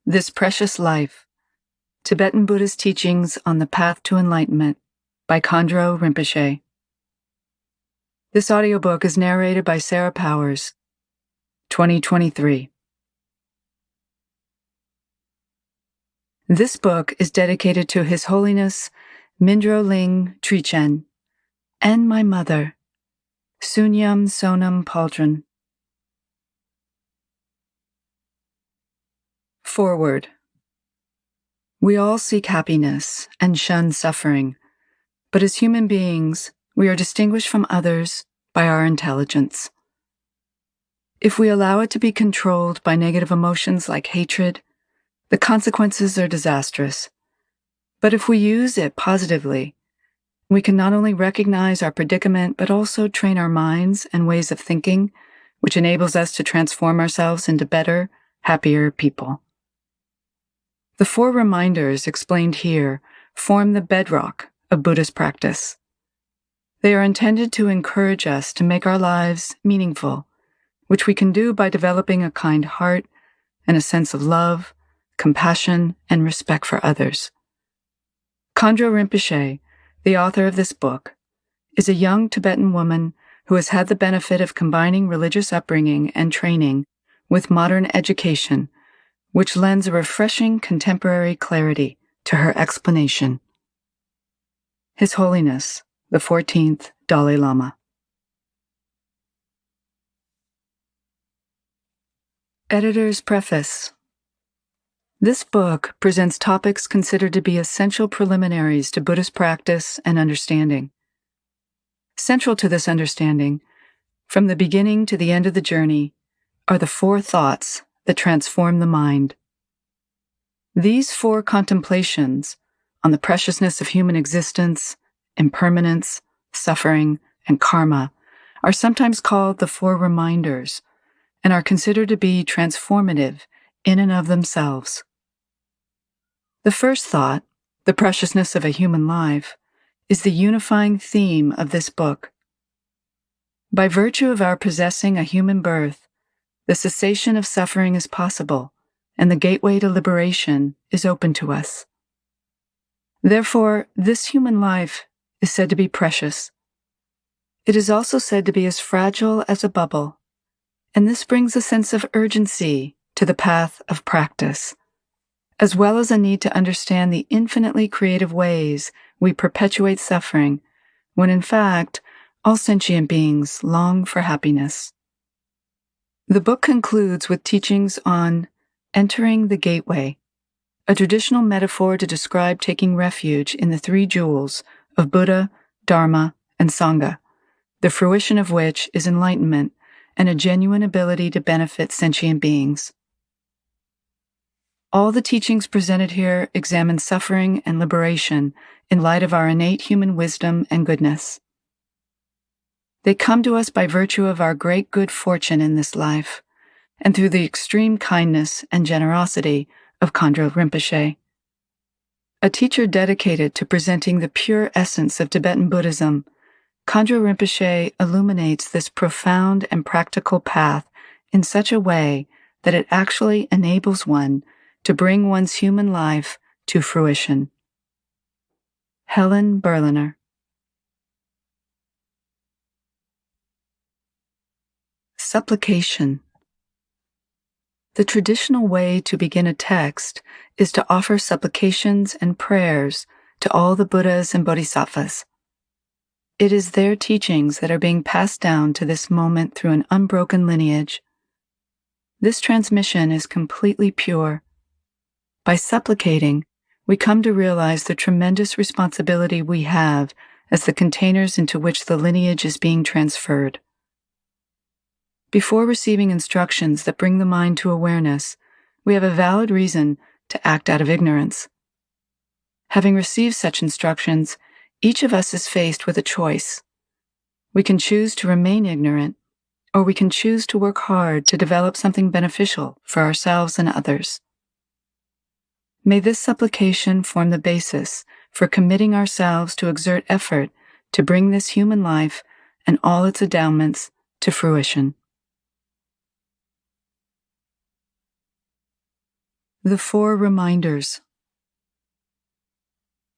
This Precious Life, Tibetan Buddhist Teachings on the Path to Enlightenment by Khandro Rinpoche. This audiobook is narrated by Sarah Powers, 2023. This book is dedicated to His Holiness Mindro Ling Trichen and my mother, Sunyam Sonam Pauldron. Forward. We all seek happiness and shun suffering, but as human beings, we are distinguished from others by our intelligence. If we allow it to be controlled by negative emotions like hatred, the consequences are disastrous. But if we use it positively, we can not only recognize our predicament, but also train our minds and ways of thinking, which enables us to transform ourselves into better, happier people. The 4 reminders explained here form the bedrock of Buddhist practice. They are intended to encourage us to make our lives meaningful, which we can do by developing a kind heart and a sense of love, compassion, and respect for others. Khandro Rinpoche, the author of this book, is a young Tibetan woman who has had the benefit of combining religious upbringing and training with modern education, which lends a refreshing contemporary clarity to her explanation. His Holiness, the 14th Dalai Lama. Editor's Preface. This book presents topics considered to be essential preliminaries to Buddhist practice and understanding. Central to this understanding, from the beginning to the end of the journey, are the 4 thoughts that transform the mind. These 4 contemplations on the preciousness of human existence, impermanence, suffering, and karma are sometimes called the 4 reminders and are considered to be transformative in and of themselves. The first thought, the preciousness of a human life, is the unifying theme of this book. By virtue of our possessing a human birth, the cessation of suffering is possible, and the gateway to liberation is open to us. Therefore, this human life is said to be precious. It is also said to be as fragile as a bubble, and this brings a sense of urgency to the path of practice, as well as a need to understand the infinitely creative ways we perpetuate suffering, when in fact, all sentient beings long for happiness. The book concludes with teachings on entering the gateway, a traditional metaphor to describe taking refuge in the 3 jewels of Buddha, Dharma, and Sangha, the fruition of which is enlightenment and a genuine ability to benefit sentient beings. All the teachings presented here examine suffering and liberation in light of our innate human wisdom and goodness. They come to us by virtue of our great good fortune in this life, and through the extreme kindness and generosity of Khandro Rinpoche. A teacher dedicated to presenting the pure essence of Tibetan Buddhism, Khandro Rinpoche illuminates this profound and practical path in such a way that it actually enables one to bring one's human life to fruition. Helen Berliner. Supplication. The traditional way to begin a text is to offer supplications and prayers to all the Buddhas and Bodhisattvas. It is their teachings that are being passed down to this moment through an unbroken lineage. This transmission is completely pure. By supplicating, we come to realize the tremendous responsibility we have as the containers into which the lineage is being transferred. Before receiving instructions that bring the mind to awareness, we have a valid reason to act out of ignorance. Having received such instructions, each of us is faced with a choice. We can choose to remain ignorant, or we can choose to work hard to develop something beneficial for ourselves and others. May this supplication form the basis for committing ourselves to exert effort to bring this human life and all its endowments to fruition. The Four Reminders.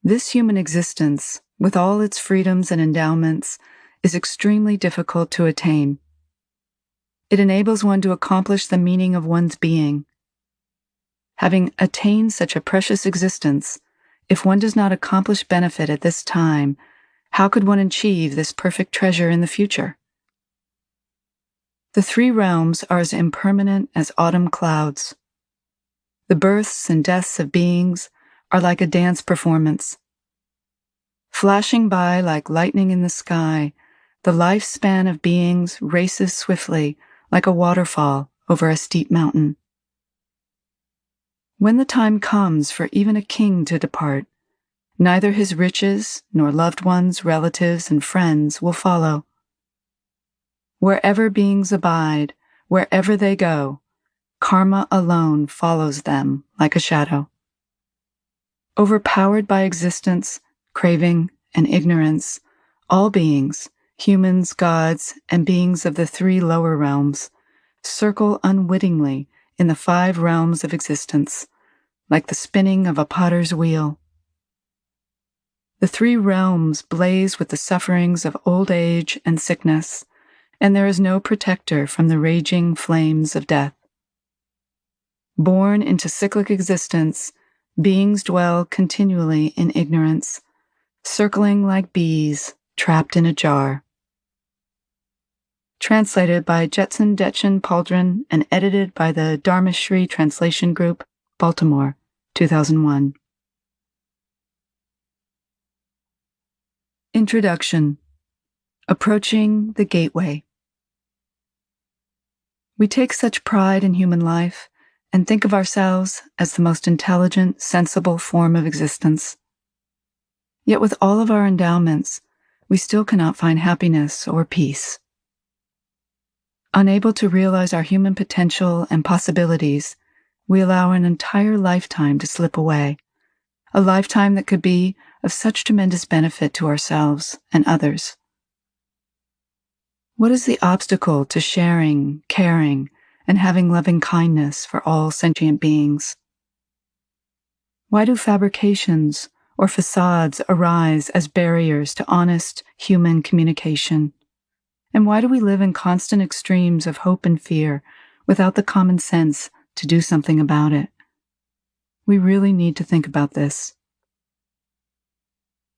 This human existence, with all its freedoms and endowments, is extremely difficult to attain. It enables one to accomplish the meaning of one's being. Having attained such a precious existence, if one does not accomplish benefit at this time, how could one achieve this perfect treasure in the future? The three realms are as impermanent as autumn clouds. The births and deaths of beings are like a dance performance. Flashing by like lightning in the sky, the lifespan of beings races swiftly like a waterfall over a steep mountain. When the time comes for even a king to depart, neither his riches nor loved ones, relatives, and friends will follow. Wherever beings abide, wherever they go, karma alone follows them like a shadow. Overpowered by existence, craving, and ignorance, all beings, humans, gods, and beings of the three lower realms, circle unwittingly in the five realms of existence, like the spinning of a potter's wheel. The three realms blaze with the sufferings of old age and sickness, and there is no protector from the raging flames of death. Born into cyclic existence, beings dwell continually in ignorance, circling like bees trapped in a jar. Translated by Jetson Detchen Pauldron and edited by the Dharma Shri Translation Group, Baltimore, 2001. Introduction. Approaching the Gateway. We take such pride in human life and think of ourselves as the most intelligent, sensible form of existence. Yet with all of our endowments, we still cannot find happiness or peace. Unable to realize our human potential and possibilities, we allow an entire lifetime to slip away, a lifetime that could be of such tremendous benefit to ourselves and others. What is the obstacle to sharing, caring, and having loving kindness for all sentient beings? Why do fabrications or facades arise as barriers to honest human communication? And why do we live in constant extremes of hope and fear without the common sense to do something about it? We really need to think about this.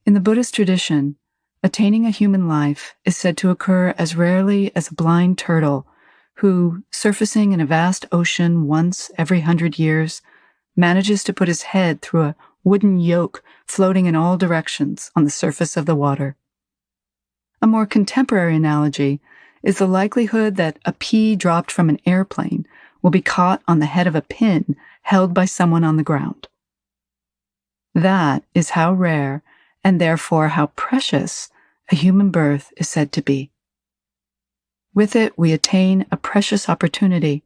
In the Buddhist tradition, attaining a human life is said to occur as rarely as a blind turtle who, surfacing in a vast ocean once every 100 years, manages to put his head through a wooden yoke floating in all directions on the surface of the water. A more contemporary analogy is the likelihood that a pea dropped from an airplane will be caught on the head of a pin held by someone on the ground. That is how rare, and therefore how precious, a human birth is said to be. With it, we attain a precious opportunity,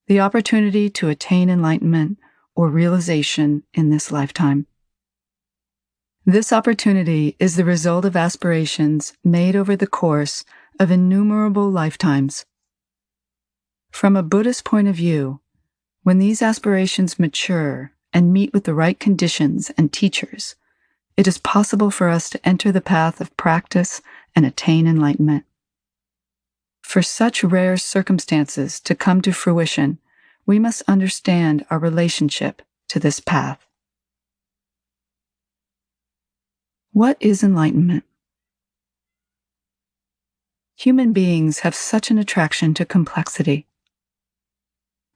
the opportunity to attain enlightenment or realization in this lifetime. This opportunity is the result of aspirations made over the course of innumerable lifetimes. From a Buddhist point of view, when these aspirations mature and meet with the right conditions and teachers, it is possible for us to enter the path of practice and attain enlightenment. For such rare circumstances to come to fruition, we must understand our relationship to this path. What is enlightenment? Human beings have such an attraction to complexity.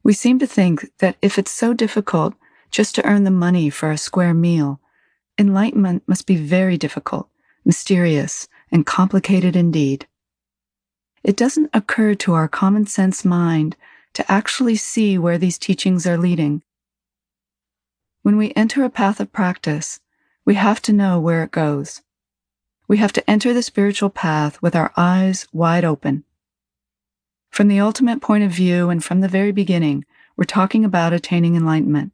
We seem to think that if it's so difficult just to earn the money for a square meal, enlightenment must be very difficult, mysterious, and complicated indeed. It doesn't occur to our common sense mind to actually see where these teachings are leading. When we enter a path of practice, we have to know where it goes. We have to enter the spiritual path with our eyes wide open. From the ultimate point of view and from the very beginning, we're talking about attaining enlightenment,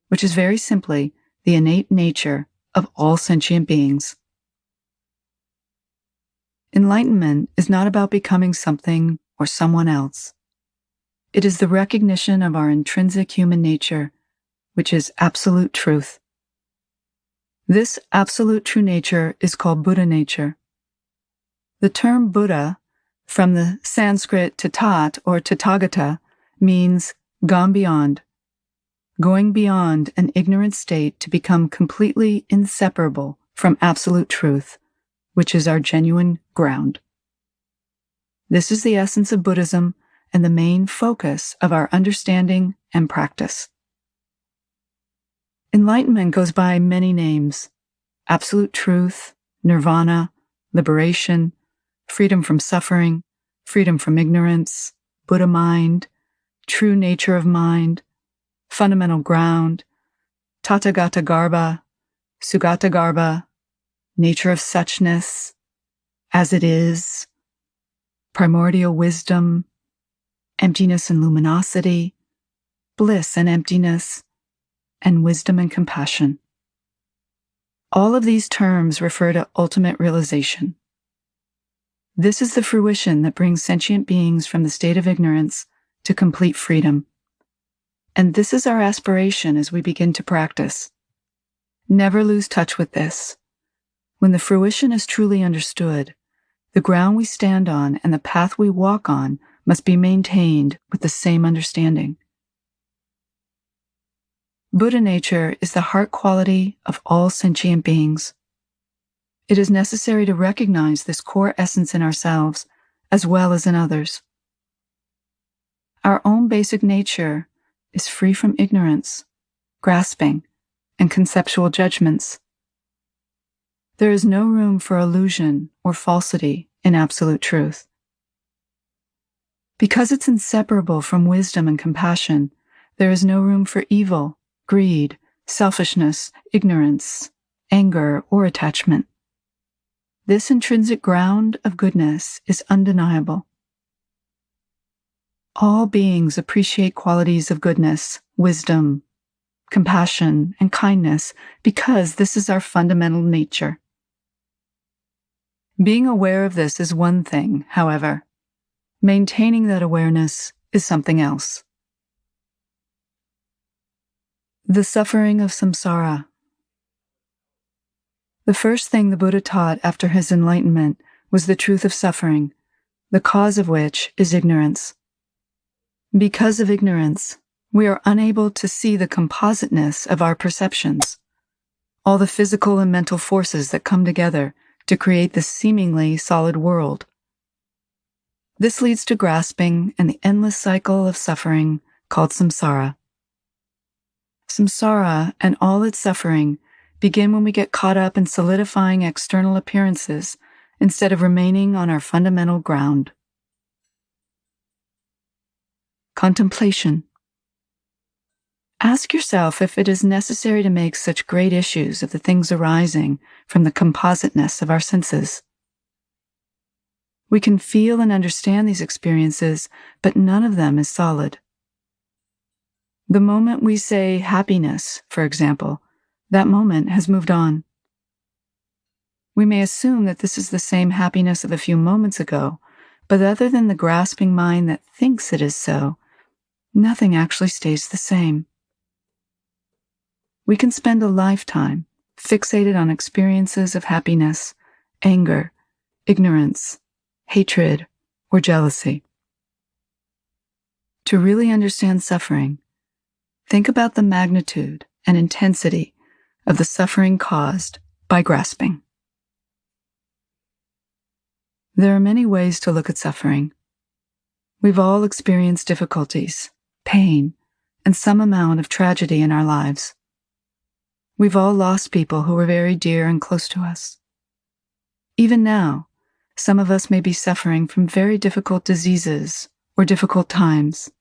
which is very simply the innate nature of all sentient beings. Enlightenment is not about becoming something or someone else. It is the recognition of our intrinsic human nature, which is absolute truth. This absolute true nature is called Buddha nature. The term Buddha, from the Sanskrit tatat or tathagata, means gone beyond, going beyond an ignorant state to become completely inseparable from absolute truth, which is our genuine ground. This is the essence of Buddhism and the main focus of our understanding and practice. Enlightenment goes by many names: absolute truth, nirvana, liberation, freedom from suffering, freedom from ignorance, Buddha mind, true nature of mind, fundamental ground, tathagata garbha, sugata garbha, nature of suchness, as it is, primordial wisdom, emptiness and luminosity, bliss and emptiness, and wisdom and compassion. All of these terms refer to ultimate realization. This is the fruition that brings sentient beings from the state of ignorance to complete freedom. And this is our aspiration as we begin to practice. Never lose touch with this. When the fruition is truly understood, the ground we stand on and the path we walk on must be maintained with the same understanding. Buddha nature is the heart quality of all sentient beings. It is necessary to recognize this core essence in ourselves as well as in others. Our own basic nature is free from ignorance, grasping, and conceptual judgments. There is no room for illusion or falsity in absolute truth. Because it's inseparable from wisdom and compassion, there is no room for evil, greed, selfishness, ignorance, anger, or attachment. This intrinsic ground of goodness is undeniable. All beings appreciate qualities of goodness, wisdom, compassion, and kindness because this is our fundamental nature. Being aware of this is one thing, however. Maintaining that awareness is something else. The suffering of samsara. The first thing the Buddha taught after his enlightenment was the truth of suffering, the cause of which is ignorance. Because of ignorance, we are unable to see the compositeness of our perceptions, all the physical and mental forces that come together to create the seemingly solid world. This leads to grasping and the endless cycle of suffering called samsara. Samsara and all its suffering begin when we get caught up in solidifying external appearances instead of remaining on our fundamental ground. Contemplation. Ask yourself if it is necessary to make such great issues of the things arising from the compositeness of our senses. We can feel and understand these experiences, but none of them is solid. The moment we say happiness, for example, that moment has moved on. We may assume that this is the same happiness of a few moments ago, but other than the grasping mind that thinks it is so, nothing actually stays the same. We can spend a lifetime fixated on experiences of happiness, anger, ignorance, hatred, or jealousy. To really understand suffering, think about the magnitude and intensity of the suffering caused by grasping. There are many ways to look at suffering. We've all experienced difficulties, pain, and some amount of tragedy in our lives. We've all lost people who were very dear and close to us. Even now, some of us may be suffering from very difficult diseases or difficult times.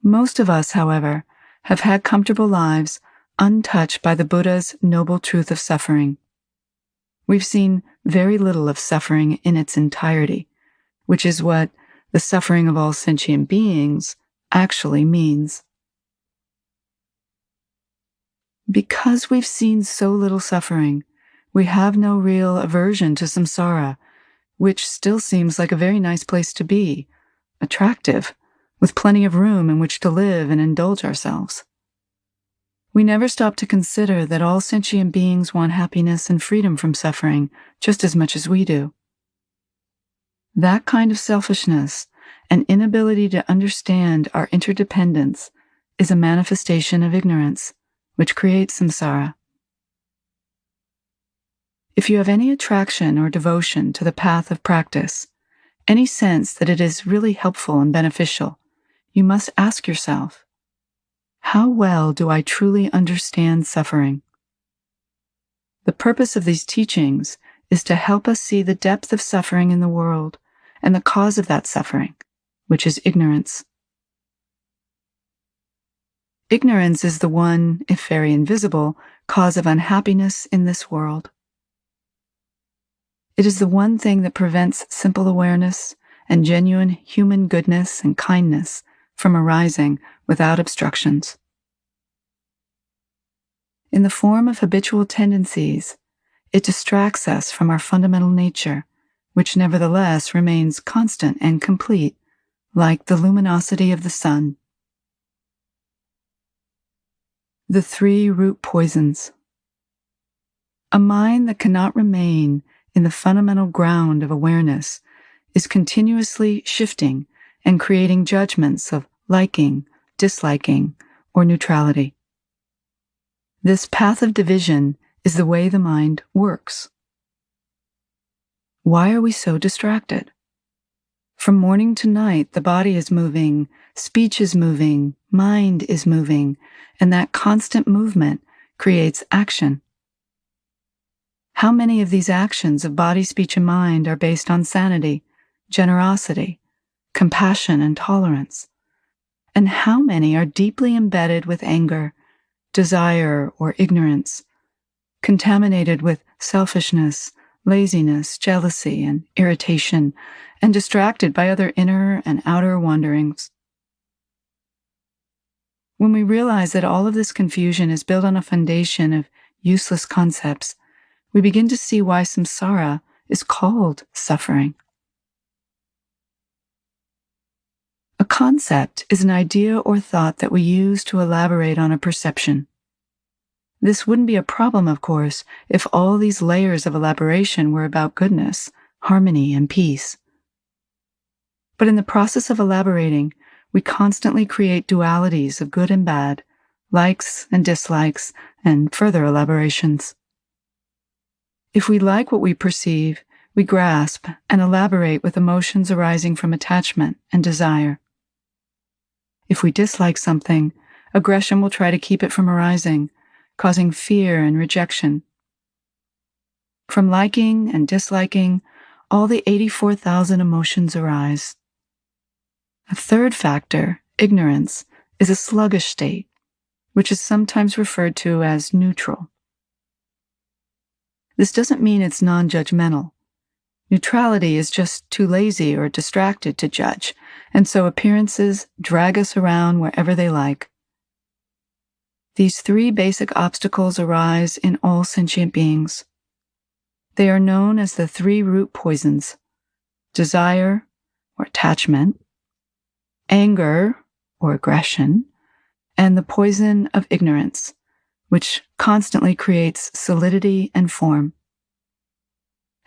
Most of us, however, have had comfortable lives untouched by the Buddha's noble truth of suffering. We've seen very little of suffering in its entirety, which is what the suffering of all sentient beings actually means. Because we've seen so little suffering, we have no real aversion to samsara, which still seems like a very nice place to be, attractive, with plenty of room in which to live and indulge ourselves. We never stop to consider that all sentient beings want happiness and freedom from suffering just as much as we do. That kind of selfishness and inability to understand our interdependence is a manifestation of ignorance, which creates samsara. If you have any attraction or devotion to the path of practice, any sense that it is really helpful and beneficial, you must ask yourself, how well do I truly understand suffering? The purpose of these teachings is to help us see the depth of suffering in the world and the cause of that suffering, which is ignorance. Ignorance is the one, if very invisible, cause of unhappiness in this world. It is the one thing that prevents simple awareness and genuine human goodness and kindness from arising without obstructions. In the form of habitual tendencies, it distracts us from our fundamental nature, which nevertheless remains constant and complete, like the luminosity of the sun. The three root poisons. A mind that cannot remain in the fundamental ground of awareness is continuously shifting and creating judgments of liking, disliking, or neutrality. This path of division is the way the mind works. Why are we so distracted? From morning to night, the body is moving, speech is moving, mind is moving, and that constant movement creates action. How many of these actions of body, speech, and mind are based on sanity, generosity, compassion, and tolerance? And how many are deeply embedded with anger, desire, or ignorance, contaminated with selfishness, laziness, jealousy, and irritation, and distracted by other inner and outer wanderings? When we realize that all of this confusion is built on a foundation of useless concepts, we begin to see why samsara is called suffering. A concept is an idea or thought that we use to elaborate on a perception. This wouldn't be a problem, of course, if all these layers of elaboration were about goodness, harmony, and peace. But in the process of elaborating, we constantly create dualities of good and bad, likes and dislikes, and further elaborations. If we like what we perceive, we grasp and elaborate with emotions arising from attachment and desire. If we dislike something, aggression will try to keep it from arising, causing fear and rejection. From liking and disliking, all the 84,000 emotions arise. A third factor, ignorance, is a sluggish state, which is sometimes referred to as neutral. This doesn't mean it's non-judgmental. Neutrality is just too lazy or distracted to judge, and so appearances drag us around wherever they like. These three basic obstacles arise in all sentient beings. They are known as the three root poisons: desire or attachment, anger or aggression, and the poison of ignorance, which constantly creates solidity and form.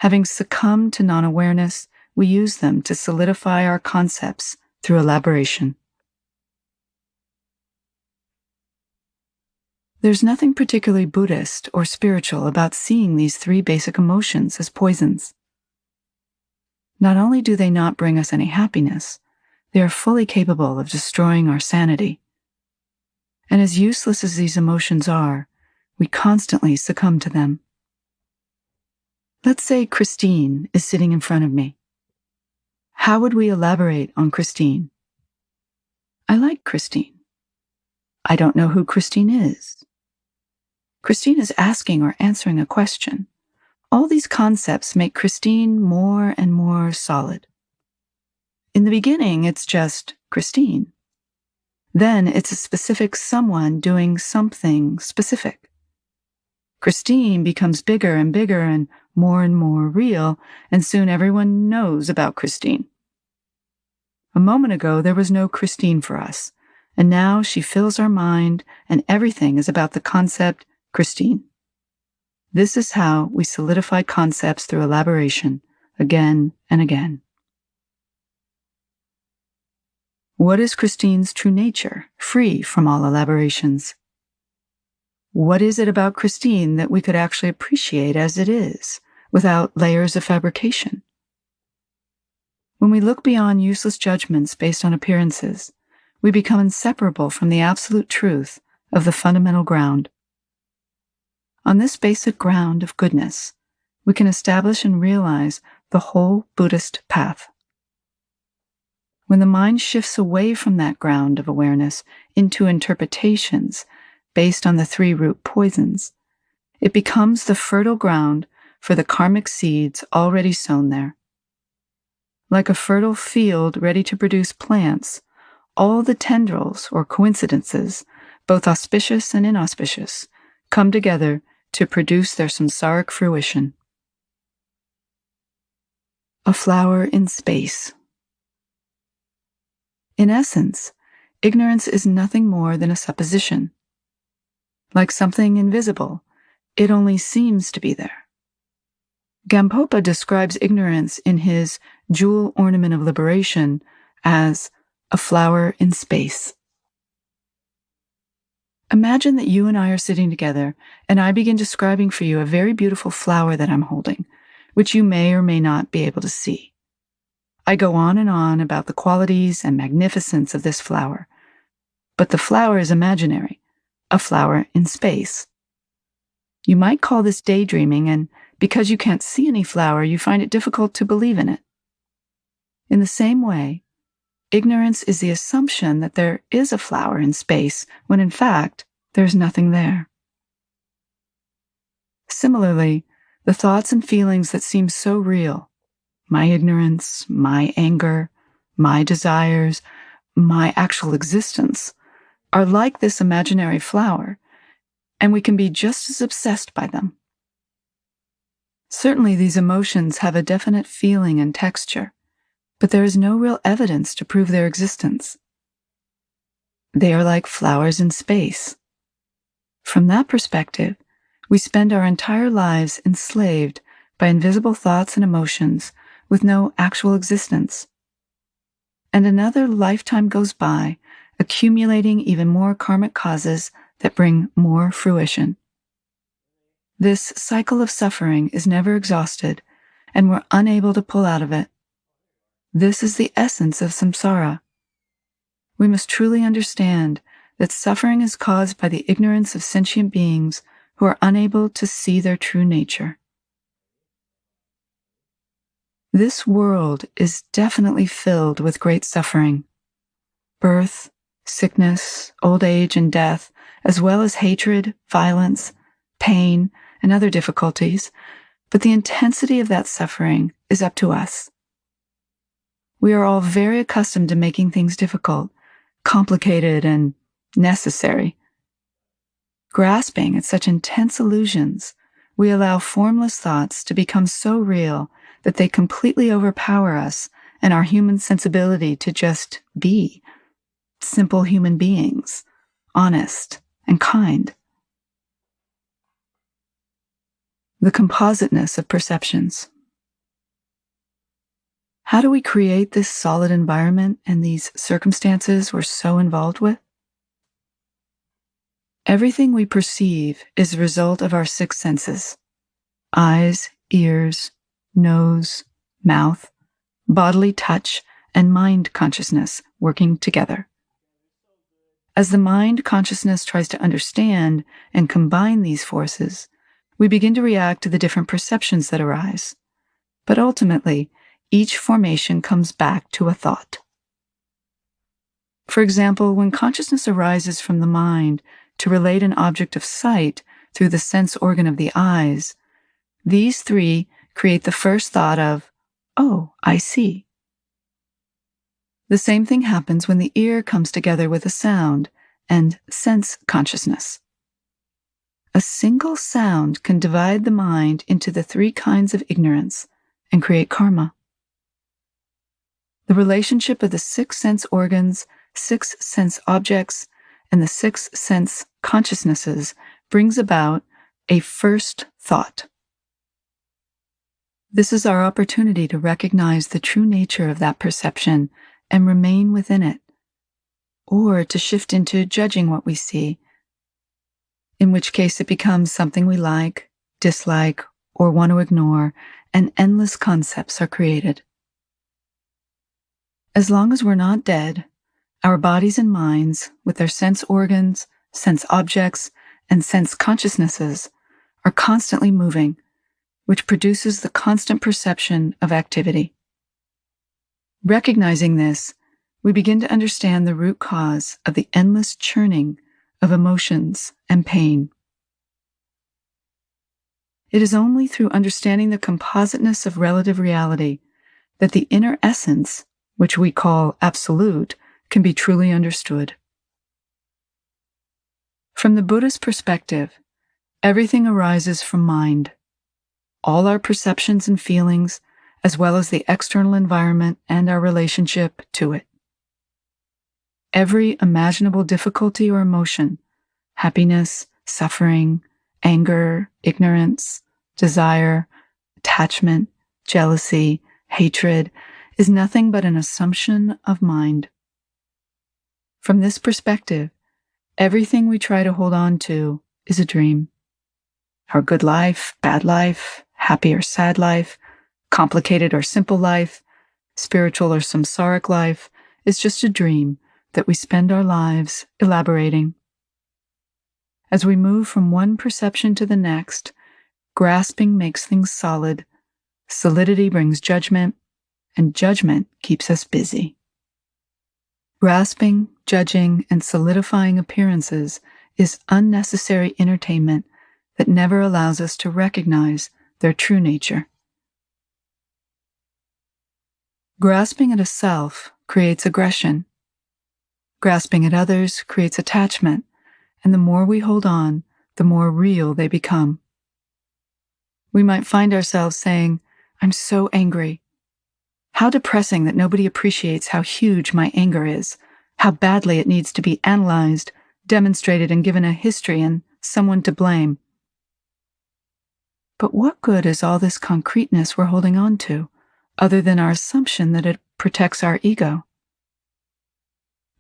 Having succumbed to non-awareness, we use them to solidify our concepts through elaboration. There's nothing particularly Buddhist or spiritual about seeing these three basic emotions as poisons. Not only do they not bring us any happiness, they are fully capable of destroying our sanity. And as useless as these emotions are, we constantly succumb to them. Let's say Christine is sitting in front of me. How would we elaborate on Christine? I like Christine. I don't know who Christine is. Christine is asking or answering a question. All these concepts make Christine more and more solid. In the beginning, it's just Christine. Then it's a specific someone doing something specific. Christine becomes bigger and bigger and more real, and soon everyone knows about Christine. A moment ago, there was no Christine for us, and now she fills our mind, and everything is about the concept Christine. This is how we solidify concepts through elaboration, again and again. What is Christine's true nature, free from all elaborations? What is it about Christine that we could actually appreciate as it is, without layers of fabrication? When we look beyond useless judgments based on appearances, we become inseparable from the absolute truth of the fundamental ground. On this basic ground of goodness, we can establish and realize the whole Buddhist path. When the mind shifts away from that ground of awareness into interpretations based on the three root poisons, it becomes the fertile ground for the karmic seeds already sown there. Like a fertile field ready to produce plants, all the tendrils or coincidences, both auspicious and inauspicious, come together to produce their samsaric fruition. A flower in space. In essence, ignorance is nothing more than a supposition. Like something invisible, it only seems to be there. Gampopa describes ignorance in his Jewel Ornament of Liberation as a flower in space. Imagine that you and I are sitting together, and I begin describing for you a very beautiful flower that I'm holding, which you may or may not be able to see. I go on and on about the qualities and magnificence of this flower, but the flower is imaginary, a flower in space. You might call this daydreaming, and because you can't see any flower, you find it difficult to believe in it. In the same way, ignorance is the assumption that there is a flower in space when in fact there's nothing there. Similarly, the thoughts and feelings that seem so real, my ignorance, my anger, my desires, my actual existence, are like this imaginary flower, and we can be just as obsessed by them. Certainly these emotions have a definite feeling and texture, but there is no real evidence to prove their existence. They are like flowers in space. From that perspective, we spend our entire lives enslaved by invisible thoughts and emotions with no actual existence. And another lifetime goes by, accumulating even more karmic causes that bring more fruition. This cycle of suffering is never exhausted, and we're unable to pull out of it. This is the essence of samsara. We must truly understand that suffering is caused by the ignorance of sentient beings who are unable to see their true nature. This world is definitely filled with great suffering. Birth, sickness, old age, and death, as well as hatred, violence, pain, and other difficulties, but the intensity of that suffering is up to us. We are all very accustomed to making things difficult, complicated, and necessary. Grasping at such intense illusions, we allow formless thoughts to become so real that they completely overpower us and our human sensibility to just be simple human beings, honest and kind. The compositeness of perceptions. How do we create this solid environment and these circumstances we're so involved with? Everything we perceive is a result of our six senses: eyes, ears, nose, mouth, bodily touch, and mind consciousness working together. As the mind consciousness tries to understand and combine these forces, we begin to react to the different perceptions that arise. But ultimately, each formation comes back to a thought. For example, when consciousness arises from the mind to relate an object of sight through the sense organ of the eyes, these three create the first thought of, "Oh, I see." The same thing happens when the ear comes together with a sound and sense consciousness. A single sound can divide the mind into the three kinds of ignorance and create karma. The relationship of the six sense organs, six sense objects, and the six sense consciousnesses brings about a first thought. This is our opportunity to recognize the true nature of that perception and remain within it, or to shift into judging what we see, in which case it becomes something we like, dislike, or want to ignore, and endless concepts are created. As long as we're not dead, our bodies and minds, with their sense organs, sense objects, and sense consciousnesses, are constantly moving, which produces the constant perception of activity. Recognizing this, we begin to understand the root cause of the endless churning of emotions and pain. It is only through understanding the compositeness of relative reality that the inner essence, which we call absolute, can be truly understood. From the Buddhist perspective, everything arises from mind. All our perceptions and feelings, as well as the external environment and our relationship to it. Every imaginable difficulty or emotion, happiness, suffering, anger, ignorance, desire, attachment, jealousy, hatred, is nothing but an assumption of mind. From this perspective, everything we try to hold on to is a dream. Our good life, bad life, happy or sad life, complicated or simple life, spiritual or samsaric life, is just a dream that we spend our lives elaborating. As we move from one perception to the next, grasping makes things solid, solidity brings judgment, and judgment keeps us busy. Grasping, judging, and solidifying appearances is unnecessary entertainment that never allows us to recognize their true nature. Grasping at a self creates aggression. Grasping at others creates attachment, and the more we hold on, the more real they become. We might find ourselves saying, "I'm so angry. How depressing that nobody appreciates how huge my anger is, how badly it needs to be analyzed, demonstrated, and given a history and someone to blame." But what good is all this concreteness we're holding on to, other than our assumption that it protects our ego?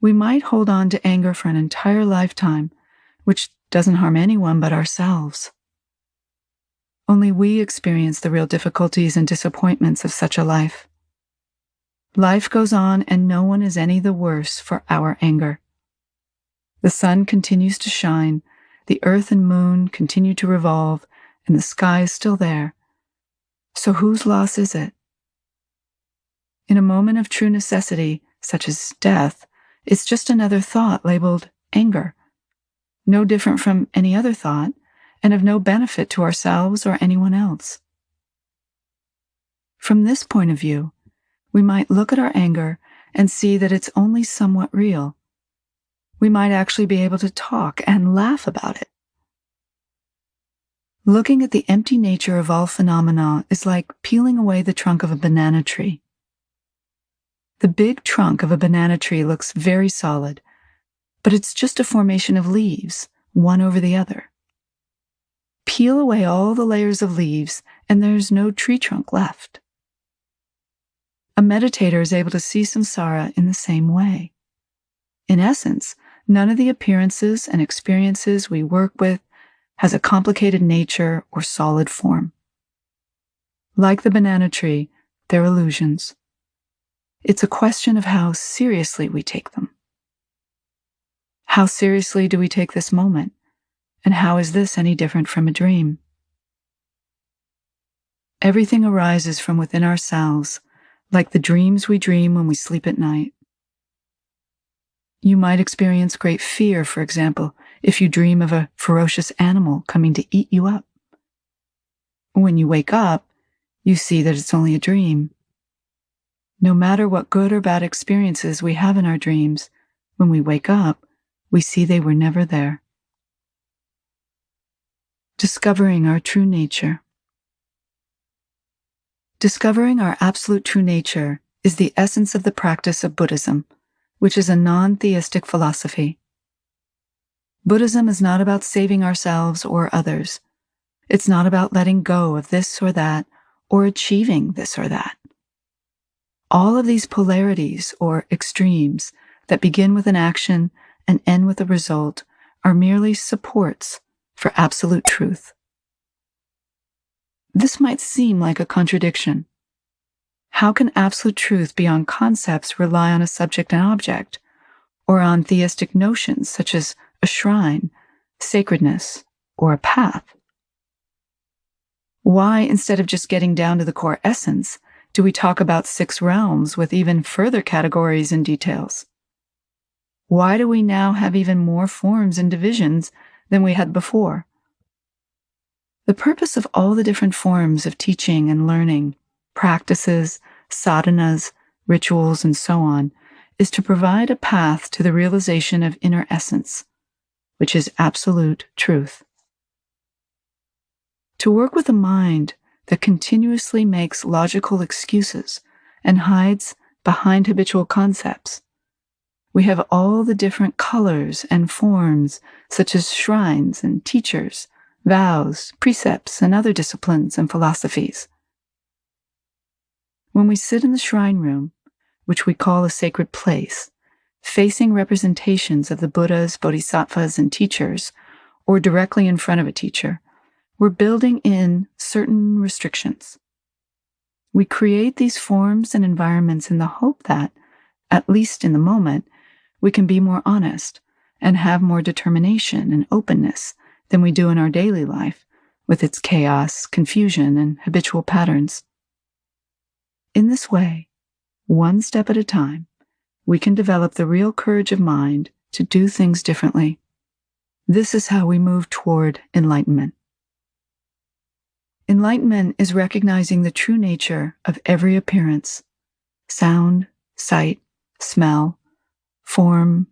We might hold on to anger for an entire lifetime, which doesn't harm anyone but ourselves. Only we experience the real difficulties and disappointments of such a life. Life goes on, and no one is any the worse for our anger. The sun continues to shine, the earth and moon continue to revolve, and the sky is still there. So whose loss is it? In a moment of true necessity, such as death, it's just another thought labeled anger, no different from any other thought, and of no benefit to ourselves or anyone else. From this point of view, we might look at our anger and see that it's only somewhat real. We might actually be able to talk and laugh about it. Looking at the empty nature of all phenomena is like peeling away the trunk of a banana tree. The big trunk of a banana tree looks very solid, but it's just a formation of leaves, one over the other. Peel away all the layers of leaves, and there's no tree trunk left. A meditator is able to see samsara in the same way. In essence, none of the appearances and experiences we work with has a complicated nature or solid form. Like the banana tree, they're illusions. It's a question of how seriously we take them. How seriously do we take this moment? And how is this any different from a dream? Everything arises from within ourselves, like the dreams we dream when we sleep at night. You might experience great fear, for example, if you dream of a ferocious animal coming to eat you up. When you wake up, you see that it's only a dream. No matter what good or bad experiences we have in our dreams, when we wake up, we see they were never there. Discovering our true nature. Discovering our absolute true nature is the essence of the practice of Buddhism, which is a non-theistic philosophy. Buddhism is not about saving ourselves or others. It's not about letting go of this or that, or achieving this or that. All of these polarities or extremes that begin with an action and end with a result are merely supports for absolute truth. This might seem like a contradiction. How can absolute truth beyond concepts rely on a subject and object, or on theistic notions such as a shrine, sacredness, or a path? Why, instead of just getting down to the core essence, do we talk about 6 realms with even further categories and details? Why do we now have even more forms and divisions than we had before? The purpose of all the different forms of teaching and learning, practices, sadhanas, rituals, and so on, is to provide a path to the realization of inner essence, which is absolute truth. To work with a mind that continuously makes logical excuses and hides behind habitual concepts, we have all the different colors and forms, such as shrines and teachers, vows, precepts, and other disciplines and philosophies. When we sit in the shrine room, which we call a sacred place, facing representations of the Buddhas, bodhisattvas, and teachers, or directly in front of a teacher, we're building in certain restrictions. We create these forms and environments in the hope that, at least in the moment, we can be more honest and have more determination and openness than we do in our daily life, with its chaos, confusion, and habitual patterns. In this way, one step at a time, we can develop the real courage of mind to do things differently. This is how we move toward enlightenment. Enlightenment is recognizing the true nature of every appearance, sound, sight, smell, form,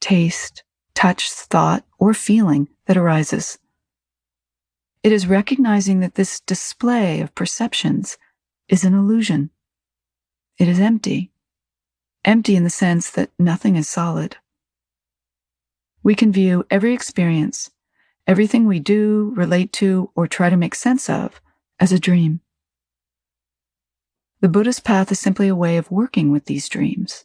taste, touch, thought, or feeling that arises. It is recognizing that this display of perceptions is an illusion. It is empty. Empty in the sense that nothing is solid. We can view every experience, everything we do, relate to, or try to make sense of, as a dream. The Buddhist path is simply a way of working with these dreams.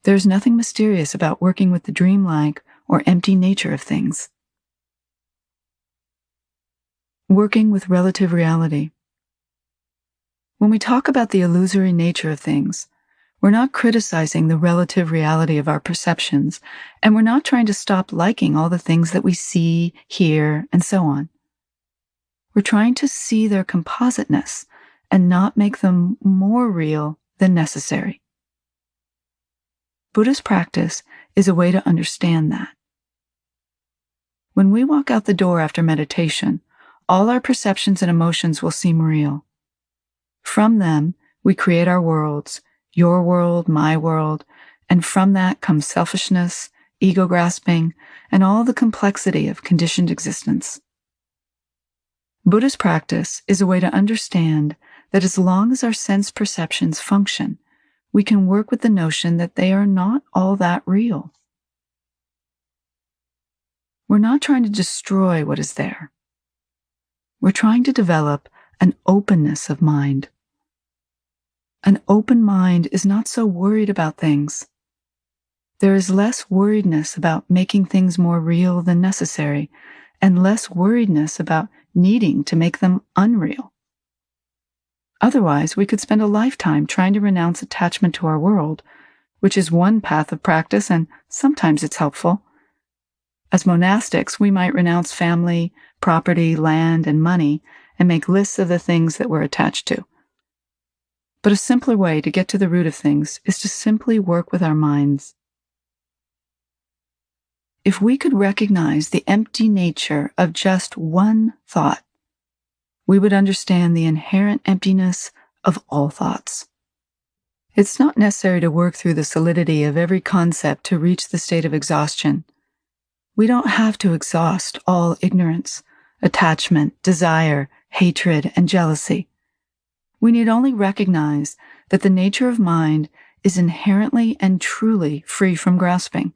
There's nothing mysterious about working with the dreamlike or empty nature of things. Working with relative reality. When we talk about the illusory nature of things, we're not criticizing the relative reality of our perceptions, and we're not trying to stop liking all the things that we see, hear, and so on. We're trying to see their compositeness and not make them more real than necessary. Buddhist practice is a way to understand that. When we walk out the door after meditation, all our perceptions and emotions will seem real. From them, we create our worlds, your world, my world, and from that comes selfishness, ego grasping, and all the complexity of conditioned existence. Buddhist practice is a way to understand that as long as our sense perceptions function, we can work with the notion that they are not all that real. We're not trying to destroy what is there. We're trying to develop an openness of mind. An open mind is not so worried about things. There is less worriedness about making things more real than necessary, and less worriedness about needing to make them unreal. Otherwise, we could spend a lifetime trying to renounce attachment to our world, which is one path of practice, and sometimes it's helpful. As monastics, we might renounce family, property, land, and money, and make lists of the things that we're attached to. But a simpler way to get to the root of things is to simply work with our minds. If we could recognize the empty nature of just one thought, we would understand the inherent emptiness of all thoughts. It's not necessary to work through the solidity of every concept to reach the state of exhaustion. We don't have to exhaust all ignorance, attachment, desire, hatred, and jealousy. We need only recognize that the nature of mind is inherently and truly free from grasping.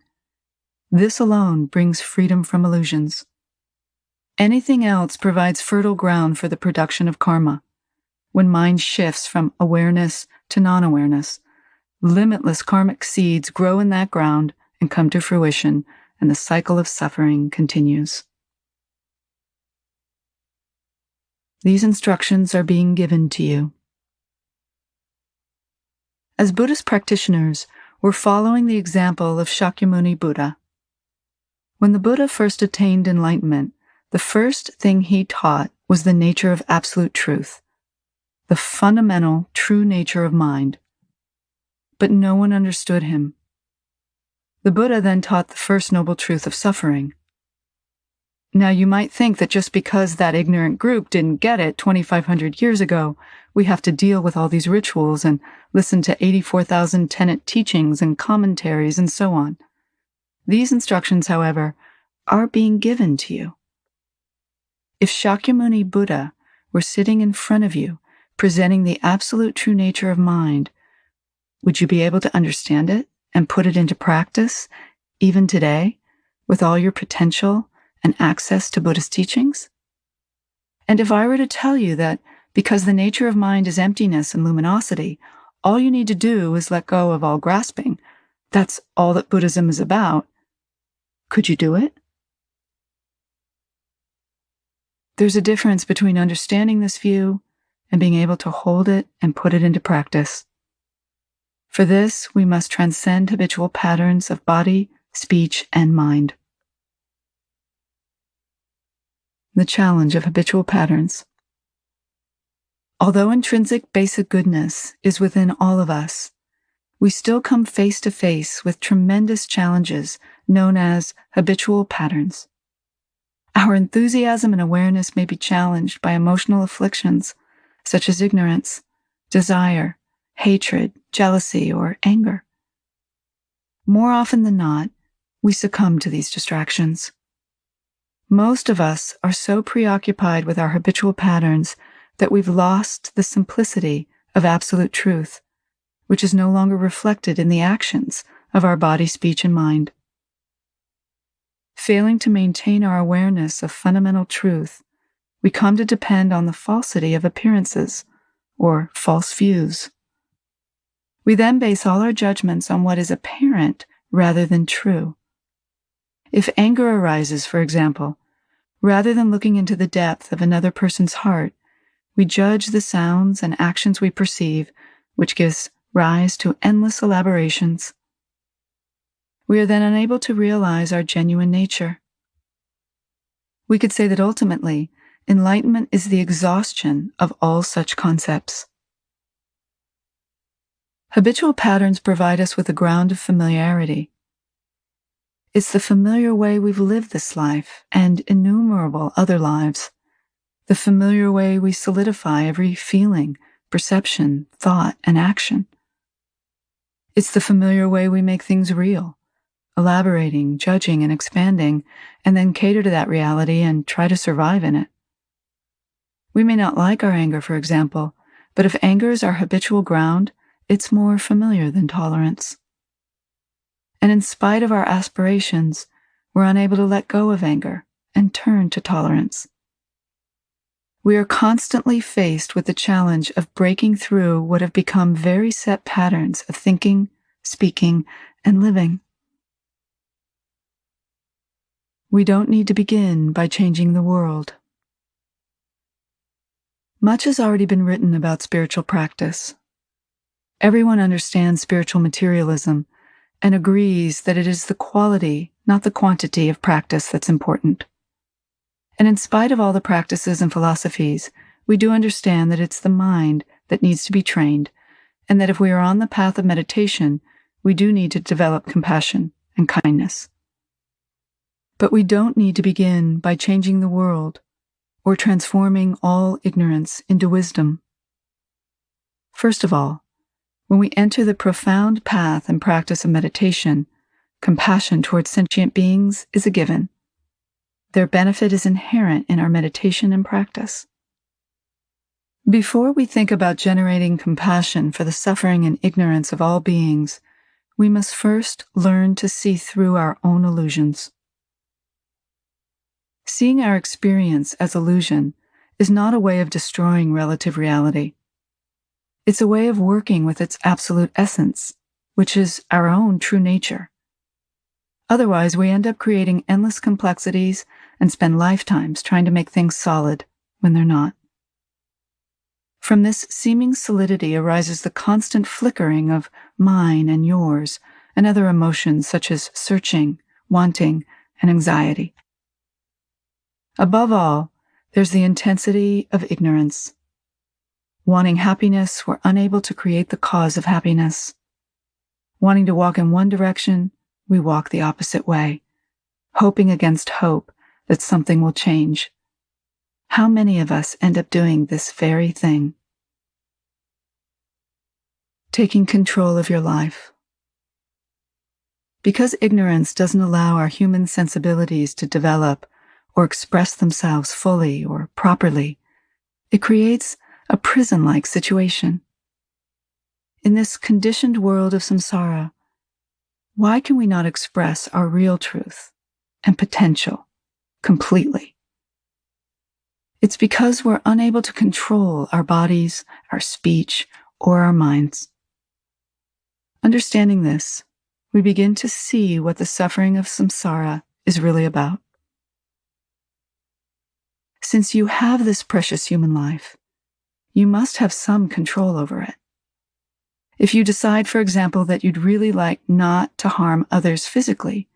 This alone brings freedom from illusions. Anything else provides fertile ground for the production of karma. When mind shifts from awareness to non-awareness, limitless karmic seeds grow in that ground and come to fruition, and the cycle of suffering continues. These instructions are being given to you. As Buddhist practitioners, we're following the example of Shakyamuni Buddha. When the Buddha first attained enlightenment, the first thing he taught was the nature of absolute truth, the fundamental true nature of mind. But no one understood him. The Buddha then taught the first noble truth of suffering. Now you might think that just because that ignorant group didn't get it 2,500 years ago, we have to deal with all these rituals and listen to 84,000 tenet teachings and commentaries and so on. These instructions, however, are being given to you. If Shakyamuni Buddha were sitting in front of you, presenting the absolute true nature of mind, would you be able to understand it and put it into practice, even today, with all your potential and access to Buddhist teachings? And if I were to tell you that because the nature of mind is emptiness and luminosity, all you need to do is let go of all grasping, that's all that Buddhism is about, could you do it? There's a difference between understanding this view and being able to hold it and put it into practice. For this, we must transcend habitual patterns of body, speech, and mind. The challenge of habitual patterns. Although intrinsic basic goodness is within all of us, we still come face to face with tremendous challenges known as habitual patterns. Our enthusiasm and awareness may be challenged by emotional afflictions such as ignorance, desire, hatred, jealousy, or anger. More often than not, we succumb to these distractions. Most of us are so preoccupied with our habitual patterns that we've lost the simplicity of absolute truth, which is no longer reflected in the actions of our body, speech, and mind. Failing to maintain our awareness of fundamental truth, we come to depend on the falsity of appearances, or false views. We then base all our judgments on what is apparent rather than true. If anger arises, for example, rather than looking into the depth of another person's heart, we judge the sounds and actions we perceive, which gives rise to endless elaborations. We are then unable to realize our genuine nature. We could say that ultimately, enlightenment is the exhaustion of all such concepts. Habitual patterns provide us with a ground of familiarity. It's the familiar way we've lived this life and innumerable other lives, the familiar way we solidify every feeling, perception, thought, and action. It's the familiar way we make things real, elaborating, judging, and expanding, and then cater to that reality and try to survive in it. We may not like our anger, for example, but if anger is our habitual ground, it's more familiar than tolerance. And in spite of our aspirations, we're unable to let go of anger and turn to tolerance. We are constantly faced with the challenge of breaking through what have become very set patterns of thinking, speaking, and living. We don't need to begin by changing the world. Much has already been written about spiritual practice. Everyone understands spiritual materialism and agrees that it is the quality, not the quantity of practice that's important. And in spite of all the practices and philosophies, we do understand that it's the mind that needs to be trained, and that if we are on the path of meditation, we do need to develop compassion and kindness. But we don't need to begin by changing the world or transforming all ignorance into wisdom. First of all, when we enter the profound path and practice of meditation, compassion towards sentient beings is a given. Their benefit is inherent in our meditation and practice. Before we think about generating compassion for the suffering and ignorance of all beings, we must first learn to see through our own illusions. Seeing our experience as illusion is not a way of destroying relative reality. It's a way of working with its absolute essence, which is our own true nature. Otherwise, we end up creating endless complexities and spend lifetimes trying to make things solid when they're not. From this seeming solidity arises the constant flickering of mine and yours and other emotions such as searching, wanting, and anxiety. Above all, there's the intensity of ignorance. Wanting happiness, we're unable to create the cause of happiness. Wanting to walk in one direction, we walk the opposite way, hoping against hope that something will change. How many of us end up doing this very thing? Taking control of your life. Because ignorance doesn't allow our human sensibilities to develop or express themselves fully or properly, it creates a prison-like situation. In this conditioned world of samsara, why can we not express our real truth and potential completely? It's because we're unable to control our bodies, our speech, or our minds. Understanding this, we begin to see what the suffering of samsara is really about. Since you have this precious human life, you must have some control over it. If you decide, for example, that you'd really like not to harm others physically,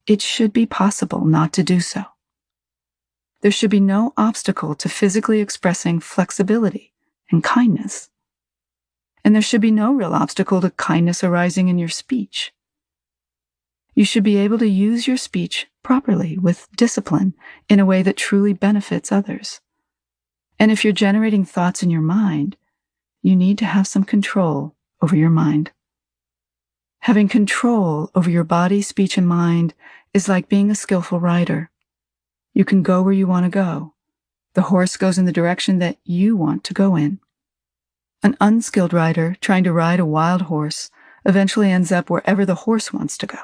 it should be possible not to do so. There should be no obstacle to physically expressing flexibility and kindness. And there should be no real obstacle to kindness arising in your speech. You should be able to use your speech properly with discipline in a way that truly benefits others. And if you're generating thoughts in your mind, you need to have some control over your mind. Having control over your body, speech, and mind is like being a skillful rider. You can go where you want to go. The horse goes in the direction that you want to go in. An unskilled rider trying to ride a wild horse eventually ends up wherever the horse wants to go.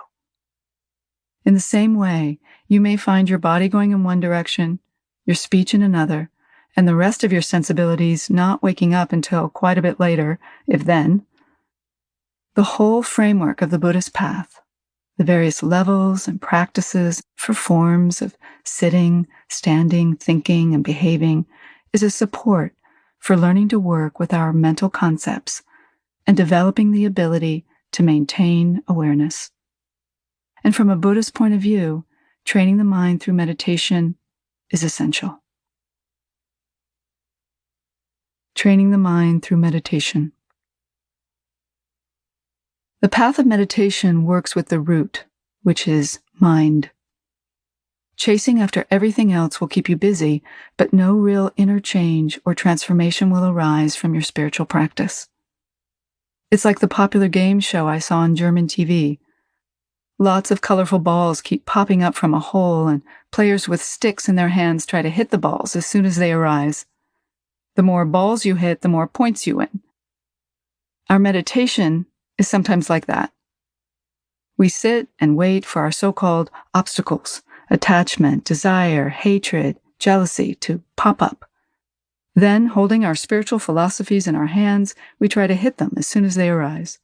In the same way, you may find your body going in one direction, your speech in another, and the rest of your sensibilities not waking up until quite a bit later, if then. The whole framework of the Buddhist path, the various levels and practices for forms of sitting, standing, thinking, and behaving, is a support for learning to work with our mental concepts and developing the ability to maintain awareness. And from a Buddhist point of view, training the mind through meditation is essential. Training the mind through meditation. The path of meditation works with the root, which is mind. Chasing after everything else will keep you busy, but no real inner change or transformation will arise from your spiritual practice. It's like the popular game show I saw on German TV. Lots of colorful balls keep popping up from a hole, and players with sticks in their hands try to hit the balls as soon as they arise. The more balls you hit, the more points you win. Our meditation is sometimes like that. We sit and wait for our so-called obstacles, attachment, desire, hatred, jealousy to pop up. Then, holding our spiritual philosophies in our hands, we try to hit them as soon as they arise.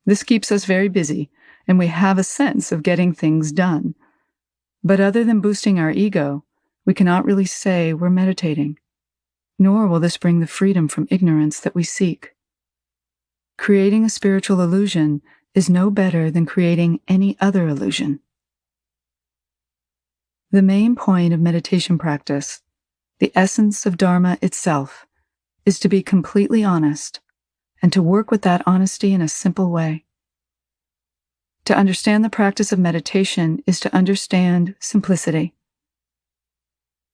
This keeps us very busy, and we have a sense of getting things done. But other than boosting our ego, we cannot really say we're meditating, nor will this bring the freedom from ignorance that we seek. Creating a spiritual illusion is no better than creating any other illusion. The main point of meditation practice, the essence of Dharma itself, is to be completely honest and to work with that honesty in a simple way. To understand the practice of meditation is to understand simplicity.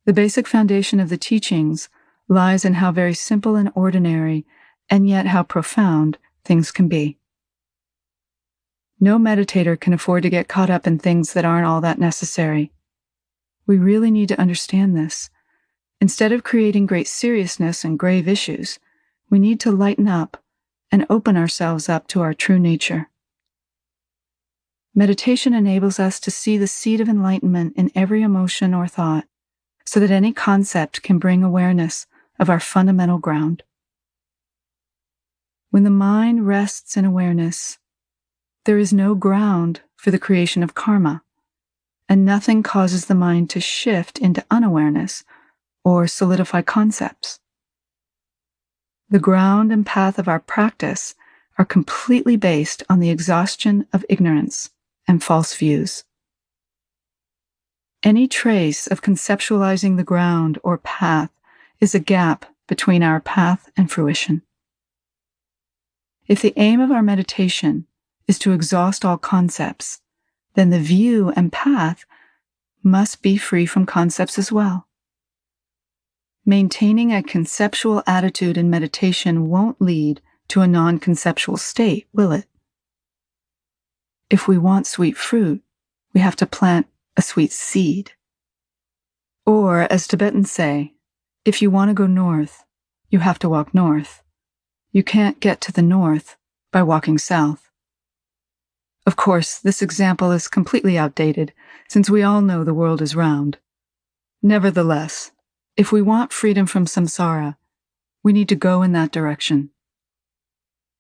The basic foundation of the teachings lies in how very simple and ordinary, and yet how profound, things can be. No meditator can afford to get caught up in things that aren't all that necessary. We really need to understand this, Instead of creating great seriousness and grave issues, we need to lighten up and open ourselves up to our true nature. Meditation enables us to see the seed of enlightenment in every emotion or thought, so that any concept can bring awareness of our fundamental ground. When the mind rests in awareness, there is no ground for the creation of karma, and nothing causes the mind to shift into unawareness or solidify concepts. The ground and path of our practice are completely based on the exhaustion of ignorance and false views. Any trace of conceptualizing the ground or path is a gap between our path and fruition. If the aim of our meditation is to exhaust all concepts, then the view and path must be free from concepts as well. Maintaining a conceptual attitude in meditation won't lead to a non-conceptual state, will it? If we want sweet fruit, we have to plant a sweet seed. Or, as Tibetans say, if you want to go north, you have to walk north. You can't get to the north by walking south. Of course, this example is completely outdated, since we all know the world is round. Nevertheless, if we want freedom from samsara, we need to go in that direction.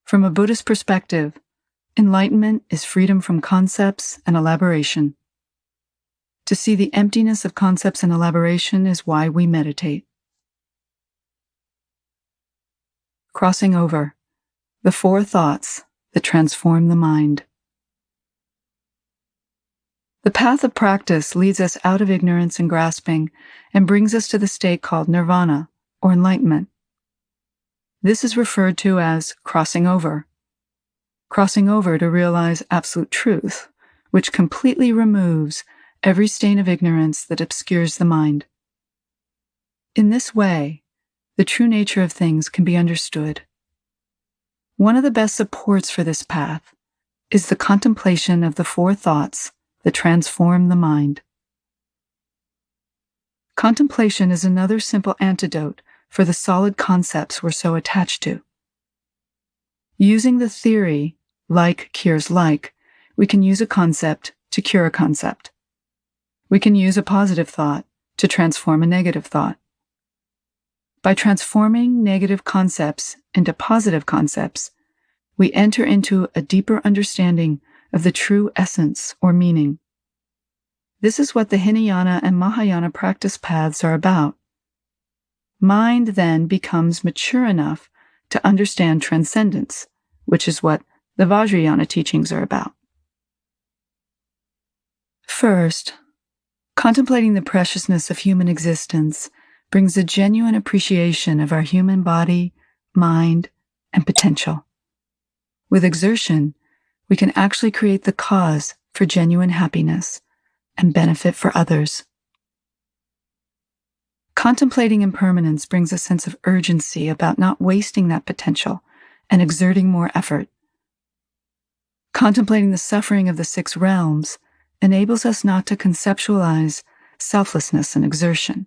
From a Buddhist perspective, enlightenment is freedom from concepts and elaboration. To see the emptiness of concepts and elaboration is why we meditate. Crossing over, the 4 thoughts that transform the mind. The path of practice leads us out of ignorance and grasping and brings us to the state called nirvana, or enlightenment. This is referred to as crossing over to realize absolute truth, which completely removes every stain of ignorance that obscures the mind. In this way, the true nature of things can be understood. One of the best supports for this path is the contemplation of the 4 thoughts that transform the mind. Contemplation is another simple antidote for the solid concepts we're so attached to. Using the theory, like cures like, we can use a concept to cure a concept. We can use a positive thought to transform a negative thought. By transforming negative concepts into positive concepts, we enter into a deeper understanding of the true essence or meaning. This is what the Hinayana and Mahayana practice paths are about. Mind then becomes mature enough to understand transcendence, which is what the Vajrayana teachings are about. First, contemplating the preciousness of human existence brings a genuine appreciation of our human body, mind, and potential. With exertion, we can actually create the cause for genuine happiness and benefit for others. Contemplating impermanence brings a sense of urgency about not wasting that potential and exerting more effort. Contemplating the suffering of the 6 realms enables us not to conceptualize selflessness and exertion.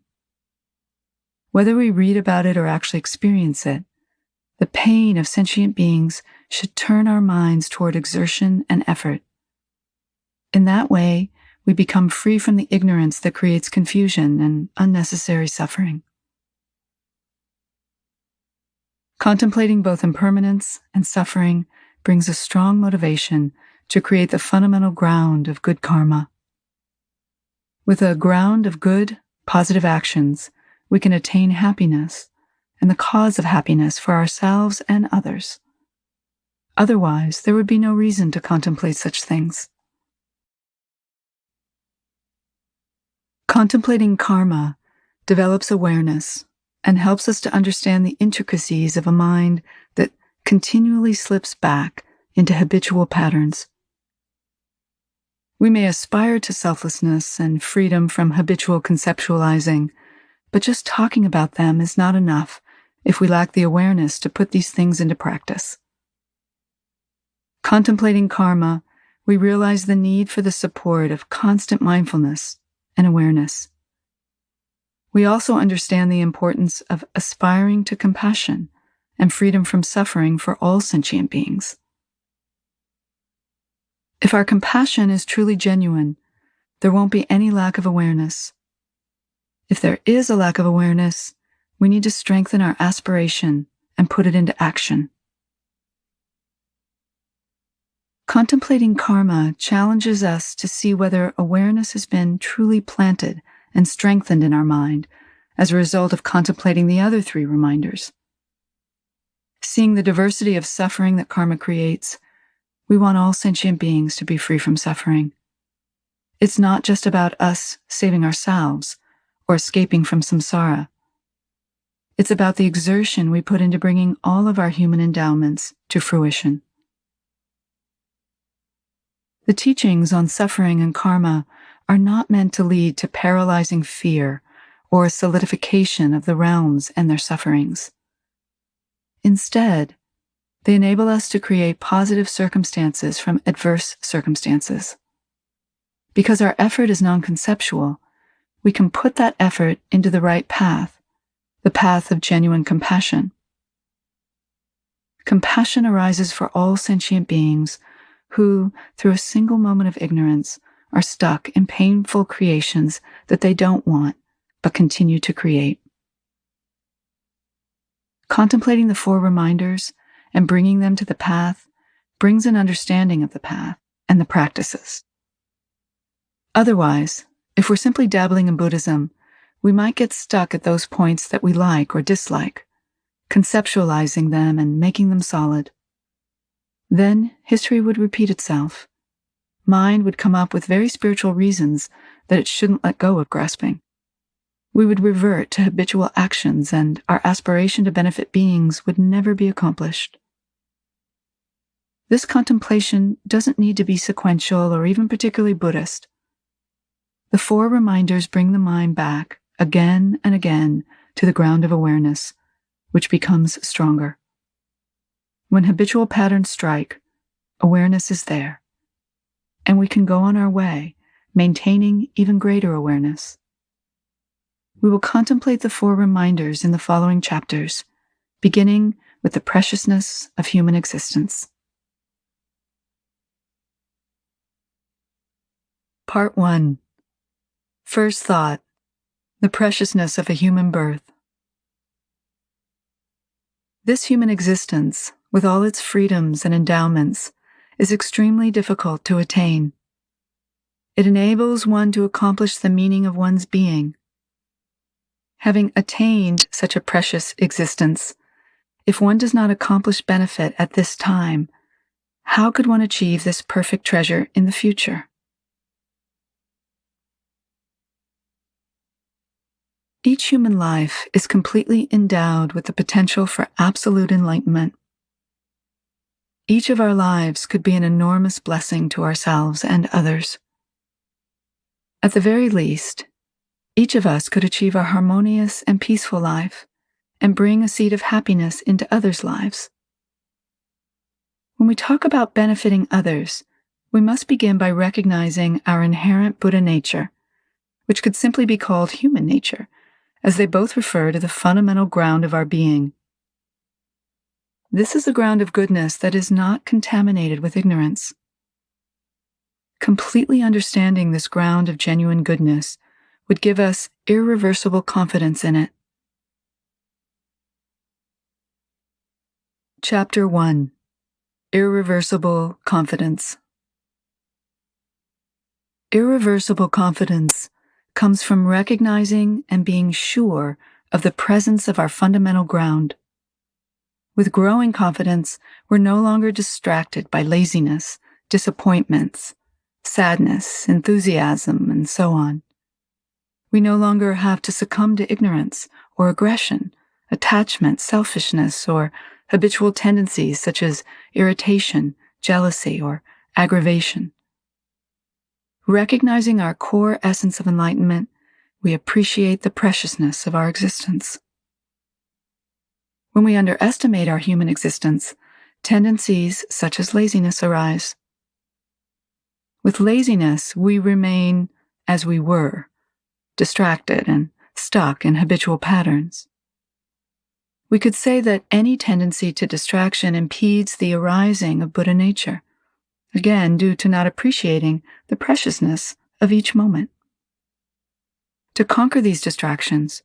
Whether we read about it or actually experience it, the pain of sentient beings should turn our minds toward exertion and effort. In that way, we become free from the ignorance that creates confusion and unnecessary suffering. Contemplating both impermanence and suffering brings a strong motivation to create the fundamental ground of good karma. With a ground of good, positive actions, we can attain happiness and the cause of happiness for ourselves and others. Otherwise, there would be no reason to contemplate such things. Contemplating karma develops awareness and helps us to understand the intricacies of a mind that continually slips back into habitual patterns. We may aspire to selflessness and freedom from habitual conceptualizing, but just talking about them is not enough if we lack the awareness to put these things into practice. Contemplating karma, we realize the need for the support of constant mindfulness and awareness. We also understand the importance of aspiring to compassion and freedom from suffering for all sentient beings. If our compassion is truly genuine, there won't be any lack of awareness. If there is a lack of awareness, we need to strengthen our aspiration and put it into action. Contemplating karma challenges us to see whether awareness has been truly planted and strengthened in our mind as a result of contemplating the other three reminders. Seeing the diversity of suffering that karma creates, we want all sentient beings to be free from suffering. It's not just about us saving ourselves or escaping from samsara. It's about the exertion we put into bringing all of our human endowments to fruition. The teachings on suffering and karma are not meant to lead to paralyzing fear or a solidification of the realms and their sufferings. Instead, they enable us to create positive circumstances from adverse circumstances. Because our effort is non-conceptual, we can put that effort into the right path, the path of genuine compassion. Compassion arises for all sentient beings who, through a single moment of ignorance, are stuck in painful creations that they don't want, but continue to create. Contemplating the four reminders and bringing them to the path brings an understanding of the path and the practices. Otherwise, if we're simply dabbling in Buddhism, we might get stuck at those points that we like or dislike, conceptualizing them and making them solid. Then history would repeat itself. Mind would come up with very spiritual reasons that it shouldn't let go of grasping. We would revert to habitual actions, and our aspiration to benefit beings would never be accomplished. This contemplation doesn't need to be sequential or even particularly Buddhist. The four reminders bring the mind back again and again to the ground of awareness, which becomes stronger. When habitual patterns strike, awareness is there, and we can go on our way, maintaining even greater awareness. We will contemplate the four reminders in the following chapters, beginning with the preciousness of human existence. Part 1. First thought: the preciousness of a human birth. This human existence, with all its freedoms and endowments, is extremely difficult to attain. It enables one to accomplish the meaning of one's being. Having attained such a precious existence, if one does not accomplish benefit at this time, how could one achieve this perfect treasure in the future? Each human life is completely endowed with the potential for absolute enlightenment. Each of our lives could be an enormous blessing to ourselves and others. At the very least, each of us could achieve a harmonious and peaceful life and bring a seed of happiness into others' lives. When we talk about benefiting others, we must begin by recognizing our inherent Buddha nature, which could simply be called human nature, as they both refer to the fundamental ground of our being. This is the ground of goodness that is not contaminated with ignorance. Completely understanding this ground of genuine goodness would give us irreversible confidence in it. Chapter 1. Irreversible Confidence. Irreversible confidence comes from recognizing and being sure of the presence of our fundamental ground. With growing confidence, we're no longer distracted by laziness, disappointments, sadness, enthusiasm, and so on. We no longer have to succumb to ignorance or aggression, attachment, selfishness, or habitual tendencies such as irritation, jealousy, or aggravation. Recognizing our core essence of enlightenment, we appreciate the preciousness of our existence. When we underestimate our human existence, tendencies such as laziness arise. With laziness, we remain as we were, distracted and stuck in habitual patterns. We could say that any tendency to distraction impedes the arising of Buddha nature, again due to not appreciating the preciousness of each moment. To conquer these distractions,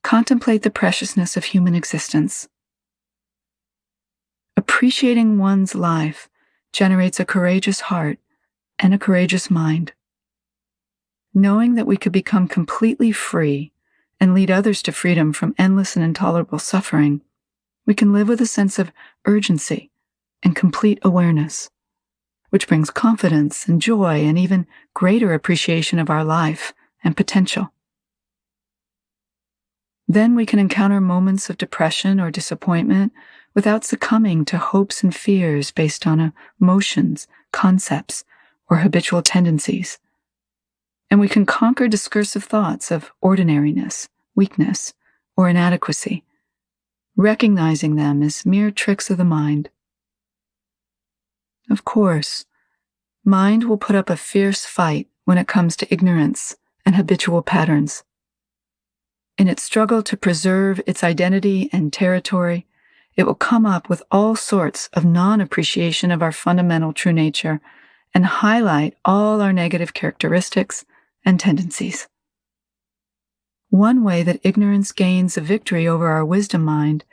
contemplate the preciousness of human existence. Appreciating one's life generates a courageous heart and a courageous mind. Knowing that we could become completely free and lead others to freedom from endless and intolerable suffering, we can live with a sense of urgency and complete awareness, which brings confidence and joy and even greater appreciation of our life and potential. Then we can encounter moments of depression or disappointment without succumbing to hopes and fears based on emotions, concepts, or habitual tendencies. And we can conquer discursive thoughts of ordinariness, weakness, or inadequacy, recognizing them as mere tricks of the mind. Of course, mind will put up a fierce fight when it comes to ignorance and habitual patterns. In its struggle to preserve its identity and territory, it will come up with all sorts of non-appreciation of our fundamental true nature and highlight all our negative characteristics and tendencies. One way that ignorance gains a victory over our wisdom mind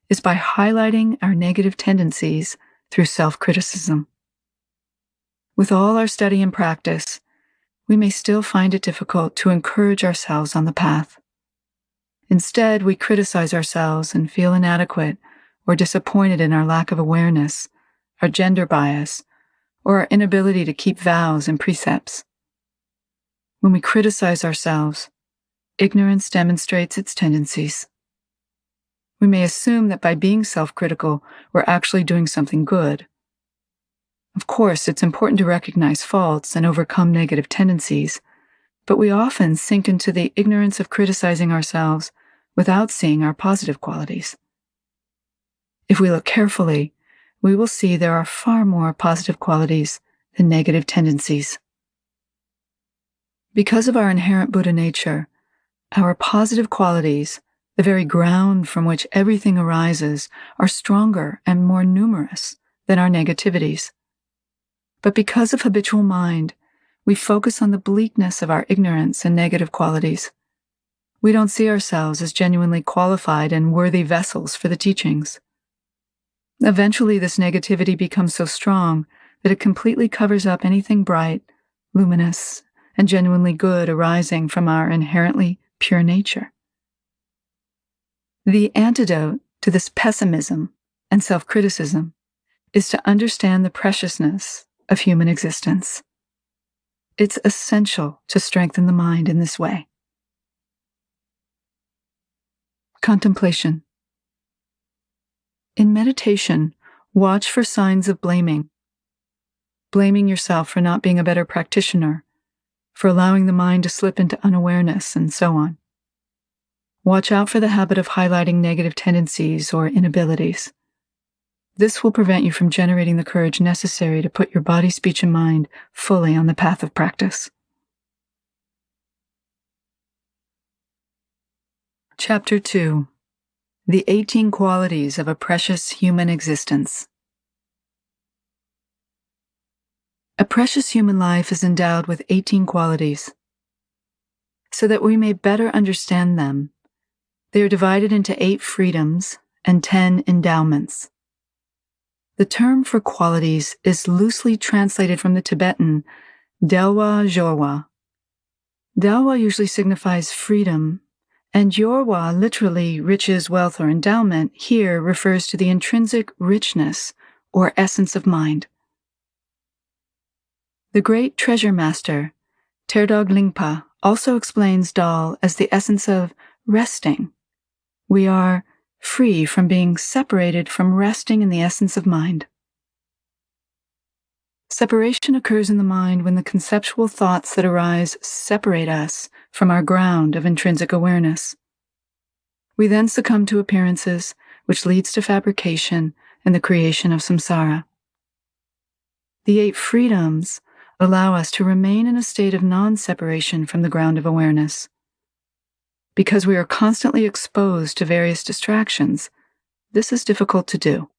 is by highlighting our negative tendencies through self-criticism. With all our study and practice, we may still find it difficult to encourage ourselves on the path. Instead, we criticize ourselves and feel inadequate or disappointed in our lack of awareness, our gender bias, or our inability to keep vows and precepts. When we criticize ourselves, ignorance demonstrates its tendencies. We may assume that by being self-critical, we're actually doing something good. Of course, it's important to recognize faults and overcome negative tendencies, but we often sink into the ignorance of criticizing ourselves without seeing our positive qualities. If we look carefully, we will see there are far more positive qualities than negative tendencies. Because of our inherent Buddha nature, our positive qualities, the very ground from which everything arises, are stronger and more numerous than our negativities. But because of habitual mind, we focus on the bleakness of our ignorance and negative qualities. We don't see ourselves as genuinely qualified and worthy vessels for the teachings. Eventually, this negativity becomes so strong that it completely covers up anything bright, luminous, and genuinely good arising from our inherently pure nature. The antidote to this pessimism and self-criticism is to understand the preciousness of human existence. It's essential to strengthen the mind in this way. Contemplation. In meditation, watch for signs of blaming. Blaming yourself for not being a better practitioner, for allowing the mind to slip into unawareness, and so on. Watch out for the habit of highlighting negative tendencies or inabilities. This will prevent you from generating the courage necessary to put your body, speech, and mind fully on the path of practice. Chapter 2. The 18 Qualities of a Precious Human Existence. A precious human life is endowed with 18 qualities. So that we may better understand them, they are divided into 8 freedoms and 10 endowments. The term for qualities is loosely translated from the Tibetan Delwa Jorwa. Delwa usually signifies freedom, and Jorwa, literally riches, wealth, or endowment, here refers to the intrinsic richness or essence of mind. The great treasure master, Terdog Lingpa, also explains Dal as the essence of resting. We are free from being separated from resting in the essence of mind. Separation occurs in the mind when the conceptual thoughts that arise separate us from our ground of intrinsic awareness. We then succumb to appearances, which leads to fabrication and the creation of samsara. The 8 freedoms allow us to remain in a state of non-separation from the ground of awareness. Because we are constantly exposed to various distractions, this is difficult to do.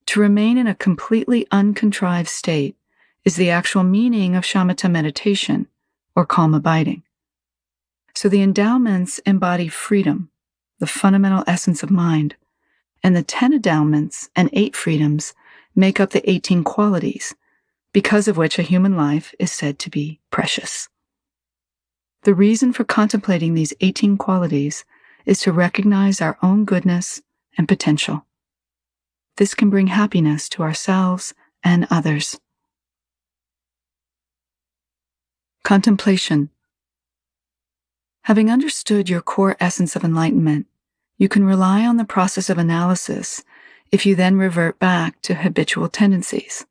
To remain in a completely uncontrived state is the actual meaning of shamatha meditation, or calm abiding. So the endowments embody freedom, the fundamental essence of mind, and the 10 endowments and 8 freedoms make up the 18 qualities, because of which a human life is said to be precious. The reason for contemplating these 18 qualities is to recognize our own goodness and potential. This can bring happiness to ourselves and others. Contemplation. Having understood your core essence of enlightenment, you can rely on the process of analysis if you then revert back to habitual tendencies.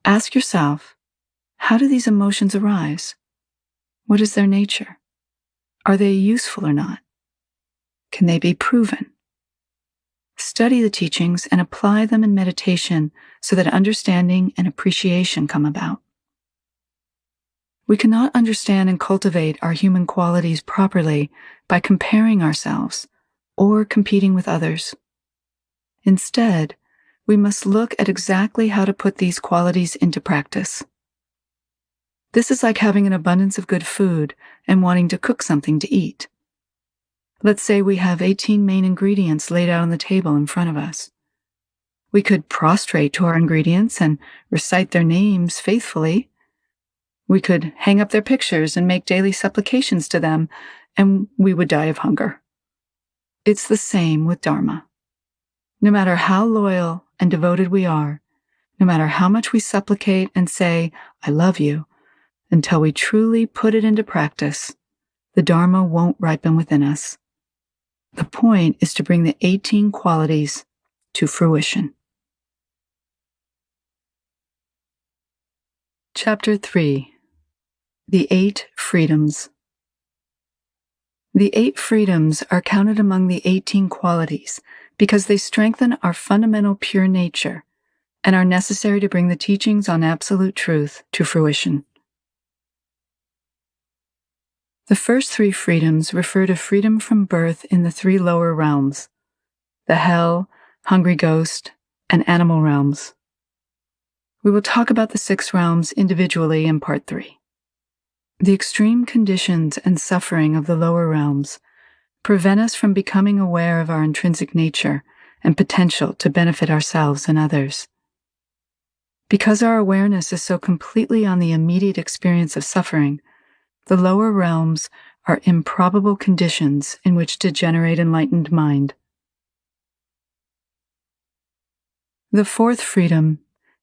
Ask yourself, how do these emotions arise? What is their nature? Are they useful or not? Can they be proven? Study the teachings and apply them in meditation so that understanding and appreciation come about. We cannot understand and cultivate our human qualities properly by comparing ourselves or competing with others. Instead, we must look at exactly how to put these qualities into practice. This is like having an abundance of good food and wanting to cook something to eat. Let's say we have 18 main ingredients laid out on the table in front of us. We could prostrate to our ingredients and recite their names faithfully. We could hang up their pictures and make daily supplications to them, and we would die of hunger. It's the same with Dharma. No matter how loyal and devoted we are, no matter how much we supplicate and say, "I love you," until we truly put it into practice, the Dharma won't ripen within us. The point is to bring the 18 qualities to fruition. Chapter 3. The 8 Freedoms. The 8 freedoms are counted among the 18 qualities because they strengthen our fundamental pure nature and are necessary to bring the teachings on absolute truth to fruition. The first 3 freedoms refer to freedom from birth in the 3 lower realms, the hell, hungry ghost, and animal realms. We will talk about the 6 realms individually in Part 3. The extreme conditions and suffering of the lower realms prevent us from becoming aware of our intrinsic nature and potential to benefit ourselves and others. Because our awareness is so completely on the immediate experience of suffering, the lower realms are improbable conditions in which to generate enlightened mind. The 4th freedom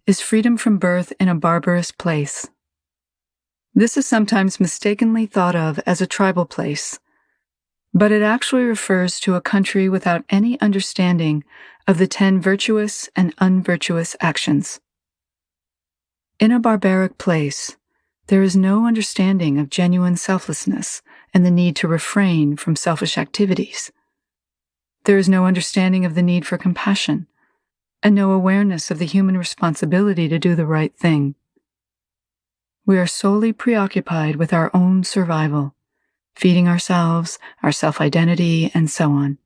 is freedom from birth in a barbarous place. This is sometimes mistakenly thought of as a tribal place, but it actually refers to a country without any understanding of the 10 virtuous and unvirtuous actions. In a barbaric place, there is no understanding of genuine selflessness and the need to refrain from selfish activities. There is no understanding of the need for compassion, and no awareness of the human responsibility to do the right thing. We are solely preoccupied with our own survival, feeding ourselves, our self-identity, and so on.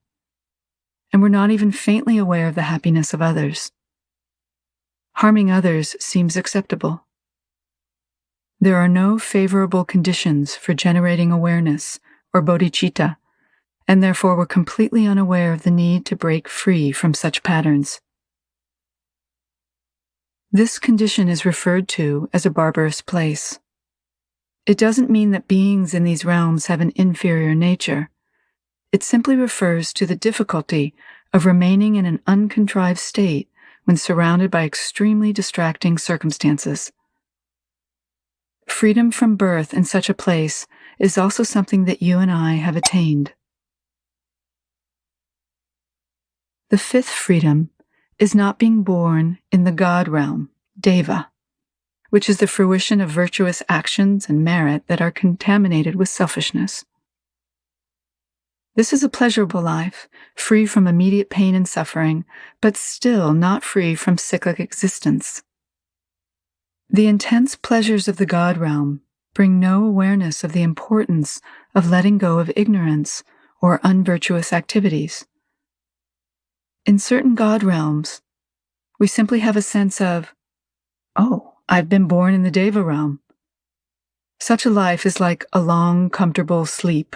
And we're not even faintly aware of the happiness of others. Harming others seems acceptable. There are no favorable conditions for generating awareness or bodhicitta, and therefore we're completely unaware of the need to break free from such patterns. This condition is referred to as a barbarous place. It doesn't mean that beings in these realms have an inferior nature. It simply refers to the difficulty of remaining in an uncontrived state when surrounded by extremely distracting circumstances. Freedom from birth in such a place is also something that you and I have attained. The 5th freedom is not being born in the God realm, Deva, which is the fruition of virtuous actions and merit that are contaminated with selfishness. This is a pleasurable life, free from immediate pain and suffering, but still not free from cyclic existence. The intense pleasures of the God realm, bring no awareness of the importance of letting go of ignorance or unvirtuous activities. In certain God realms, we simply have a sense of, oh, I've been born in the Deva realm. Such a life is like a long, comfortable sleep.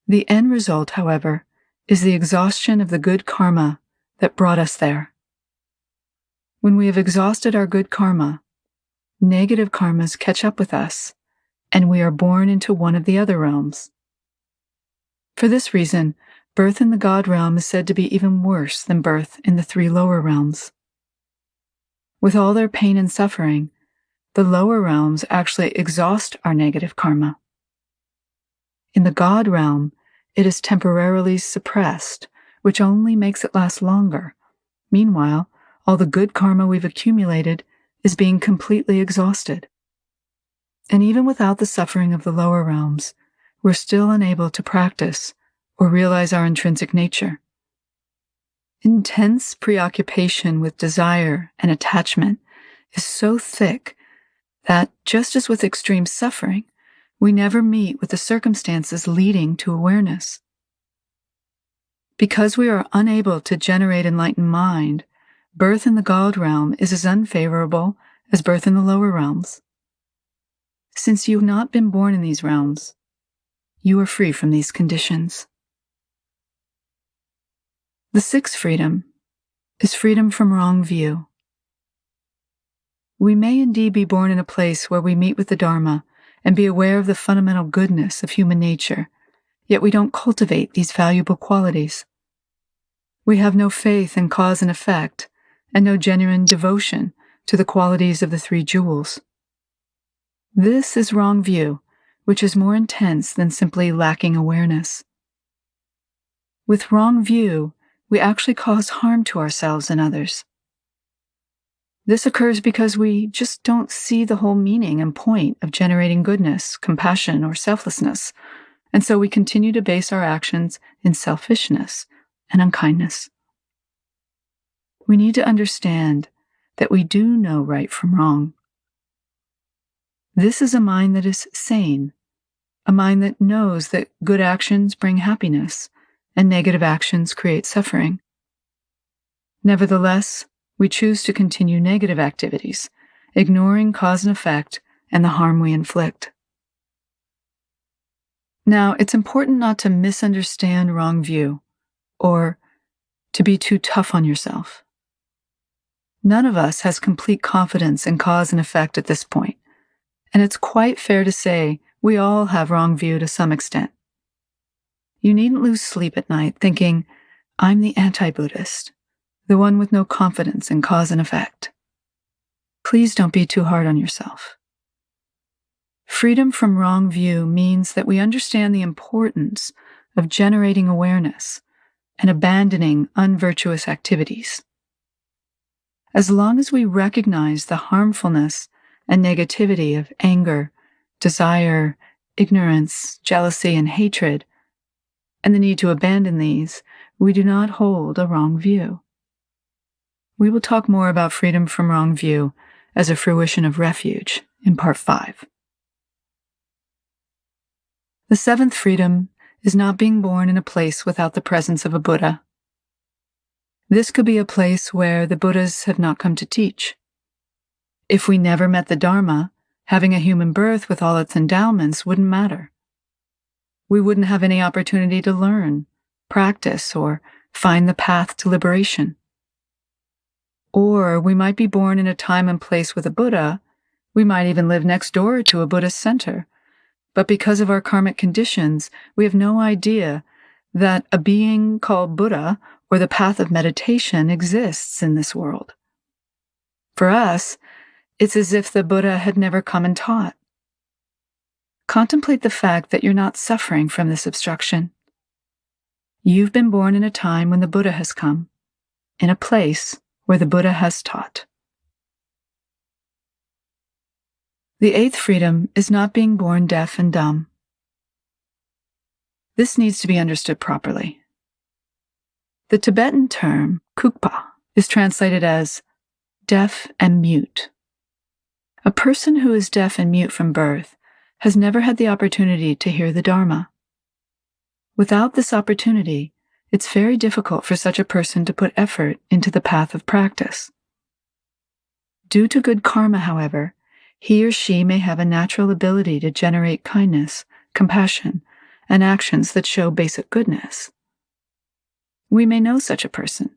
The end result, however, is the exhaustion of the good karma that brought us there. When we have exhausted our good karma, negative karmas catch up with us, and we are born into one of the other realms. For this reason, birth in the God realm is said to be even worse than birth in the 3 lower realms. With all their pain and suffering, the lower realms actually exhaust our negative karma. In the God realm, it is temporarily suppressed, which only makes it last longer. Meanwhile, all the good karma we've accumulated is being completely exhausted. And even without the suffering of the lower realms, we're still unable to practice or realize our intrinsic nature. Intense preoccupation with desire and attachment is so thick that, just as with extreme suffering, we never meet with the circumstances leading to awareness. Because we are unable to generate enlightened mind, birth in the God realm is as unfavorable as birth in the lower realms. Since you've not been born in these realms, you are free from these conditions. The 6th freedom is freedom from wrong view. We may indeed be born in a place where we meet with the Dharma and be aware of the fundamental goodness of human nature, yet we don't cultivate these valuable qualities. We have no faith in cause and effect, and no genuine devotion to the qualities of the 3 jewels. This is wrong view, which is more intense than simply lacking awareness. With wrong view, we actually cause harm to ourselves and others. This occurs because we just don't see the whole meaning and point of generating goodness, compassion, or selflessness, and so we continue to base our actions in selfishness and unkindness. We need to understand that we do know right from wrong. This is a mind that is sane, a mind that knows that good actions bring happiness and negative actions create suffering. Nevertheless, we choose to continue negative activities, ignoring cause and effect and the harm we inflict. Now, it's important not to misunderstand wrong view or to be too tough on yourself. None of us has complete confidence in cause and effect at this point, and it's quite fair to say we all have wrong view to some extent. You needn't lose sleep at night thinking, I'm the anti-Buddhist, the one with no confidence in cause and effect. Please don't be too hard on yourself. Freedom from wrong view means that we understand the importance of generating awareness and abandoning unvirtuous activities. As long as we recognize the harmfulness and negativity of anger, desire, ignorance, jealousy, and hatred, and the need to abandon these, we do not hold a wrong view. We will talk more about freedom from wrong view as a fruition of refuge in Part 5. The 7th freedom is not being born in a place without the presence of a Buddha. This could be a place where the Buddhas have not come to teach. If we never met the Dharma, having a human birth with all its endowments wouldn't matter. We wouldn't have any opportunity to learn, practice, or find the path to liberation. Or we might be born in a time and place with a Buddha. We might even live next door to a Buddhist center. But because of our karmic conditions, we have no idea that a being called Buddha or the path of meditation exists in this world. For us, it's as if the Buddha had never come and taught. Contemplate the fact that you're not suffering from this obstruction. You've been born in a time when the Buddha has come, in a place where the Buddha has taught. The 8th freedom is not being born deaf and dumb. This needs to be understood properly. The Tibetan term kukpa is translated as deaf and mute. A person who is deaf and mute from birth has never had the opportunity to hear the Dharma. Without this opportunity, it's very difficult for such a person to put effort into the path of practice. Due to good karma, however, he or she may have a natural ability to generate kindness, compassion, and actions that show basic goodness. We may know such a person,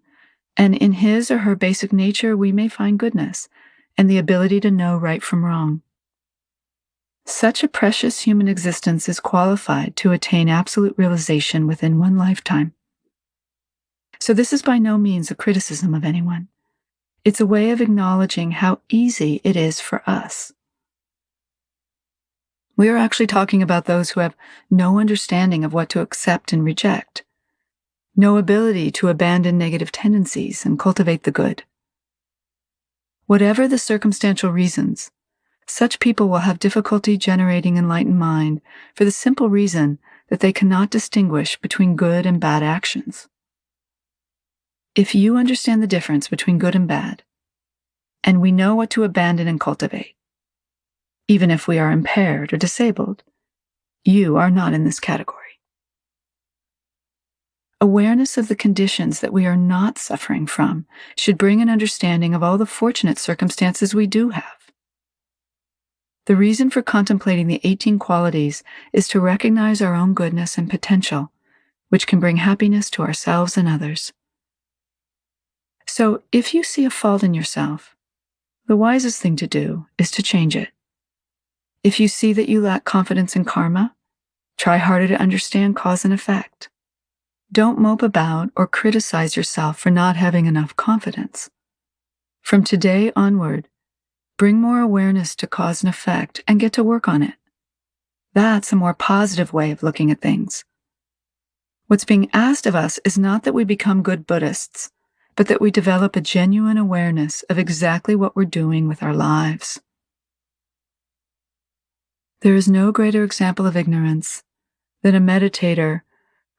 and in his or her basic nature we may find goodness and the ability to know right from wrong. Such a precious human existence is qualified to attain absolute realization within one lifetime. So this is by no means a criticism of anyone. It's a way of acknowledging how easy it is for us. We are actually talking about those who have no understanding of what to accept and reject, no ability to abandon negative tendencies and cultivate the good. Whatever the circumstantial reasons, such people will have difficulty generating enlightened mind for the simple reason that they cannot distinguish between good and bad actions. If you understand the difference between good and bad, and we know what to abandon and cultivate, even if we are impaired or disabled, you are not in this category. Awareness of the conditions that we are not suffering from should bring an understanding of all the fortunate circumstances we do have. The reason for contemplating the 18 qualities is to recognize our own goodness and potential, which can bring happiness to ourselves and others. So, if you see a fault in yourself, the wisest thing to do is to change it. If you see that you lack confidence in karma, try harder to understand cause and effect. Don't mope about or criticize yourself for not having enough confidence. From today onward, bring more awareness to cause and effect and get to work on it. That's a more positive way of looking at things. What's being asked of us is not that we become good Buddhists, but that we develop a genuine awareness of exactly what we're doing with our lives. There is no greater example of ignorance than a meditator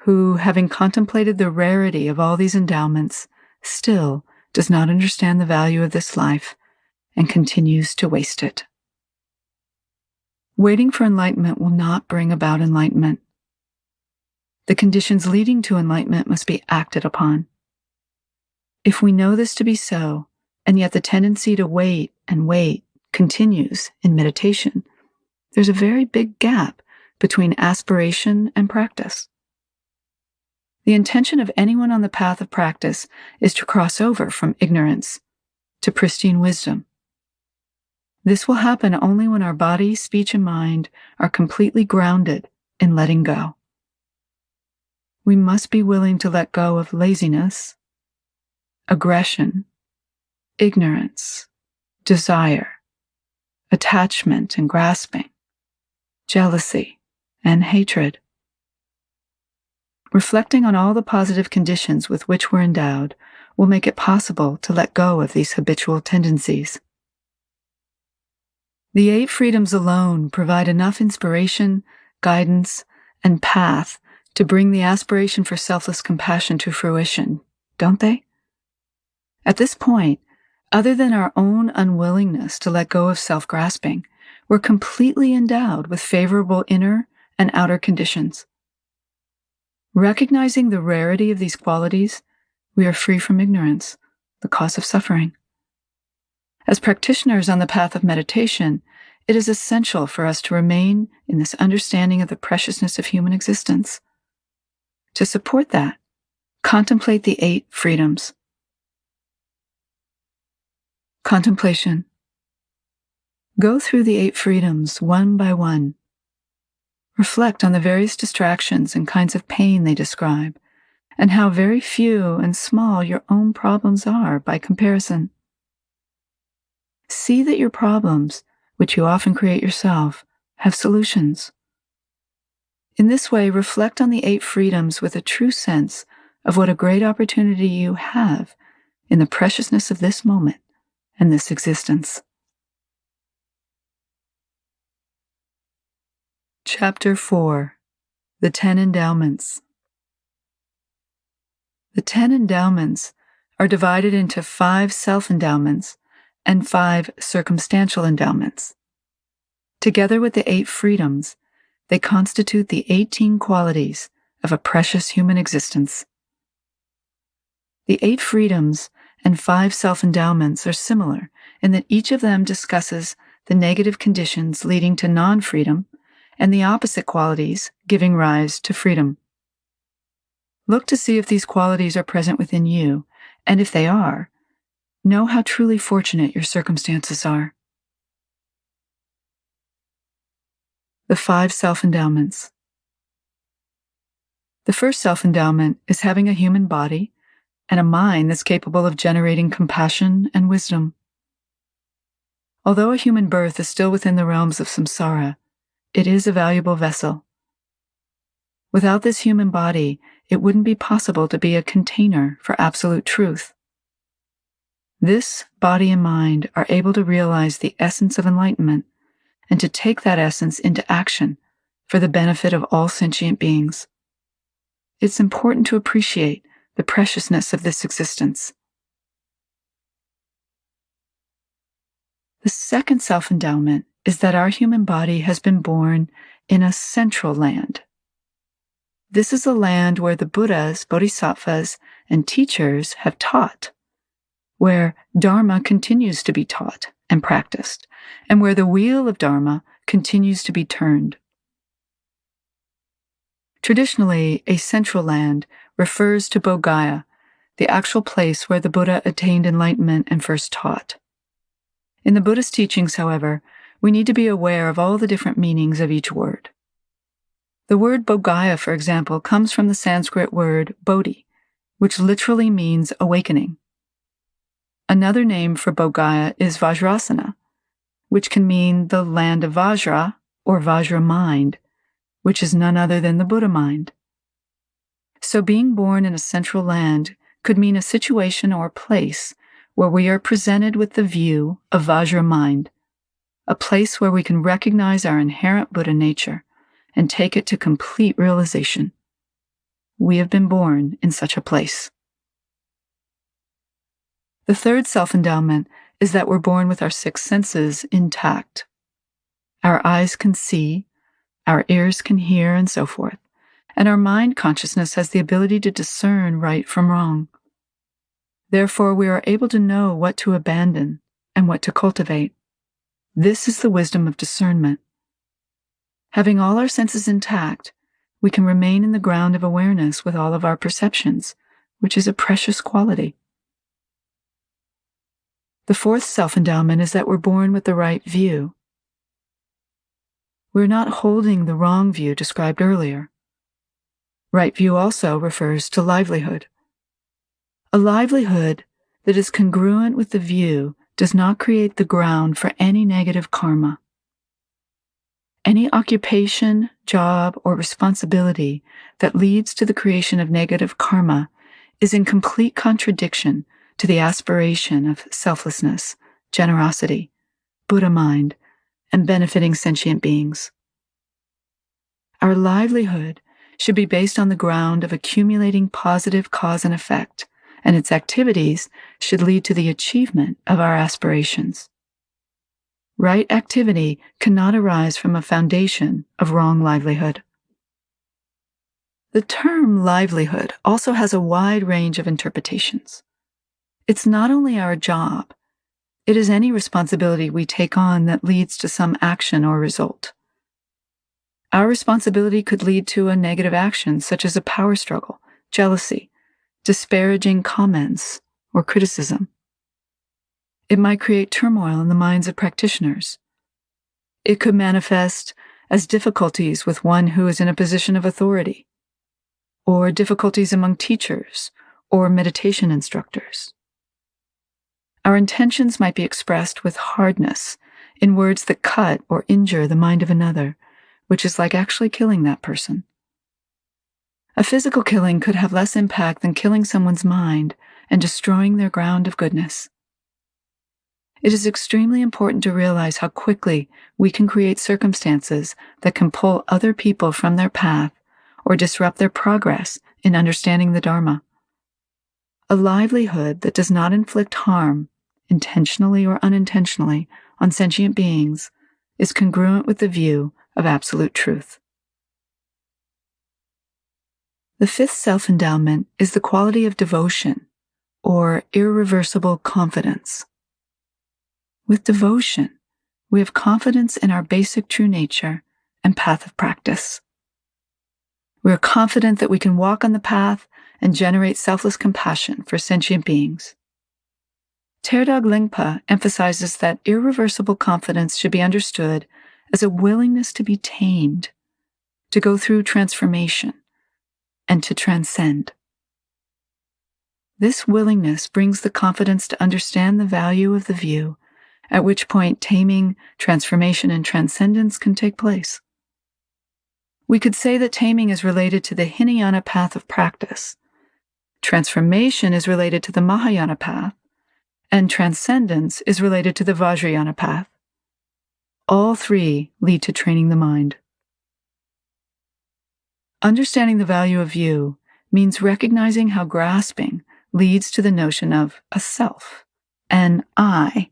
who, having contemplated the rarity of all these endowments, still does not understand the value of this life and continues to waste it. Waiting for enlightenment will not bring about enlightenment. The conditions leading to enlightenment must be acted upon. If we know this to be so, and yet the tendency to wait and wait continues in meditation, there's a very big gap between aspiration and practice. The intention of anyone on the path of practice is to cross over from ignorance to pristine wisdom. This will happen only when our body, speech, and mind are completely grounded in letting go. We must be willing to let go of laziness, aggression, ignorance, desire, attachment and grasping, jealousy, and hatred. Reflecting on all the positive conditions with which we're endowed will make it possible to let go of these habitual tendencies. The 8 freedoms alone provide enough inspiration, guidance, and path to bring the aspiration for selfless compassion to fruition, don't they? At this point, other than our own unwillingness to let go of self-grasping, we're completely endowed with favorable inner and outer conditions. Recognizing the rarity of these qualities, we are free from ignorance, the cause of suffering. As practitioners on the path of meditation, it is essential for us to remain in this understanding of the preciousness of human existence. To support that, contemplate the 8 freedoms. Contemplation. Go through the 8 freedoms one by one. Reflect on the various distractions and kinds of pain they describe, and how very few and small your own problems are by comparison. See that your problems, which you often create yourself, have solutions. In this way, reflect on the 8 freedoms with a true sense of what a great opportunity you have in the preciousness of this moment and this existence. Chapter 4. The 10 Endowments. The 10 endowments are divided into 5 self-endowments and 5 circumstantial endowments. Together with the 8 freedoms, they constitute the 18 qualities of a precious human existence. The 8 freedoms and 5 self-endowments are similar in that each of them discusses the negative conditions leading to non-freedom and the opposite qualities giving rise to freedom. Look to see if these qualities are present within you, and if they are, know how truly fortunate your circumstances are. The 5 self-endowments. The first self-endowment is having a human body and a mind that's capable of generating compassion and wisdom. Although a human birth is still within the realms of samsara, it is a valuable vessel. Without this human body, it wouldn't be possible to be a container for absolute truth. This body and mind are able to realize the essence of enlightenment and to take that essence into action for the benefit of all sentient beings. It's important to appreciate the preciousness of this existence. The second self-endowment is that our human body has been born in a central land. This is a land where the Buddhas, bodhisattvas, and teachers have taught, where Dharma continues to be taught and practiced, and where the wheel of Dharma continues to be turned. Traditionally, a central land refers to Bodhgaya, the actual place where the Buddha attained enlightenment and first taught. In the Buddhist teachings, however, we need to be aware of all the different meanings of each word. The word Bodhgaya, for example, comes from the Sanskrit word bodhi, which literally means awakening. Another name for Bodhgaya is Vajrasana, which can mean the land of Vajra or Vajra mind, which is none other than the Buddha mind. So being born in a central land could mean a situation or place where we are presented with the view of Vajra mind, a place where we can recognize our inherent Buddha nature and take it to complete realization. We have been born in such a place. The third self-endowment is that we're born with our 6 senses intact. Our eyes can see, our ears can hear, and so forth, and our mind consciousness has the ability to discern right from wrong. Therefore, we are able to know what to abandon and what to cultivate. This is the wisdom of discernment. Having all our senses intact, we can remain in the ground of awareness with all of our perceptions, which is a precious quality. The fourth self-endowment is that we're born with the right view. We're not holding the wrong view described earlier. Right view also refers to livelihood. A livelihood that is congruent with the view does not create the ground for any negative karma. Any occupation, job, or responsibility that leads to the creation of negative karma is in complete contradiction to the aspiration of selflessness, generosity, Buddha mind, and benefiting sentient beings. Our livelihood should be based on the ground of accumulating positive cause and effect, and its activities should lead to the achievement of our aspirations. Right activity cannot arise from a foundation of wrong livelihood. The term livelihood also has a wide range of interpretations. It's not only our job, it is any responsibility we take on that leads to some action or result. Our responsibility could lead to a negative action such as a power struggle, jealousy, disparaging comments, or criticism. It might create turmoil in the minds of practitioners. It could manifest as difficulties with one who is in a position of authority, or difficulties among teachers or meditation instructors. Our intentions might be expressed with hardness in words that cut or injure the mind of another, which is like actually killing that person. A physical killing could have less impact than killing someone's mind and destroying their ground of goodness. It is extremely important to realize how quickly we can create circumstances that can pull other people from their path or disrupt their progress in understanding the Dharma. A livelihood that does not inflict harm intentionally or unintentionally, on sentient beings is congruent with the view of absolute truth. The fifth self-endowment is the quality of devotion, or irreversible confidence. With devotion, we have confidence in our basic true nature and path of practice. We are confident that we can walk on the path and generate selfless compassion for sentient beings. Terdog Lingpa emphasizes that irreversible confidence should be understood as a willingness to be tamed, to go through transformation, and to transcend. This willingness brings the confidence to understand the value of the view, at which point taming, transformation, and transcendence can take place. We could say that taming is related to the Hinayana path of practice, transformation is related to the Mahayana path, and transcendence is related to the Vajrayana path. All three lead to training the mind. Understanding the value of view means recognizing how grasping leads to the notion of a self, an I,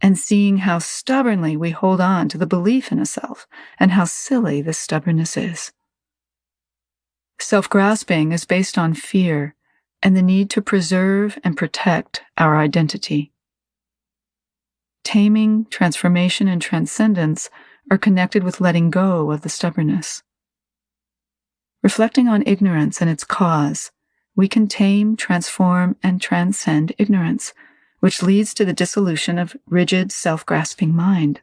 and seeing how stubbornly we hold on to the belief in a self and how silly this stubbornness is. Self-grasping is based on fear and the need to preserve and protect our identity. Taming, transformation, and transcendence are connected with letting go of the stubbornness. Reflecting on ignorance and its cause, we can tame, transform, and transcend ignorance, which leads to the dissolution of rigid, self-grasping mind.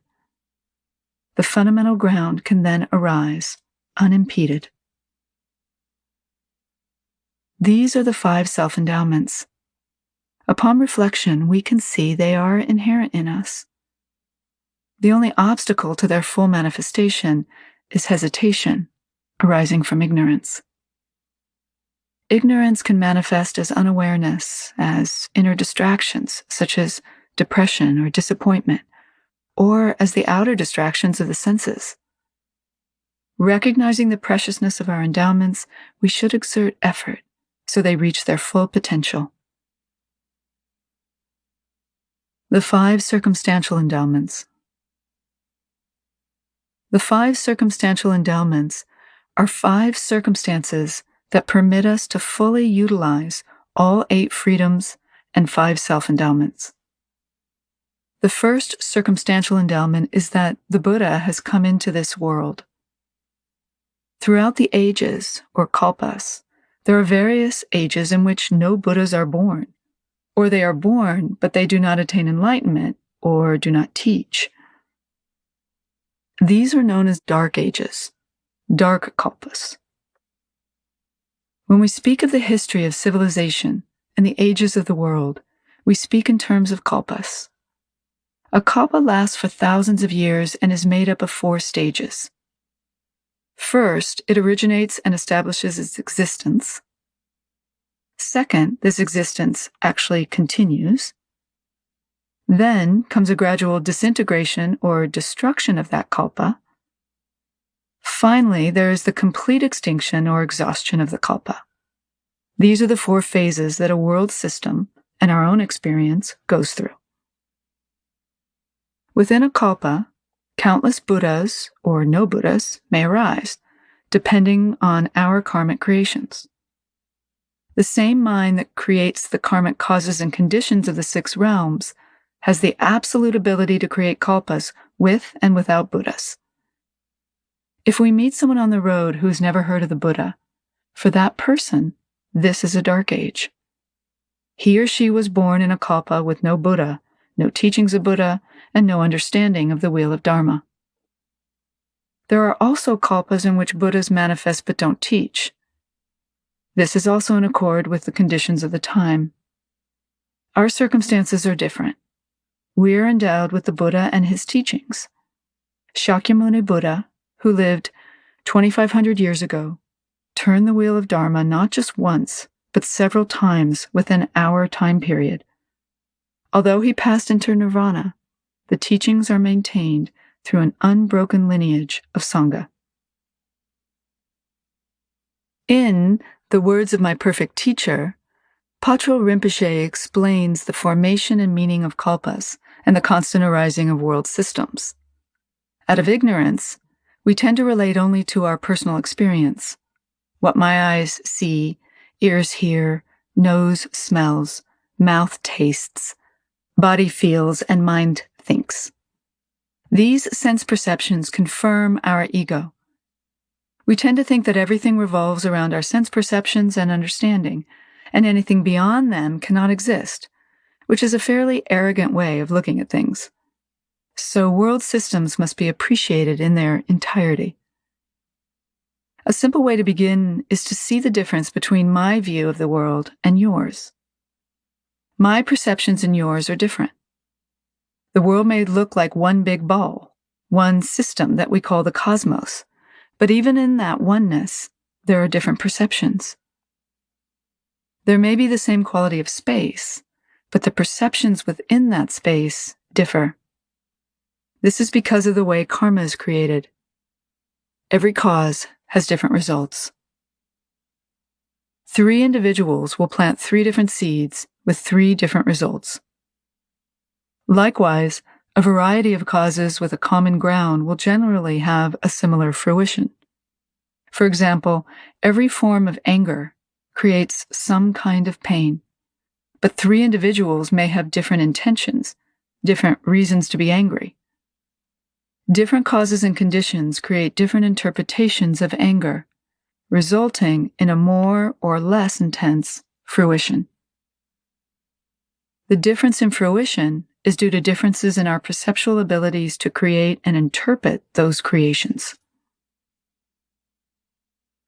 The fundamental ground can then arise, unimpeded. These are the 5 self-endowments. Upon reflection, we can see they are inherent in us. The only obstacle to their full manifestation is hesitation, arising from ignorance. Ignorance can manifest as unawareness, as inner distractions, such as depression or disappointment, or as the outer distractions of the senses. Recognizing the preciousness of our endowments, we should exert effort so they reach their full potential. The 5 circumstantial endowments. The 5 circumstantial endowments are 5 circumstances that permit us to fully utilize all 8 freedoms and 5 self-endowments. The first circumstantial endowment is that the Buddha has come into this world. Throughout the ages, or kalpas, there are various ages in which no Buddhas are born, or they are born but they do not attain enlightenment or do not teach. These are known as dark ages, dark kalpas. When we speak of the history of civilization and the ages of the world, we speak in terms of kalpas. A kalpa lasts for thousands of years and is made up of 4 stages. First, it originates and establishes its existence. Second, this existence actually continues. Then comes a gradual disintegration or destruction of that kalpa. Finally, there is the complete extinction or exhaustion of the kalpa. These are the 4 phases that a world system and our own experience goes through. Within a kalpa, countless Buddhas or no Buddhas may arise, depending on our karmic creations. The same mind that creates the karmic causes and conditions of the 6 realms has the absolute ability to create kalpas with and without Buddhas. If we meet someone on the road who's never heard of the Buddha, for that person, this is a dark age. He or she was born in a kalpa with no Buddha, no teachings of Buddha, and no understanding of the wheel of Dharma. There are also kalpas in which Buddhas manifest but don't teach. This is also in accord with the conditions of the time. Our circumstances are different. We are endowed with the Buddha and his teachings. Shakyamuni Buddha, who lived 2,500 years ago, turned the wheel of Dharma not just once, but several times within our time period. Although he passed into nirvana, the teachings are maintained through an unbroken lineage of Sangha. In The Words of My Perfect Teacher, Khandro Rinpoche explains the formation and meaning of kalpas and the constant arising of world systems. Out of ignorance, we tend to relate only to our personal experience, what my eyes see, ears hear, nose smells, mouth tastes, body feels, and mind thinks. These sense perceptions confirm our ego. We tend to think that everything revolves around our sense perceptions and understanding, and anything beyond them cannot exist, which is a fairly arrogant way of looking at things. So world systems must be appreciated in their entirety. A simple way to begin is to see the difference between my view of the world and yours. My perceptions and yours are different. The world may look like one big ball, one system that we call the cosmos, but even in that oneness, there are different perceptions. There may be the same quality of space, but the perceptions within that space differ. This is because of the way karma is created. Every cause has different results. 3 individuals will plant 3 different seeds with 3 different results. Likewise, a variety of causes with a common ground will generally have a similar fruition. For example, every form of anger creates some kind of pain, but 3 individuals may have different intentions, different reasons to be angry. Different causes and conditions create different interpretations of anger, resulting in a more or less intense fruition. The difference in fruition is due to differences in our perceptual abilities to create and interpret those creations.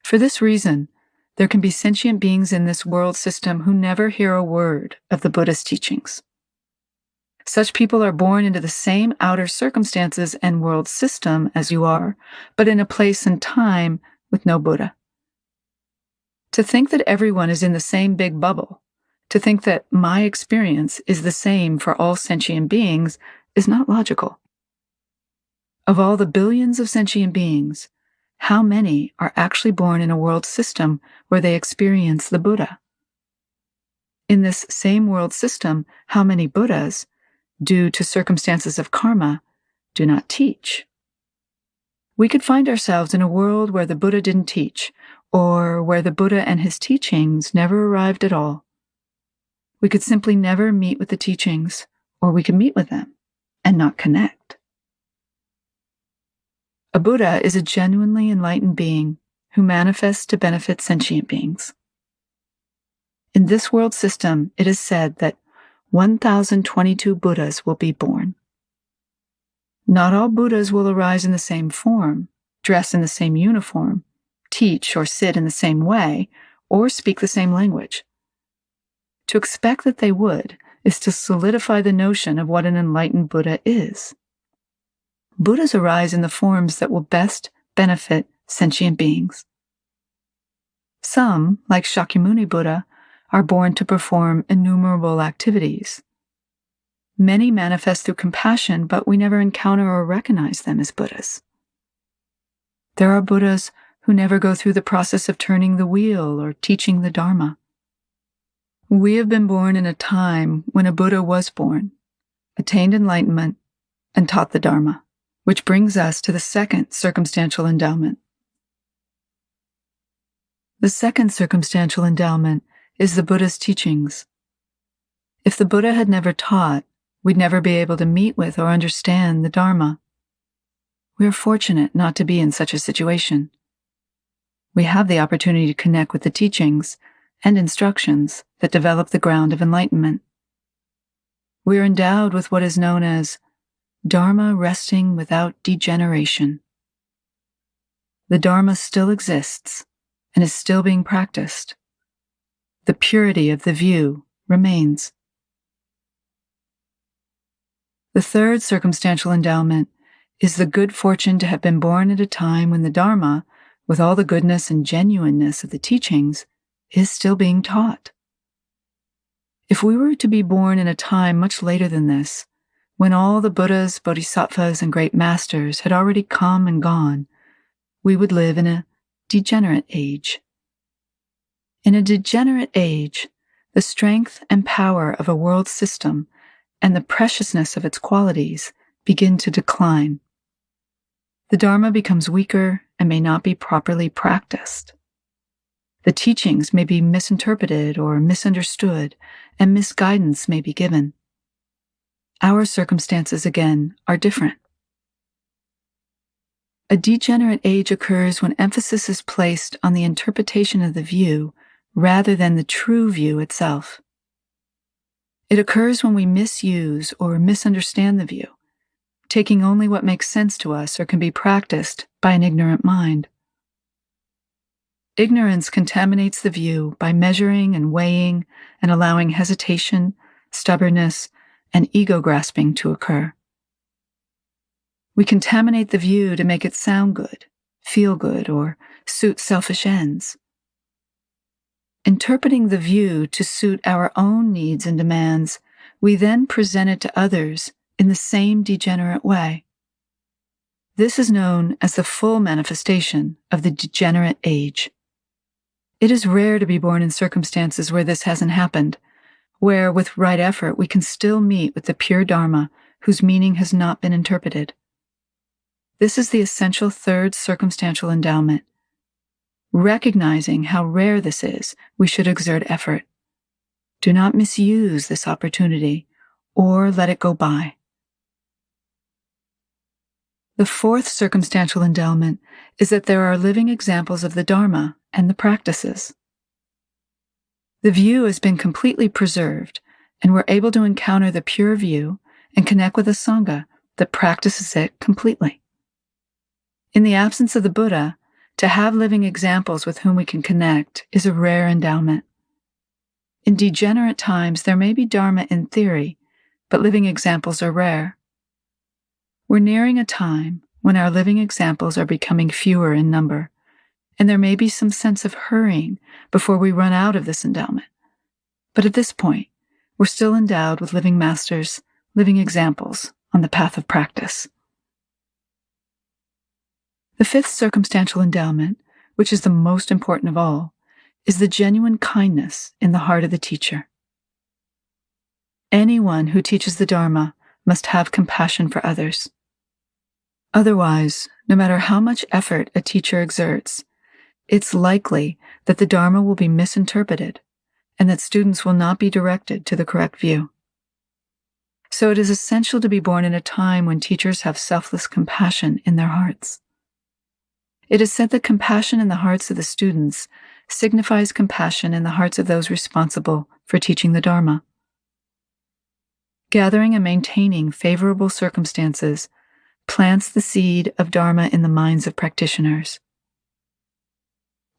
For this reason, there can be sentient beings in this world system who never hear a word of the Buddhist teachings. Such people are born into the same outer circumstances and world system as you are, but in a place and time with no Buddha. To think that everyone is in the same big bubble, to think that my experience is the same for all sentient beings, is not logical. Of all the billions of sentient beings, how many are actually born in a world system where they experience the Buddha? In this same world system, how many Buddhas, due to circumstances of karma, do not teach? We could find ourselves in a world where the Buddha didn't teach, or where the Buddha and his teachings never arrived at all. We could simply never meet with the teachings, or we could meet with them and not connect. A Buddha is a genuinely enlightened being who manifests to benefit sentient beings. In this world system, it is said that 1,022 Buddhas will be born. Not all Buddhas will arise in the same form, dress in the same uniform, teach or sit in the same way, or speak the same language. To expect that they would is to solidify the notion of what an enlightened Buddha is. Buddhas arise in the forms that will best benefit sentient beings. Some, like Shakyamuni Buddha, are born to perform innumerable activities. Many manifest through compassion, but we never encounter or recognize them as Buddhas. There are Buddhas who never go through the process of turning the wheel or teaching the Dharma. We have been born in a time when a Buddha was born, attained enlightenment, and taught the Dharma, which brings us to the second circumstantial endowment. The second circumstantial endowment is the Buddha's teachings. If the Buddha had never taught, we'd never be able to meet with or understand the Dharma. We are fortunate not to be in such a situation. We have the opportunity to connect with the teachings and instructions that develop the ground of enlightenment. We are endowed with what is known as Dharma resting without degeneration. The Dharma still exists and is still being practiced. The purity of the view remains. The third circumstantial endowment is the good fortune to have been born at a time when the Dharma, with all the goodness and genuineness of the teachings, is still being taught. If we were to be born in a time much later than this, when all the Buddhas, bodhisattvas, and great masters had already come and gone, we would live in a degenerate age. In a degenerate age, the strength and power of a world system and the preciousness of its qualities begin to decline. The Dharma becomes weaker and may not be properly practiced. The teachings may be misinterpreted or misunderstood, and misguidance may be given. Our circumstances, again, are different. A degenerate age occurs when emphasis is placed on the interpretation of the view rather than the true view itself. It occurs when we misuse or misunderstand the view, taking only what makes sense to us or can be practiced by an ignorant mind. Ignorance contaminates the view by measuring and weighing and allowing hesitation, stubbornness, and ego-grasping to occur. We contaminate the view to make it sound good, feel good, or suit selfish ends. Interpreting the view to suit our own needs and demands, we then present it to others in the same degenerate way. This is known as the full manifestation of the degenerate age. It is rare to be born in circumstances where this hasn't happened, where with right effort we can still meet with the pure Dharma whose meaning has not been interpreted. This is the essential third circumstantial endowment. Recognizing how rare this is, we should exert effort. Do not misuse this opportunity or let it go by. The fourth circumstantial endowment is that there are living examples of the Dharma and the practices. The view has been completely preserved, and we're able to encounter the pure view and connect with a Sangha that practices it completely. In the absence of the Buddha, to have living examples with whom we can connect is a rare endowment. In degenerate times, there may be Dharma in theory, but living examples are rare. We're nearing a time when our living examples are becoming fewer in number, and there may be some sense of hurrying before we run out of this endowment. But at this point, we're still endowed with living masters, living examples on the path of practice. The fifth circumstantial endowment, which is the most important of all, is the genuine kindness in the heart of the teacher. Anyone who teaches the Dharma must have compassion for others. Otherwise, no matter how much effort a teacher exerts, it's likely that the Dharma will be misinterpreted and that students will not be directed to the correct view. So it is essential to be born in a time when teachers have selfless compassion in their hearts. It is said that compassion in the hearts of the students signifies compassion in the hearts of those responsible for teaching the Dharma. Gathering and maintaining favorable circumstances plants the seed of Dharma in the minds of practitioners.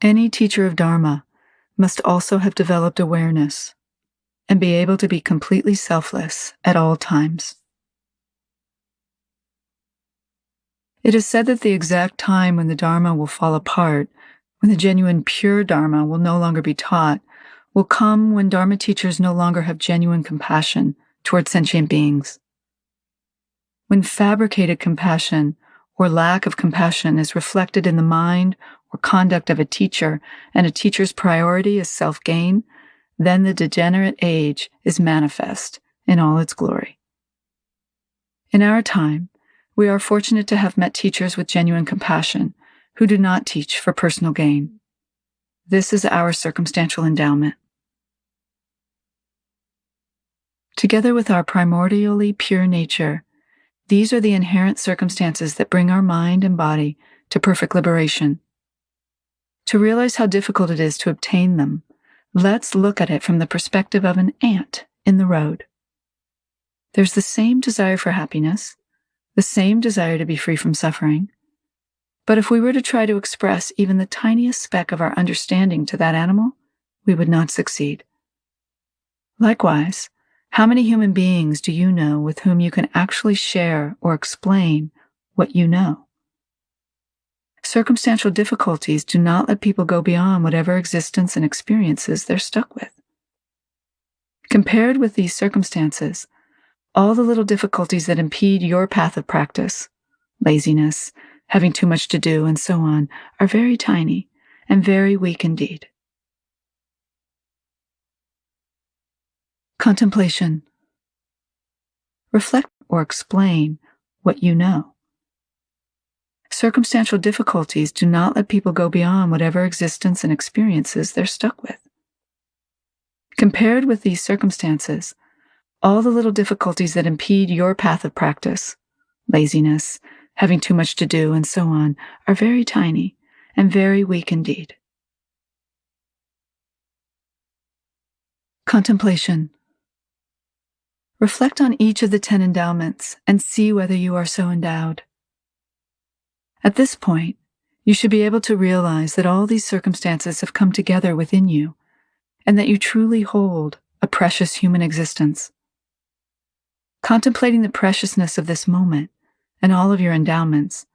Any teacher of Dharma must also have developed awareness and be able to be completely selfless at all times. It is said that the exact time when the Dharma will fall apart, when the genuine pure Dharma will no longer be taught, will come when Dharma teachers no longer have genuine compassion toward sentient beings. When fabricated compassion or lack of compassion is reflected in the mind or conduct of a teacher, and a teacher's priority is self-gain, then the degenerate age is manifest in all its glory. In our time, we are fortunate to have met teachers with genuine compassion who do not teach for personal gain. This is our circumstantial endowment. Together with our primordially pure nature, these are the inherent circumstances that bring our mind and body to perfect liberation. To realize how difficult it is to obtain them, let's look at it from the perspective of an ant in the road. There's the same desire for happiness, the same desire to be free from suffering. But if we were to try to express even the tiniest speck of our understanding to that animal, we would not succeed. Likewise, how many human beings do you know with whom you can actually share or explain what you know? Circumstantial difficulties do not let people go beyond whatever existence and experiences they're stuck with. Compared with these circumstances, all the little difficulties that impede your path of practice, laziness, having too much to do, and so on, are very tiny and very weak indeed. Contemplation. Reflect or explain what you know. Circumstantial difficulties do not let people go beyond whatever existence and experiences they're stuck with. Compared with these circumstances, all the little difficulties that impede your path of practice, laziness, having too much to do, and so on, are very tiny and very weak indeed. Contemplation. Reflect on each of the 10 endowments and see whether you are so endowed. At this point, you should be able to realize that all these circumstances have come together within you and that you truly hold a precious human existence. Contemplating the preciousness of this moment and all of your endowments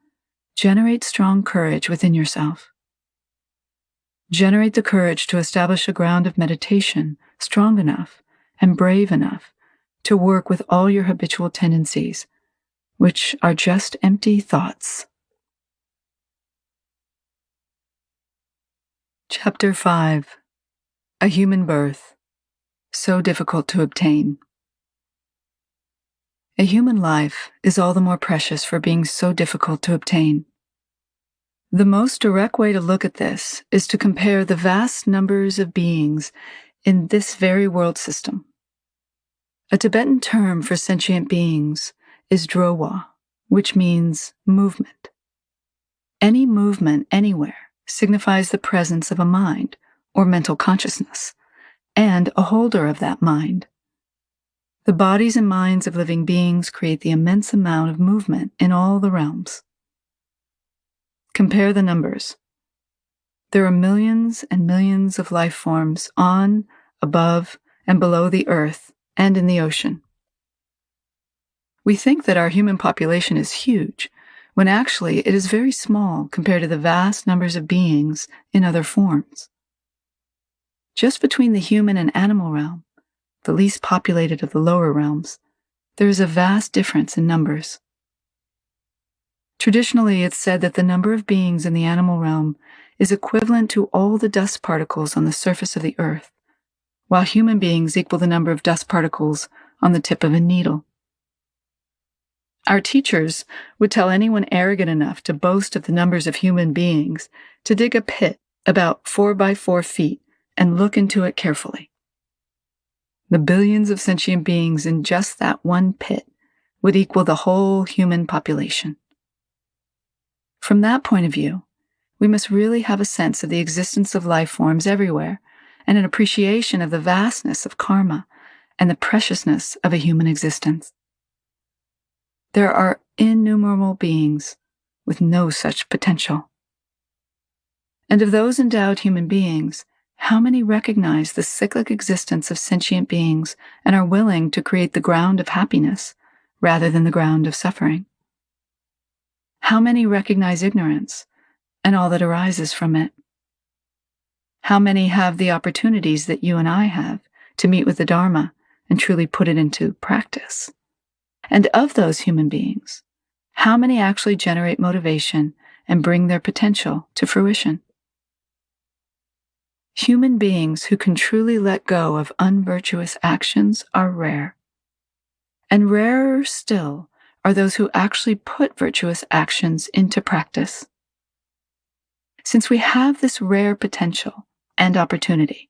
generates strong courage within yourself. Generate the courage to establish a ground of meditation strong enough and brave enough to work with all your habitual tendencies, which are just empty thoughts. Chapter 5. A Human Birth, So Difficult to Obtain. A human life is all the more precious for being so difficult to obtain. The most direct way to look at this is to compare the vast numbers of beings in this very world system. A Tibetan term for sentient beings is drowa, which means movement. Any movement anywhere signifies the presence of a mind or mental consciousness, and a holder of that mind. The bodies and minds of living beings create the immense amount of movement in all the realms. Compare the numbers. There are millions and millions of life forms on, above, and below the earth and in the ocean. We think that our human population is huge, when actually it is very small compared to the vast numbers of beings in other forms. Just between the human and animal realm, the least populated of the lower realms, there is a vast difference in numbers. Traditionally, it's said that the number of beings in the animal realm is equivalent to all the dust particles on the surface of the earth, while human beings equal the number of dust particles on the tip of a needle. Our teachers would tell anyone arrogant enough to boast of the numbers of human beings to dig a pit about 4 by 4 feet and look into it carefully. The billions of sentient beings in just that one pit would equal the whole human population. From that point of view, we must really have a sense of the existence of life forms everywhere and an appreciation of the vastness of karma and the preciousness of a human existence. There are innumerable beings with no such potential. And of those endowed human beings, how many recognize the cyclic existence of sentient beings and are willing to create the ground of happiness rather than the ground of suffering? How many recognize ignorance and all that arises from it? How many have the opportunities that you and I have to meet with the Dharma and truly put it into practice? And of those human beings, how many actually generate motivation and bring their potential to fruition? Human beings who can truly let go of unvirtuous actions are rare. And rarer still are those who actually put virtuous actions into practice. Since we have this rare potential and opportunity,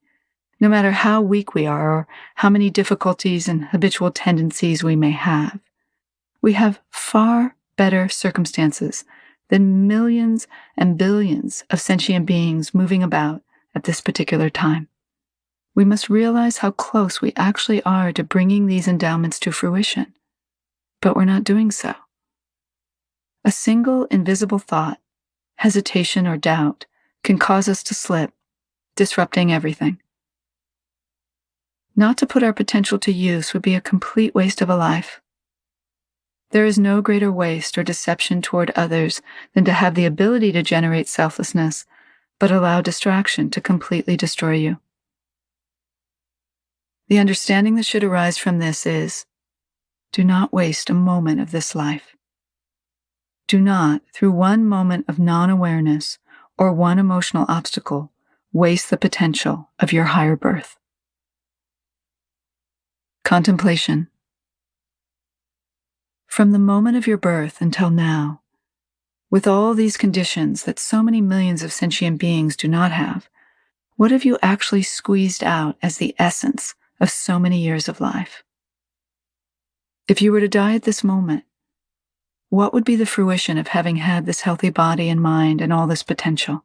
no matter how weak we are or how many difficulties and habitual tendencies we may have, we have far better circumstances than millions and billions of sentient beings moving about at this particular time. We must realize how close we actually are to bringing these endowments to fruition, but we're not doing so. A single invisible thought, hesitation, or doubt can cause us to slip, disrupting everything. Not to put our potential to use would be a complete waste of a life. There is no greater waste or deception toward others than to have the ability to generate selflessness, but allow distraction to completely destroy you. The understanding that should arise from this is, do not waste a moment of this life. Do not, through one moment of non-awareness or one emotional obstacle, waste the potential of your higher birth. Contemplation. From the moment of your birth until now, with all these conditions that so many millions of sentient beings do not have, what have you actually squeezed out as the essence of so many years of life? If you were to die at this moment, what would be the fruition of having had this healthy body and mind and all this potential?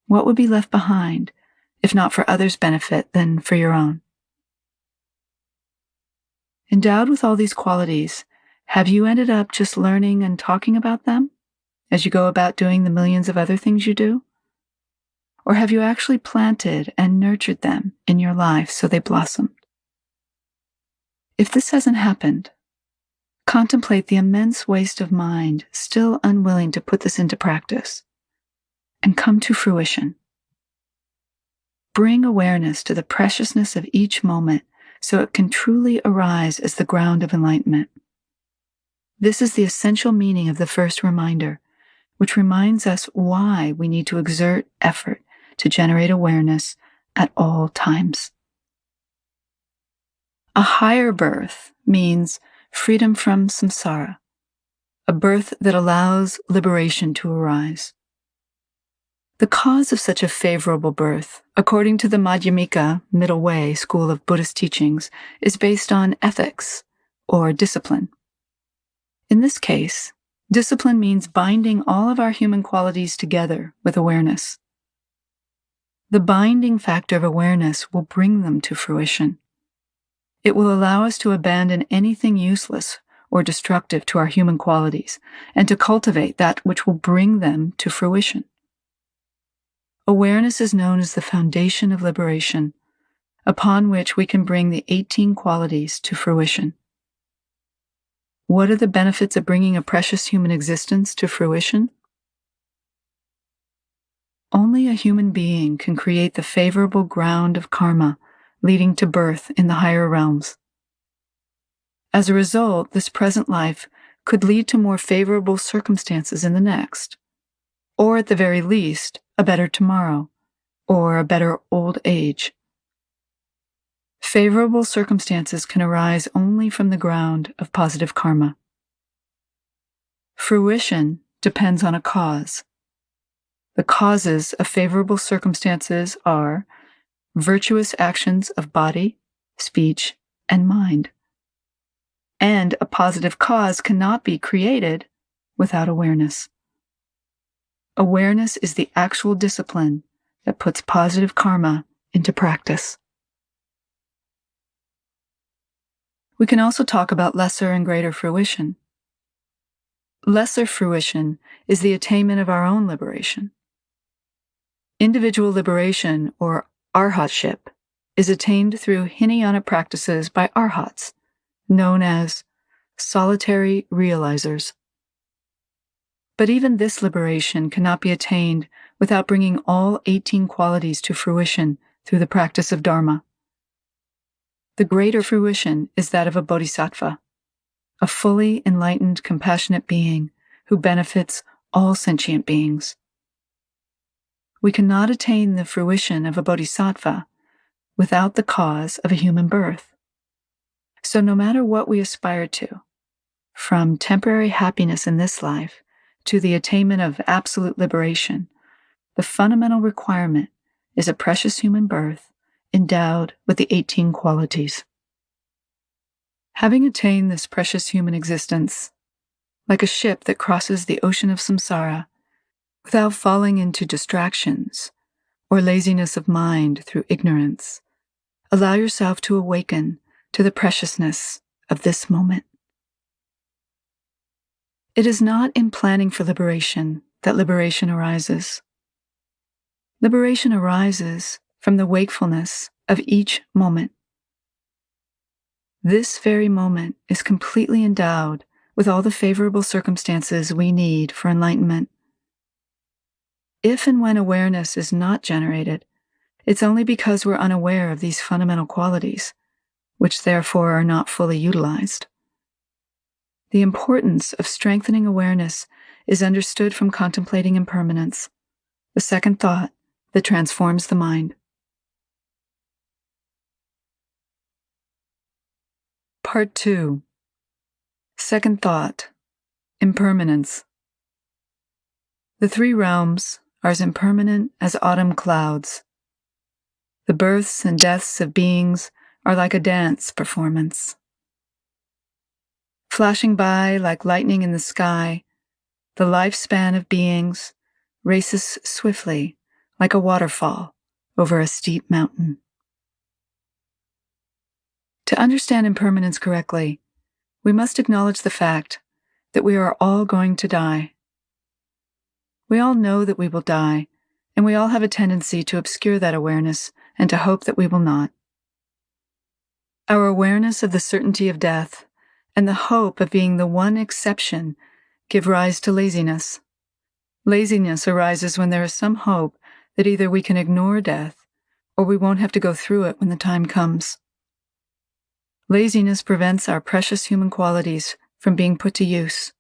What would be left behind, if not for others' benefit, then for your own? Endowed with all these qualities, have you ended up just learning and talking about them as you go about doing the millions of other things you do? Or have you actually planted and nurtured them in your life so they blossomed? If this hasn't happened, contemplate the immense waste of mind still unwilling to put this into practice, and come to fruition. Bring awareness to the preciousness of each moment so it can truly arise as the ground of enlightenment. This is the essential meaning of the first reminder, which reminds us why we need to exert effort to generate awareness at all times. A higher birth means freedom from samsara, a birth that allows liberation to arise. The cause of such a favorable birth, according to the Madhyamika, middle way school of Buddhist teachings, is based on ethics, or discipline. In this case, discipline means binding all of our human qualities together with awareness. The binding factor of awareness will bring them to fruition. It will allow us to abandon anything useless or destructive to our human qualities and to cultivate that which will bring them to fruition. Awareness is known as the foundation of liberation, upon which we can bring the 18 qualities to fruition. What are the benefits of bringing a precious human existence to fruition? Only a human being can create the favorable ground of karma leading to birth in the higher realms. As a result, this present life could lead to more favorable circumstances in the next, or at the very least, a better tomorrow, or a better old age. Favorable circumstances can arise only from the ground of positive karma. Fruition depends on a cause. The causes of favorable circumstances are virtuous actions of body, speech, and mind. And a positive cause cannot be created without awareness. Awareness is the actual discipline that puts positive karma into practice. We can also talk about lesser and greater fruition. Lesser fruition is the attainment of our own liberation. Individual liberation, or arhatship, is attained through hinayana practices by arhats, known as solitary realizers. But even this liberation cannot be attained without bringing all 18 qualities to fruition through the practice of Dharma. The greater fruition is that of a bodhisattva, a fully enlightened, compassionate being who benefits all sentient beings. We cannot attain the fruition of a bodhisattva without the cause of a human birth. So no matter what we aspire to, from temporary happiness in this life to the attainment of absolute liberation, the fundamental requirement is a precious human birth endowed with the 18 qualities. Having attained this precious human existence, like a ship that crosses the ocean of samsara, without falling into distractions or laziness of mind through ignorance, allow yourself to awaken to the preciousness of this moment. It is not in planning for liberation that liberation arises. Liberation arises from the wakefulness of each moment. This very moment is completely endowed with all the favorable circumstances we need for enlightenment. If and when awareness is not generated, it's only because we're unaware of these fundamental qualities, which therefore are not fully utilized. The importance of strengthening awareness is understood from contemplating impermanence, the second thought that transforms the mind. Part 2. Second thought. Impermanence. The three realms are as impermanent as autumn clouds. The births and deaths of beings are like a dance performance. Flashing by like lightning in the sky, the lifespan of beings races swiftly like a waterfall over a steep mountain. To understand impermanence correctly, we must acknowledge the fact that we are all going to die. We all know that we will die, and we all have a tendency to obscure that awareness and to hope that we will not. Our awareness of the certainty of death and the hope of being the one exception give rise to laziness. Laziness arises when there is some hope that either we can ignore death or we won't have to go through it when the time comes. Laziness prevents our precious human qualities from being put to use.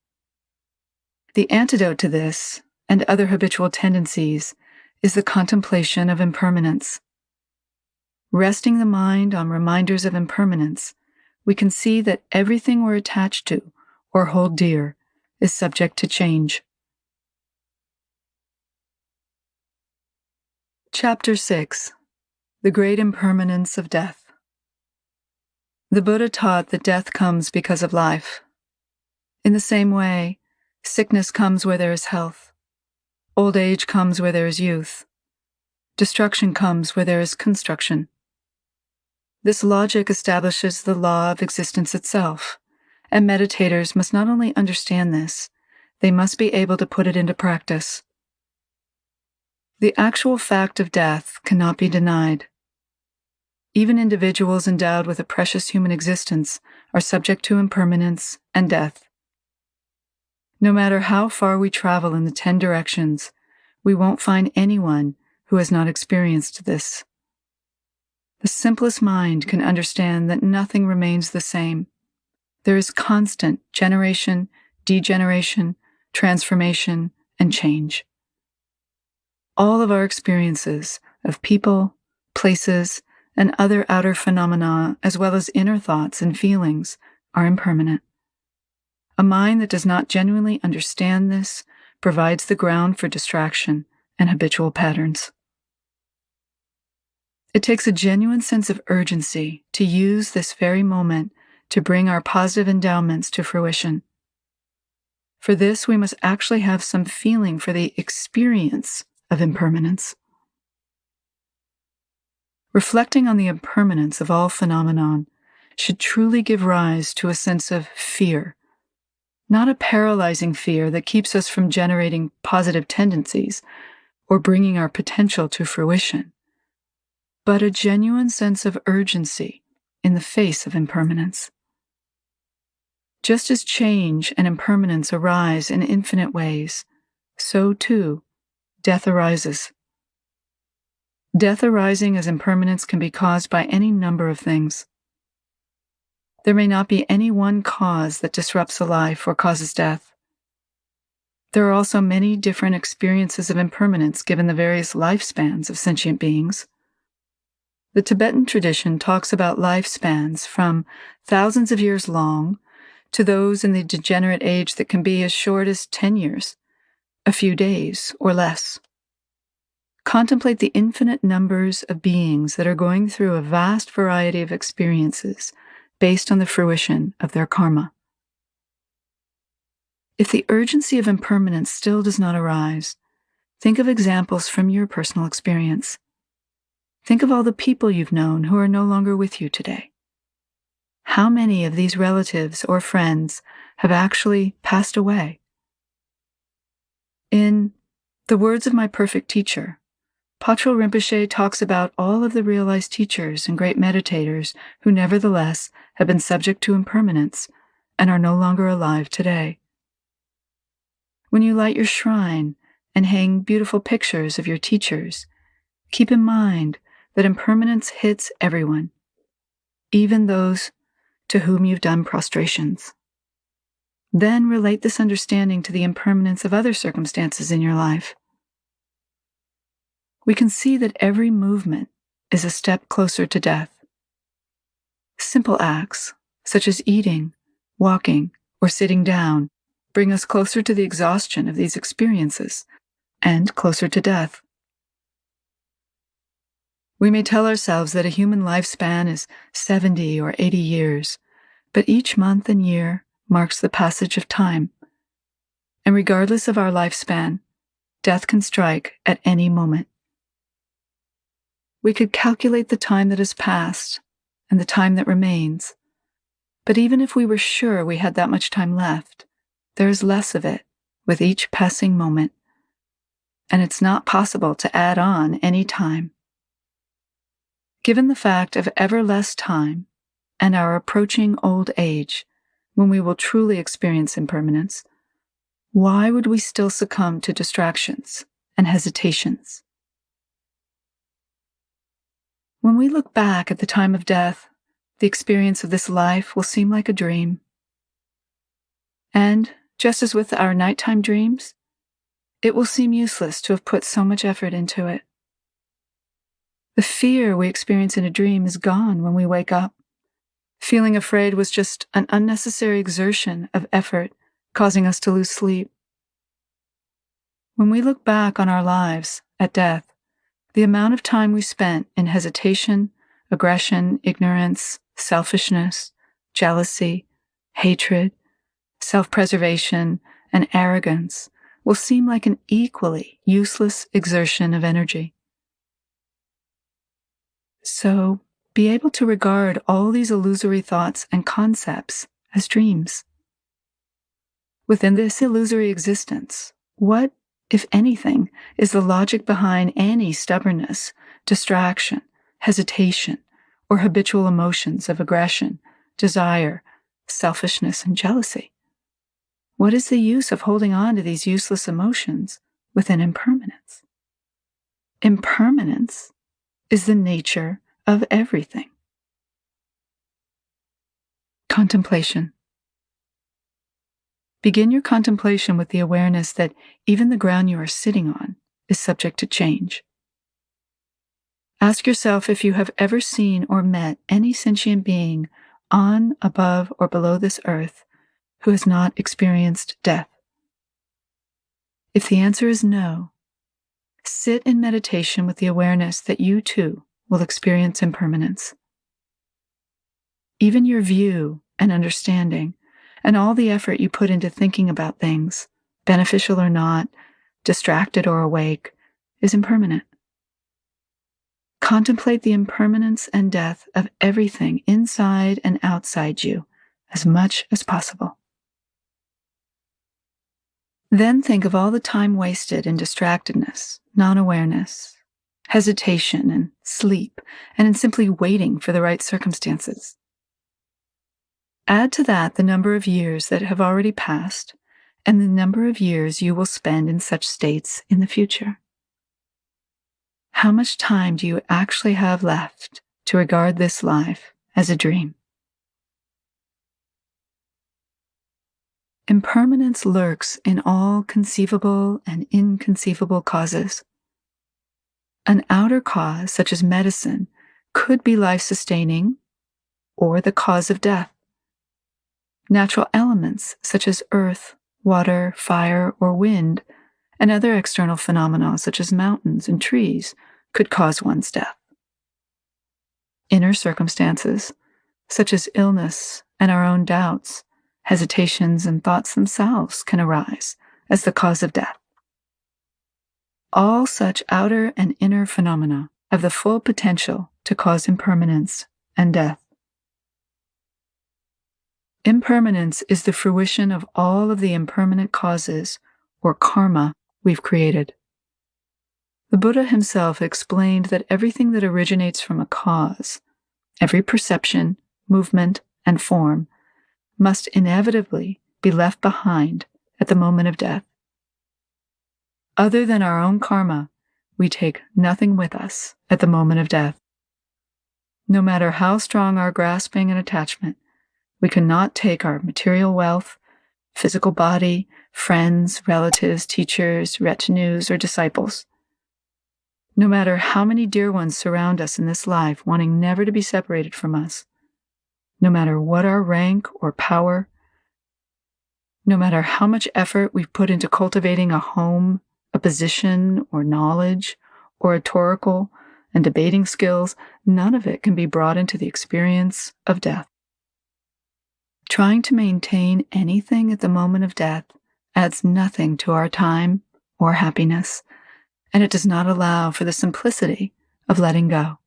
The antidote to this and other habitual tendencies is the contemplation of impermanence. Resting the mind on reminders of impermanence, we can see that everything we're attached to or hold dear is subject to change. Chapter 6. The Great Impermanence of Death. The Buddha taught that death comes because of life. In the same way, sickness comes where there is health. Old age comes where there is youth. Destruction comes where there is construction. This logic establishes the law of existence itself, and meditators must not only understand this, they must be able to put it into practice. The actual fact of death cannot be denied. Even individuals endowed with a precious human existence are subject to impermanence and death. No matter how far we travel in the 10 directions, we won't find anyone who has not experienced this. The simplest mind can understand that nothing remains the same. There is constant generation, degeneration, transformation, and change. All of our experiences of people, places, and other outer phenomena, as well as inner thoughts and feelings, are impermanent. A mind that does not genuinely understand this provides the ground for distraction and habitual patterns. It takes a genuine sense of urgency to use this very moment to bring our positive endowments to fruition. For this, we must actually have some feeling for the experience of impermanence. Reflecting on the impermanence of all phenomenon should truly give rise to a sense of fear, not a paralyzing fear that keeps us from generating positive tendencies or bringing our potential to fruition, but a genuine sense of urgency in the face of impermanence. Just as change and impermanence arise in infinite ways, so too death arises. Death arising as impermanence can be caused by any number of things. There may not be any one cause that disrupts a life or causes death. There are also many different experiences of impermanence given the various lifespans of sentient beings. The Tibetan tradition talks about lifespans from thousands of years long to those in the degenerate age that can be as short as 10 years, a few days, or less. Contemplate the infinite numbers of beings that are going through a vast variety of experiences based on the fruition of their karma. If the urgency of impermanence still does not arise, think of examples from your personal experience. Think of all the people you've known who are no longer with you today. How many of these relatives or friends have actually passed away? In The Words of My Perfect Teacher, Khandro Rinpoche talks about all of the realized teachers and great meditators who nevertheless have been subject to impermanence and are no longer alive today. When you light your shrine and hang beautiful pictures of your teachers, keep in mind that impermanence hits everyone, even those to whom you've done prostrations. Then relate this understanding to the impermanence of other circumstances in your life. We can see that every movement is a step closer to death. Simple acts, such as eating, walking, or sitting down, bring us closer to the exhaustion of these experiences and closer to death. We may tell ourselves that a human lifespan is 70 or 80 years, but each month and year marks the passage of time. And regardless of our lifespan, death can strike at any moment. We could calculate the time that has passed and the time that remains, but even if we were sure we had that much time left, there is less of it with each passing moment, and it's not possible to add on any time. Given the fact of ever less time and our approaching old age, when we will truly experience impermanence, why would we still succumb to distractions and hesitations? When we look back at the time of death, the experience of this life will seem like a dream. And, just as with our nighttime dreams, it will seem useless to have put so much effort into it. The fear we experience in a dream is gone when we wake up. Feeling afraid was just an unnecessary exertion of effort, causing us to lose sleep. When we look back on our lives at death, the amount of time we spent in hesitation, aggression, ignorance, selfishness, jealousy, hatred, self-preservation, and arrogance will seem like an equally useless exertion of energy. So, be able to regard all these illusory thoughts and concepts as dreams. Within this illusory existence, what, if anything, is the logic behind any stubbornness, distraction, hesitation, or habitual emotions of aggression, desire, selfishness, and jealousy? What is the use of holding on to these useless emotions within impermanence? Impermanence is the nature of everything. Contemplation. Begin your contemplation with the awareness that even the ground you are sitting on is subject to change. Ask yourself if you have ever seen or met any sentient being on, above, or below this earth who has not experienced death. If the answer is no, sit in meditation with the awareness that you too will experience impermanence. Even your view and understanding and all the effort you put into thinking about things, beneficial or not, distracted or awake, is impermanent. Contemplate the impermanence and death of everything inside and outside you as much as possible. Then think of all the time wasted in distractedness, non-awareness, hesitation, and sleep, and in simply waiting for the right circumstances. Add to that the number of years that have already passed and the number of years you will spend in such states in the future. How much time do you actually have left to regard this life as a dream? Impermanence lurks in all conceivable and inconceivable causes. An outer cause, such as medicine, could be life-sustaining or the cause of death. Natural elements, such as earth, water, fire, or wind, and other external phenomena, such as mountains and trees, could cause one's death. Inner circumstances, such as illness and our own doubts, hesitations, and thoughts themselves can arise as the cause of death. All such outer and inner phenomena have the full potential to cause impermanence and death. Impermanence is the fruition of all of the impermanent causes, or karma, we've created. The Buddha himself explained that everything that originates from a cause, every perception, movement, and form, must inevitably be left behind at the moment of death. Other than our own karma, we take nothing with us at the moment of death. No matter how strong our grasping and attachment, we cannot take our material wealth, physical body, friends, relatives, teachers, retinues, or disciples. No matter how many dear ones surround us in this life, wanting never to be separated from us, no matter what our rank or power, no matter how much effort we've put into cultivating a home, a position, or knowledge, or rhetorical and debating skills, none of it can be brought into the experience of death. Trying to maintain anything at the moment of death adds nothing to our time or happiness, and it does not allow for the simplicity of letting go.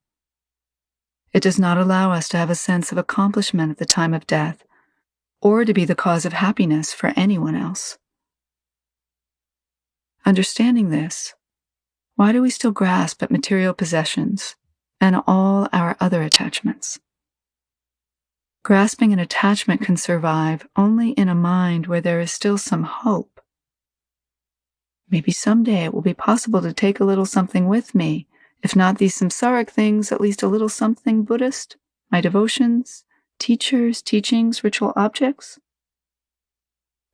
It does not allow us to have a sense of accomplishment at the time of death, or to be the cause of happiness for anyone else. Understanding this, why do we still grasp at material possessions and all our other attachments? Grasping an attachment can survive only in a mind where there is still some hope. Maybe someday it will be possible to take a little something with me, if not these samsaric things, at least a little something Buddhist, my devotions, teachers, teachings, ritual objects.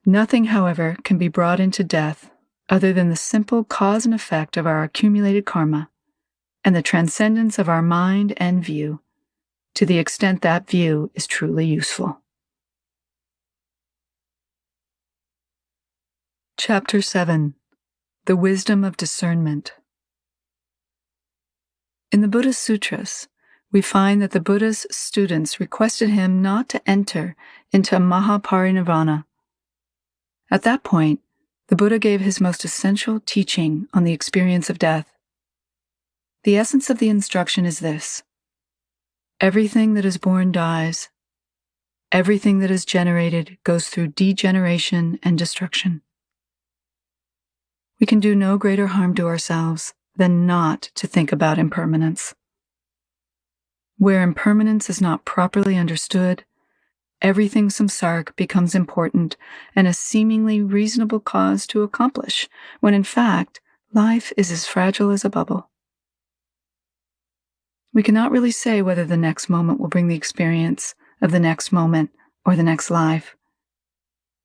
Nothing, however, can be brought into death other than the simple cause and effect of our accumulated karma and the transcendence of our mind and view, to the extent that view is truly useful. Chapter 7. The Wisdom of Discernment. In the Buddhist Sutras, we find that the Buddha's students requested him not to enter into Mahaparinirvana. At that point, the Buddha gave his most essential teaching on the experience of death. The essence of the instruction is this: everything that is born dies. Everything that is generated goes through degeneration and destruction. We can do no greater harm to ourselves than not to think about impermanence. Where impermanence is not properly understood, everything samsaric becomes important and a seemingly reasonable cause to accomplish, when in fact, life is as fragile as a bubble. We cannot really say whether the next moment will bring the experience of the next moment or the next life.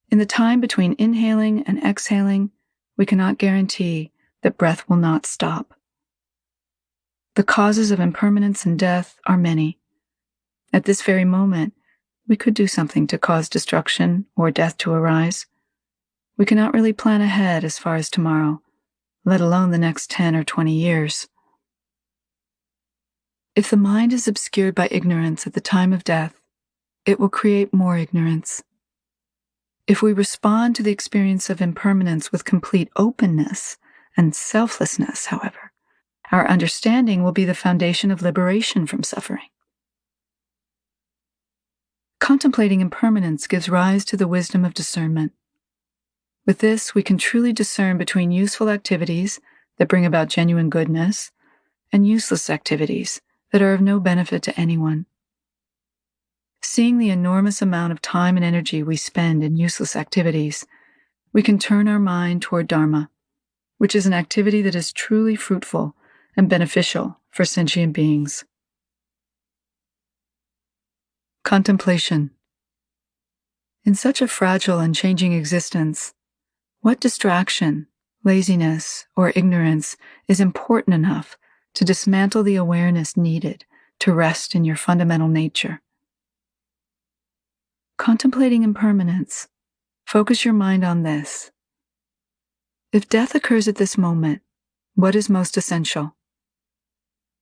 In the time between inhaling and exhaling, we cannot guarantee that breath will not stop. The causes of impermanence and death are many. At this very moment, we could do something to cause destruction or death to arise. We cannot really plan ahead as far as tomorrow, let alone the next 10 or 20 years. If the mind is obscured by ignorance at the time of death, it will create more ignorance. If we respond to the experience of impermanence with complete openness and selflessness, however, our understanding will be the foundation of liberation from suffering. Contemplating impermanence gives rise to the wisdom of discernment. With this, we can truly discern between useful activities that bring about genuine goodness and useless activities that are of no benefit to anyone. Seeing the enormous amount of time and energy we spend in useless activities, we can turn our mind toward Dharma, which is an activity that is truly fruitful and beneficial for sentient beings. Contemplation. In such a fragile and changing existence, what distraction, laziness, or ignorance is important enough to dismantle the awareness needed to rest in your fundamental nature? Contemplating impermanence, focus your mind on this. If death occurs at this moment, what is most essential?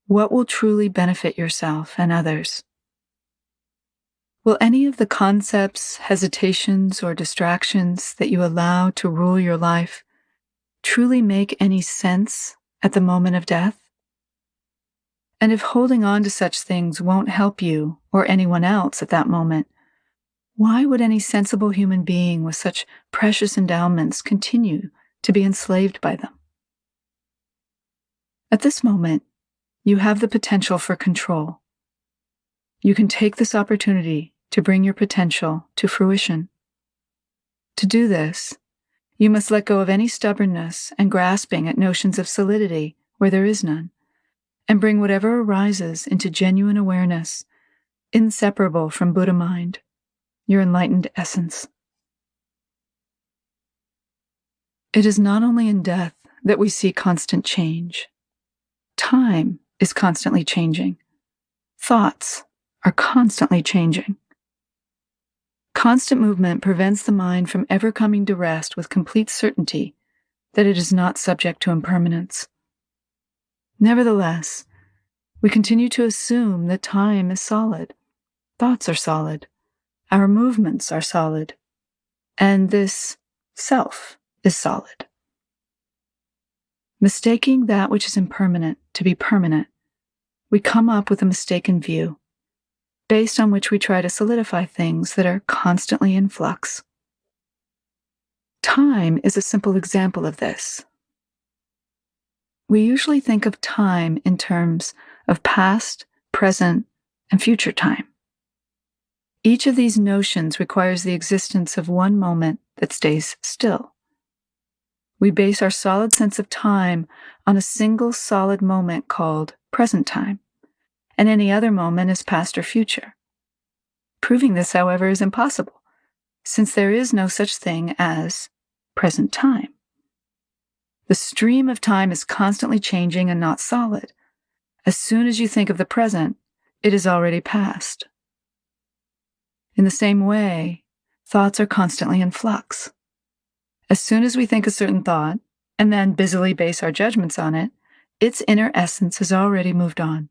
What will truly benefit yourself and others? Will any of the concepts, hesitations, or distractions that you allow to rule your life truly make any sense at the moment of death? And if holding on to such things won't help you or anyone else at that moment, why would any sensible human being with such precious endowments continue to be enslaved by them? At this moment, you have the potential for control. You can take this opportunity to bring your potential to fruition. To do this, you must let go of any stubbornness and grasping at notions of solidity where there is none, and bring whatever arises into genuine awareness, inseparable from Buddha mind, your enlightened essence. It is not only in death that we see constant change. Time is constantly changing. Thoughts are constantly changing. Constant movement prevents the mind from ever coming to rest with complete certainty that it is not subject to impermanence. Nevertheless, we continue to assume that time is solid, thoughts are solid, our movements are solid, and this self is solid. Mistaking that which is impermanent to be permanent, we come up with a mistaken view, based on which we try to solidify things that are constantly in flux. Time is a simple example of this. We usually think of time in terms of past, present, and future time. Each of these notions requires the existence of one moment that stays still. We base our solid sense of time on a single solid moment called present time, and any other moment is past or future. Proving this, however, is impossible, since there is no such thing as present time. The stream of time is constantly changing and not solid. As soon as you think of the present, it is already past. In the same way, thoughts are constantly in flux. As soon as we think a certain thought, and then busily base our judgments on it, its inner essence has already moved on.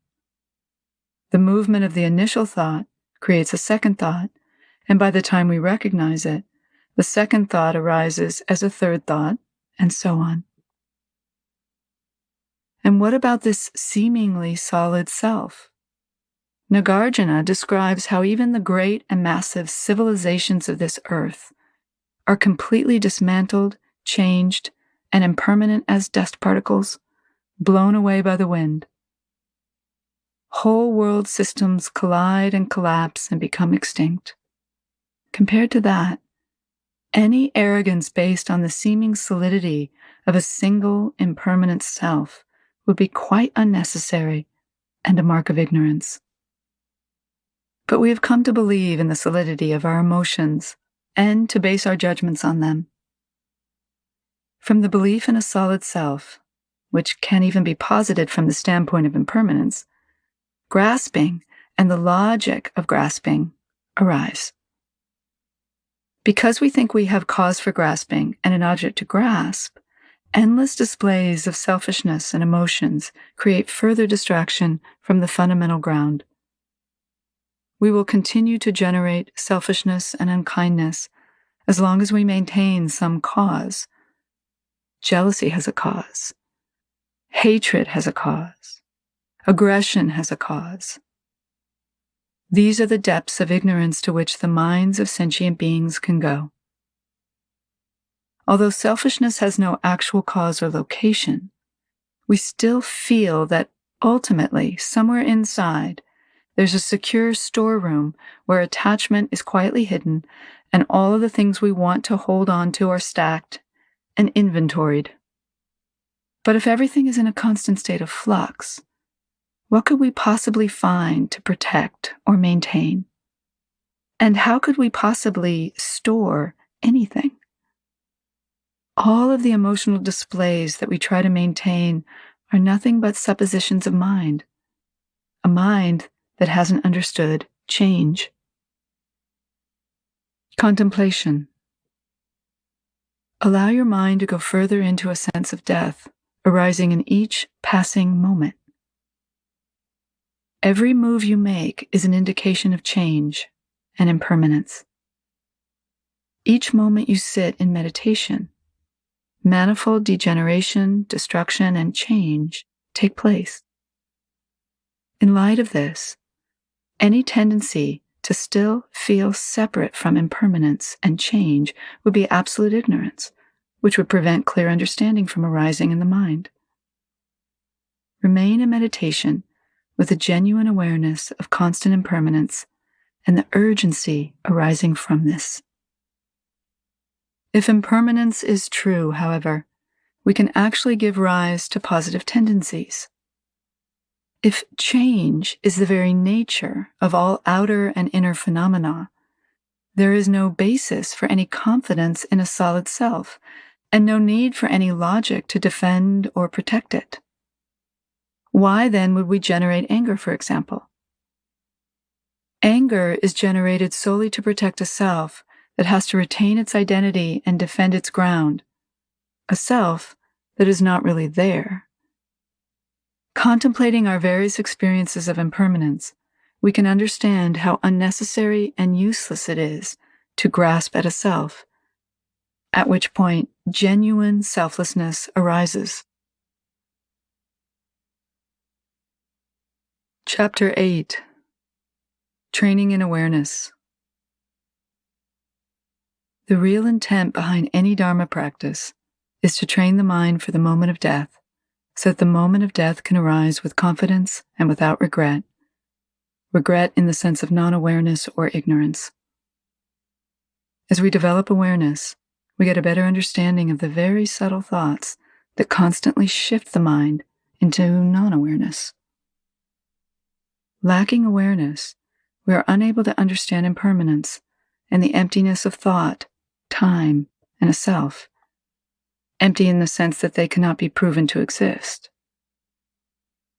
The movement of the initial thought creates a second thought, and by the time we recognize it, the second thought arises as a third thought, and so on. And what about this seemingly solid self? Nagarjuna describes how even the great and massive civilizations of this earth are completely dismantled, changed, and impermanent as dust particles, blown away by the wind. Whole world systems collide and collapse and become extinct. Compared to that, any arrogance based on the seeming solidity of a single impermanent self would be quite unnecessary and a mark of ignorance. But we have come to believe in the solidity of our emotions and to base our judgments on them. From the belief in a solid self, which can even be posited from the standpoint of impermanence, grasping and the logic of grasping arise. Because we think we have cause for grasping and an object to grasp, endless displays of selfishness and emotions create further distraction from the fundamental ground. We will continue to generate selfishness and unkindness as long as we maintain some cause. Jealousy has a cause. Hatred has a cause. Aggression has a cause. These are the depths of ignorance to which the minds of sentient beings can go. Although selfishness has no actual cause or location, we still feel that ultimately, somewhere inside, there's a secure storeroom where attachment is quietly hidden and all of the things we want to hold on to are stacked and inventoried. But if everything is in a constant state of flux, what could we possibly find to protect or maintain? And how could we possibly store anything? All of the emotional displays that we try to maintain are nothing but suppositions of mind, a mind that hasn't understood change. Contemplation. Allow your mind to go further into a sense of death, arising in each passing moment. Every move you make is an indication of change and impermanence. Each moment you sit in meditation, manifold degeneration, destruction, and change take place. In light of this, any tendency to still feel separate from impermanence and change would be absolute ignorance, which would prevent clear understanding from arising in the mind. Remain in meditation with a genuine awareness of constant impermanence and the urgency arising from this. If impermanence is true, however, we can actually give rise to positive tendencies. If change is the very nature of all outer and inner phenomena, there is no basis for any confidence in a solid self, and no need for any logic to defend or protect it. Why then would we generate anger, for example? Anger is generated solely to protect a self that has to retain its identity and defend its ground, a self that is not really there. Contemplating our various experiences of impermanence, we can understand how unnecessary and useless it is to grasp at a self, at which point genuine selflessness arises. Chapter 8. Training in Awareness. The real intent behind any Dharma practice is to train the mind for the moment of death, so that the moment of death can arise with confidence and without regret. Regret in the sense of non-awareness or ignorance. As we develop awareness, we get a better understanding of the very subtle thoughts that constantly shift the mind into non-awareness. Lacking awareness, we are unable to understand impermanence and the emptiness of thought, time, and a self. Empty in the sense that they cannot be proven to exist.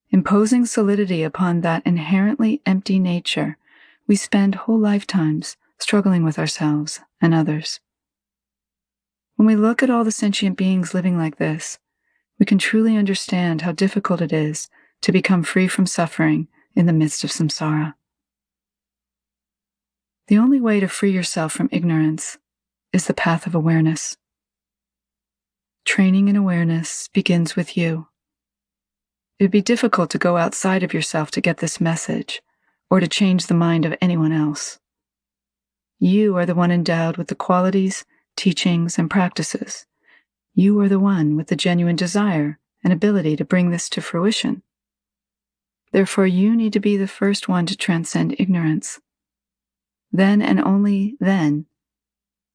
Imposing solidity upon that inherently empty nature, we spend whole lifetimes struggling with ourselves and others. When we look at all the sentient beings living like this, we can truly understand how difficult it is to become free from suffering in the midst of samsara. The only way to free yourself from ignorance is the path of awareness. Training in awareness begins with you. It would be difficult to go outside of yourself to get this message, or to change the mind of anyone else. You are the one endowed with the qualities, teachings, and practices. You are the one with the genuine desire and ability to bring this to fruition. Therefore, you need to be the first one to transcend ignorance. Then and only then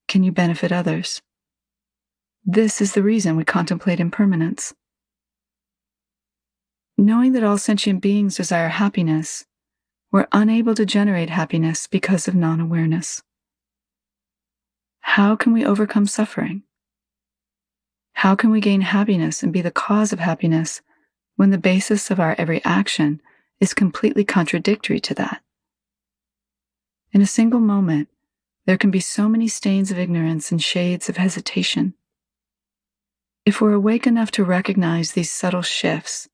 can you benefit others. This is the reason we contemplate impermanence. Knowing that all sentient beings desire happiness, we're unable to generate happiness because of non-awareness. How can we overcome suffering? How can we gain happiness and be the cause of happiness when the basis of our every action is completely contradictory to that? In a single moment, there can be so many stains of ignorance and shades of hesitation. If we're awake enough to recognize these subtle shifts,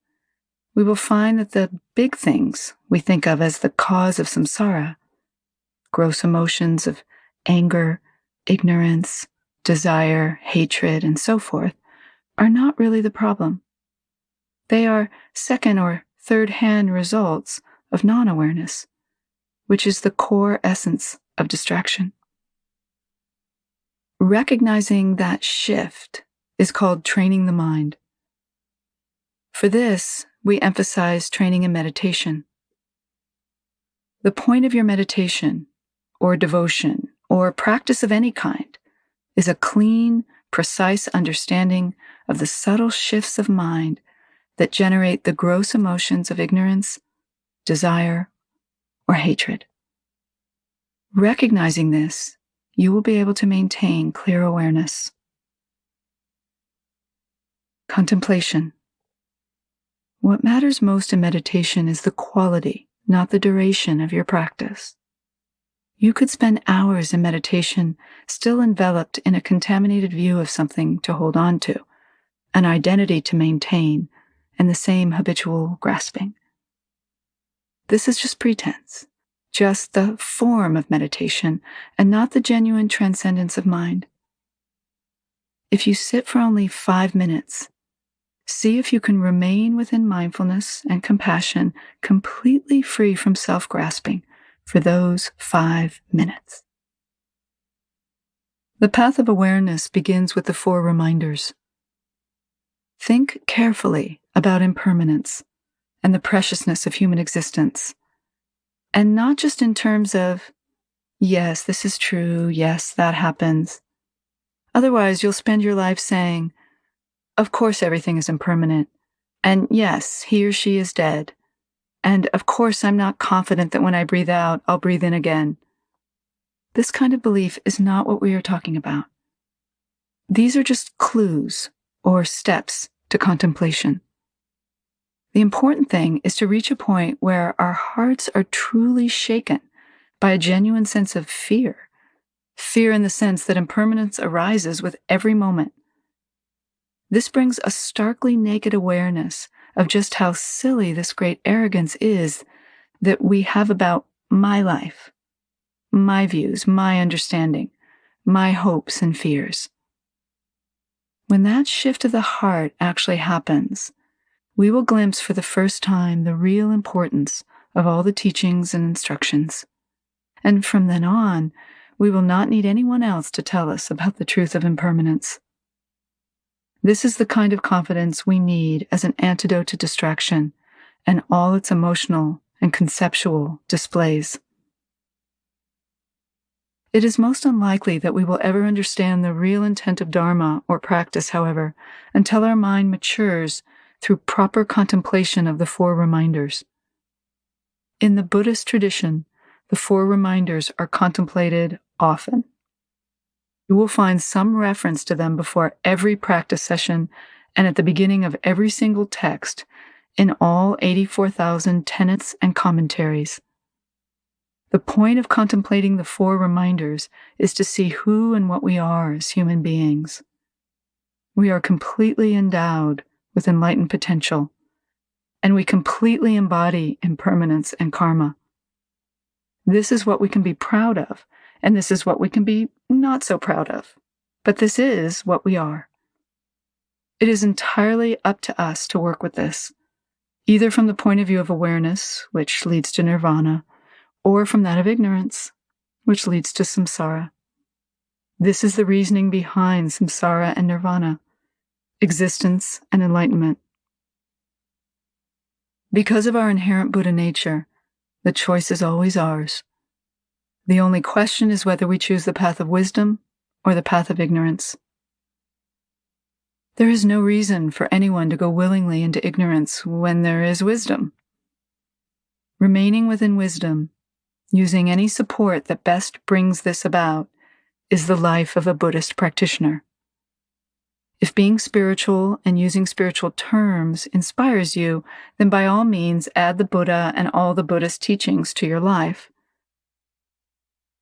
we will find that the big things we think of as the cause of samsara, gross emotions of anger, ignorance, desire, hatred, and so forth, are not really the problem. They are second or third-hand results of non-awareness, which is the core essence of distraction. Recognizing that shift is called training the mind. For this, we emphasize training in meditation. The point of your meditation, or devotion, or practice of any kind, is a clean, precise understanding of the subtle shifts of mind that generate the gross emotions of ignorance, desire, or hatred. Recognizing this, you will be able to maintain clear awareness. Contemplation. What matters most in meditation is the quality, not the duration of your practice. You could spend hours in meditation still enveloped in a contaminated view of something to hold on to, an identity to maintain, and the same habitual grasping. This is just pretense, just the form of meditation, and not the genuine transcendence of mind. If you sit for only 5 minutes, see if you can remain within mindfulness and compassion, completely free from self-grasping for those 5 minutes. The path of awareness begins with the 4 reminders. Think carefully about impermanence and the preciousness of human existence, and not just in terms of, yes, this is true, yes, that happens. Otherwise, you'll spend your life saying, of course everything is impermanent, and yes, he or she is dead, and of course I'm not confident that when I breathe out, I'll breathe in again. This kind of belief is not what we are talking about. These are just clues or steps to contemplation. The important thing is to reach a point where our hearts are truly shaken by a genuine sense of fear. Fear in the sense that impermanence arises with every moment. This brings a starkly naked awareness of just how silly this great arrogance is that we have about my life, my views, my understanding, my hopes and fears. When that shift of the heart actually happens, we will glimpse for the first time the real importance of all the teachings and instructions. And from then on, we will not need anyone else to tell us about the truth of impermanence. This is the kind of confidence we need as an antidote to distraction and all its emotional and conceptual displays. It is most unlikely that we will ever understand the real intent of Dharma or practice, however, until our mind matures through proper contemplation of the four reminders. In the Buddhist tradition, the four reminders are contemplated often. You will find some reference to them before every practice session and at the beginning of every single text in all 84,000 tenets and commentaries. The point of contemplating the four reminders is to see who and what we are as human beings. We are completely endowed with enlightened potential, and we completely embody impermanence and karma. This is what we can be proud of, and this is what we can be not so proud of. But this is what we are. It is entirely up to us to work with this, either from the point of view of awareness, which leads to nirvana, or from that of ignorance, which leads to samsara. This is the reasoning behind samsara and nirvana, existence and enlightenment. Because of our inherent Buddha nature, the choice is always ours. The only question is whether we choose the path of wisdom or the path of ignorance. There is no reason for anyone to go willingly into ignorance when there is wisdom. Remaining within wisdom, using any support that best brings this about, is the life of a Buddhist practitioner. If being spiritual and using spiritual terms inspires you, then by all means add the Buddha and all the Buddhist teachings to your life.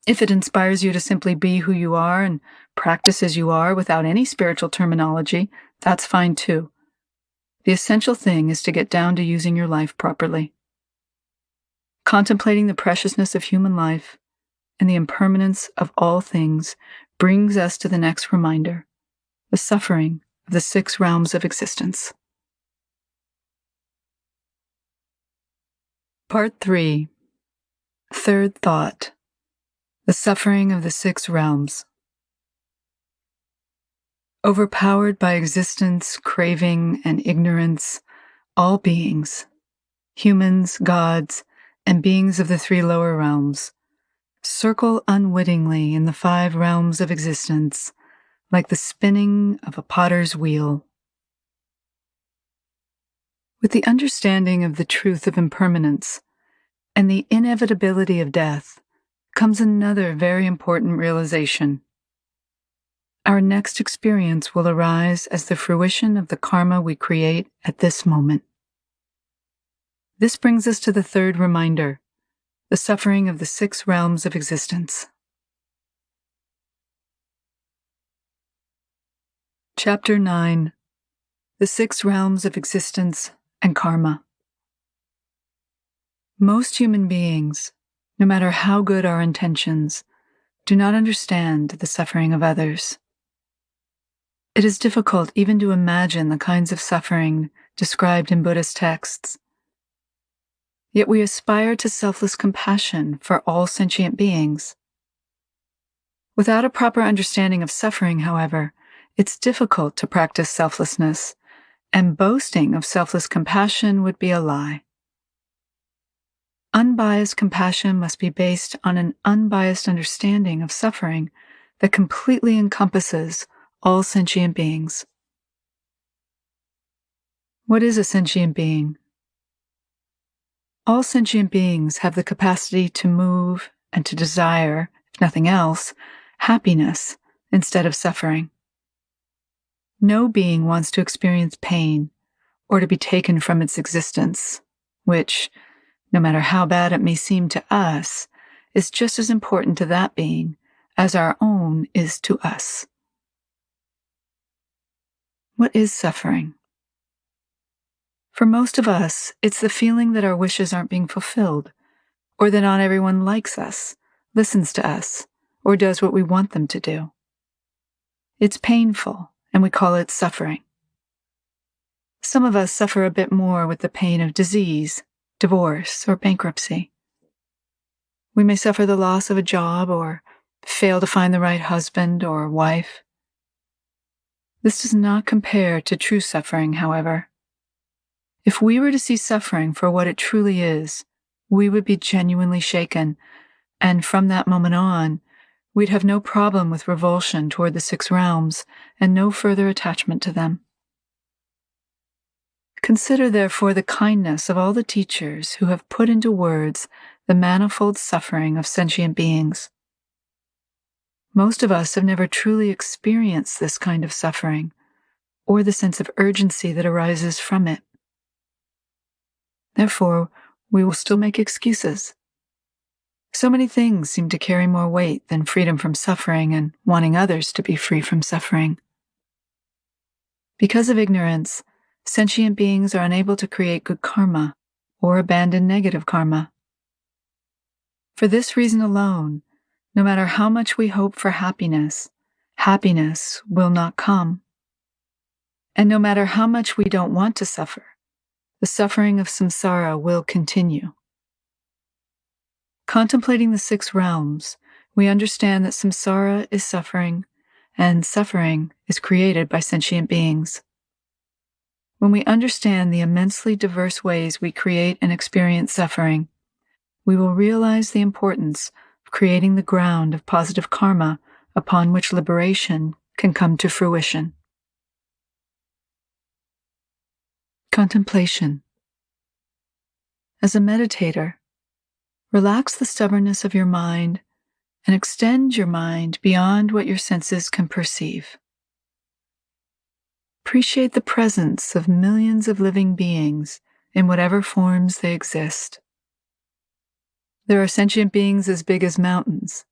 If it inspires you to simply be who you are and practice as you are without any spiritual terminology, that's fine too. The essential thing is to get down to using your life properly. Contemplating the preciousness of human life and the impermanence of all things brings us to the next reminder, the suffering of the 6 realms of existence. Part 3. Third thought. The suffering of the 6 realms. Overpowered by existence, craving, and ignorance, all beings, humans, gods, and beings of the 3 lower realms, circle unwittingly in the 5 realms of existence, like the spinning of a potter's wheel. With the understanding of the truth of impermanence and the inevitability of death comes another very important realization. Our next experience will arise as the fruition of the karma we create at this moment. This brings us to the 3rd reminder, the suffering of the 6 realms of existence. Chapter 9. The 6 realms of existence and karma. Most human beings, no matter how good our intentions, do not understand the suffering of others. It is difficult even to imagine the kinds of suffering described in Buddhist texts. Yet we aspire to selfless compassion for all sentient beings. Without a proper understanding of suffering, however, it's difficult to practice selflessness, and boasting of selfless compassion would be a lie. Unbiased compassion must be based on an unbiased understanding of suffering that completely encompasses all sentient beings. What is a sentient being? All sentient beings have the capacity to move and to desire, if nothing else, happiness instead of suffering. No being wants to experience pain or to be taken from its existence, which, no matter how bad it may seem to us, is just as important to that being as our own is to us. What is suffering? For most of us, it's the feeling that our wishes aren't being fulfilled, or that not everyone likes us, listens to us, or does what we want them to do. It's painful, and we call it suffering. Some of us suffer a bit more with the pain of disease, divorce, or bankruptcy. We may suffer the loss of a job or fail to find the right husband or wife. This does not compare to true suffering, however. If we were to see suffering for what it truly is, we would be genuinely shaken, and from that moment on, we'd have no problem with revulsion toward the 6 realms and no further attachment to them. Consider, therefore, the kindness of all the teachers who have put into words the manifold suffering of sentient beings. Most of us have never truly experienced this kind of suffering, or the sense of urgency that arises from it. Therefore, we will still make excuses. So many things seem to carry more weight than freedom from suffering and wanting others to be free from suffering. Because of ignorance, sentient beings are unable to create good karma or abandon negative karma. For this reason alone, no matter how much we hope for happiness, happiness will not come. And no matter how much we don't want to suffer, the suffering of samsara will continue. Contemplating the 6 realms, we understand that samsara is suffering, and suffering is created by sentient beings. When we understand the immensely diverse ways we create and experience suffering, we will realize the importance of creating the ground of positive karma upon which liberation can come to fruition. Contemplation. As a meditator, relax the stubbornness of your mind and extend your mind beyond what your senses can perceive. Appreciate the presence of millions of living beings in whatever forms they exist. There are sentient beings as big as mountains,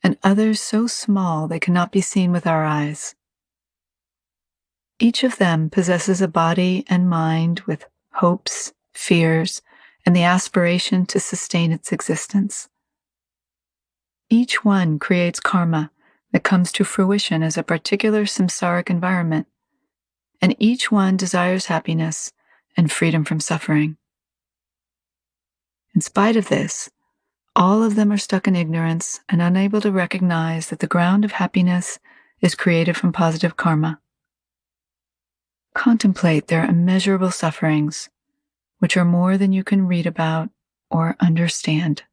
and others so small they cannot be seen with our eyes. Each of them possesses a body and mind with hopes, fears, and the aspiration to sustain its existence. Each one creates karma that comes to fruition as a particular samsaric environment, and each one desires happiness and freedom from suffering. In spite of this, all of them are stuck in ignorance and unable to recognize that the ground of happiness is created from positive karma. Contemplate their immeasurable sufferings, which are more than you can read about or understand.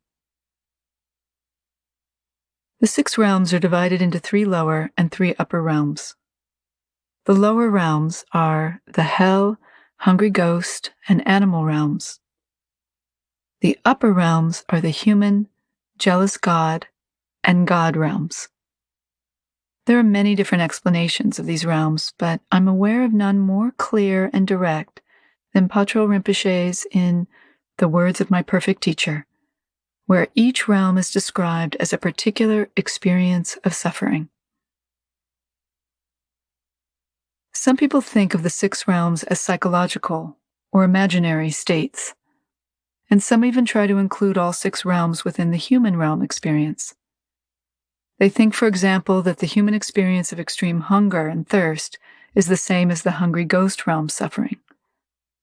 The 6 realms are divided into 3 lower and 3 upper realms. The lower realms are the hell, hungry ghost, and animal realms. The upper realms are the human, jealous god, and god realms. There are many different explanations of these realms, but I'm aware of none more clear and direct than Khandro Rinpoche's in The Words of My Perfect Teacher, where each realm is described as a particular experience of suffering. Some people think of the 6 realms as psychological or imaginary states, and some even try to include all 6 realms within the human realm experience. They think, for example, that the human experience of extreme hunger and thirst is the same as the hungry ghost realm suffering,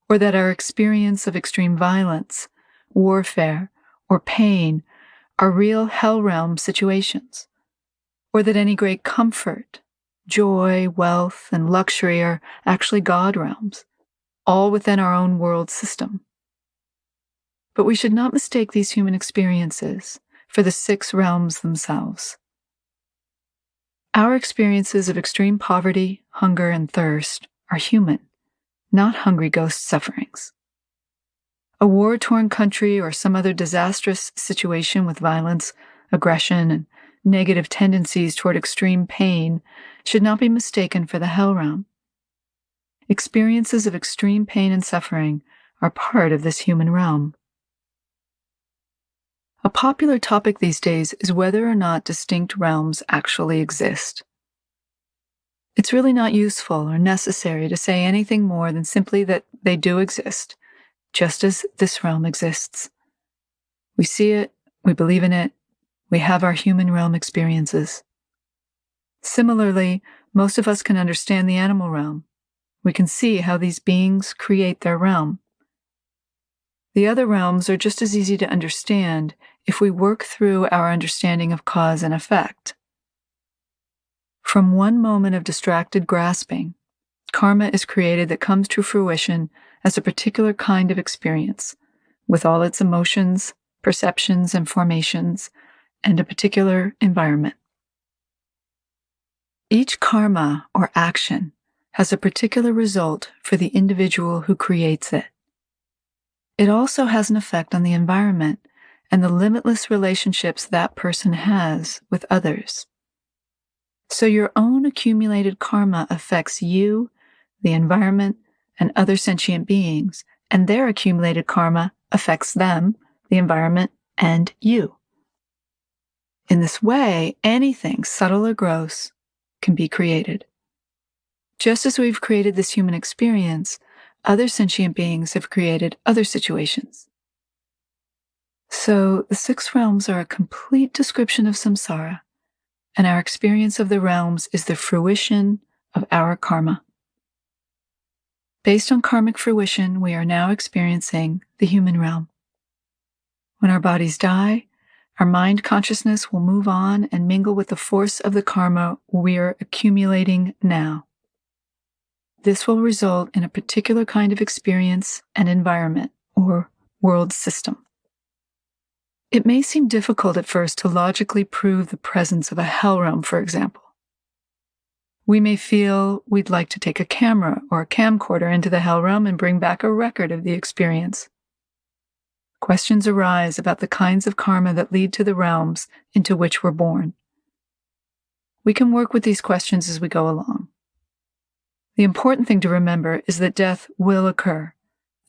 or that our experience of extreme violence, warfare, or pain are real hell realm situations, or that any great comfort, joy, wealth, and luxury are actually God realms, all within our own world system. But we should not mistake these human experiences for the 6 realms themselves. Our experiences of extreme poverty, hunger, and thirst are human, not hungry ghost sufferings. A war-torn country or some other disastrous situation with violence, aggression, and negative tendencies toward extreme pain should not be mistaken for the hell realm. Experiences of extreme pain and suffering are part of this human realm. A popular topic these days is whether or not distinct realms actually exist. It's really not useful or necessary to say anything more than simply that they do exist, just as this realm exists. We see it, we believe in it, we have our human realm experiences. Similarly, most of us can understand the animal realm. We can see how these beings create their realm. The other realms are just as easy to understand if we work through our understanding of cause and effect. From one moment of distracted grasping, karma is created that comes to fruition as a particular kind of experience, with all its emotions, perceptions, and formations, and a particular environment. Each karma or action has a particular result for the individual who creates it. It also has an effect on the environment and the limitless relationships that person has with others. So your own accumulated karma affects you, the environment, and other sentient beings, and their accumulated karma affects them, the environment, and you. In this way, anything, subtle or gross, can be created. Just as we've created this human experience, other sentient beings have created other situations. So the 6 realms are a complete description of samsara, and our experience of the realms is the fruition of our karma. Based on karmic fruition, we are now experiencing the human realm. When our bodies die, our mind consciousness will move on and mingle with the force of the karma we're accumulating now. This will result in a particular kind of experience and environment, or world system. It may seem difficult at first to logically prove the presence of a hell realm, for example. We may feel we'd like to take a camera or a camcorder into the hell realm and bring back a record of the experience. Questions arise about the kinds of karma that lead to the realms into which we're born. We can work with these questions as we go along. The important thing to remember is that death will occur,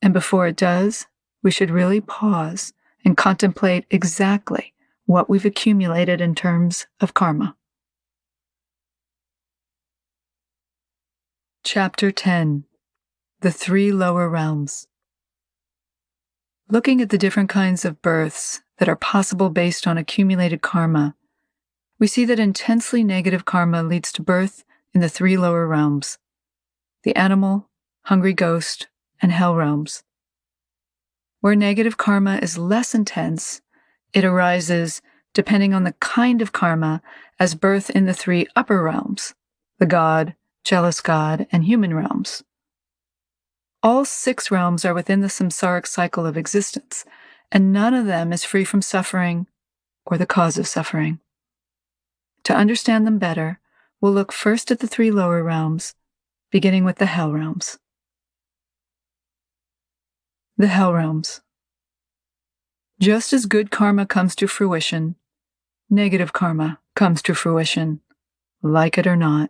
and before it does, we should really pause and contemplate exactly what we've accumulated in terms of karma. Chapter 10. The 3 Lower Realms. Looking at the different kinds of births that are possible based on accumulated karma, we see that intensely negative karma leads to birth in the 3 lower realms: the animal, hungry ghost, and hell realms. Where negative karma is less intense, it arises, depending on the kind of karma, as birth in the 3 upper realms: the god, jealous god, and human realms. All 6 realms are within the samsaric cycle of existence, and none of them is free from suffering or the cause of suffering. To understand them better, we'll look first at the 3 lower realms, beginning with the hell realms. The hell realms. Just as good karma comes to fruition, negative karma comes to fruition, like it or not.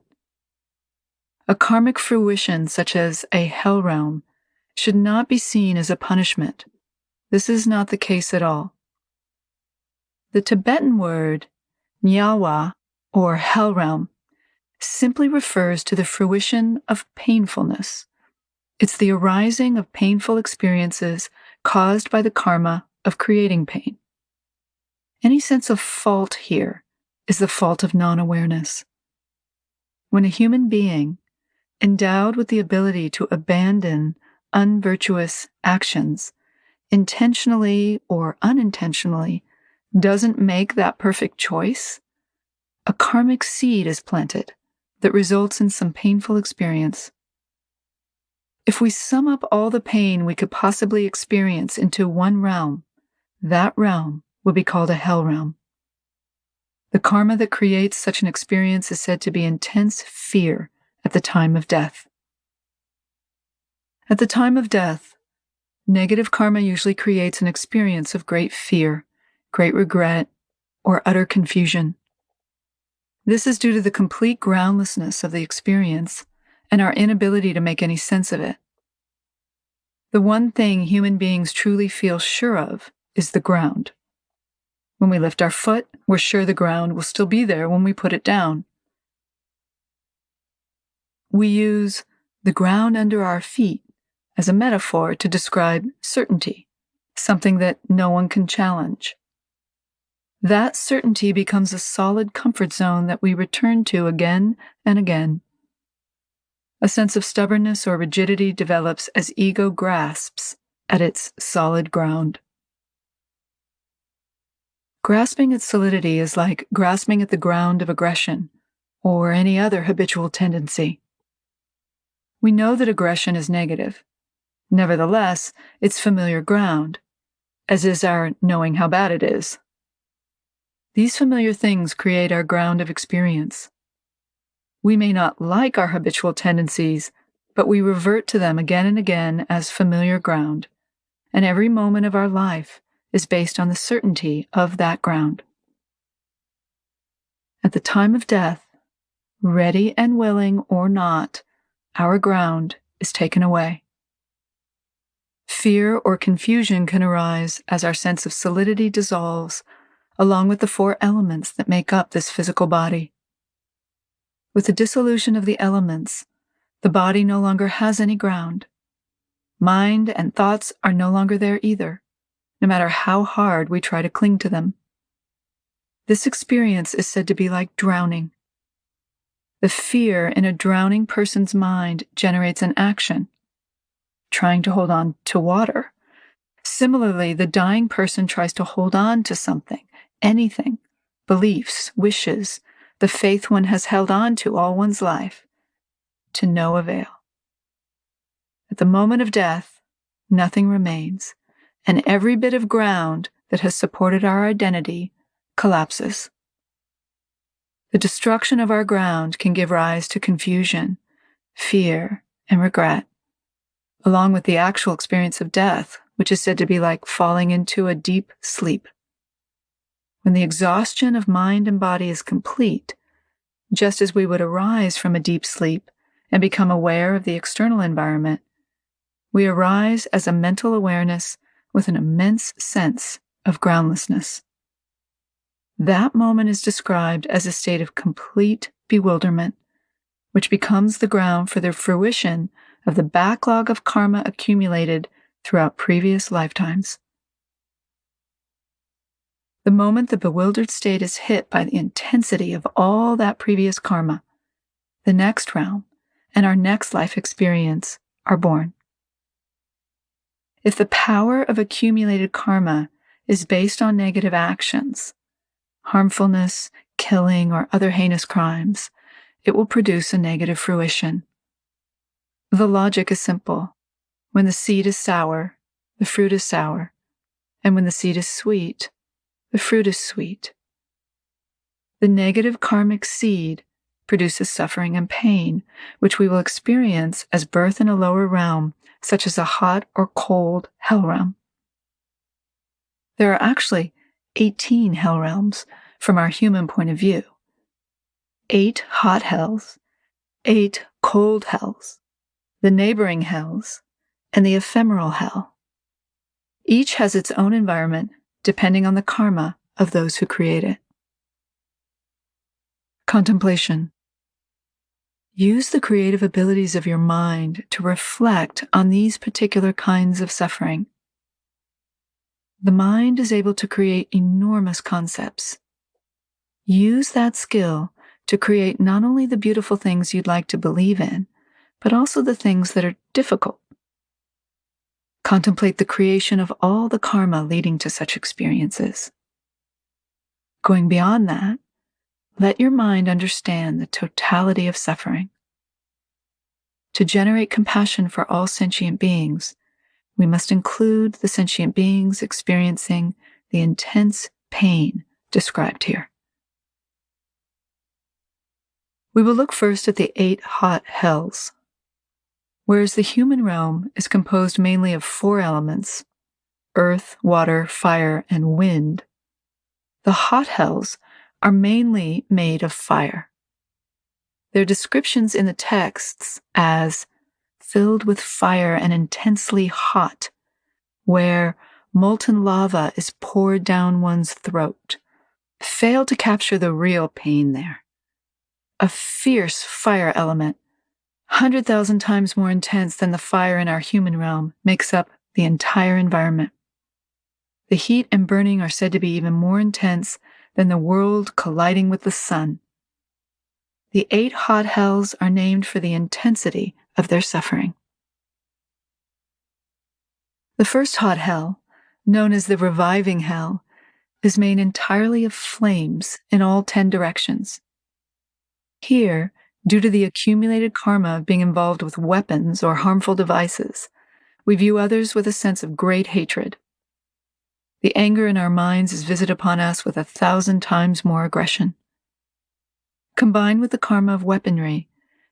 A karmic fruition, such as a hell realm, should not be seen as a punishment. This is not the case at all. The Tibetan word nyawa, or hell realm, simply refers to the fruition of painfulness. It's the arising of painful experiences caused by the karma of creating pain. Any sense of fault here is the fault of non-awareness. When a human being, endowed with the ability to abandon unvirtuous actions, intentionally or unintentionally, doesn't make that perfect choice, a karmic seed is planted that results in some painful experience. If we sum up all the pain we could possibly experience into one realm, that realm will be called a hell realm. The karma that creates such an experience is said to be intense fear at the time of death. At the time of death, negative karma usually creates an experience of great fear, great regret, or utter confusion. This is due to the complete groundlessness of the experience and our inability to make any sense of it. The one thing human beings truly feel sure of is the ground. When we lift our foot, we're sure the ground will still be there when we put it down. We use the ground under our feet as a metaphor to describe certainty, something that no one can challenge. That certainty becomes a solid comfort zone that we return to again and again. A sense of stubbornness or rigidity develops as ego grasps at its solid ground. Grasping its solidity is like grasping at the ground of aggression or any other habitual tendency. We know that aggression is negative. Nevertheless, it's familiar ground, as is our knowing how bad it is. These familiar things create our ground of experience. We may not like our habitual tendencies, but we revert to them again and again as familiar ground, and every moment of our life is based on the certainty of that ground. At the time of death, ready and willing or not, our ground is taken away. Fear or confusion can arise as our sense of solidity dissolves, along with the 4 elements that make up this physical body. With the dissolution of the elements, the body no longer has any ground. Mind and thoughts are no longer there either, no matter how hard we try to cling to them. This experience is said to be like drowning. The fear in a drowning person's mind generates an action, trying to hold on to water. Similarly, the dying person tries to hold on to something, anything, beliefs, wishes, the faith one has held on to all one's life, to no avail. At the moment of death, nothing remains, and every bit of ground that has supported our identity collapses. The destruction of our ground can give rise to confusion, fear, and regret, along with the actual experience of death, which is said to be like falling into a deep sleep. When the exhaustion of mind and body is complete, just as we would arise from a deep sleep and become aware of the external environment, we arise as a mental awareness with an immense sense of groundlessness. That moment is described as a state of complete bewilderment, which becomes the ground for the fruition of the backlog of karma accumulated throughout previous lifetimes. The moment the bewildered state is hit by the intensity of all that previous karma, the next realm and our next life experience are born. If the power of accumulated karma is based on negative actions, harmfulness, killing, or other heinous crimes, it will produce a negative fruition. The logic is simple. When the seed is sour, the fruit is sour, and when the seed is sweet, the fruit is sweet. The negative karmic seed produces suffering and pain, which we will experience as birth in a lower realm, such as a hot or cold hell realm. There are actually 18 hell realms from our human point of view. 8 hot hells, 8 cold hells, the neighboring hells, and the ephemeral hell. Each has its own environment, depending on the karma of those who create it. Contemplation. Use the creative abilities of your mind to reflect on these particular kinds of suffering. The mind is able to create enormous concepts. Use that skill to create not only the beautiful things you'd like to believe in, but also the things that are difficult. Contemplate the creation of all the karma leading to such experiences. Going beyond that, let your mind understand the totality of suffering. To generate compassion for all sentient beings, we must include the sentient beings experiencing the intense pain described here. We will look first at the 8 hot hells. Whereas the human realm is composed mainly of 4 elements, earth, water, fire, and wind, the hot hells are mainly made of fire. Their descriptions in the texts as filled with fire and intensely hot, where molten lava is poured down one's throat. Fail to capture the real pain there. A fierce fire element, 100,000 times more intense than the fire in our human realm, makes up the entire environment. The heat and burning are said to be even more intense than the world colliding with the sun. The 8 hot hells are named for the intensity of their suffering. The first hot hell, known as the reviving hell, is made entirely of flames in all 10 directions. Here, due to the accumulated karma of being involved with weapons or harmful devices, we view others with a sense of great hatred. The anger in our minds is visited upon us with 1,000 times more aggression. Combined with the karma of weaponry,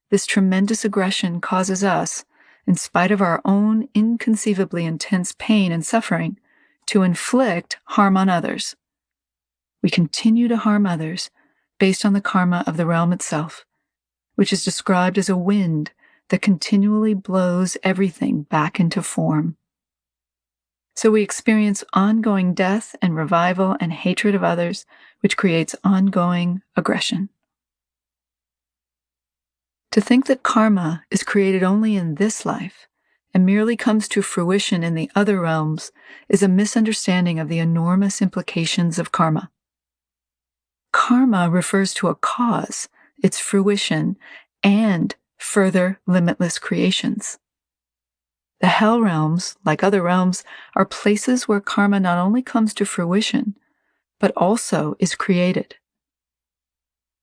this tremendous aggression causes us, in spite of our own inconceivably intense pain and suffering, to inflict harm on others. We continue to harm others based on the karma of the realm itself, which is described as a wind that continually blows everything back into form. So we experience ongoing death and revival and hatred of others, which creates ongoing aggression. To think that karma is created only in this life and merely comes to fruition in the other realms is a misunderstanding of the enormous implications of karma. Karma refers to a cause, its fruition, and further limitless creations. The hell realms, like other realms, are places where karma not only comes to fruition, but also is created.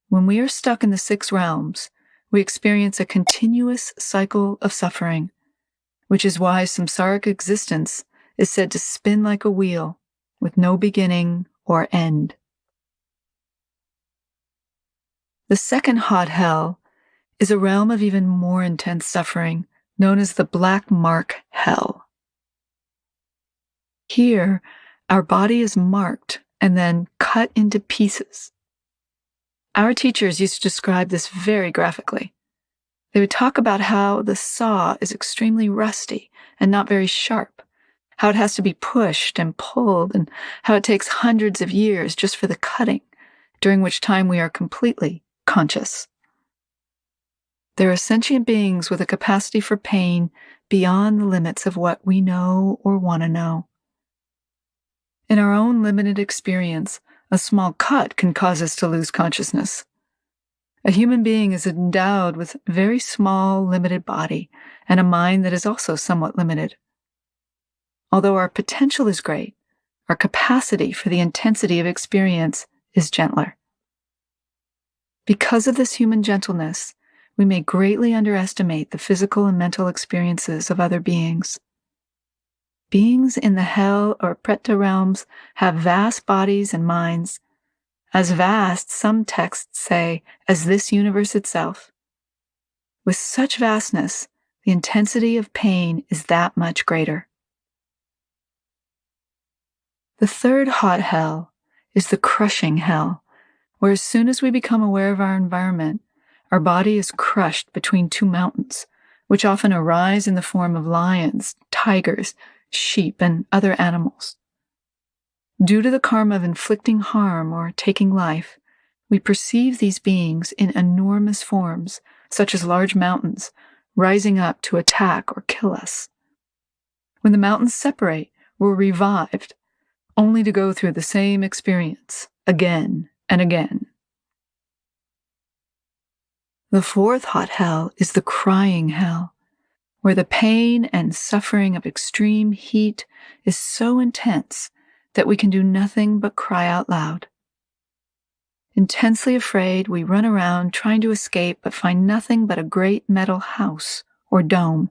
When we are stuck in the 6 realms, we experience a continuous cycle of suffering, which is why samsaric existence is said to spin like a wheel with no beginning or end. The second hot hell is a realm of even more intense suffering, known as the black mark hell. Here, our body is marked and then cut into pieces. Our teachers used to describe this very graphically. They would talk about how the saw is extremely rusty and not very sharp, how it has to be pushed and pulled, and how it takes hundreds of years just for the cutting, during which time we are completely conscious. There are sentient beings with a capacity for pain beyond the limits of what we know or want to know. In our own limited experience, a small cut can cause us to lose consciousness. A human being is endowed with a very small, limited body and a mind that is also somewhat limited. Although our potential is great, our capacity for the intensity of experience is gentler. Because of this human gentleness, we may greatly underestimate the physical and mental experiences of other beings. Beings in the hell or preta realms have vast bodies and minds, as vast, some texts say, as this universe itself. With such vastness, the intensity of pain is that much greater. The third hot hell is the crushing hell, where as soon as we become aware of our environment, our body is crushed between 2 mountains, which often arise in the form of lions, tigers, sheep, and other animals. Due to the karma of inflicting harm or taking life, we perceive these beings in enormous forms, such as large mountains, rising up to attack or kill us. When the mountains separate, we're revived, only to go through the same experience again and again. The fourth hot hell is the crying hell, where the pain and suffering of extreme heat is so intense that we can do nothing but cry out loud. Intensely afraid, we run around trying to escape but find nothing but a great metal house or dome.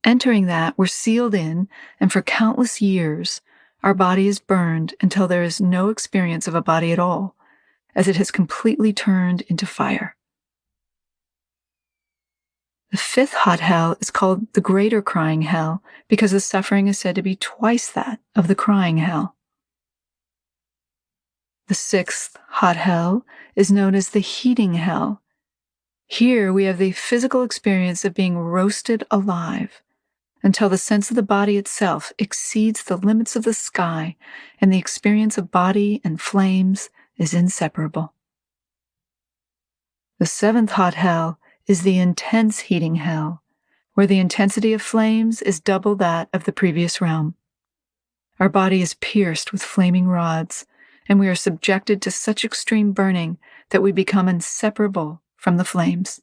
Entering that, we're sealed in, and for countless years, our body is burned until there is no experience of a body at all, as it has completely turned into fire. The fifth hot hell is called the greater crying hell because the suffering is said to be twice that of the crying hell. The sixth hot hell is known as the heating hell. Here we have the physical experience of being roasted alive, until the sense of the body itself exceeds the limits of the sky and the experience of body and flames is inseparable. The seventh hot hell is the intense heating hell, where the intensity of flames is double that of the previous realm. Our body is pierced with flaming rods, and we are subjected to such extreme burning that we become inseparable from the flames.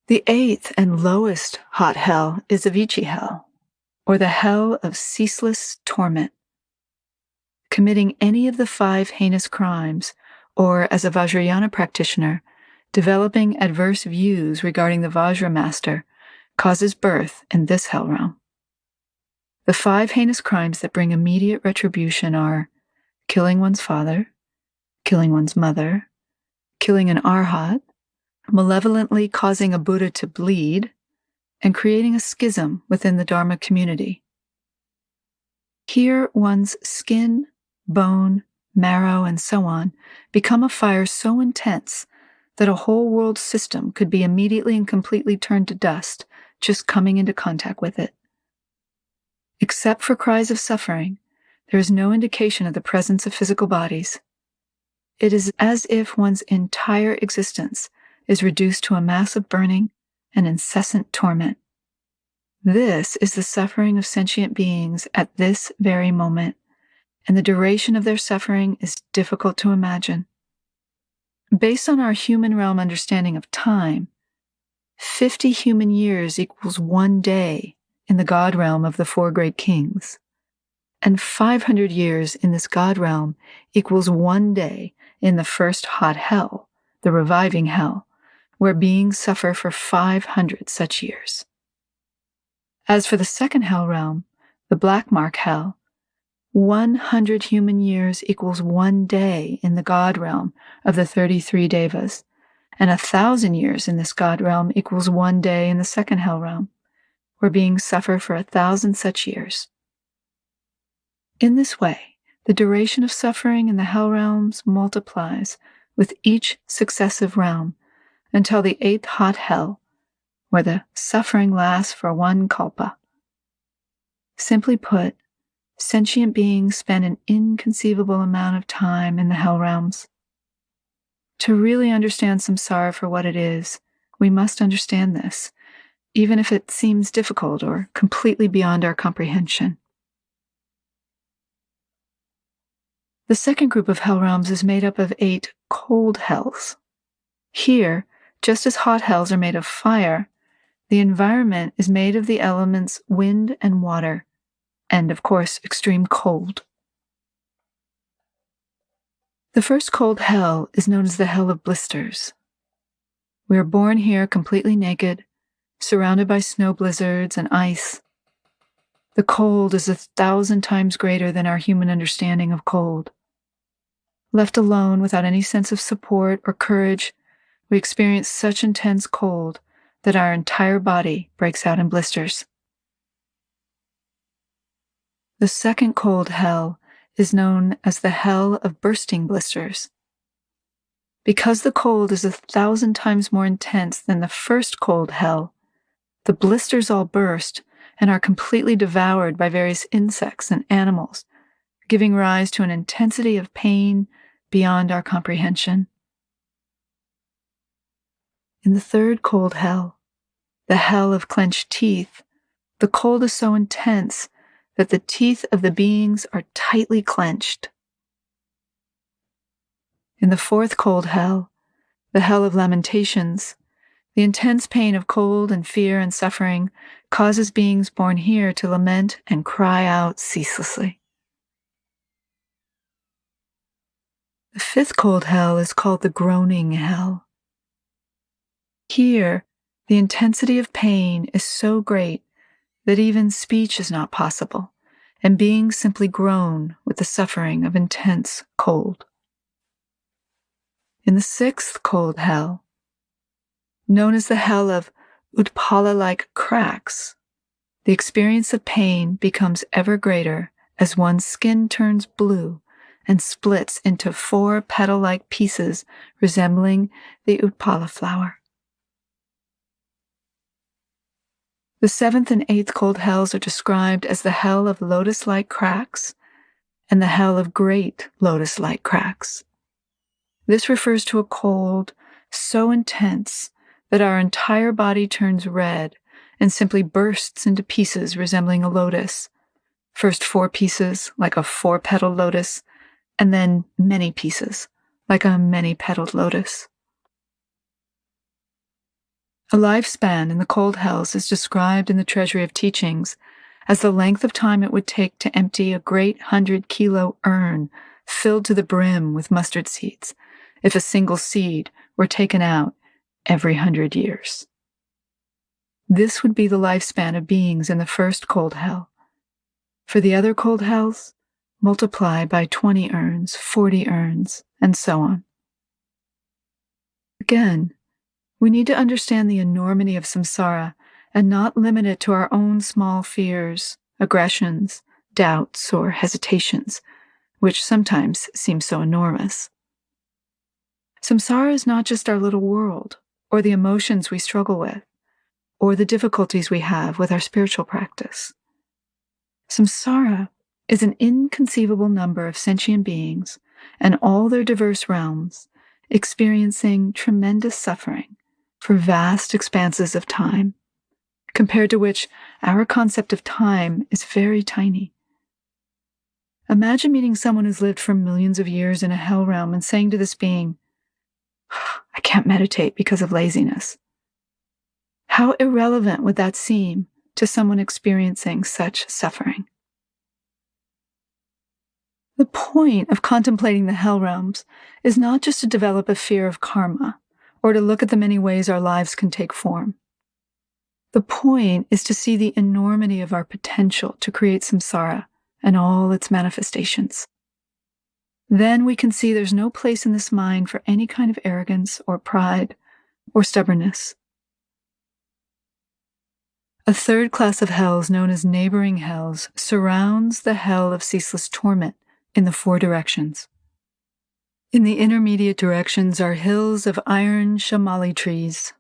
The eighth and lowest hot hell is Avicii hell, or the hell of ceaseless torment. Committing any of the 5 heinous crimes, or as a vajrayana practitioner, developing adverse views regarding the Vajra master, causes birth in this hell realm. The 5 heinous crimes that bring immediate retribution are killing one's father, killing one's mother, killing an arhat, malevolently causing a Buddha to bleed, and creating a schism within the Dharma community. Here, one's skin, bone, marrow, and so on become a fire so intense that a whole world system could be immediately and completely turned to dust just coming into contact with it. Except for cries of suffering, there is no indication of the presence of physical bodies. It is as if one's entire existence is reduced to a mass of burning and incessant torment. This is the suffering of sentient beings at this very moment, and the duration of their suffering is difficult to imagine. Based on our human realm understanding of time, 50 human years equals 1 day in the God realm of the 4 great kings, and 500 years in this God realm equals 1 day in the first hot hell, the reviving hell, where beings suffer for 500 such years. As for the second hell realm, the black mark hell, 100 human years equals 1 day in the God realm of the 33 devas, and 1,000 years in this God realm equals 1 day in the second hell realm, where beings suffer for 1,000 such years. In this way, the duration of suffering in the hell realms multiplies with each successive realm until the 8th hot hell, where the suffering lasts for 1 kalpa. Simply put, sentient beings spend an inconceivable amount of time in the hell realms. To really understand samsara for what it is, we must understand this, even if it seems difficult or completely beyond our comprehension. The second group of hell realms is made up of 8 cold hells. Here, just as hot hells are made of fire, the environment is made of the elements wind and water, and of course, extreme cold. The first cold hell is known as the hell of blisters. We are born here completely naked, surrounded by snow blizzards and ice. The cold is 1,000 times greater than our human understanding of cold. Left alone without any sense of support or courage, we experience such intense cold that our entire body breaks out in blisters. The second cold hell is known as the hell of bursting blisters. Because the cold is 1,000 times more intense than the first cold hell, the blisters all burst and are completely devoured by various insects and animals, giving rise to an intensity of pain beyond our comprehension. In the third cold hell, the hell of clenched teeth, the cold is so intense that the teeth of the beings are tightly clenched. In the fourth cold hell, the hell of lamentations, the intense pain of cold and fear and suffering causes beings born here to lament and cry out ceaselessly. The fifth cold hell is called the groaning hell. Here, the intensity of pain is so great that even speech is not possible, and beings simply groan with the suffering of intense cold. In the sixth cold hell, known as the hell of Utpala-like cracks, the experience of pain becomes ever greater as one's skin turns blue and splits into 4 petal-like pieces resembling the Utpala flower. The 7th and 8th cold hells are described as the hell of lotus-like cracks and the hell of great lotus-like cracks. This refers to a cold so intense that our entire body turns red and simply bursts into pieces resembling a lotus. First 4 pieces, like a 4-petaled lotus, and then many pieces, like a many-petaled lotus. A lifespan in the cold hells is described in the Treasury of Teachings as the length of time it would take to empty a great 100-kilo urn filled to the brim with mustard seeds, if a single seed were taken out every 100 years. This would be the lifespan of beings in the first cold hell. For the other cold hells, multiply by 20 urns, 40 urns, and so on. Again, we need to understand the enormity of samsara and not limit it to our own small fears, aggressions, doubts, or hesitations, which sometimes seem so enormous. Samsara is not just our little world, or the emotions we struggle with, or the difficulties we have with our spiritual practice. Samsara is an inconceivable number of sentient beings and all their diverse realms experiencing tremendous suffering for vast expanses of time, compared to which our concept of time is very tiny. Imagine meeting someone who's lived for millions of years in a hell realm and saying to this being, "I can't meditate because of laziness." How irrelevant would that seem to someone experiencing such suffering? The point of contemplating the hell realms is not just to develop a fear of karma or to look at the many ways our lives can take form. The point is to see the enormity of our potential to create samsara and all its manifestations. Then we can see there's no place in this mind for any kind of arrogance or pride or stubbornness. A third class of hells, known as neighboring hells, surrounds the hell of ceaseless torment in the 4 directions. In the intermediate directions are hills of iron shamali trees.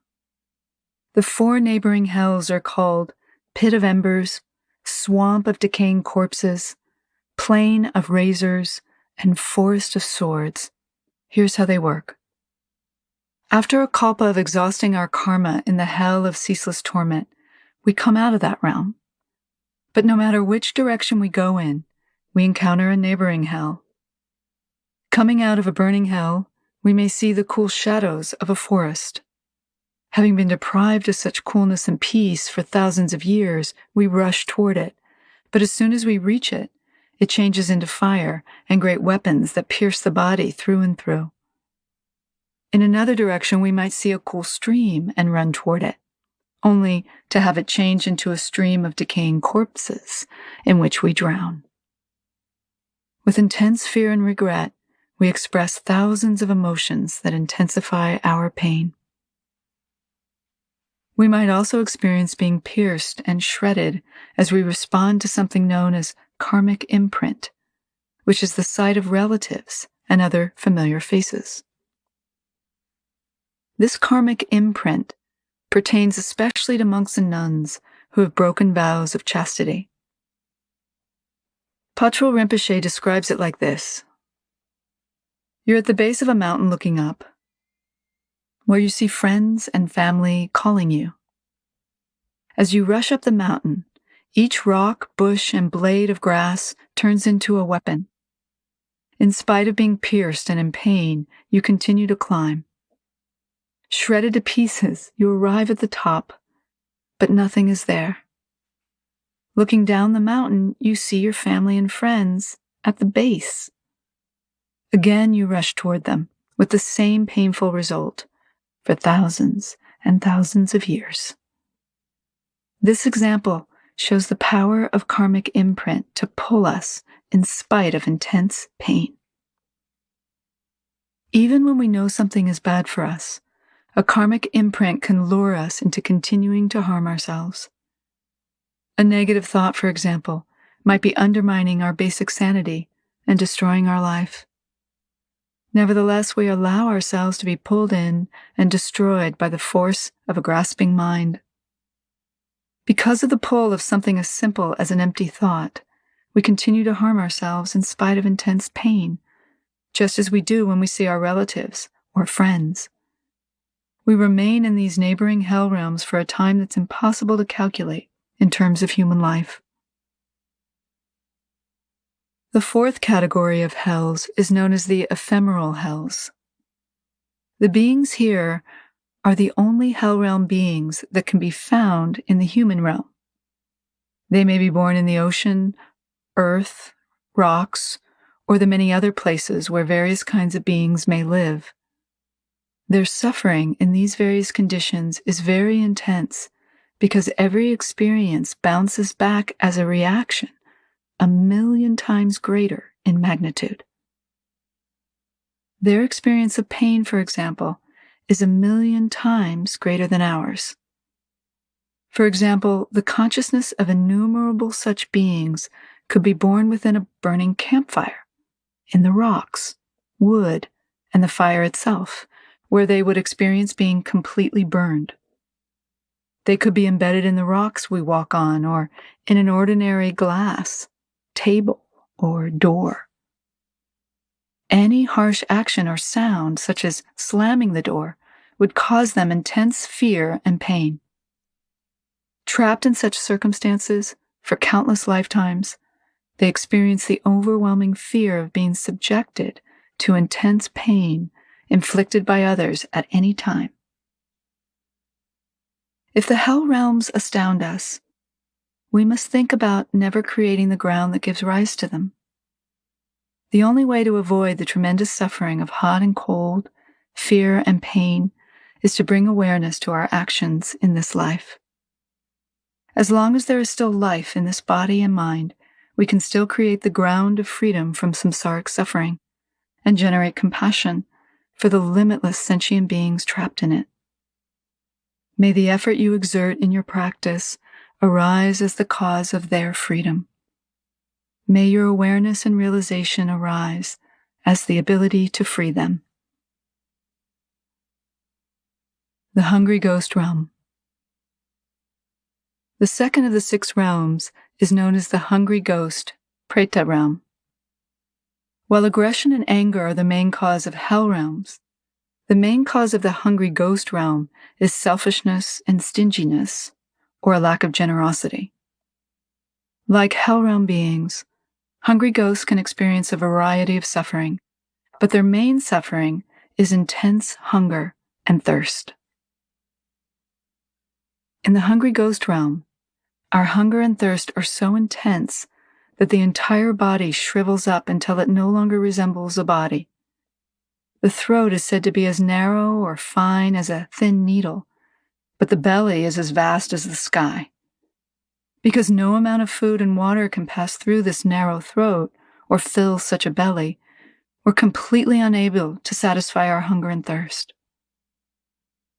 The 4 neighboring hells are called pit of embers, swamp of decaying corpses, plain of razors, and forest of swords. Here's how they work. After a kalpa of exhausting our karma in the hell of ceaseless torment, we come out of that realm. But no matter which direction we go in, we encounter a neighboring hell. Coming out of a burning hell, we may see the cool shadows of a forest. Having been deprived of such coolness and peace for thousands of years, we rush toward it. But as soon as we reach it, it changes into fire and great weapons that pierce the body through and through. In another direction, we might see a cool stream and run toward it, only to have it change into a stream of decaying corpses in which we drown. With intense fear and regret, we express thousands of emotions that intensify our pain. We might also experience being pierced and shredded as we respond to something known as karmic imprint, which is the sight of relatives and other familiar faces. This karmic imprint pertains especially to monks and nuns who have broken vows of chastity. Khandro Rinpoche describes it like this. You're at the base of a mountain looking up, where you see friends and family calling you. As you rush up the mountain, each rock, bush, and blade of grass turns into a weapon. In spite of being pierced and in pain, you continue to climb. Shredded to pieces, you arrive at the top, but nothing is there. Looking down the mountain, you see your family and friends at the base. Again, you rush toward them with the same painful result for thousands and thousands of years. This example shows the power of karmic imprint to pull us in spite of intense pain. Even when we know something is bad for us, a karmic imprint can lure us into continuing to harm ourselves. A negative thought, for example, might be undermining our basic sanity and destroying our life. Nevertheless, we allow ourselves to be pulled in and destroyed by the force of a grasping mind. Because of the pull of something as simple as an empty thought, we continue to harm ourselves in spite of intense pain, just as we do when we see our relatives or friends. We remain in these neighboring hell realms for a time that's impossible to calculate in terms of human life. The fourth category of hells is known as the ephemeral hells. The beings here are the only hell realm beings that can be found in the human realm. They may be born in the ocean, earth, rocks, or the many other places where various kinds of beings may live. Their suffering in these various conditions is very intense because every experience bounces back as a reaction 1,000,000 times greater in magnitude. Their experience of pain, for example, is 1,000,000 times greater than ours. For example, the consciousness of innumerable such beings could be born within a burning campfire, in the rocks, wood, and the fire itself, where they would experience being completely burned. They could be embedded in the rocks we walk on, or in an ordinary glass, table, or door. Any harsh action or sound, such as slamming the door, would cause them intense fear and pain. Trapped in such circumstances for countless lifetimes, they experience the overwhelming fear of being subjected to intense pain inflicted by others at any time. If the hell realms astound us, we must think about never creating the ground that gives rise to them. The only way to avoid the tremendous suffering of hot and cold, fear and pain, is to bring awareness to our actions in this life. As long as there is still life in this body and mind, we can still create the ground of freedom from samsaric suffering and generate compassion for the limitless sentient beings trapped in it. May the effort you exert in your practice arise as the cause of their freedom. May your awareness and realization arise as the ability to free them. The Hungry Ghost Realm. The second of the 6 realms is known as the Hungry Ghost, Preta realm. While aggression and anger are the main cause of hell realms, the main cause of the Hungry Ghost realm is selfishness and stinginess, or a lack of generosity. Like hell realm beings, hungry ghosts can experience a variety of suffering, but their main suffering is intense hunger and thirst. In the Hungry Ghost realm, our hunger and thirst are so intense that the entire body shrivels up until it no longer resembles a body. The throat is said to be as narrow or fine as a thin needle, but the belly is as vast as the sky. Because no amount of food and water can pass through this narrow throat or fill such a belly, we're completely unable to satisfy our hunger and thirst.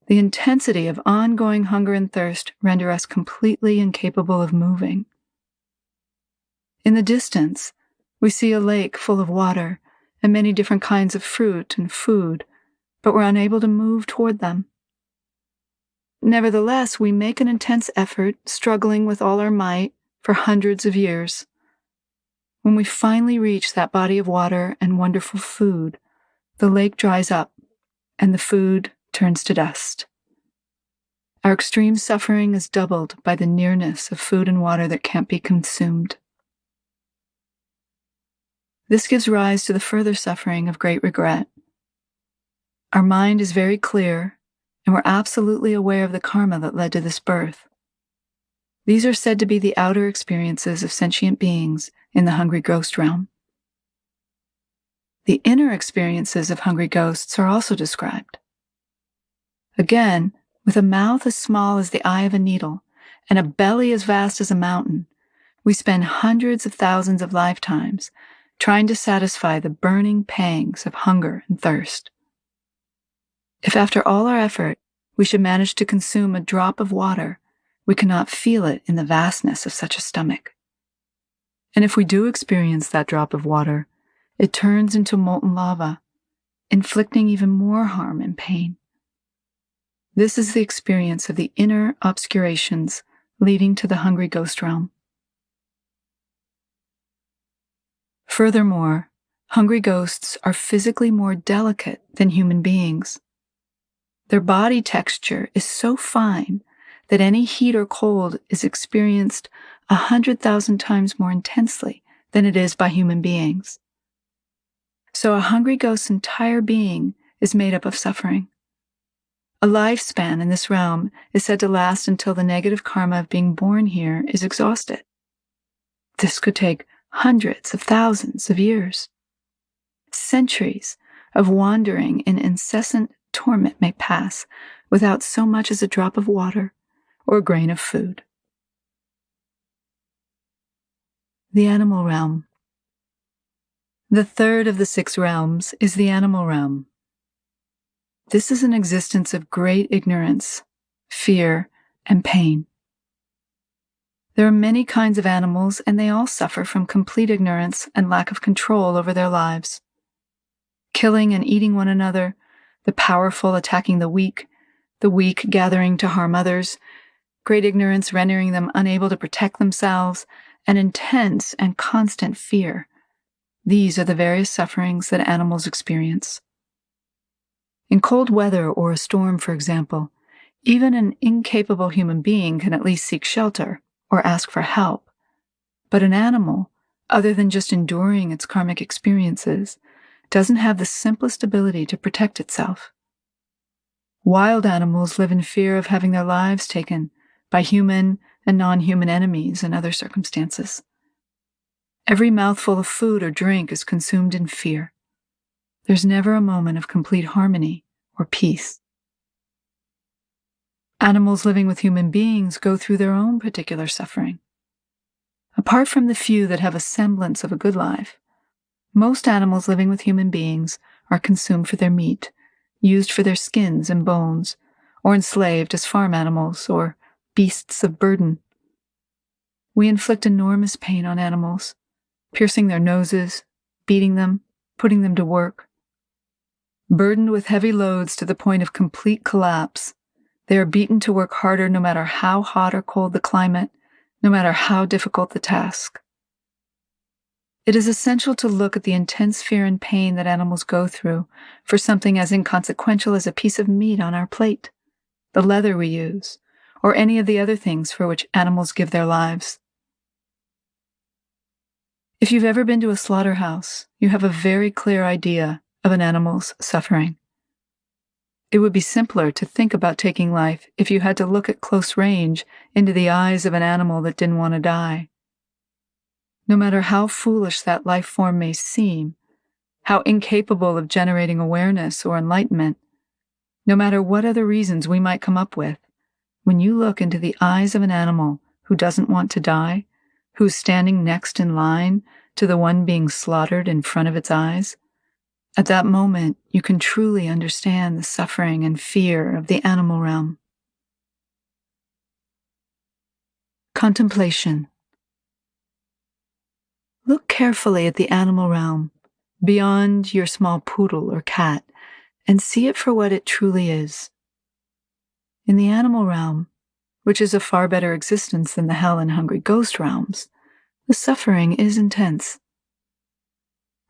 The intensity of ongoing hunger and thirst render us completely incapable of moving. In the distance, we see a lake full of water and many different kinds of fruit and food, but we're unable to move toward them. Nevertheless, we make an intense effort, struggling with all our might for hundreds of years. When we finally reach that body of water and wonderful food, the lake dries up and the food turns to dust. Our extreme suffering is doubled by the nearness of food and water that can't be consumed. This gives rise to the further suffering of great regret. Our mind is very clear, and we're absolutely aware of the karma that led to this birth. These are said to be the outer experiences of sentient beings in the Hungry Ghost realm. The inner experiences of hungry ghosts are also described. Again, with a mouth as small as the eye of a needle and a belly as vast as a mountain, we spend hundreds of thousands of lifetimes trying to satisfy the burning pangs of hunger and thirst. If after all our effort we should manage to consume a drop of water, we cannot feel it in the vastness of such a stomach. And if we do experience that drop of water, it turns into molten lava, inflicting even more harm and pain. This is the experience of the inner obscurations leading to the hungry ghost realm. Furthermore, hungry ghosts are physically more delicate than human beings. Their body texture is so fine that any heat or cold is experienced 100,000 times more intensely than it is by human beings. So a hungry ghost's entire being is made up of suffering. A lifespan in this realm is said to last until the negative karma of being born here is exhausted. This could take hundreds of thousands of years. Centuries of wandering in incessant torment may pass without so much as a drop of water or a grain of food. The animal realm. The third of the 6 realms is the animal realm. This is an existence of great ignorance, fear, and pain. There are many kinds of animals, and they all suffer from complete ignorance and lack of control over their lives. Killing and eating one another, the powerful attacking the weak gathering to harm others, great ignorance rendering them unable to protect themselves, and intense and constant fear. These are the various sufferings that animals experience. In cold weather or a storm, for example, even an incapable human being can at least seek shelter or ask for help. But an animal, other than just enduring its karmic experiences, doesn't have the simplest ability to protect itself. Wild animals live in fear of having their lives taken by human and non-human enemies and other circumstances. Every mouthful of food or drink is consumed in fear. There's never a moment of complete harmony or peace. Animals living with human beings go through their own particular suffering. Apart from the few that have a semblance of a good life, most animals living with human beings are consumed for their meat, used for their skins and bones, or enslaved as farm animals or beasts of burden. We inflict enormous pain on animals, piercing their noses, beating them, putting them to work. Burdened with heavy loads to the point of complete collapse, they are beaten to work harder no matter how hot or cold the climate, no matter how difficult the task. It is essential to look at the intense fear and pain that animals go through for something as inconsequential as a piece of meat on our plate, the leather we use, or any of the other things for which animals give their lives. If you've ever been to a slaughterhouse, you have a very clear idea of an animal's suffering. It would be simpler to think about taking life if you had to look at close range into the eyes of an animal that didn't want to die. No matter how foolish that life form may seem, how incapable of generating awareness or enlightenment, no matter what other reasons we might come up with, when you look into the eyes of an animal who doesn't want to die, who's standing next in line to the one being slaughtered in front of its eyes, at that moment you can truly understand the suffering and fear of the animal realm. Contemplation. Look carefully at the animal realm, beyond your small poodle or cat, and see it for what it truly is. In the animal realm, which is a far better existence than the hell and hungry ghost realms, the suffering is intense.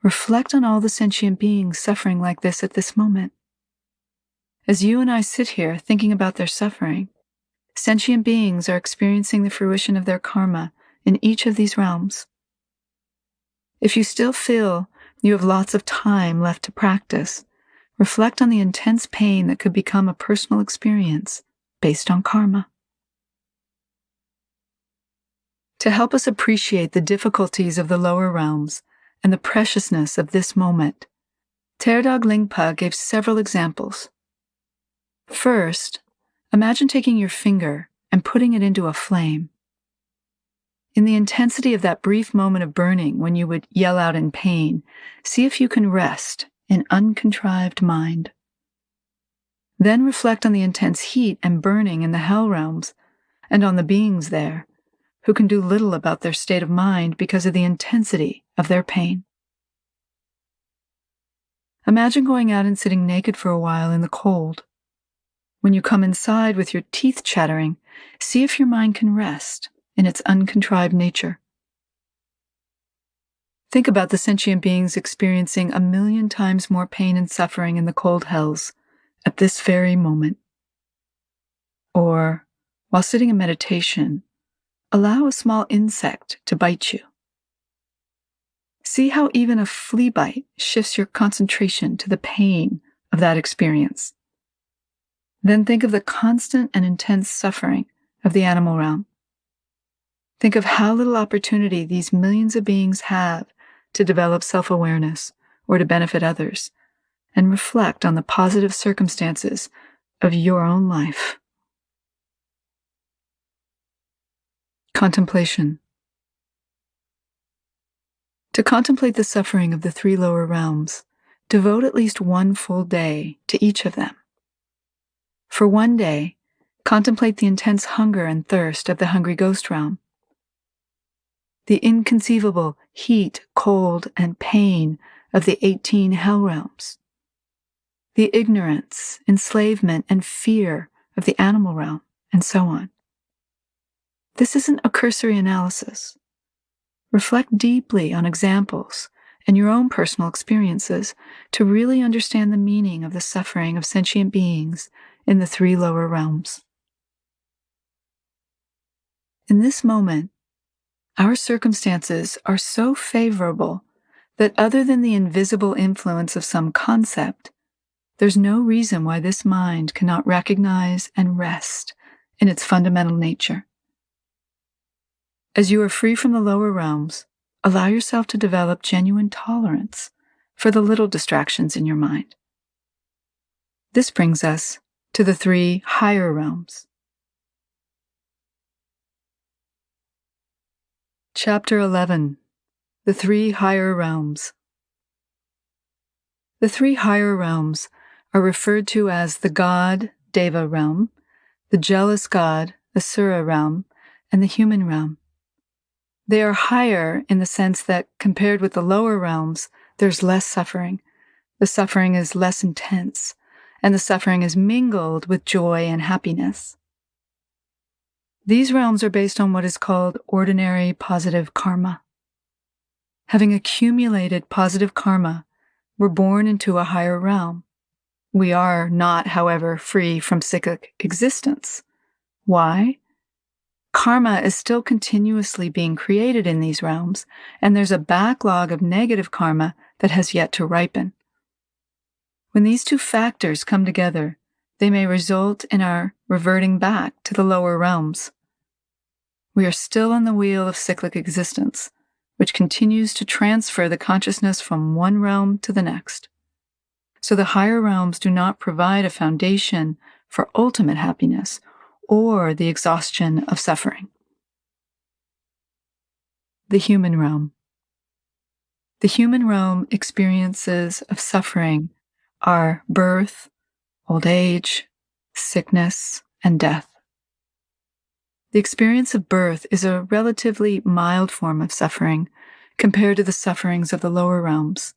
Reflect on all the sentient beings suffering like this at this moment. As you and I sit here thinking about their suffering, sentient beings are experiencing the fruition of their karma in each of these realms. If you still feel you have lots of time left to practice, reflect on the intense pain that could become a personal experience based on karma. To help us appreciate the difficulties of the lower realms and the preciousness of this moment, Terdog Lingpa gave several examples. First, imagine taking your finger and putting it into a flame. In the intensity of that brief moment of burning when you would yell out in pain, see if you can rest in uncontrived mind. Then reflect on the intense heat and burning in the hell realms and on the beings there who can do little about their state of mind because of the intensity of their pain. Imagine going out and sitting naked for a while in the cold. When you come inside with your teeth chattering, see if your mind can rest in its uncontrived nature. Think about the sentient beings experiencing 1,000,000 times more pain and suffering in the cold hells at this very moment. Or, while sitting in meditation, allow a small insect to bite you. See how even a flea bite shifts your concentration to the pain of that experience. Then think of the constant and intense suffering of the animal realm. Think of how little opportunity these millions of beings have to develop self-awareness or to benefit others, and reflect on the positive circumstances of your own life. Contemplation. To contemplate the suffering of the 3 lower realms, devote at least 1 full day to each of them. For 1 day, contemplate the intense hunger and thirst of the hungry ghost realm, the inconceivable heat, cold, and pain of the 18 hell realms, the ignorance, enslavement, and fear of the animal realm, and so on. This isn't a cursory analysis. Reflect deeply on examples and your own personal experiences to really understand the meaning of the suffering of sentient beings in the 3 lower realms. In this moment, our circumstances are so favorable that other than the invisible influence of some concept, there's no reason why this mind cannot recognize and rest in its fundamental nature. As you are free from the lower realms, allow yourself to develop genuine tolerance for the little distractions in your mind. This brings us to the 3 higher realms. Chapter 11. The 3 higher realms. The 3 higher realms are referred to as the God, Deva realm, the jealous God, Asura realm, and the human realm. They are higher in the sense that, compared with the lower realms, there's less suffering. The suffering is less intense, and the suffering is mingled with joy and happiness. These realms are based on what is called ordinary positive karma. Having accumulated positive karma, we're born into a higher realm. We are not, however, free from cyclic existence. Why? Karma is still continuously being created in these realms, and there's a backlog of negative karma that has yet to ripen. When these 2 factors come together, they may result in our reverting back to the lower realms. We are still on the wheel of cyclic existence, which continues to transfer the consciousness from one realm to the next. So the higher realms do not provide a foundation for ultimate happiness or the exhaustion of suffering. The human realm. The human realm experiences of suffering are birth, old age, sickness, and death. The experience of birth is a relatively mild form of suffering compared to the sufferings of the lower realms.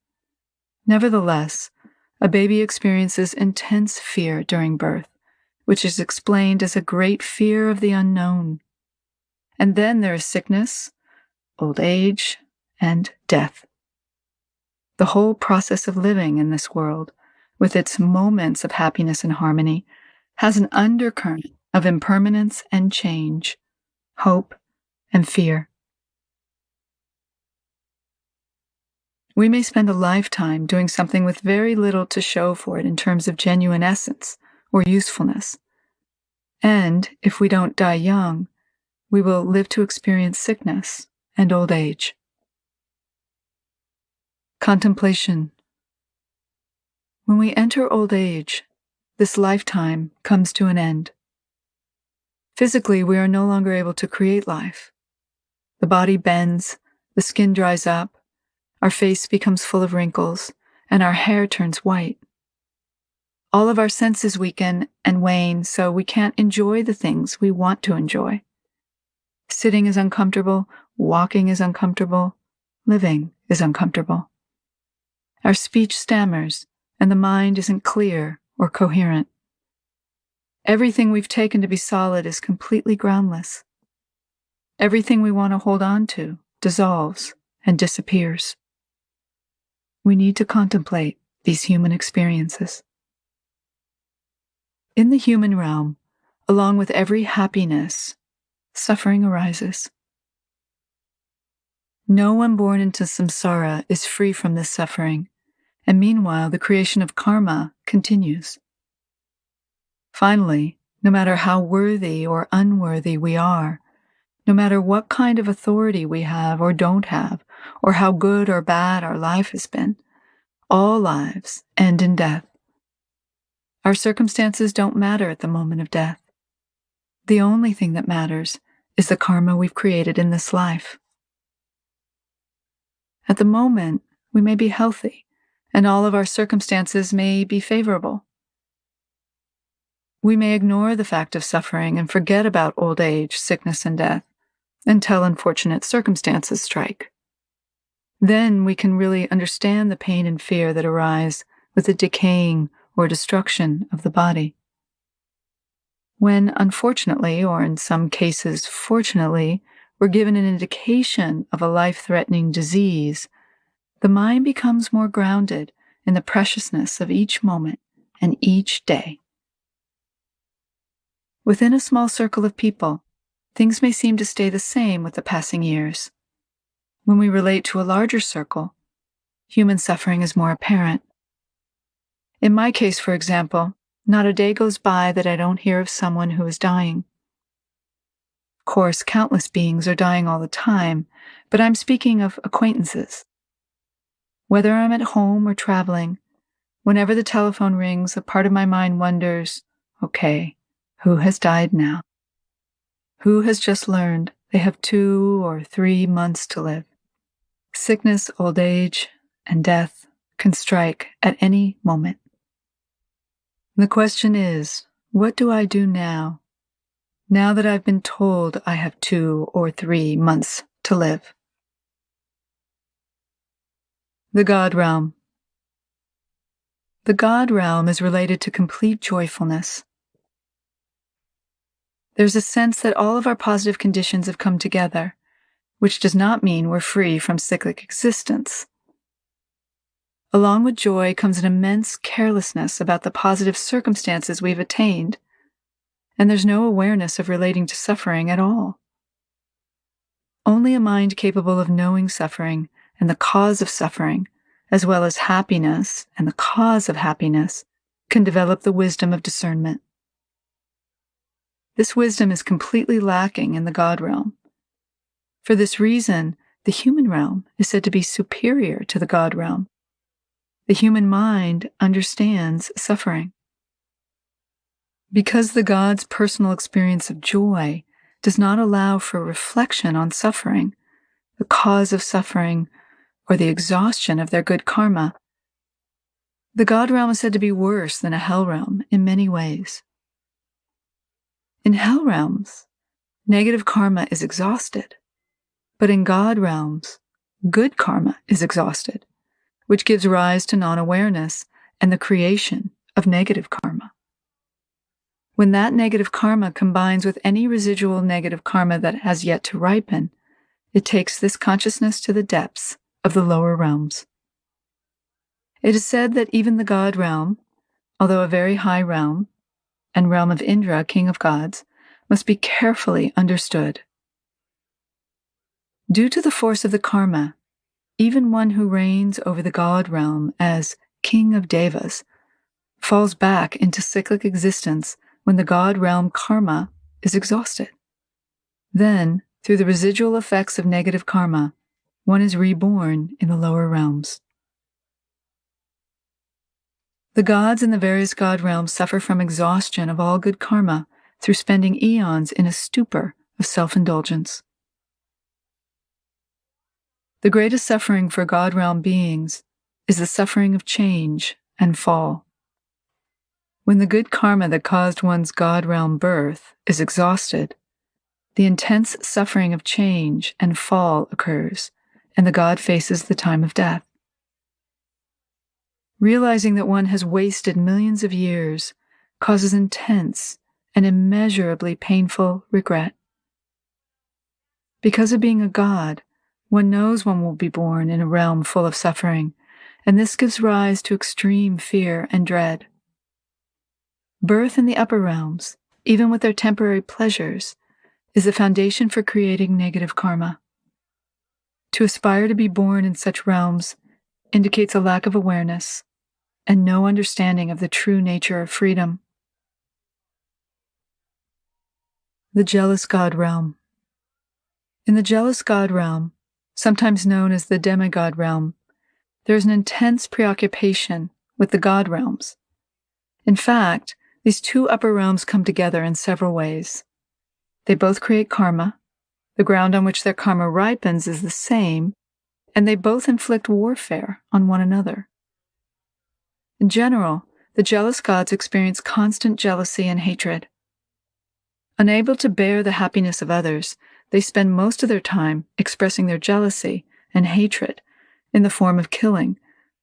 Nevertheless, a baby experiences intense fear during birth, which is explained as a great fear of the unknown. And then there is sickness, old age, and death. The whole process of living in this world, with its moments of happiness and harmony, has an undercurrent of impermanence and change, hope and fear. We may spend a lifetime doing something with very little to show for it in terms of genuine essence or usefulness. And if we don't die young, we will live to experience sickness and old age. Contemplation. When we enter old age, this lifetime comes to an end. Physically, we are no longer able to create life. The body bends, the skin dries up, our face becomes full of wrinkles, and our hair turns white. All of our senses weaken and wane, so we can't enjoy the things we want to enjoy. Sitting is uncomfortable, walking is uncomfortable, living is uncomfortable. Our speech stammers, and the mind isn't clear or coherent. Everything we've taken to be solid is completely groundless. Everything we want to hold on to dissolves and disappears. We need to contemplate these human experiences. In the human realm, along with every happiness, suffering arises. No one born into samsara is free from this suffering, and meanwhile the creation of karma continues. Finally, no matter how worthy or unworthy we are, no matter what kind of authority we have or don't have, or how good or bad our life has been, all lives end in death. Our circumstances don't matter at the moment of death. The only thing that matters is the karma we've created in this life. At the moment, we may be healthy, and all of our circumstances may be favorable. We may ignore the fact of suffering and forget about old age, sickness, and death until unfortunate circumstances strike. Then we can really understand the pain and fear that arise with the decaying or destruction of the body. When, unfortunately, or in some cases fortunately, we're given an indication of a life-threatening disease, the mind becomes more grounded in the preciousness of each moment and each day. Within a small circle of people, things may seem to stay the same with the passing years. When we relate to a larger circle, human suffering is more apparent. In my case, for example, not a day goes by that I don't hear of someone who is dying. Of course, countless beings are dying all the time, but I'm speaking of acquaintances. Whether I'm at home or traveling, whenever the telephone rings, a part of my mind wonders, okay, who has died now? Who has just learned they have 2 or 3 months to live? Sickness, old age, and death can strike at any moment. The question is, what do I do now that I've been told I have 2 or 3 months to live? The God realm. The God realm is related to complete joyfulness. There's a sense that all of our positive conditions have come together, which does not mean we're free from cyclic existence. Along with joy comes an immense carelessness about the positive circumstances we've attained, and there's no awareness of relating to suffering at all. Only a mind capable of knowing suffering and the cause of suffering, as well as happiness and the cause of happiness, can develop the wisdom of discernment. This wisdom is completely lacking in the God realm. For this reason, the human realm is said to be superior to the God realm. The human mind understands suffering. Because the God's personal experience of joy does not allow for reflection on suffering, the cause of suffering, or the exhaustion of their good karma, the God realm is said to be worse than a hell realm in many ways. In hell realms, negative karma is exhausted, but in God realms, good karma is exhausted, which gives rise to non-awareness and the creation of negative karma. When that negative karma combines with any residual negative karma that has yet to ripen, it takes this consciousness to the depths of the lower realms. It is said that even the God realm, although a very high realm, and realm of Indra, king of gods, must be carefully understood. Due to the force of the karma, even one who reigns over the God realm as king of devas falls back into cyclic existence when the God realm karma is exhausted. Then, through the residual effects of negative karma, one is reborn in the lower realms. The gods in the various God realms suffer from exhaustion of all good karma through spending eons in a stupor of self-indulgence. The greatest suffering for God realm beings is the suffering of change and fall. When the good karma that caused one's God realm birth is exhausted, the intense suffering of change and fall occurs, and the god faces the time of death. Realizing that one has wasted millions of years causes intense and immeasurably painful regret. Because of being a god, one knows one will be born in a realm full of suffering, and this gives rise to extreme fear and dread. Birth in the upper realms, even with their temporary pleasures, is the foundation for creating negative karma. To aspire to be born in such realms indicates a lack of awareness and no understanding of the true nature of freedom. The jealous god realm. In the jealous god realm, sometimes known as the demigod realm, there is an intense preoccupation with the god realms. In fact, these two upper realms come together in several ways. They both create karma. The ground on which their karma ripens is the same, and they both inflict warfare on one another. In general, the jealous gods experience constant jealousy and hatred. Unable to bear the happiness of others, they spend most of their time expressing their jealousy and hatred in the form of killing,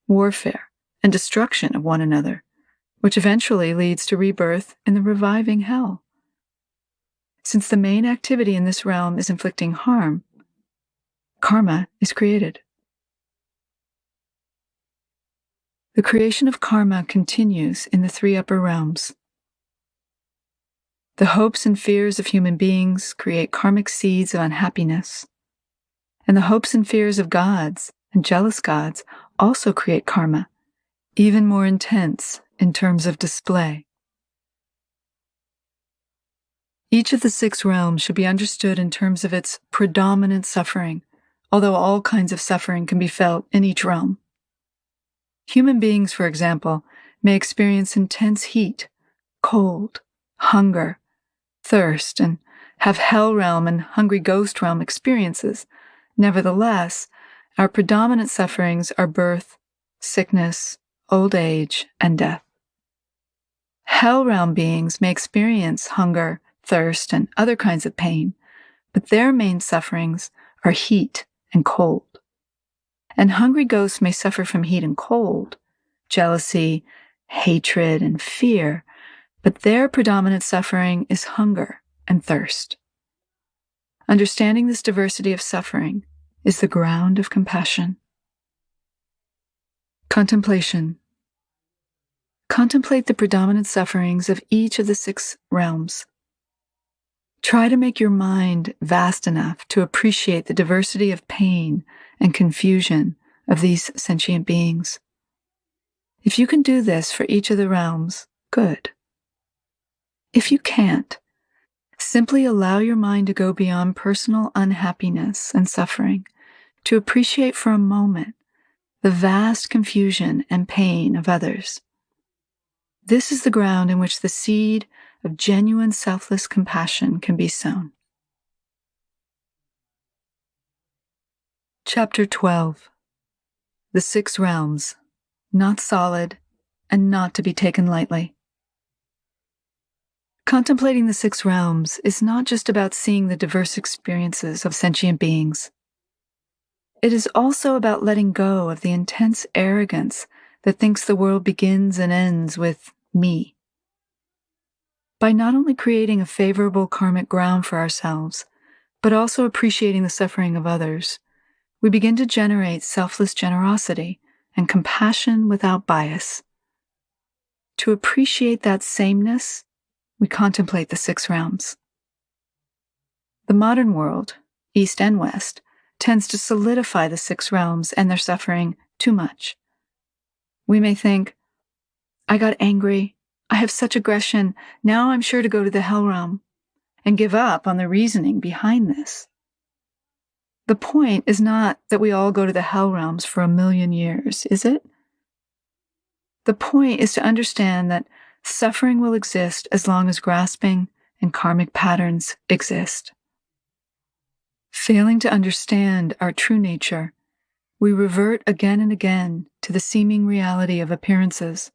warfare, and destruction of one another, which eventually leads to rebirth in the reviving hell. Since the main activity in this realm is inflicting harm, karma is created. The creation of karma continues in the three upper realms. The hopes and fears of human beings create karmic seeds of unhappiness, and the hopes and fears of gods and jealous gods also create karma, even more intense in terms of display. Each of the six realms should be understood in terms of its predominant suffering, although all kinds of suffering can be felt in each realm. Human beings, for example, may experience intense heat, cold, hunger, thirst, and have hell realm and hungry ghost realm experiences. Nevertheless, our predominant sufferings are birth, sickness, old age, and death. Hell realm beings may experience hunger, thirst, and other kinds of pain, but their main sufferings are heat and cold. And hungry ghosts may suffer from heat and cold, jealousy, hatred, and fear, but their predominant suffering is hunger and thirst. Understanding this diversity of suffering is the ground of compassion. Contemplation. Contemplate the predominant sufferings of each of the six realms. Try to make your mind vast enough to appreciate the diversity of pain and confusion of these sentient beings. If you can do this for each of the realms, good. If you can't, simply allow your mind to go beyond personal unhappiness and suffering to appreciate for a moment the vast confusion and pain of others. This is the ground in which the seed of genuine selfless compassion can be sown. Chapter 12. The Six Realms, not solid and not to be taken lightly. Contemplating the six realms is not just about seeing the diverse experiences of sentient beings. It is also about letting go of the intense arrogance that thinks the world begins and ends with me. By not only creating a favorable karmic ground for ourselves, but also appreciating the suffering of others, we begin to generate selfless generosity and compassion without bias. To appreciate that sameness, we contemplate the six realms. The modern world, East and West, tends to solidify the six realms and their suffering too much. We may think, I got angry, I have such aggression, now I'm sure to go to the hell realm, and give up on the reasoning behind this. The point is not that we all go to the hell realms for 1,000,000 years, is it? The point is to understand that suffering will exist as long as grasping and karmic patterns exist. Failing to understand our true nature, we revert again and again to the seeming reality of appearances.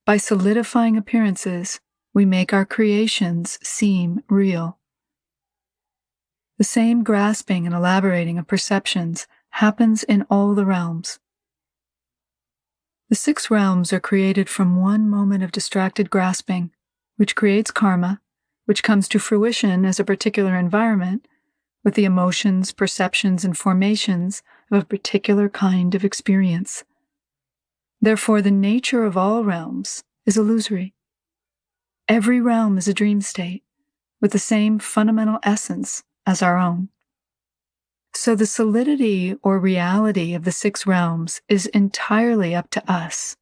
By solidifying appearances, we make our creations seem real. The same grasping and elaborating of perceptions happens in all the realms. The six realms are created from one moment of distracted grasping which creates karma, which comes to fruition as a particular environment with the emotions, perceptions, and formations of a particular kind of experience. Therefore, the nature of all realms is illusory. Every realm is a dream state with the same fundamental essence as our own. So the solidity or reality of the 6 realms is entirely up to us.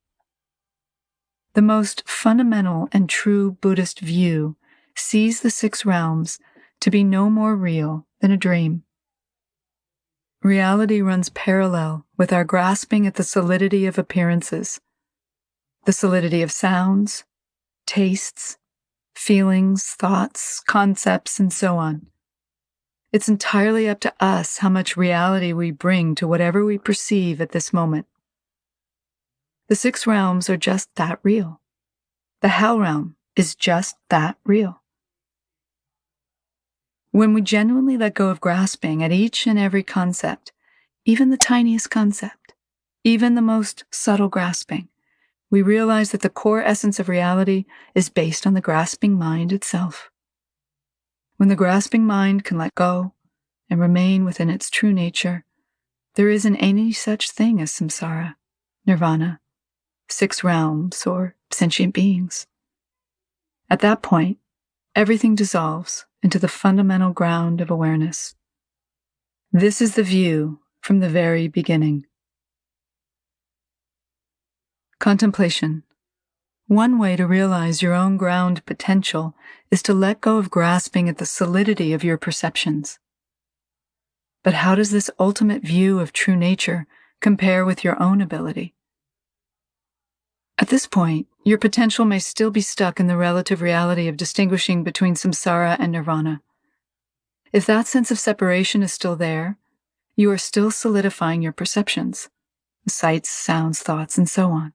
The most fundamental and true Buddhist view sees the 6 realms to be no more real than a dream. Reality runs parallel with our grasping at the solidity of appearances, the solidity of sounds, tastes, feelings, thoughts, concepts, and so on. It's entirely up to us how much reality we bring to whatever we perceive at this moment. The 6 realms are just that real. The hell realm is just that real. When we genuinely let go of grasping at each and every concept, even the tiniest concept, even the most subtle grasping, we realize that the core essence of reality is based on the grasping mind itself. When the grasping mind can let go and remain within its true nature, there isn't any such thing as samsara, nirvana, 6 realms, or sentient beings. At that point, everything dissolves into the fundamental ground of awareness. This is the view from the very beginning. Contemplation. One way to realize your own ground potential is to let go of grasping at the solidity of your perceptions. But how does this ultimate view of true nature compare with your own ability? At this point, your potential may still be stuck in the relative reality of distinguishing between samsara and nirvana. If that sense of separation is still there, you are still solidifying your perceptions, sights, sounds, thoughts, and so on.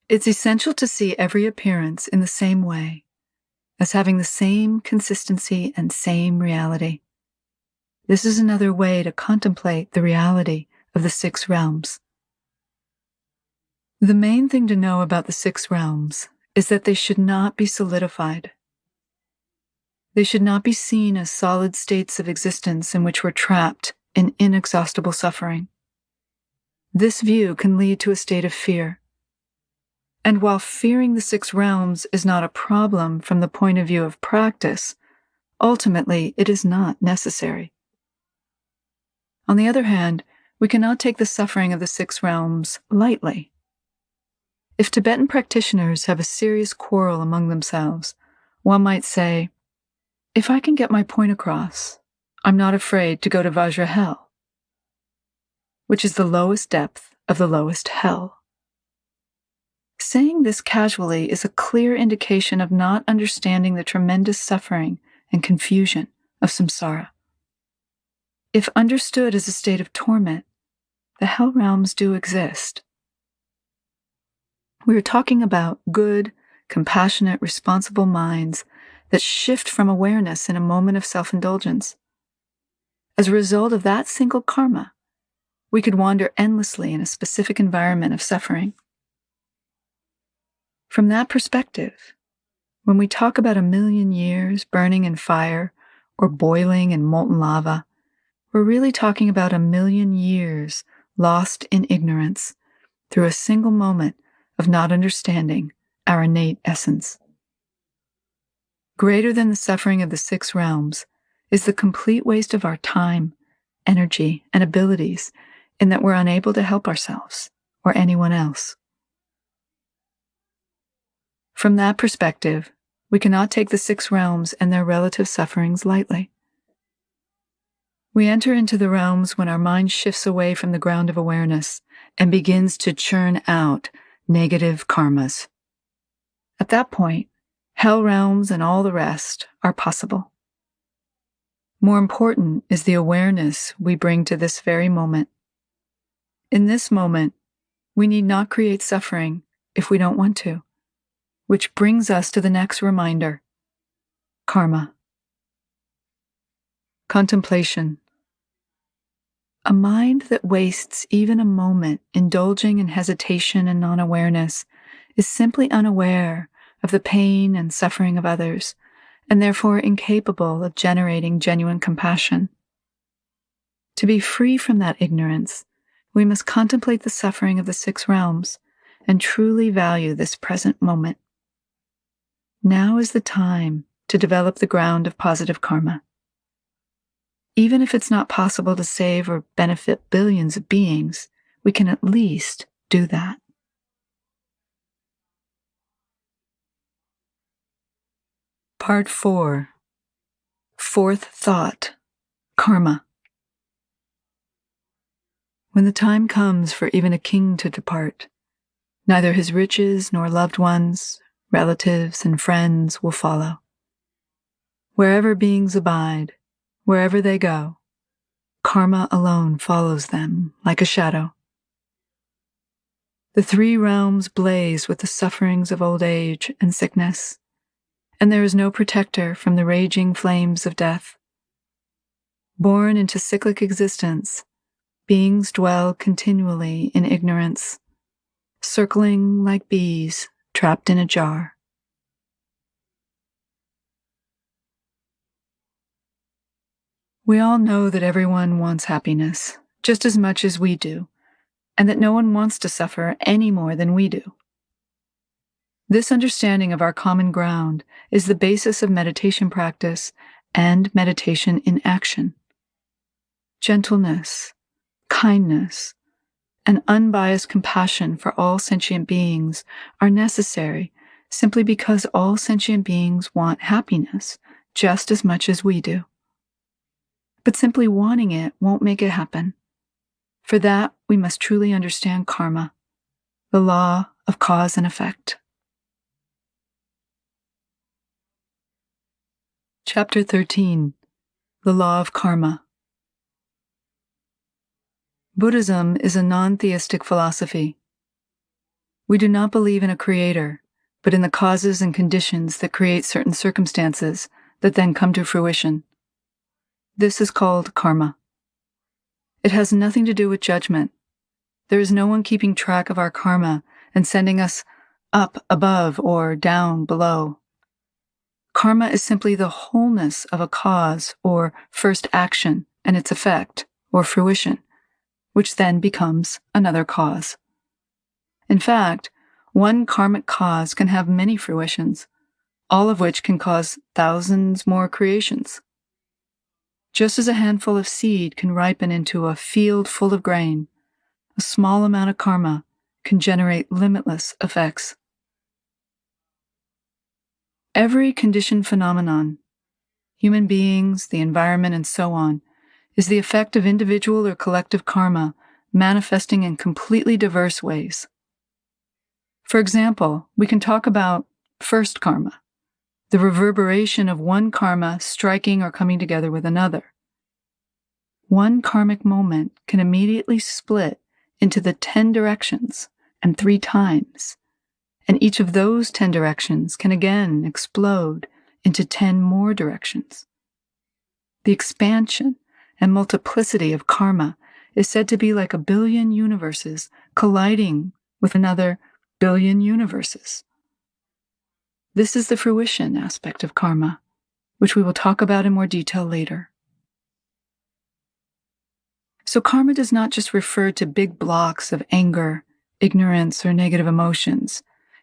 It's essential to see every appearance in the same way, as having the same consistency and same reality. This is another way to contemplate the reality of the 6 realms. The main thing to know about the 6 realms is that they should not be solidified. They should not be seen as solid states of existence in which we're trapped in inexhaustible suffering. This view can lead to a state of fear. And while fearing the 6 realms is not a problem from the point of view of practice, ultimately it is not necessary. On the other hand, we cannot take the suffering of the 6 realms lightly. If Tibetan practitioners have a serious quarrel among themselves, one might say, if I can get my point across, I'm not afraid to go to Vajra hell, which is the lowest depth of the lowest hell. Saying this casually is a clear indication of not understanding the tremendous suffering and confusion of samsara. If understood as a state of torment, the hell realms do exist. We are talking about good, compassionate, responsible minds that shift from awareness in a moment of self-indulgence. As a result of that single karma, we could wander endlessly in a specific environment of suffering. From that perspective, when we talk about 1,000,000 years burning in fire or boiling in molten lava, we're really talking about 1,000,000 years lost in ignorance through a single moment of not understanding our innate essence. Greater than the suffering of the 6 realms is the complete waste of our time, energy, and abilities in that we're unable to help ourselves or anyone else. From that perspective, we cannot take the 6 realms and their relative sufferings lightly. We enter into the realms when our mind shifts away from the ground of awareness and begins to churn out negative karmas. At that point, hell realms and all the rest are possible. More important is the awareness we bring to this very moment. In this moment, we need not create suffering if we don't want to, which brings us to the next reminder: karma. Contemplation. A mind that wastes even a moment indulging in hesitation and non-awareness is simply unaware of the pain and suffering of others, and therefore incapable of generating genuine compassion. To be free from that ignorance, we must contemplate the suffering of the 6 realms and truly value this present moment. Now is the time to develop the ground of positive karma. Even if it's not possible to save or benefit billions of beings, we can at least do that. Part 4. Fourth thought, karma. When the time comes for even a king to depart, neither his riches nor loved ones, relatives, and friends will follow. Wherever beings abide, wherever they go, karma alone follows them like a shadow. The 3 realms blaze with the sufferings of old age and sickness, and there is no protector from the raging flames of death. Born into cyclic existence, beings dwell continually in ignorance, circling like bees trapped in a jar. We all know that everyone wants happiness just as much as we do, and that no one wants to suffer any more than we do. This understanding of our common ground is the basis of meditation practice and meditation in action. Gentleness, kindness, and unbiased compassion for all sentient beings are necessary simply because all sentient beings want happiness just as much as we do. But simply wanting it won't make it happen. For that, we must truly understand karma, the law of cause and effect. Chapter 13. The Law of Karma. Buddhism is a non-theistic philosophy. We do not believe in a creator, but in the causes and conditions that create certain circumstances that then come to fruition. This is called karma. It has nothing to do with judgment. There is no one keeping track of our karma and sending us up above or down below. Karma is simply the wholeness of a cause or first action and its effect or fruition, which then becomes another cause. In fact, one karmic cause can have many fruitions, all of which can cause thousands more creations. Just as a handful of seed can ripen into a field full of grain, a small amount of karma can generate limitless effects. Every conditioned phenomenon, human beings, the environment, and so on, is the effect of individual or collective karma manifesting in completely diverse ways. For example, we can talk about first karma, the reverberation of one karma striking or coming together with another. One karmic moment can immediately split into the 10 directions and 3 times, and each of those 10 directions can again explode into 10 more directions. The expansion and multiplicity of karma is said to be like a billion universes colliding with another billion universes. This is the fruition aspect of karma, which we will talk about in more detail later. So karma does not just refer to big blocks of anger, ignorance, or negative emotions.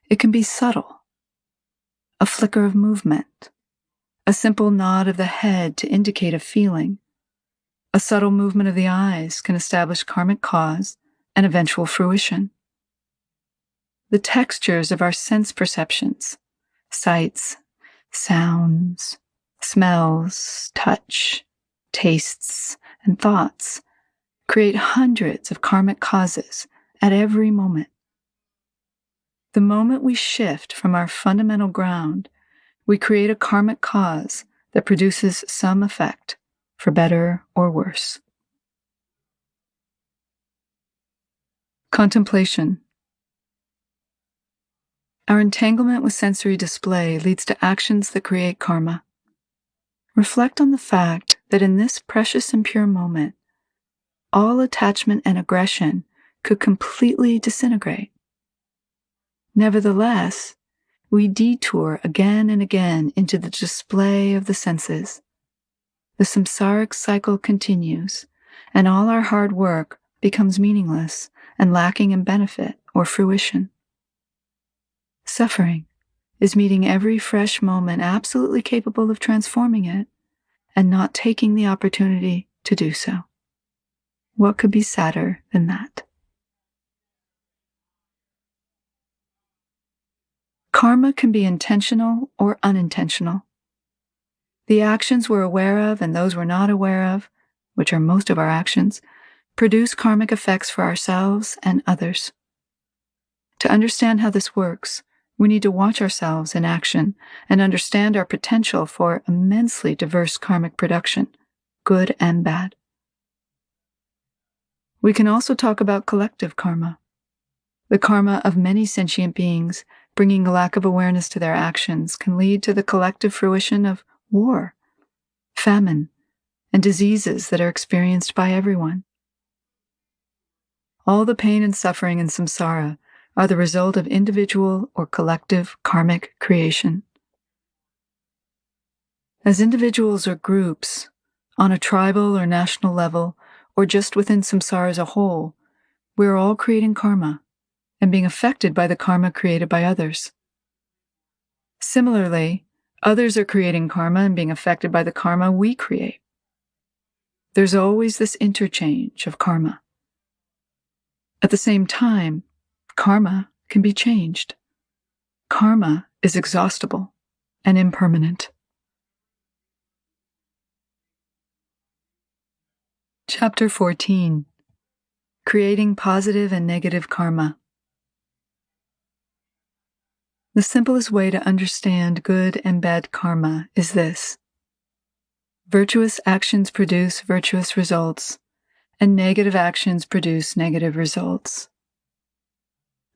It can be subtle. A flicker of movement, a simple nod of the head to indicate a feeling, a subtle movement of the eyes can establish karmic cause and eventual fruition. The textures of our sense perceptions, sights, sounds, smells, touch, tastes, and thoughts create hundreds of karmic causes at every moment. The moment we shift from our fundamental ground, we create a karmic cause that produces some effect, for better or worse. Contemplation. Our entanglement with sensory display leads to actions that create karma. Reflect on the fact that in this precious and pure moment, all attachment and aggression could completely disintegrate. Nevertheless, we detour again and again into the display of the senses. The samsaric cycle continues, and all our hard work becomes meaningless and lacking in benefit or fruition. Suffering is meeting every fresh moment absolutely capable of transforming it and not taking the opportunity to do so. What could be sadder than that? Karma can be intentional or unintentional. The actions we're aware of and those we're not aware of, which are most of our actions, produce karmic effects for ourselves and others. To understand how this works, we need to watch ourselves in action and understand our potential for immensely diverse karmic production, good and bad. We can also talk about collective karma, the karma of many sentient beings bringing a lack of awareness to their actions can lead to the collective fruition of war, famine, and diseases that are experienced by everyone. All the pain and suffering in samsara are the result of individual or collective karmic creation. As individuals or groups, on a tribal or national level, or just within samsara as a whole, we are all creating karma and being affected by the karma created by others. Similarly, others are creating karma and being affected by the karma we create. There's always this interchange of karma. At the same time, karma can be changed. Karma is exhaustible and impermanent. Chapter 14. Creating Positive and Negative Karma. The simplest way to understand good and bad karma is this. Virtuous actions produce virtuous results, and negative actions produce negative results.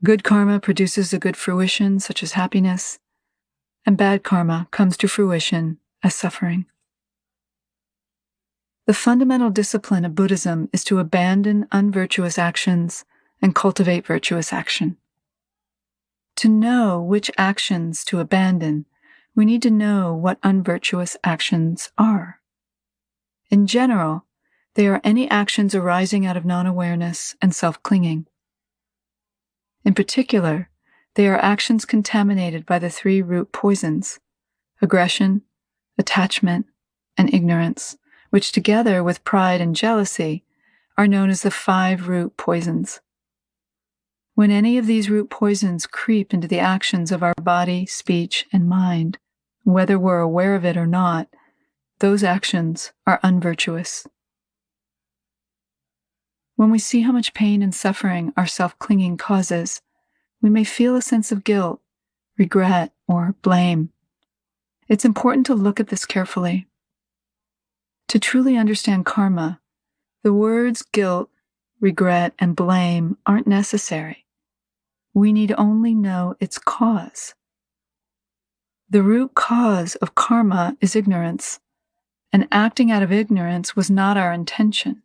Good karma produces a good fruition, such as happiness, and bad karma comes to fruition as suffering. The fundamental discipline of Buddhism is to abandon unvirtuous actions and cultivate virtuous action. To know which actions to abandon, we need to know what unvirtuous actions are. In general, they are any actions arising out of non-awareness and self-clinging. In particular, they are actions contaminated by the 3 root poisons: aggression, attachment, and ignorance, which together with pride and jealousy are known as the 5 root poisons. When any of these root poisons creep into the actions of our body, speech, and mind, whether we're aware of it or not, those actions are unvirtuous. When we see how much pain and suffering our self-clinging causes, we may feel a sense of guilt, regret, or blame. It's important to look at this carefully. To truly understand karma, the words guilt, regret, and blame aren't necessary. We need only know its cause. The root cause of karma is ignorance, and acting out of ignorance was not our intention.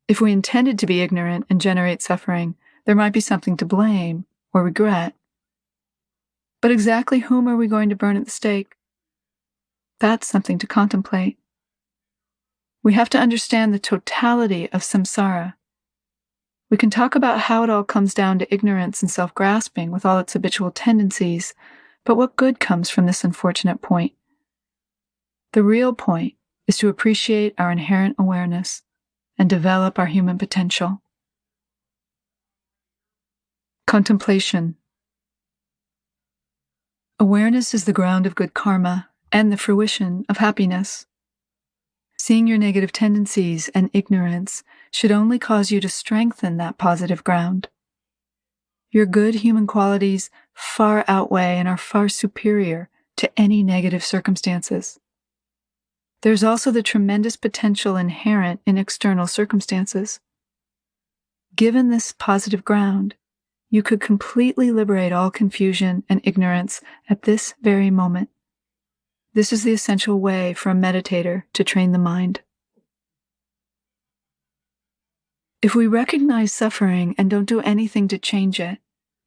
If we intended to be ignorant and generate suffering, there might be something to blame or regret. But exactly whom are we going to burn at the stake? That's something to contemplate. We have to understand the totality of samsara. We can talk about how it all comes down to ignorance and self-grasping with all its habitual tendencies, but what good comes from this unfortunate point? The real point is to appreciate our inherent awareness and develop our human potential. Contemplation. Awareness is the ground of good karma and the fruition of happiness. Seeing your negative tendencies and ignorance should only cause you to strengthen that positive ground. Your good human qualities far outweigh and are far superior to any negative circumstances. There's also the tremendous potential inherent in external circumstances. Given this positive ground, you could completely liberate all confusion and ignorance at this very moment. This is the essential way for a meditator to train the mind. If we recognize suffering and don't do anything to change it,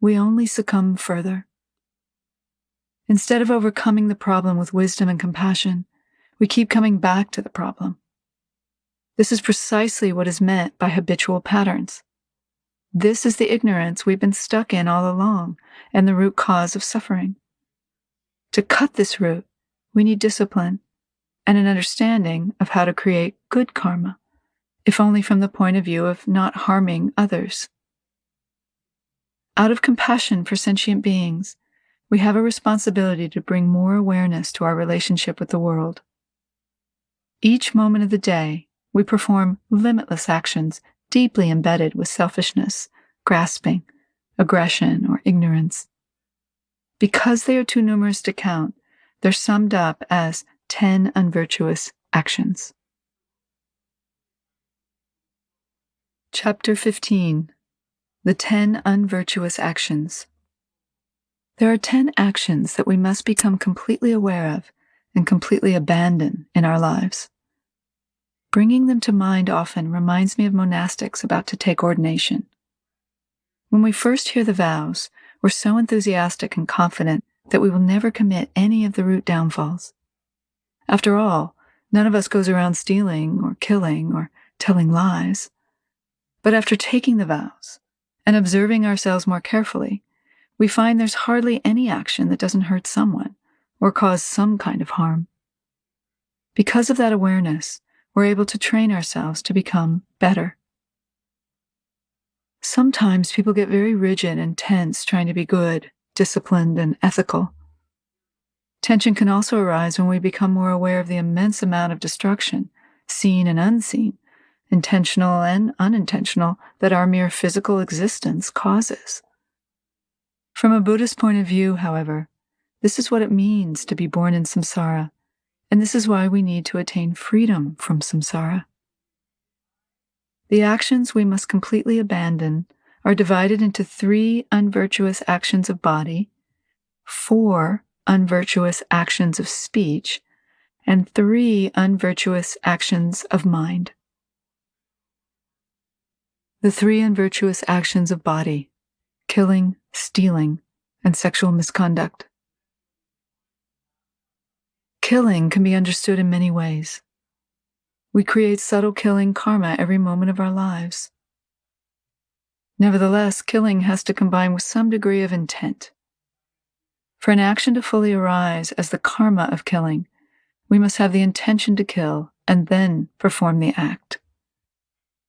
we only succumb further. Instead of overcoming the problem with wisdom and compassion, we keep coming back to the problem. This is precisely what is meant by habitual patterns. This is the ignorance we've been stuck in all along and the root cause of suffering. To cut this root, we need discipline and an understanding of how to create good karma, if only from the point of view of not harming others. Out of compassion for sentient beings, we have a responsibility to bring more awareness to our relationship with the world. Each moment of the day, we perform limitless actions deeply embedded with selfishness, grasping, aggression, or ignorance. Because they are too numerous to count, they're summed up as 10 unvirtuous actions. Chapter 15. The 10 Unvirtuous Actions. There are 10 actions that we must become completely aware of and completely abandon in our lives. Bringing them to mind often reminds me of monastics about to take ordination. When we first hear the vows, we're so enthusiastic and confident that we will never commit any of the root downfalls. After all, none of us goes around stealing or killing or telling lies. But after taking the vows and observing ourselves more carefully, we find there's hardly any action that doesn't hurt someone or cause some kind of harm. Because of that awareness, we're able to train ourselves to become better. Sometimes people get very rigid and tense trying to be good, disciplined, and ethical. Tension can also arise when we become more aware of the immense amount of destruction, seen and unseen, intentional and unintentional, that our mere physical existence causes. From a Buddhist point of view, however, this is what it means to be born in samsara, and this is why we need to attain freedom from samsara. The actions we must completely abandon are divided into 3 unvirtuous actions of body, 4 unvirtuous actions of speech, and 3 unvirtuous actions of mind. The 3 unvirtuous actions of body: killing, stealing, and sexual misconduct. Killing can be understood in many ways. We create subtle killing karma every moment of our lives. Nevertheless, killing has to combine with some degree of intent. For an action to fully arise as the karma of killing, we must have the intention to kill and then perform the act.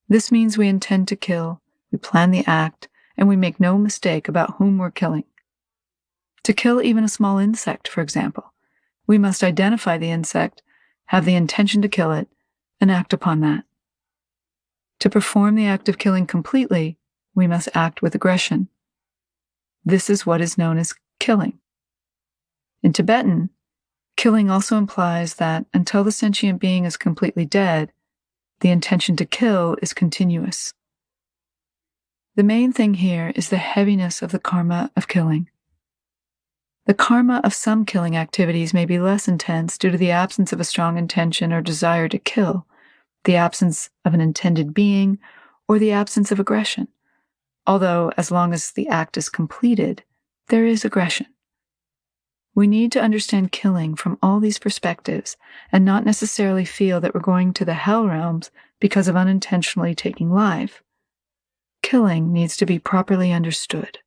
This means we intend to kill, we plan the act, and we make no mistake about whom we're killing. To kill even a small insect, for example, we must identify the insect, have the intention to kill it, and act upon that. To perform the act of killing completely, we must act with aggression. This is what is known as killing. In Tibetan, killing also implies that until the sentient being is completely dead, the intention to kill is continuous. The main thing here is the heaviness of the karma of killing. The karma of some killing activities may be less intense due to the absence of a strong intention or desire to kill, the absence of an intended being, or the absence of aggression. Although, as long as the act is completed, there is aggression. We need to understand killing from all these perspectives and not necessarily feel that we're going to the hell realms because of unintentionally taking life. Killing needs to be properly understood.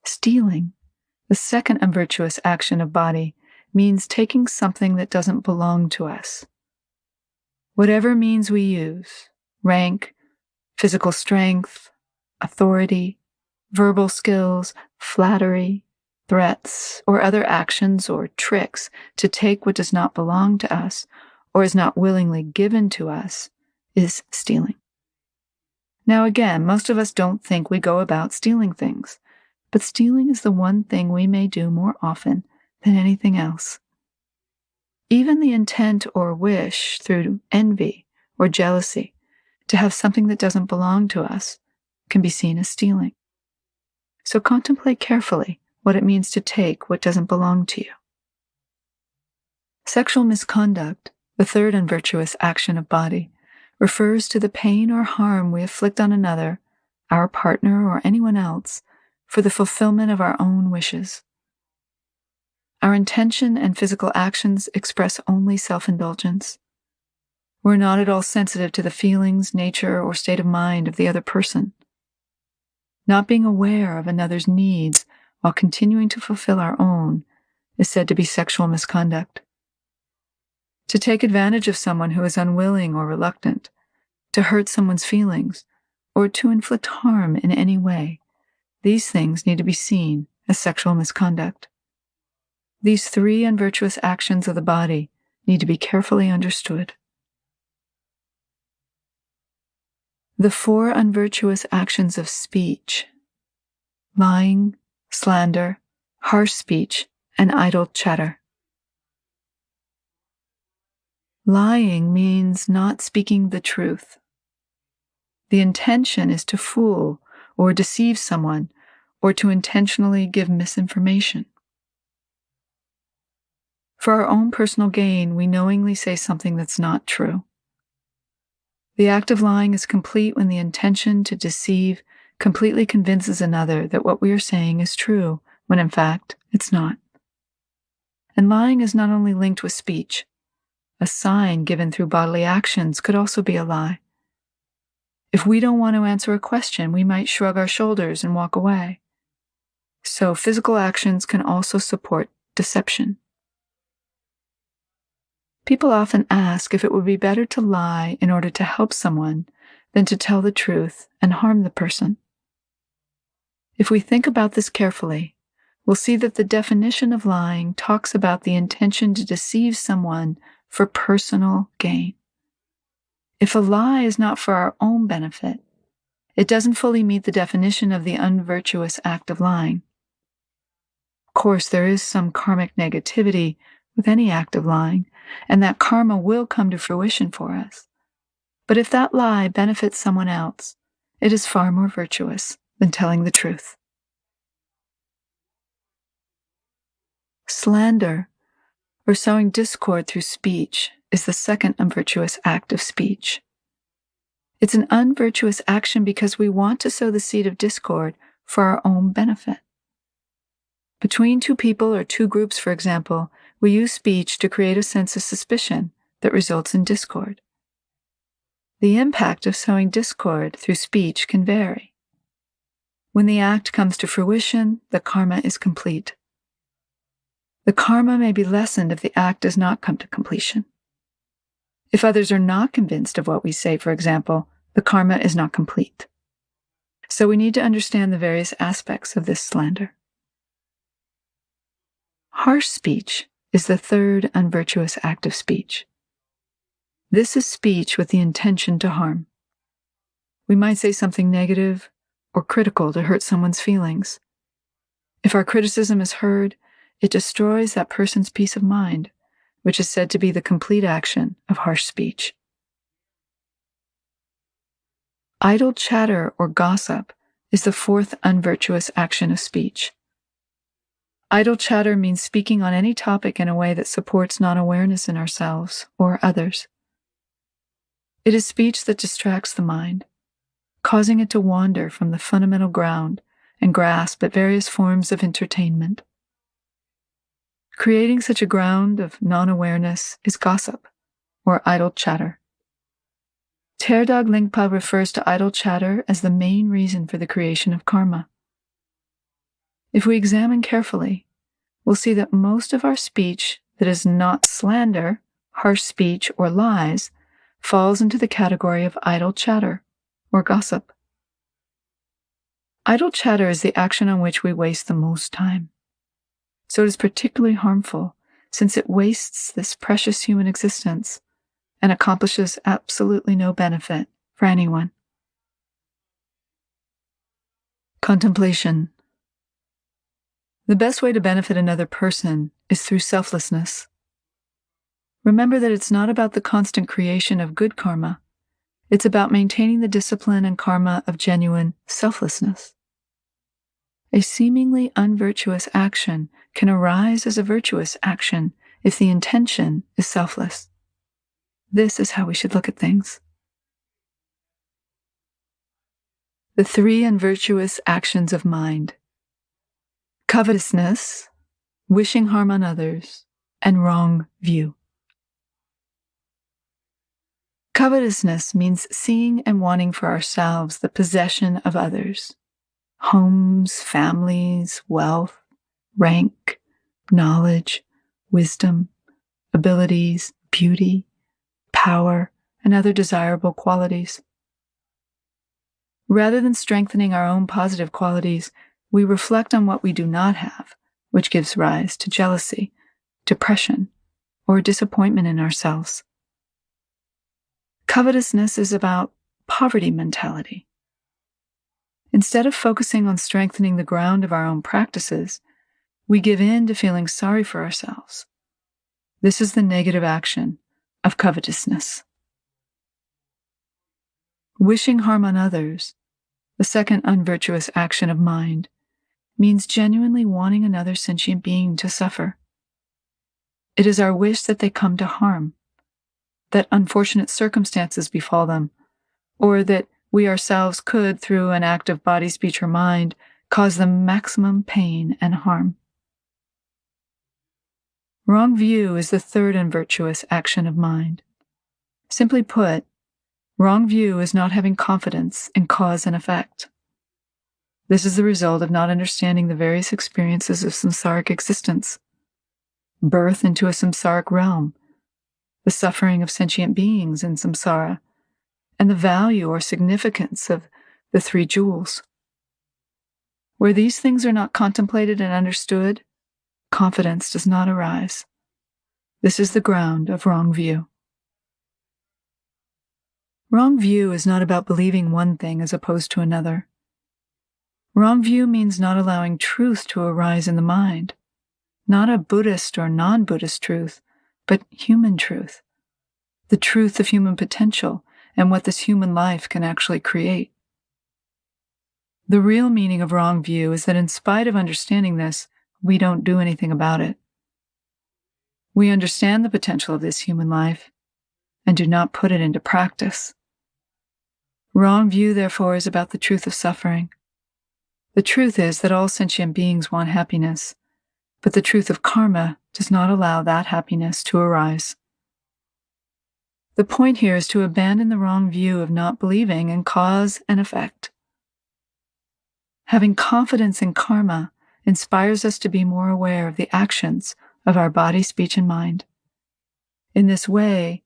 Stealing, the second unvirtuous action of body, means taking something that doesn't belong to us. Whatever means we use, rank, physical strength, authority, verbal skills, flattery, threats, or other actions or tricks to take what does not belong to us or is not willingly given to us, is stealing. Now again, most of us don't think we go about stealing things, but stealing is the one thing we may do more often than anything else. Even the intent or wish through envy or jealousy to have something that doesn't belong to us can be seen as stealing. So contemplate carefully what it means to take what doesn't belong to you. Sexual misconduct, the third unvirtuous action of body, refers to the pain or harm we inflict on another, our partner, or anyone else, for the fulfillment of our own wishes. Our intention and physical actions express only self-indulgence. We're not at all sensitive to the feelings, nature, or state of mind of the other person. Not being aware of another's needs while continuing to fulfill our own is said to be sexual misconduct. To take advantage of someone who is unwilling or reluctant, to hurt someone's feelings, or to inflict harm in any way, these things need to be seen as sexual misconduct. These three unvirtuous actions of the body need to be carefully understood. The four unvirtuous actions of speech: lying, slander, harsh speech, and idle chatter. Lying means not speaking the truth. The intention is to fool or deceive someone, or to intentionally give misinformation. For our own personal gain, we knowingly say something that's not true. The act of lying is complete when the intention to deceive completely convinces another that what we are saying is true, when in fact it's not. And lying is not only linked with speech. A sign given through bodily actions could also be a lie. If we don't want to answer a question, we might shrug our shoulders and walk away. So physical actions can also support deception. People often ask if it would be better to lie in order to help someone than to tell the truth and harm the person. If we think about this carefully, we'll see that the definition of lying talks about the intention to deceive someone for personal gain. If a lie is not for our own benefit, it doesn't fully meet the definition of the unvirtuous act of lying. Of course, there is some karmic negativity with any act of lying, and that karma will come to fruition for us. But if that lie benefits someone else, it is far more virtuous than telling the truth. Slander, or sowing discord through speech, is the second unvirtuous act of speech. It's an unvirtuous action because we want to sow the seed of discord for our own benefit. Between two people or two groups, for example, we use speech to create a sense of suspicion that results in discord. The impact of sowing discord through speech can vary. When the act comes to fruition, the karma is complete. The karma may be lessened if the act does not come to completion. If others are not convinced of what we say, for example, the karma is not complete. So we need to understand the various aspects of this slander. Harsh speech is the third unvirtuous act of speech. This is speech with the intention to harm. We might say something negative or critical to hurt someone's feelings. If our criticism is heard, it destroys that person's peace of mind, which is said to be the complete action of harsh speech. Idle chatter or gossip is the fourth unvirtuous action of speech. Idle chatter means speaking on any topic in a way that supports non-awareness in ourselves or others. It is speech that distracts the mind, causing it to wander from the fundamental ground and grasp at various forms of entertainment. Creating such a ground of non-awareness is gossip, or idle chatter. Terdog Lingpa refers to idle chatter as the main reason for the creation of karma. If we examine carefully, we'll see that most of our speech that is not slander, harsh speech, or lies falls into the category of idle chatter, or gossip. Idle chatter is the action on which we waste the most time. So it is particularly harmful since it wastes this precious human existence and accomplishes absolutely no benefit for anyone. Contemplation. The best way to benefit another person is through selflessness. Remember that it's not about the constant creation of good karma. It's about maintaining the discipline and karma of genuine selflessness. A seemingly unvirtuous action can arise as a virtuous action if the intention is selfless. This is how we should look at things. The three unvirtuous actions of mind. covetousness, wishing harm on others, and wrong view. Covetousness means seeing and wanting for ourselves the possession of others, homes, families, wealth, rank, knowledge, wisdom, abilities, beauty, power, and other desirable qualities. Rather than strengthening our own positive qualities, we reflect on what we do not have, which gives rise to jealousy, depression, or disappointment in ourselves. Covetousness is about poverty mentality. Instead of focusing on strengthening the ground of our own practices, we give in to feeling sorry for ourselves. This is the negative action of covetousness. Wishing harm on others, the second unvirtuous action of mind, means genuinely wanting another sentient being to suffer. It is our wish that they come to harm, that unfortunate circumstances befall them, or that we ourselves could, through an act of body, speech, or mind, cause them maximum pain and harm. Wrong view is the third unvirtuous action of mind. Simply put, wrong view is not having confidence in cause and effect. This is the result of not understanding the various experiences of samsaric existence, birth into a samsaric realm, the suffering of sentient beings in samsara, and the value or significance of the three jewels. Where these things are not contemplated and understood, confidence does not arise. This is the ground of wrong view. Wrong view is not about believing one thing as opposed to another. Wrong view means not allowing truth to arise in the mind, not a Buddhist or non-Buddhist truth, but human truth, the truth of human potential and what this human life can actually create. The real meaning of wrong view is that in spite of understanding this, we don't do anything about it. We understand the potential of this human life and do not put it into practice. Wrong view, therefore, is about the truth of suffering. The truth is that all sentient beings want happiness, but the truth of karma does not allow that happiness to arise. The point here is to abandon the wrong view of not believing in cause and effect. Having confidence in karma inspires us to be more aware of the actions of our body, speech, and mind. In this way,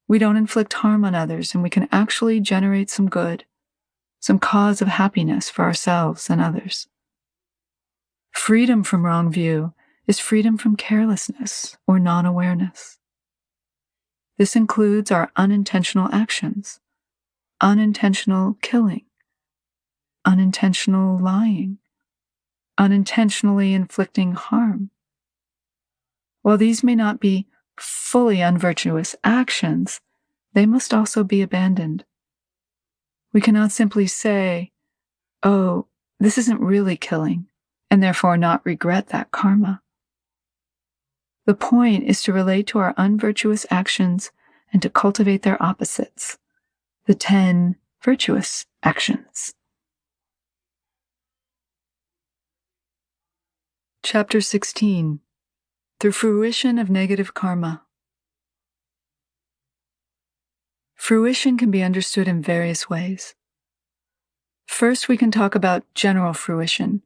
we don't inflict harm on others, and we can actually generate some good, some cause of happiness for ourselves and others. Freedom from wrong view is freedom from carelessness or non-awareness. This includes our unintentional actions, unintentional killing, unintentional lying, unintentionally inflicting harm. While these may not be fully unvirtuous actions, they must also be abandoned. We cannot simply say, "Oh, this isn't really killing," and therefore not regret that karma. The point is to relate to our unvirtuous actions and to cultivate their opposites, the 10 virtuous actions. Chapter 16. The fruition of negative karma. Fruition can be understood in various ways. First, we can talk about general fruition,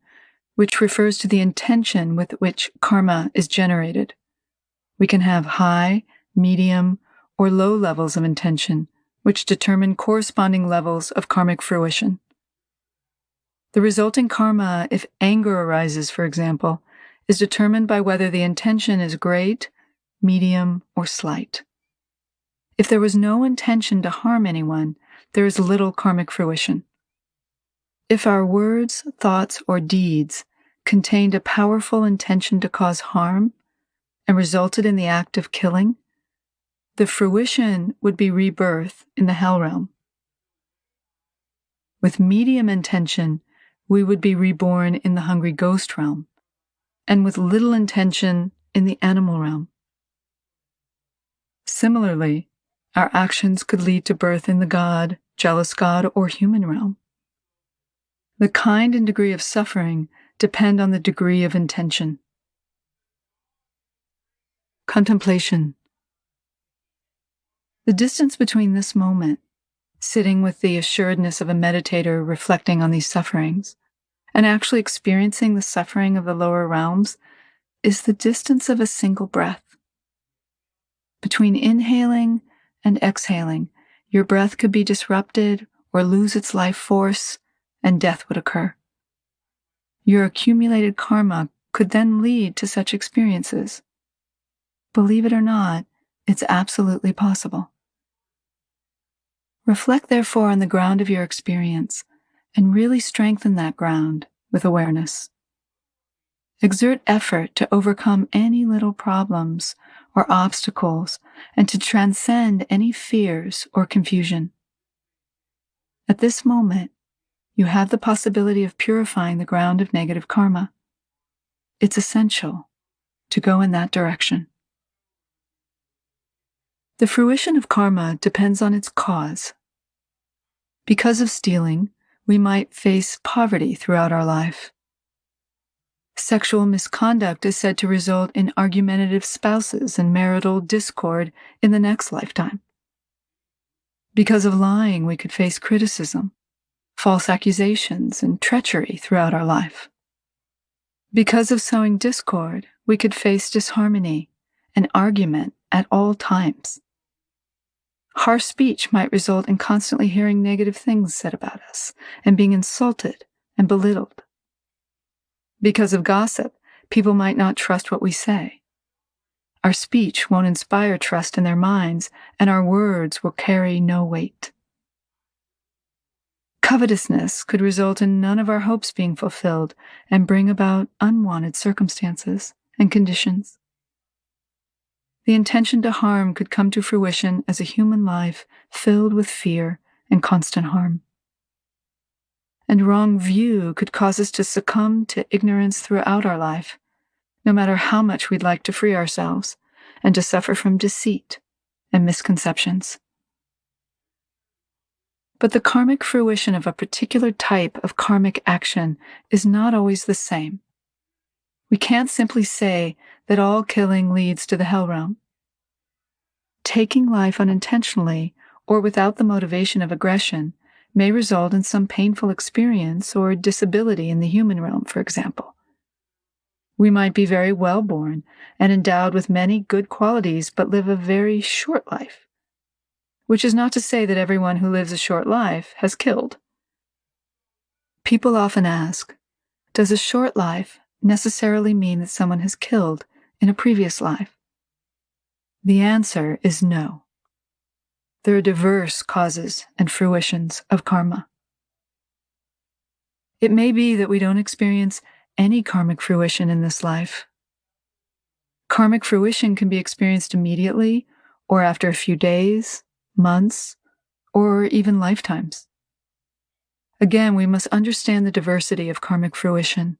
which refers to the intention with which karma is generated. We can have high, medium, or low levels of intention, which determine corresponding levels of karmic fruition. The resulting karma, if anger arises, for example, is determined by whether the intention is great, medium, or slight. If there was no intention to harm anyone, there is little karmic fruition. If our words, thoughts, or deeds contained a powerful intention to cause harm and resulted in the act of killing, the fruition would be rebirth in the hell realm. With medium intention, we would be reborn in the hungry ghost realm, and with little intention in the animal realm. Similarly, our actions could lead to birth in the God, jealous God, or human realm. The kind and degree of suffering depend on the degree of intention. Contemplation. The distance between this moment, sitting with the assuredness of a meditator reflecting on these sufferings, and actually experiencing the suffering of the lower realms, is the distance of a single breath. Between inhaling and exhaling, your breath could be disrupted or lose its life force, and death would occur. Your accumulated karma could then lead to such experiences. Believe it or not, it's absolutely possible. Reflect, therefore, on the ground of your experience and really strengthen that ground with awareness. Exert effort to overcome any little problems or obstacles and to transcend any fears or confusion. At this moment, you have the possibility of purifying the ground of negative karma. It's essential to go in that direction. The fruition of karma depends on its cause. Because of stealing, we might face poverty throughout our life. Sexual misconduct is said to result in argumentative spouses and marital discord in the next lifetime. Because of lying, we could face criticism, false accusations, and treachery throughout our life. Because of sowing discord, we could face disharmony and argument at all times. Harsh speech might result in constantly hearing negative things said about us and being insulted and belittled. Because of gossip, people might not trust what we say. Our speech won't inspire trust in their minds, and our words will carry no weight. Covetousness could result in none of our hopes being fulfilled and bring about unwanted circumstances and conditions. The intention to harm could come to fruition as a human life filled with fear and constant harm. And wrong view could cause us to succumb to ignorance throughout our life, no matter how much we'd like to free ourselves, and to suffer from deceit and misconceptions. But the karmic fruition of a particular type of karmic action is not always the same. We can't simply say that all killing leads to the hell realm. Taking life unintentionally or without the motivation of aggression may result in some painful experience or disability in the human realm, for example. We might be very well born and endowed with many good qualities but live a very short life, which is not to say that everyone who lives a short life has killed. People often ask, does a short life necessarily mean that someone has killed in a previous life? The answer is no. There are diverse causes and fruitions of karma. It may be that we don't experience any karmic fruition in this life. Karmic fruition can be experienced immediately or after a few days, months, or even lifetimes. Again, we must understand the diversity of karmic fruition.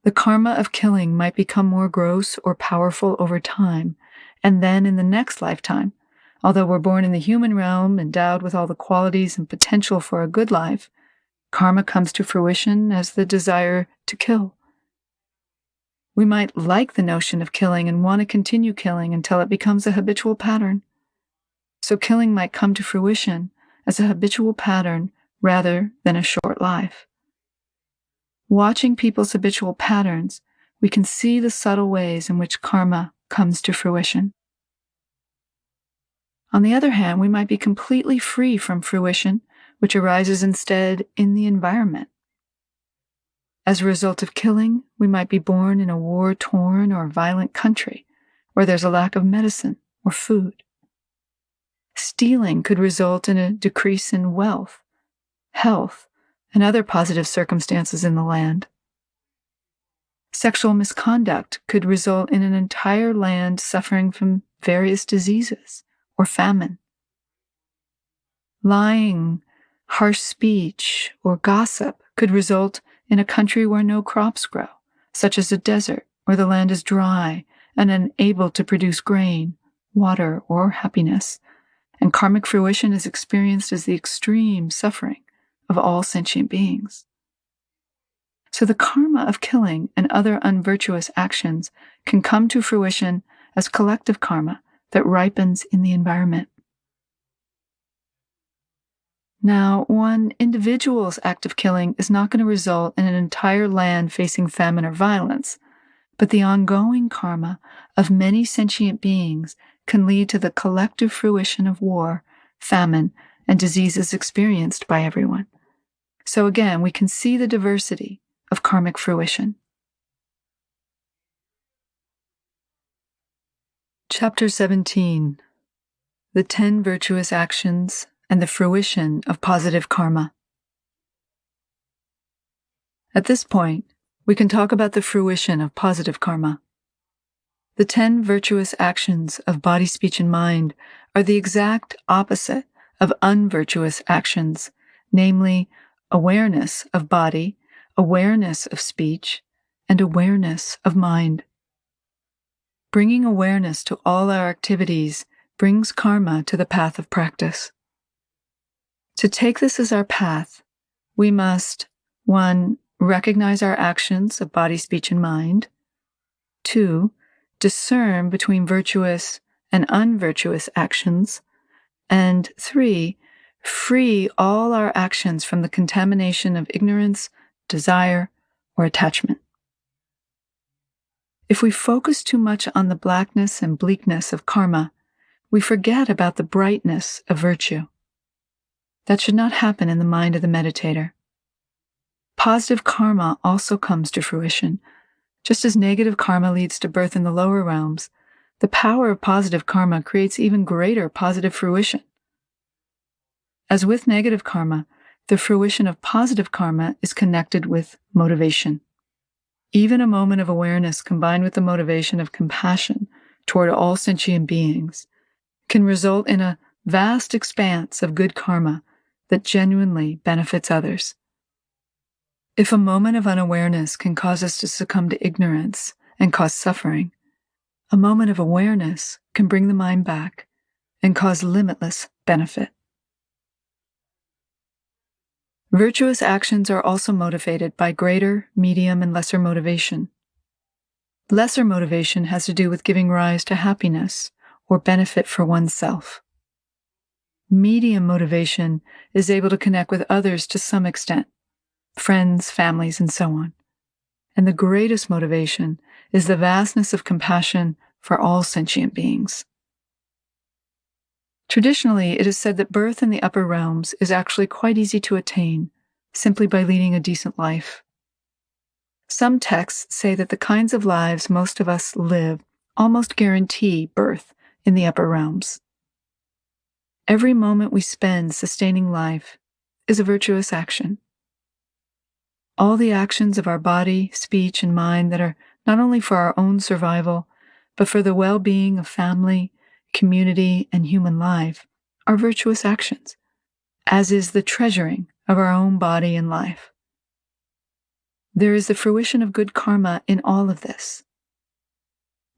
The karma of killing might become more gross or powerful over time, and then in the next lifetime, although we're born in the human realm, endowed with all the qualities and potential for a good life, karma comes to fruition as the desire to kill. We might like the notion of killing and want to continue killing until it becomes a habitual pattern. So killing might come to fruition as a habitual pattern rather than a short life. Watching people's habitual patterns, we can see the subtle ways in which karma comes to fruition. On the other hand, we might be completely free from fruition, which arises instead in the environment. As a result of killing, we might be born in a war-torn or violent country where there's a lack of medicine or food. Stealing could result in a decrease in wealth, health, and other positive circumstances in the land. Sexual misconduct could result in an entire land suffering from various diseases or famine. Lying, harsh speech, or gossip could result in a country where no crops grow, such as a desert where the land is dry and unable to produce grain, water, or happiness, and karmic fruition is experienced as the extreme suffering of all sentient beings. So the karma of killing and other unvirtuous actions can come to fruition as collective karma that ripens in the environment. Now, one individual's act of killing is not going to result in an entire land facing famine or violence, but the ongoing karma of many sentient beings can lead to the collective fruition of war, famine, and diseases experienced by everyone. So again, we can see the diversity of karmic fruition. Chapter 17. The 10 Virtuous Actions and the Fruition of Positive Karma. At this point, we can talk about the fruition of positive karma. The 10 virtuous actions of body, speech, and mind are the exact opposite of unvirtuous actions, namely awareness of body, awareness of speech, and awareness of mind. Bringing awareness to all our activities brings karma to the path of practice. To take this as our path, we must 1. Recognize our actions of body, speech, and mind. 2. Discern between virtuous and unvirtuous actions. And 3. Free all our actions from the contamination of ignorance, desire, or attachment. If we focus too much on the blackness and bleakness of karma, we forget about the brightness of virtue. That should not happen in the mind of the meditator. Positive karma also comes to fruition. Just as negative karma leads to birth in the lower realms, the power of positive karma creates even greater positive fruition. As with negative karma, the fruition of positive karma is connected with motivation. Even a moment of awareness combined with the motivation of compassion toward all sentient beings can result in a vast expanse of good karma that genuinely benefits others. If a moment of unawareness can cause us to succumb to ignorance and cause suffering, a moment of awareness can bring the mind back and cause limitless benefit. Virtuous actions are also motivated by greater, medium, and lesser motivation. Lesser motivation has to do with giving rise to happiness or benefit for oneself. Medium motivation is able to connect with others to some extent, friends, families, and so on. And the greatest motivation is the vastness of compassion for all sentient beings. Traditionally, it is said that birth in the upper realms is actually quite easy to attain, simply by leading a decent life. Some texts say that the kinds of lives most of us live almost guarantee birth in the upper realms. Every moment we spend sustaining life is a virtuous action. All the actions of our body, speech, and mind that are not only for our own survival, but for the well-being of family, community, and human life are virtuous actions, as is the treasuring of our own body and life. There is the fruition of good karma in all of this.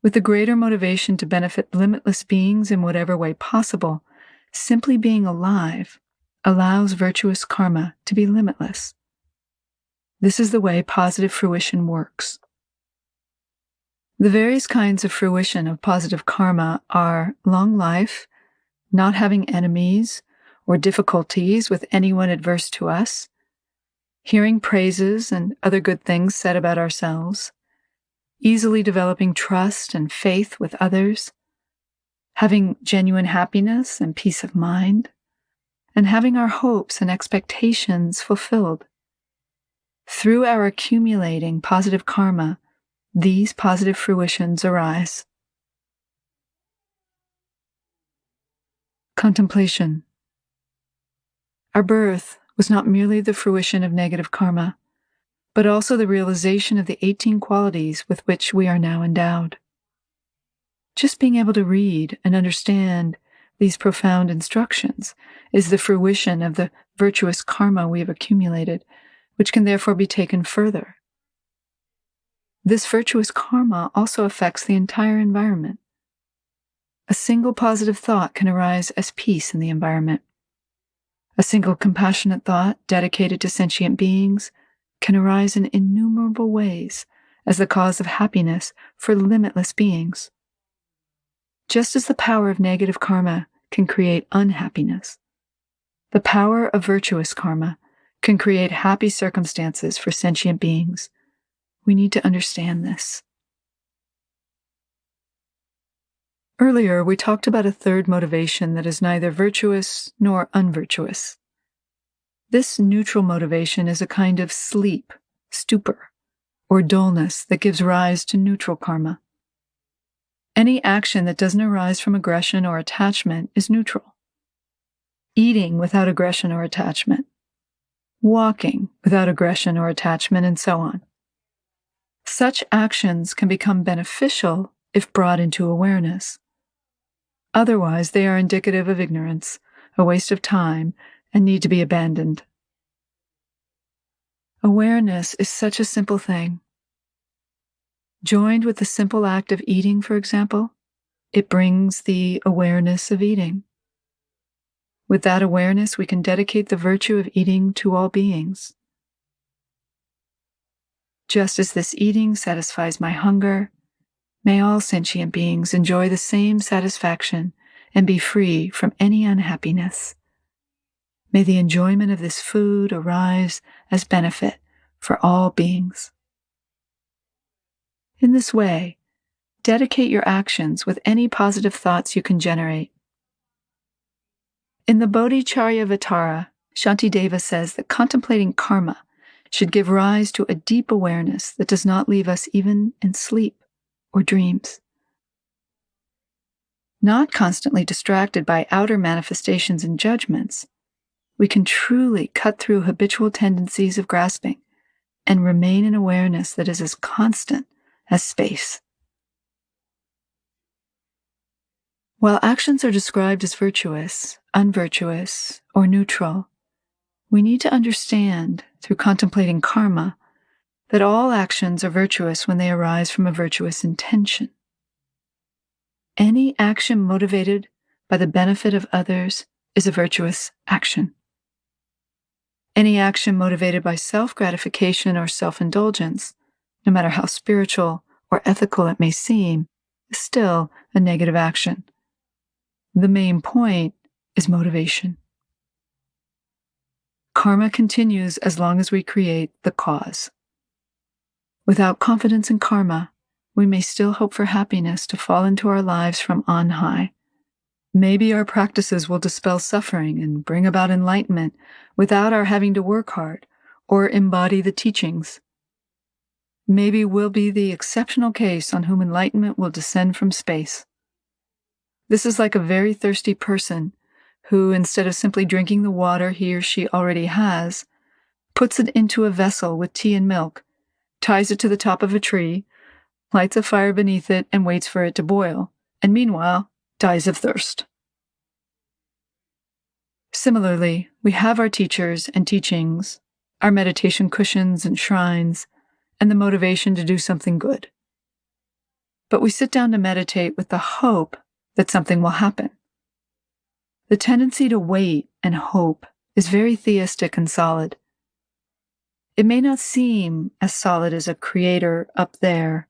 With the greater motivation to benefit limitless beings in whatever way possible, simply being alive allows virtuous karma to be limitless. This is the way positive fruition works. The various kinds of fruition of positive karma are long life, not having enemies or difficulties with anyone adverse to us, hearing praises and other good things said about ourselves, easily developing trust and faith with others, having genuine happiness and peace of mind, and having our hopes and expectations fulfilled. Through our accumulating positive karma, these positive fruitions arise. Contemplation. Our birth was not merely the fruition of negative karma, but also the realization of the 18 qualities with which we are now endowed. Just being able to read and understand these profound instructions is the fruition of the virtuous karma we have accumulated, which can therefore be taken further. This virtuous karma also affects the entire environment. A single positive thought can arise as peace in the environment. A single compassionate thought dedicated to sentient beings can arise in innumerable ways as the cause of happiness for limitless beings. Just as the power of negative karma can create unhappiness, the power of virtuous karma can create happy circumstances for sentient beings. We need to understand this. Earlier, we talked about a third motivation that is neither virtuous nor unvirtuous. This neutral motivation is a kind of sleep, stupor, or dullness that gives rise to neutral karma. Any action that doesn't arise from aggression or attachment is neutral. Eating without aggression or attachment, walking without aggression or attachment, and so on. Such actions can become beneficial if brought into awareness. Otherwise, they are indicative of ignorance, a waste of time, and need to be abandoned. Awareness is such a simple thing. Joined with the simple act of eating, for example, it brings the awareness of eating. With that awareness, we can dedicate the virtue of eating to all beings. Just as this eating satisfies my hunger, may all sentient beings enjoy the same satisfaction and be free from any unhappiness. May the enjoyment of this food arise as benefit for all beings. In this way, dedicate your actions with any positive thoughts you can generate. In the Bodhicharyavatara, Shantideva says that contemplating karma should give rise to a deep awareness that does not leave us even in sleep or dreams. Not constantly distracted by outer manifestations and judgments, we can truly cut through habitual tendencies of grasping and remain in awareness that is as constant as space. While actions are described as virtuous, unvirtuous, or neutral, we need to understand, through contemplating karma, that all actions are virtuous when they arise from a virtuous intention. Any action motivated by the benefit of others is a virtuous action. Any action motivated by self-gratification or self-indulgence, no matter how spiritual or ethical it may seem, is still a negative action. The main point is motivation. Karma continues as long as we create the cause. Without confidence in karma, we may still hope for happiness to fall into our lives from on high. Maybe our practices will dispel suffering and bring about enlightenment without our having to work hard or embody the teachings. Maybe we'll be the exceptional case on whom enlightenment will descend from space. This is like a very thirsty person who, instead of simply drinking the water he or she already has, puts it into a vessel with tea and milk, ties it to the top of a tree, lights a fire beneath it, and waits for it to boil, and meanwhile dies of thirst. Similarly, we have our teachers and teachings, our meditation cushions and shrines, and the motivation to do something good. But we sit down to meditate with the hope that something will happen. The tendency to wait and hope is very theistic and solid. It may not seem as solid as a creator up there,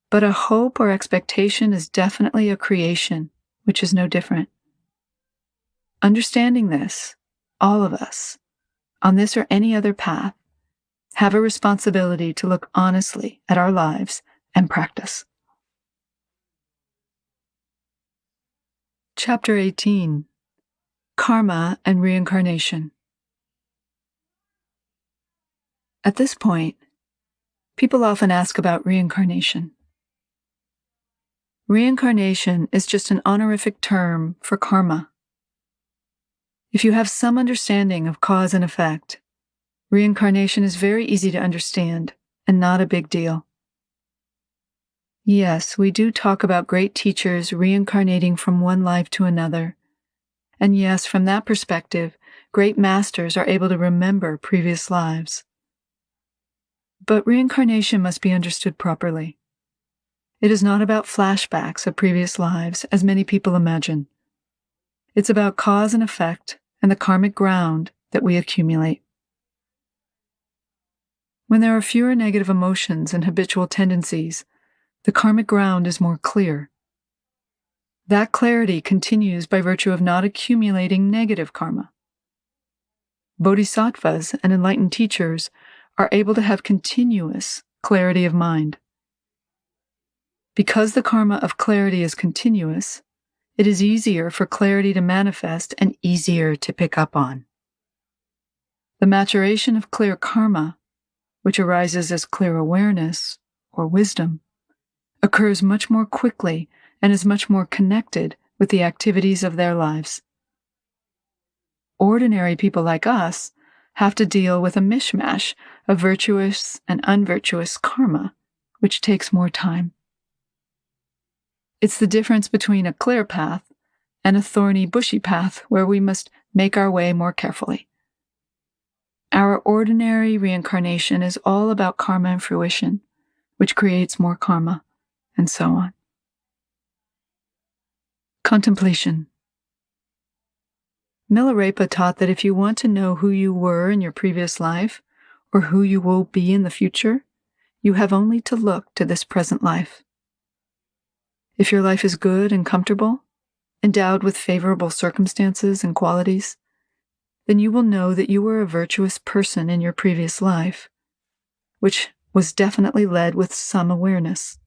but a hope or expectation is definitely a creation, which is no different. Understanding this, all of us, on this or any other path, have a responsibility to look honestly at our lives and practice. Chapter 18. Karma and Reincarnation. At this point, people often ask about reincarnation. Reincarnation is just an honorific term for karma. If you have some understanding of cause and effect, reincarnation is very easy to understand and not a big deal. Yes, we do talk about great teachers reincarnating from one life to another. And yes, from that perspective, great masters are able to remember previous lives. But reincarnation must be understood properly. It is not about flashbacks of previous lives, as many people imagine. It's about cause and effect and the karmic ground that we accumulate. When there are fewer negative emotions and habitual tendencies, the karmic ground is more clear. That clarity continues by virtue of not accumulating negative karma. Bodhisattvas and enlightened teachers are able to have continuous clarity of mind. Because the karma of clarity is continuous, it is easier for clarity to manifest and easier to pick up on. The maturation of clear karma, which arises as clear awareness or wisdom, occurs much more quickly and is much more connected with the activities of their lives. Ordinary people like us have to deal with a mishmash of virtuous and unvirtuous karma, which takes more time. It's the difference between a clear path and a thorny, bushy path where we must make our way more carefully. Our ordinary reincarnation is all about karma and fruition, which creates more karma, and so on. Contemplation. Milarepa taught that if you want to know who you were in your previous life, or who you will be in the future, you have only to look to this present life. If your life is good and comfortable, endowed with favorable circumstances and qualities, then you will know that you were a virtuous person in your previous life, which was definitely led with some awareness.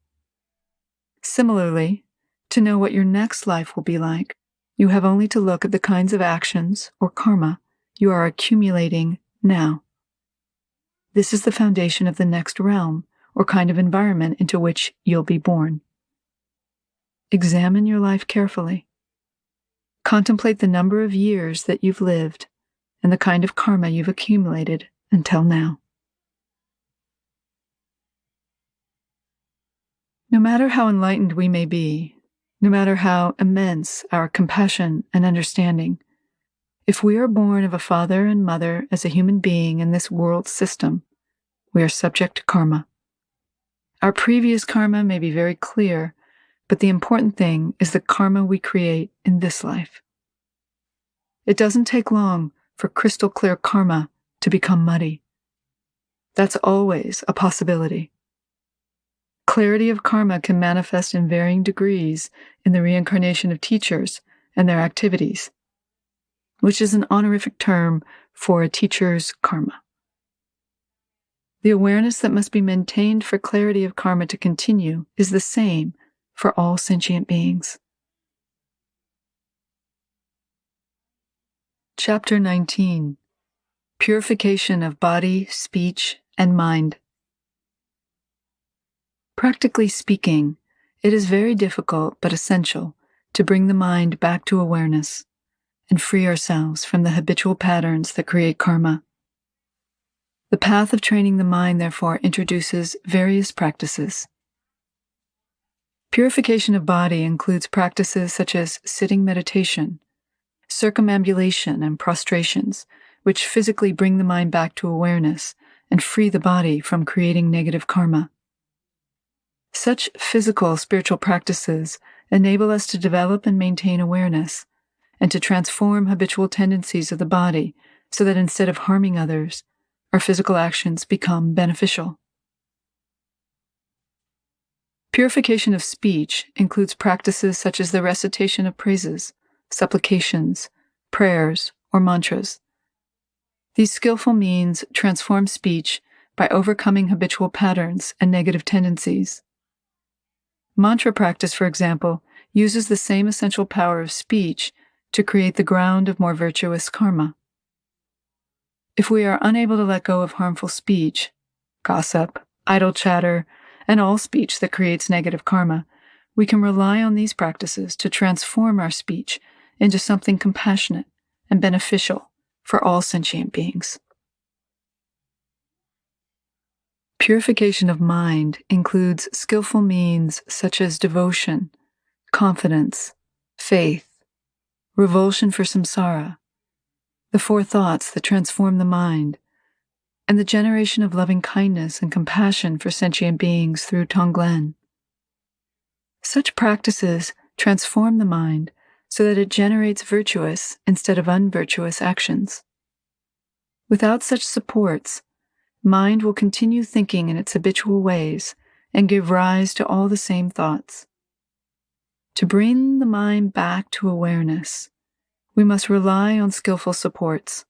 Similarly, to know what your next life will be like, you have only to look at the kinds of actions or karma you are accumulating now. This is the foundation of the next realm or kind of environment into which you'll be born. Examine your life carefully. Contemplate the number of years that you've lived and the kind of karma you've accumulated until now. No matter how enlightened we may be, no matter how immense our compassion and understanding, if we are born of a father and mother as a human being in this world system, we are subject to karma. Our previous karma may be very clear, but the important thing is the karma we create in this life. It doesn't take long for crystal clear karma to become muddy. That's always a possibility. Clarity of karma can manifest in varying degrees in the reincarnation of teachers and their activities, which is an honorific term for a teacher's karma. The awareness that must be maintained for clarity of karma to continue is the same for all sentient beings. Chapter 19. Purification of Body, Speech, and Mind. Practically speaking, it is very difficult but essential to bring the mind back to awareness and free ourselves from the habitual patterns that create karma. The path of training the mind, therefore, introduces various practices. Purification of body includes practices such as sitting meditation, circumambulation, and prostrations, which physically bring the mind back to awareness and free the body from creating negative karma. Such physical spiritual practices enable us to develop and maintain awareness and to transform habitual tendencies of the body so that instead of harming others, our physical actions become beneficial. Purification of speech includes practices such as the recitation of praises, supplications, prayers, or mantras. These skillful means transform speech by overcoming habitual patterns and negative tendencies. Mantra practice, for example, uses the same essential power of speech to create the ground of more virtuous karma. If we are unable to let go of harmful speech, gossip, idle chatter, and all speech that creates negative karma, we can rely on these practices to transform our speech into something compassionate and beneficial for all sentient beings. Purification of mind includes skillful means such as devotion, confidence, faith, revulsion for samsara, the four thoughts that transform the mind, and the generation of loving kindness and compassion for sentient beings through Tonglen. Such practices transform the mind so that it generates virtuous instead of unvirtuous actions. Without such supports, mind will continue thinking in its habitual ways and give rise to all the same thoughts. To bring the mind back to awareness, we must rely on skillful supports: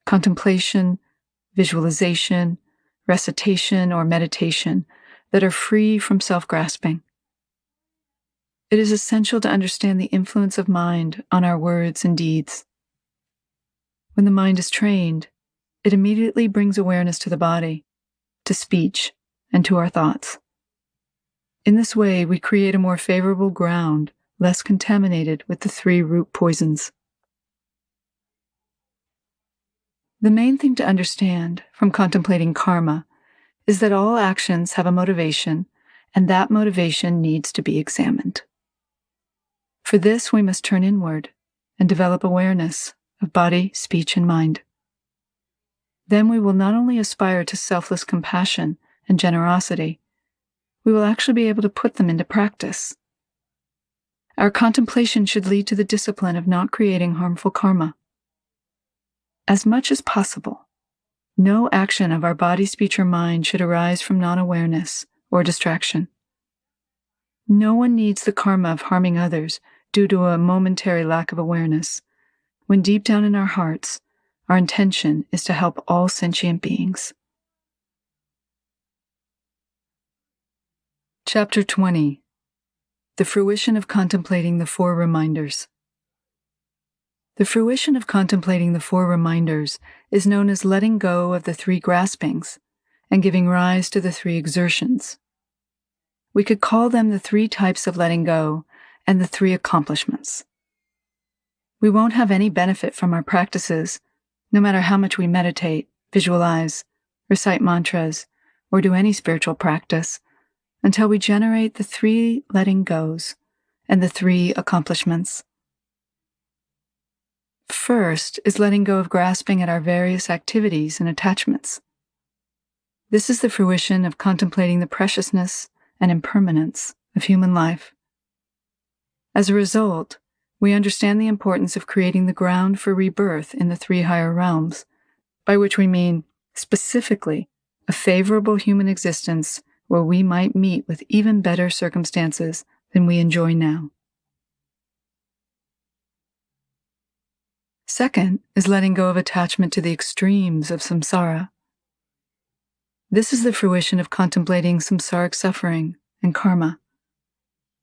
contemplation, visualization, recitation, or meditation that are free from self-grasping. It is essential to understand the influence of mind on our words and deeds. When the mind is trained, it immediately brings awareness to the body, to speech, and to our thoughts. In this way, we create a more favorable ground, less contaminated with the 3 root poisons. The main thing to understand from contemplating karma is that all actions have a motivation, and that motivation needs to be examined. For this, we must turn inward and develop awareness of body, speech, and mind. Then we will not only aspire to selfless compassion and generosity, we will actually be able to put them into practice. Our contemplation should lead to the discipline of not creating harmful karma. As much as possible, no action of our body, speech, or mind should arise from non-awareness or distraction. No one needs the karma of harming others due to a momentary lack of awareness, when deep down in our hearts, our intention is to help all sentient beings. Chapter 20. The fruition of contemplating the 4 reminders. The fruition of contemplating the 4 reminders is known as letting go of the 3 graspings and giving rise to the 3 exertions. We could call them the 3 types of letting go and the 3 accomplishments. We won't have any benefit from our practices, no matter how much we meditate, visualize, recite mantras, or do any spiritual practice, until we generate the 3 letting goes and the 3 accomplishments. First is letting go of grasping at our various activities and attachments. This is the fruition of contemplating the preciousness and impermanence of human life. As a result, we understand the importance of creating the ground for rebirth in the 3 higher realms, by which we mean, specifically, a favorable human existence where we might meet with even better circumstances than we enjoy now. Second is letting go of attachment to the extremes of samsara. This is the fruition of contemplating samsaric suffering and karma.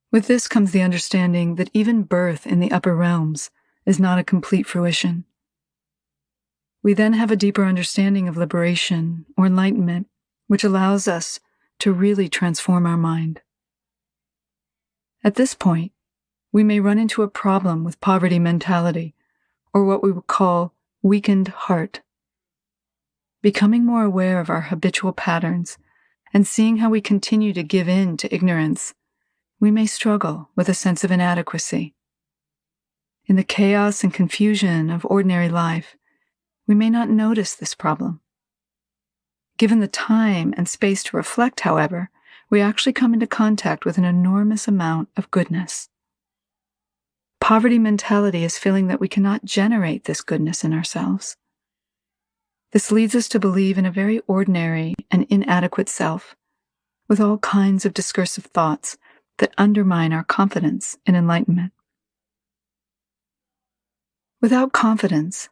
With this comes the understanding that even birth in the upper realms is not a complete fruition. We then have a deeper understanding of liberation or enlightenment, which allows us to really transform our mind. At this point, we may run into a problem with poverty mentality, or what we would call weakened heart. Becoming more aware of our habitual patterns and seeing how we continue to give in to ignorance, we may struggle with a sense of inadequacy. In the chaos and confusion of ordinary life, we may not notice this problem. Given the time and space to reflect, however, we actually come into contact with an enormous amount of goodness. Poverty mentality is feeling that we cannot generate this goodness in ourselves. This leads us to believe in a very ordinary and inadequate self, with all kinds of discursive thoughts that undermine our confidence in enlightenment. Without confidence,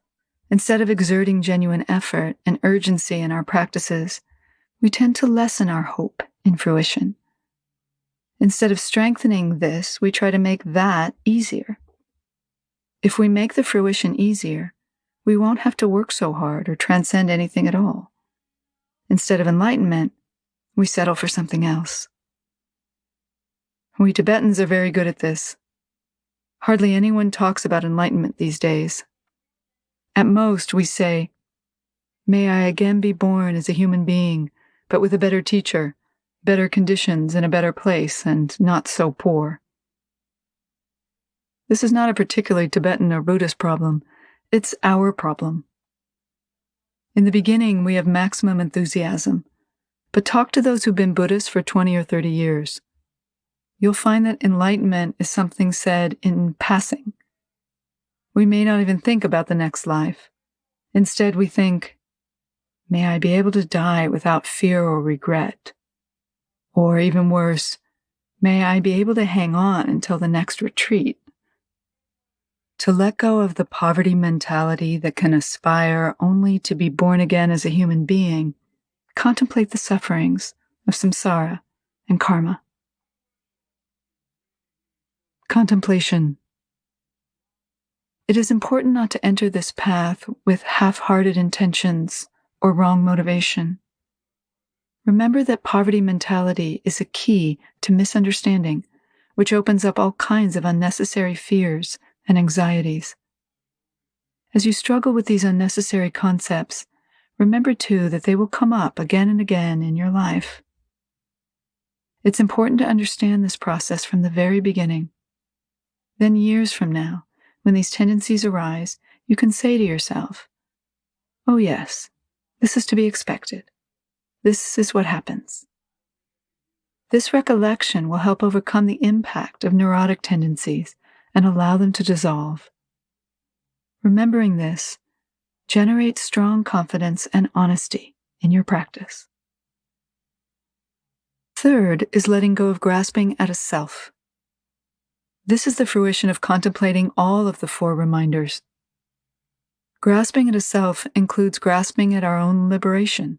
instead of exerting genuine effort and urgency in our practices, we tend to lessen our hope in fruition. Instead of strengthening this, we try to make that easier. If we make the fruition easier, we won't have to work so hard or transcend anything at all. Instead of enlightenment, we settle for something else. We Tibetans are very good at this. Hardly anyone talks about enlightenment these days. At most, we say, "May I again be born as a human being, but with a better teacher, better conditions in a better place, and not so poor." This is not a particularly Tibetan or Buddhist problem. It's our problem. In the beginning, we have maximum enthusiasm, but talk to those who've been Buddhists for 20 or 30 years. you'll find that enlightenment is something said in passing. We may not even think about the next life. Instead, we think, may I be able to die without fear or regret. Or even worse, may I be able to hang on until the next retreat. To let go of the poverty mentality that can aspire only to be born again as a human being, contemplate the sufferings of samsara and karma. Contemplation. It is important not to enter this path with half-hearted intentions or wrong motivation. Remember that poverty mentality is a key to misunderstanding, which opens up all kinds of unnecessary fears and anxieties. As you struggle with these unnecessary concepts, remember too that they will come up again and again in your life. It's important to understand this process from the very beginning. Then years from now, when these tendencies arise, you can say to yourself, oh yes, this is to be expected. This is what happens. This recollection will help overcome the impact of neurotic tendencies and allow them to dissolve. Remembering this generates strong confidence and honesty in your practice. Third is letting go of grasping at a self. This is the fruition of contemplating all of the 4 reminders. Grasping at a self includes grasping at our own liberation.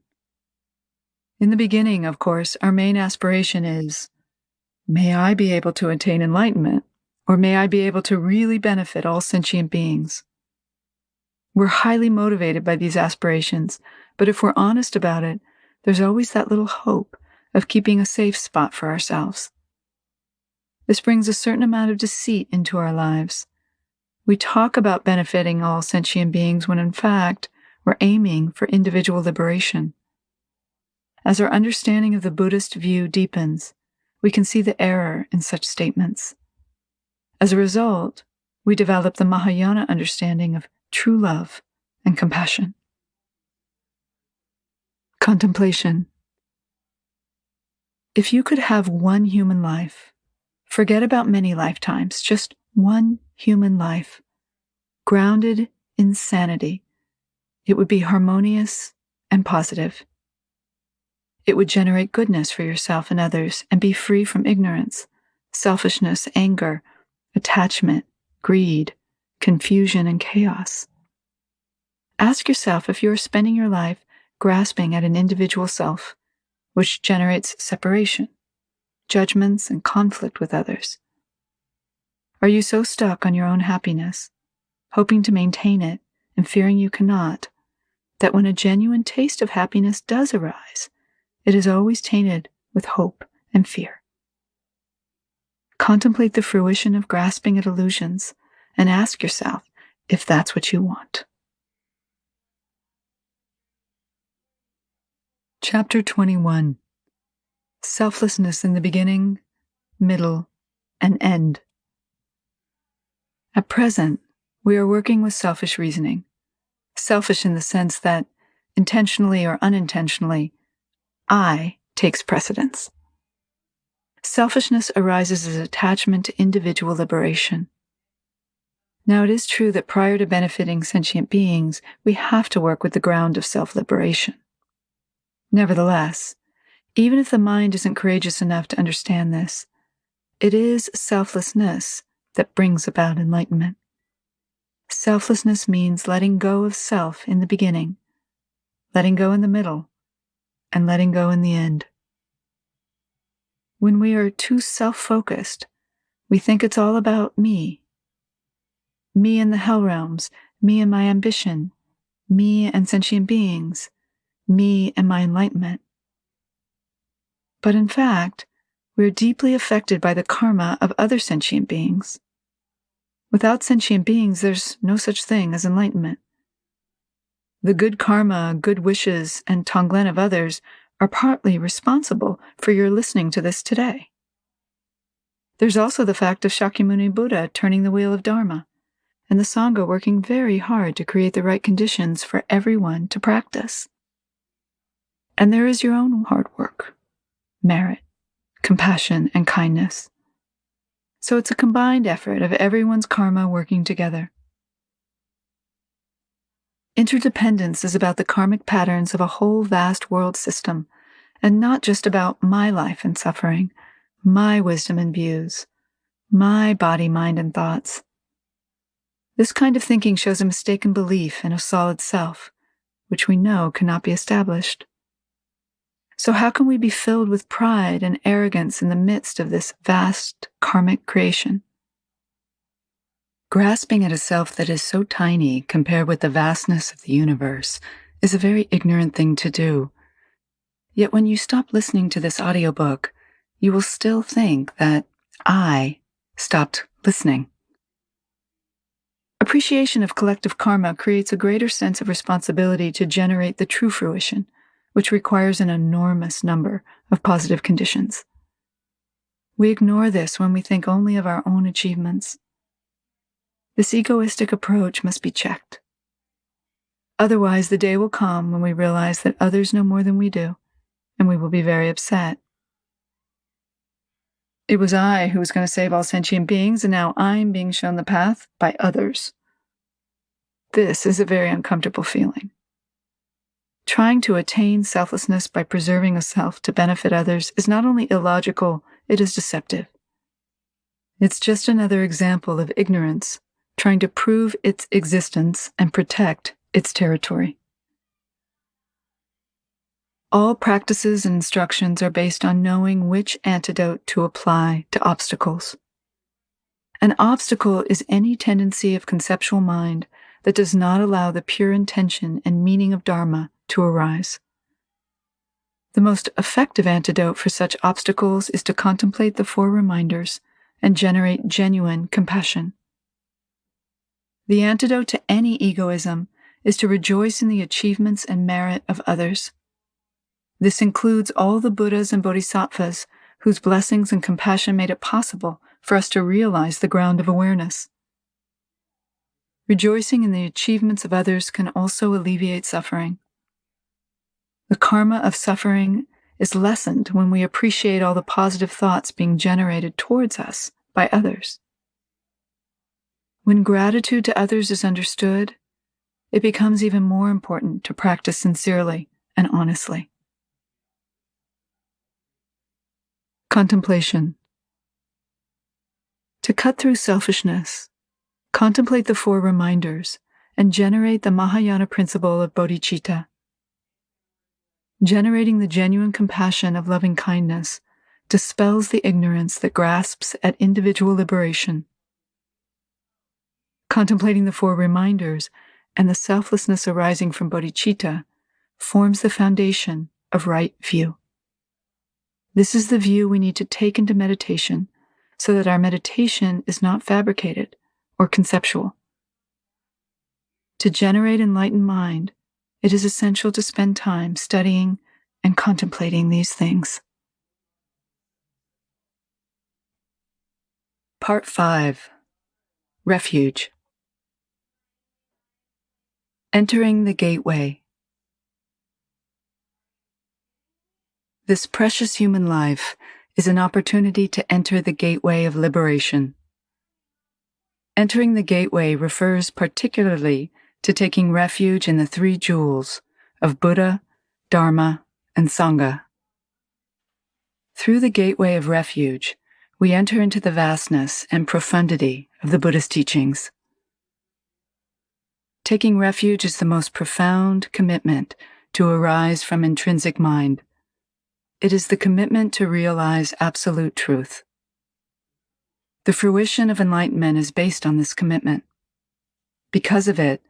In the beginning, of course, our main aspiration is, may I be able to attain enlightenment, or may I be able to really benefit all sentient beings. We're highly motivated by these aspirations, but if we're honest about it, there's always that little hope of keeping a safe spot for ourselves. This brings a certain amount of deceit into our lives. We talk about benefiting all sentient beings when in fact, we're aiming for individual liberation. As our understanding of the Buddhist view deepens, we can see the error in such statements. As a result, we develop the Mahayana understanding of true love and compassion. Contemplation. If you could have one human life, forget about many lifetimes, just one human life, grounded in sanity, it would be harmonious and positive. It would generate goodness for yourself and others and be free from ignorance, selfishness, anger, attachment, greed, confusion, and chaos. Ask yourself if you are spending your life grasping at an individual self, which generates separation, judgments, and conflict with others. Are you so stuck on your own happiness, hoping to maintain it and fearing you cannot, that when a genuine taste of happiness does arise, it is always tainted with hope and fear? Contemplate the fruition of grasping at illusions and ask yourself if that's what you want. Chapter 21. Selflessness in the beginning, middle, and end. At present, we are working with selfish reasoning. Selfish in the sense that, intentionally or unintentionally, I takes precedence. Selfishness arises as attachment to individual liberation. Now, it is true that prior to benefiting sentient beings, we have to work with the ground of self-liberation. Nevertheless, even if the mind isn't courageous enough to understand this, it is selflessness that brings about enlightenment. Selflessness means letting go of self in the beginning, letting go in the middle, and letting go in the end. When we are too self-focused, we think it's all about me. Me and the hell realms, me and my ambition, me and sentient beings, me and my enlightenment. But in fact, we are deeply affected by the karma of other sentient beings. Without sentient beings, there's no such thing as enlightenment. The good karma, good wishes, and tonglen of others are partly responsible for your listening to this today. There's also the fact of Shakyamuni Buddha turning the wheel of Dharma, and the Sangha working very hard to create the right conditions for everyone to practice. And there is your own hard work, merit, compassion, and kindness, So it's a combined effort of everyone's karma working together. Interdependence is about the karmic patterns of a whole vast world system, and not just about my life and suffering, my wisdom and views, my body, mind, and thoughts. This kind of thinking shows a mistaken belief in a solid self, which we know cannot be established. So how can we be filled with pride and arrogance in the midst of this vast karmic creation? Grasping at a self that is so tiny compared with the vastness of the universe is a very ignorant thing to do. Yet when you stop listening to this audiobook, you will still think that I stopped listening. Appreciation of collective karma creates a greater sense of responsibility to generate the true fruition, which requires an enormous number of positive conditions. We ignore this when we think only of our own achievements. This egoistic approach must be checked. Otherwise, the day will come when we realize that others know more than we do, and we will be very upset. It was I who was going to save all sentient beings, and now I'm being shown the path by others. This is a very uncomfortable feeling. Trying to attain selflessness by preserving a self to benefit others is not only illogical, it is deceptive. It's just another example of ignorance trying to prove its existence and protect its territory. All practices and instructions are based on knowing which antidote to apply to obstacles. An obstacle is any tendency of conceptual mind that does not allow the pure intention and meaning of Dharma to arise. The most effective antidote for such obstacles is to contemplate the four reminders and generate genuine compassion. The antidote to any egoism is to rejoice in the achievements and merit of others. This includes all the Buddhas and bodhisattvas whose blessings and compassion made it possible for us to realize the ground of awareness. Rejoicing in the achievements of others can also alleviate suffering. The karma of suffering is lessened when we appreciate all the positive thoughts being generated towards us by others. When gratitude to others is understood, it becomes even more important to practice sincerely and honestly. Contemplation. To cut through selfishness, contemplate the four reminders and generate the Mahayana principle of bodhicitta. Generating the genuine compassion of loving kindness dispels the ignorance that grasps at individual liberation. Contemplating the four reminders and the selflessness arising from bodhicitta forms the foundation of right view. This is the view we need to take into meditation so that our meditation is not fabricated or conceptual. To generate enlightened mind, it is essential to spend time studying and contemplating these things. Part 5. Refuge. Entering the gateway. This precious human life is an opportunity to enter the gateway of liberation. Entering the gateway refers particularly to taking refuge in the three jewels of Buddha, Dharma, and Sangha. Through the gateway of refuge, we enter into the vastness and profundity of the Buddhist teachings. Taking refuge is the most profound commitment to arise from intrinsic mind. It is the commitment to realize absolute truth. The fruition of enlightenment is based on this commitment. Because of it,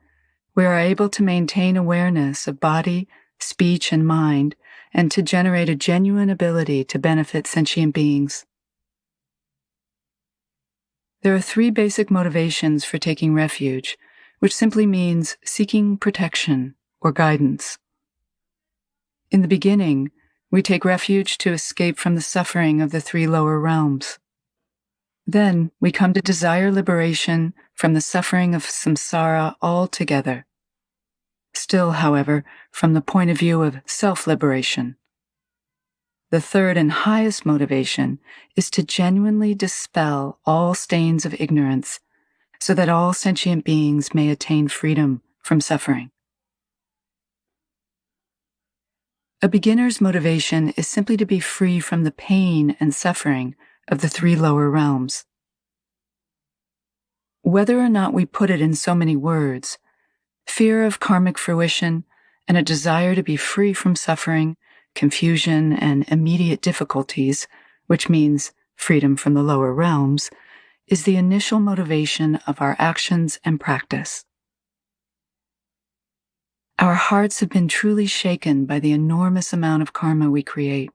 we are able to maintain awareness of body, speech, and mind, and to generate a genuine ability to benefit sentient beings. There are three basic motivations for taking refuge, which simply means seeking protection or guidance. In the beginning, we take refuge to escape from the suffering of the three lower realms. Then we come to desire liberation from the suffering of samsara altogether. Still, however, from the point of view of self-liberation. The third and highest motivation is to genuinely dispel all stains of ignorance so that all sentient beings may attain freedom from suffering. A beginner's motivation is simply to be free from the pain and suffering of the three lower realms. Whether or not we put it in so many words, fear of karmic fruition and a desire to be free from suffering, confusion, and immediate difficulties, which means freedom from the lower realms, is the initial motivation of our actions and practice. Our hearts have been truly shaken by the enormous amount of karma we create.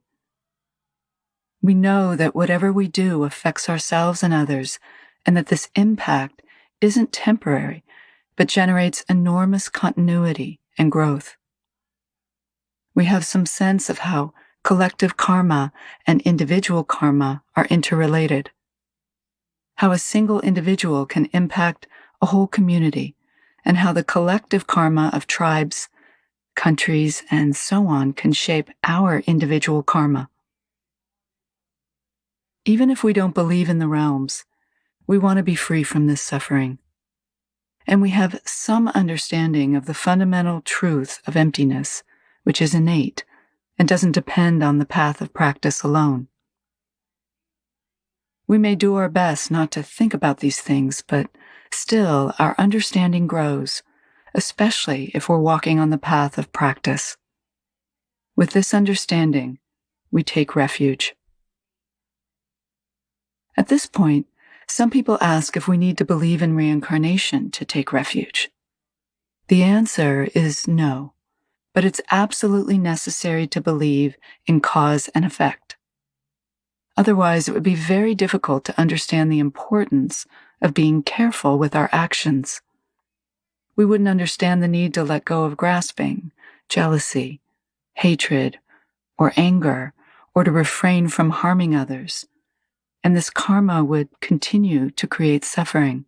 We know that whatever we do affects ourselves and others, and that this impact isn't temporary, but generates enormous continuity and growth. We have some sense of how collective karma and individual karma are interrelated, how a single individual can impact a whole community, and how the collective karma of tribes, countries, and so on can shape our individual karma. Even if we don't believe in the realms, we want to be free from this suffering. And we have some understanding of the fundamental truth of emptiness, which is innate and doesn't depend on the path of practice alone. We may do our best not to think about these things, but still our understanding grows, especially if we're walking on the path of practice. With this understanding, we take refuge. At this point, some people ask if we need to believe in reincarnation to take refuge. The answer is no, but it's absolutely necessary to believe in cause and effect. Otherwise, it would be very difficult to understand the importance of being careful with our actions. We wouldn't understand the need to let go of grasping, jealousy, hatred, or anger, or to refrain from harming others, and this karma would continue to create suffering.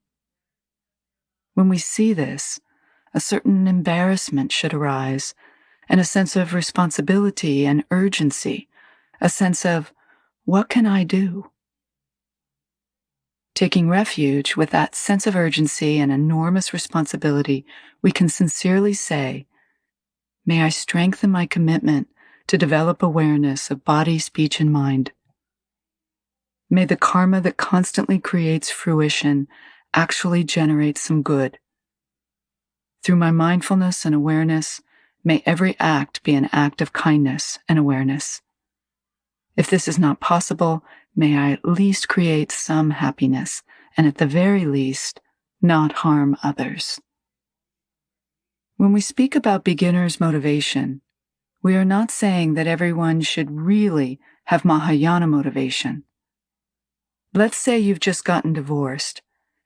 When we see this, a certain embarrassment should arise, and a sense of responsibility and urgency, a sense of, what can I do? Taking refuge with that sense of urgency and enormous responsibility, we can sincerely say, may I strengthen my commitment to develop awareness of body, speech, and mind. May the karma that constantly creates fruition actually generate some good. Through my mindfulness and awareness, may every act be an act of kindness and awareness. If this is not possible, may I at least create some happiness, and at the very least, not harm others. When we speak about beginner's motivation, we are not saying that everyone should really have Mahayana motivation. Let's say you've just gotten divorced,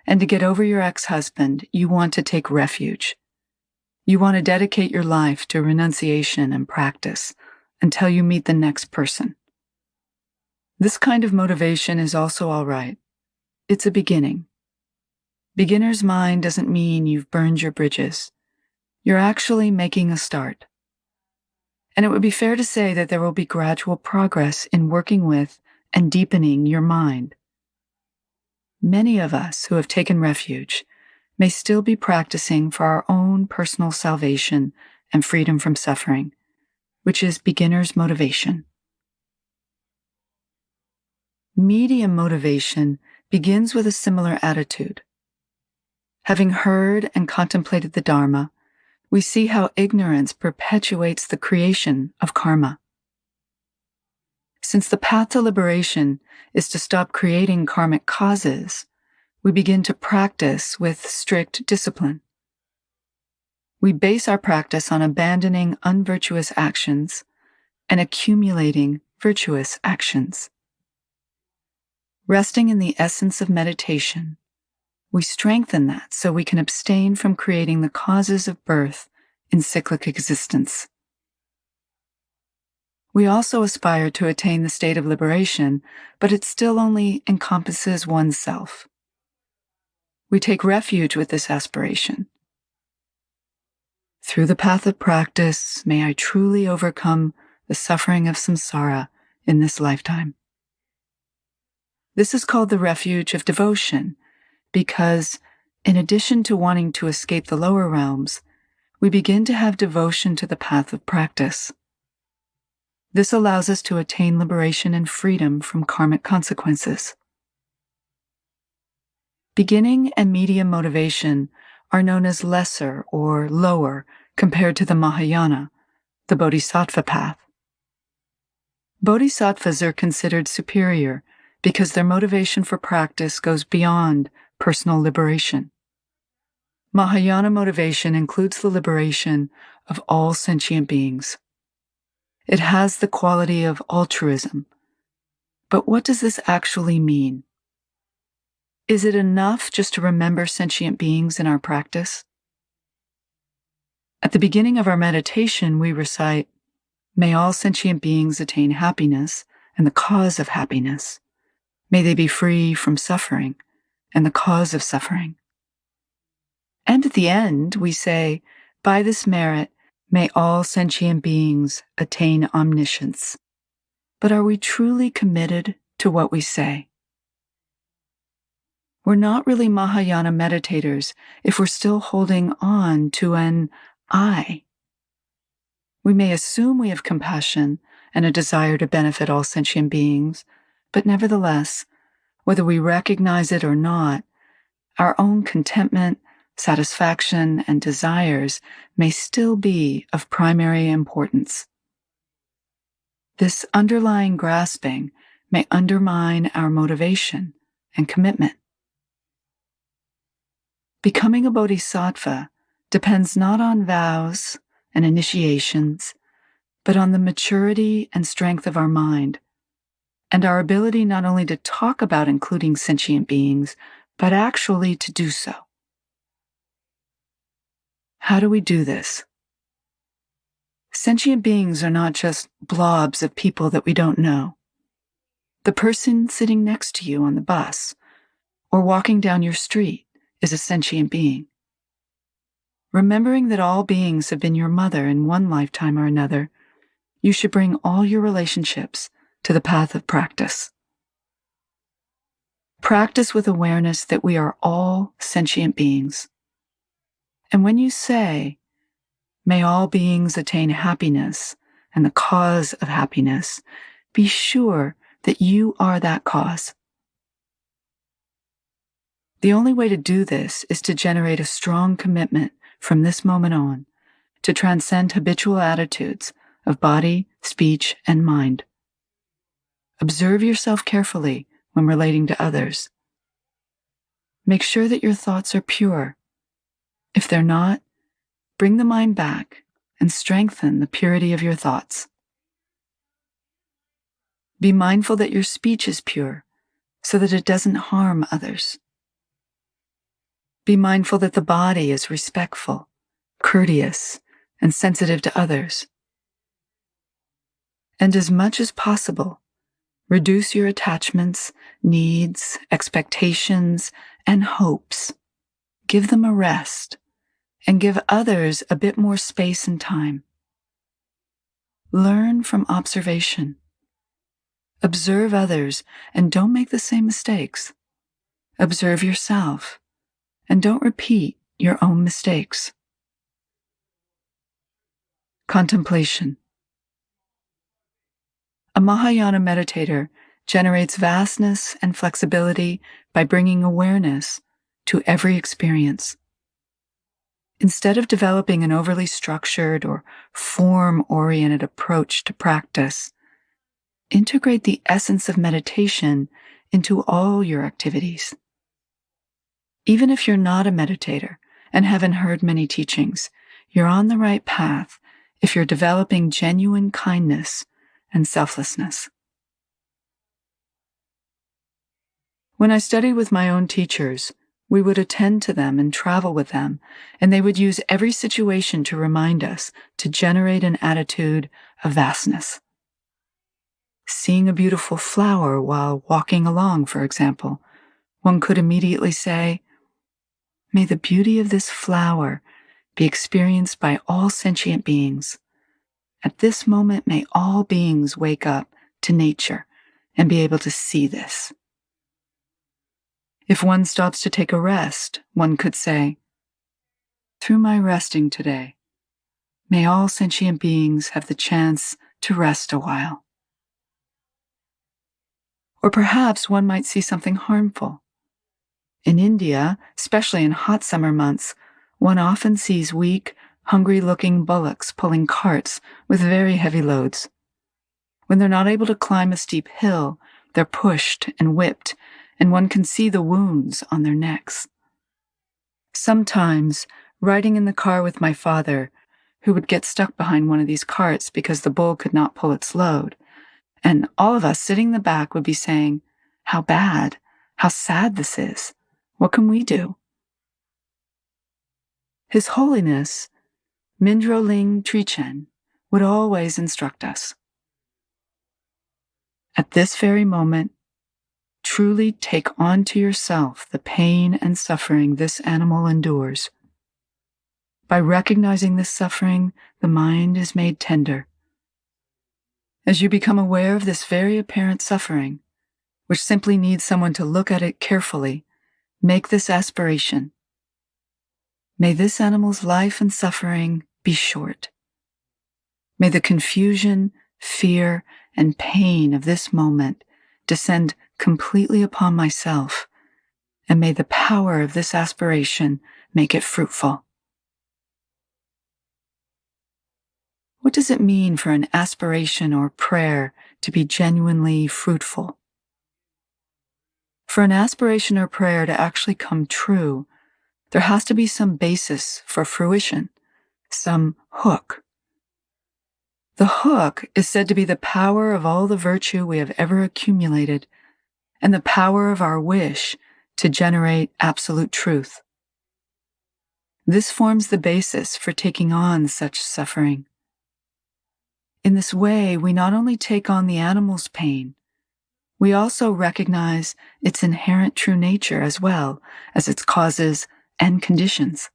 and to get over your ex-husband, you want to take refuge. You want to dedicate your life to renunciation and practice until you meet the next person. This kind of motivation is also all right. It's a beginning. Beginner's mind doesn't mean you've burned your bridges. You're actually making a start. And it would be fair to say that there will be gradual progress in working with and deepening your mind. Many of us who have taken refuge may still be practicing for our own personal salvation and freedom from suffering, which is beginner's motivation. Medium motivation begins with a similar attitude. Having heard and contemplated the Dharma, we see how ignorance perpetuates the creation of karma. Since the path to liberation is to stop creating karmic causes, we begin to practice with strict discipline. We base our practice on abandoning unvirtuous actions and accumulating virtuous actions. Resting in the essence of meditation, we strengthen that so we can abstain from creating the causes of birth in cyclic existence. We also aspire to attain the state of liberation, but it still only encompasses oneself. We take refuge with this aspiration. Through the path of practice, may I truly overcome the suffering of samsara in this lifetime. This is called the refuge of devotion because, in addition to wanting to escape the lower realms, we begin to have devotion to the path of practice. This allows us to attain liberation and freedom from karmic consequences. Beginning and medium motivation are known as lesser or lower compared to the Mahayana, the bodhisattva path. Bodhisattvas are considered superior because their motivation for practice goes beyond personal liberation. Mahayana motivation includes the liberation of all sentient beings. It has the quality of altruism. But what does this actually mean? Is it enough just to remember sentient beings in our practice? At the beginning of our meditation, we recite, "May all sentient beings attain happiness and the cause of happiness. May they be free from suffering and the cause of suffering." And at the end, we say, "By this merit, may all sentient beings attain omniscience." But are we truly committed to what we say? We're not really Mahayana meditators if we're still holding on to an I. We may assume we have compassion and a desire to benefit all sentient beings, but nevertheless, whether we recognize it or not, our own contentment, satisfaction, and desires may still be of primary importance. This underlying grasping may undermine our motivation and commitment. Becoming a bodhisattva depends not on vows and initiations, but on the maturity and strength of our mind, and our ability not only to talk about including sentient beings, but actually to do so. How do we do this? Sentient beings are not just blobs of people that we don't know. The person sitting next to you on the bus or walking down your street is a sentient being. Remembering that all beings have been your mother in one lifetime or another, you should bring all your relationships to the path of practice. Practice with awareness that we are all sentient beings. And when you say, "May all beings attain happiness and the cause of happiness," be sure that you are that cause. The only way to do this is to generate a strong commitment from this moment on to transcend habitual attitudes of body, speech, and mind. Observe yourself carefully when relating to others. Make sure that your thoughts are pure. If they're not, bring the mind back and strengthen the purity of your thoughts. Be mindful that your speech is pure so that it doesn't harm others. Be mindful that the body is respectful, courteous, and sensitive to others. And as much as possible, reduce your attachments, needs, expectations, and hopes. Give them a rest, and give others a bit more space and time. Learn from observation. Observe others and don't make the same mistakes. Observe yourself and don't repeat your own mistakes. Contemplation. A Mahayana meditator generates vastness and flexibility by bringing awareness to every experience. Instead of developing an overly structured or form-oriented approach to practice, integrate the essence of meditation into all your activities. Even if you're not a meditator and haven't heard many teachings, you're on the right path if you're developing genuine kindness and selflessness. When I studied with my own teachers, we would attend to them and travel with them, and they would use every situation to remind us to generate an attitude of vastness. Seeing a beautiful flower while walking along, for example, one could immediately say, "May the beauty of this flower be experienced by all sentient beings. At this moment, may all beings wake up to nature and be able to see this. If one stops to take a rest, one could say, "Through my resting today, may all sentient beings have the chance to rest a while." Or perhaps one might see something harmful. In India, especially in hot summer months, one often sees weak, hungry-looking bullocks pulling carts with very heavy loads. When they're not able to climb a steep hill, they're pushed and whipped, and one can see the wounds on their necks. Sometimes, riding in the car with my father, who would get stuck behind one of these carts because the bull could not pull its load, and all of us sitting in the back would be saying, "How bad, how sad this is. What can we do?" His Holiness, Mindro Ling Trichen, would always instruct us. At this very moment, truly take onto yourself the pain and suffering this animal endures. By recognizing this suffering, the mind is made tender. As you become aware of this very apparent suffering, which simply needs someone to look at it carefully, make this aspiration. May this animal's life and suffering be short. May the confusion, fear, and pain of this moment descend completely upon myself, and may the power of this aspiration make it fruitful. What does it mean for an aspiration or prayer to be genuinely fruitful? For an aspiration or prayer to actually come true, there has to be some basis for fruition, some hook. The hook is said to be the power of all the virtue we have ever accumulated and the power of our wish to generate absolute truth. This forms the basis for taking on such suffering. In this way, we not only take on the animal's pain, we also recognize its inherent true nature as well as its causes and conditions.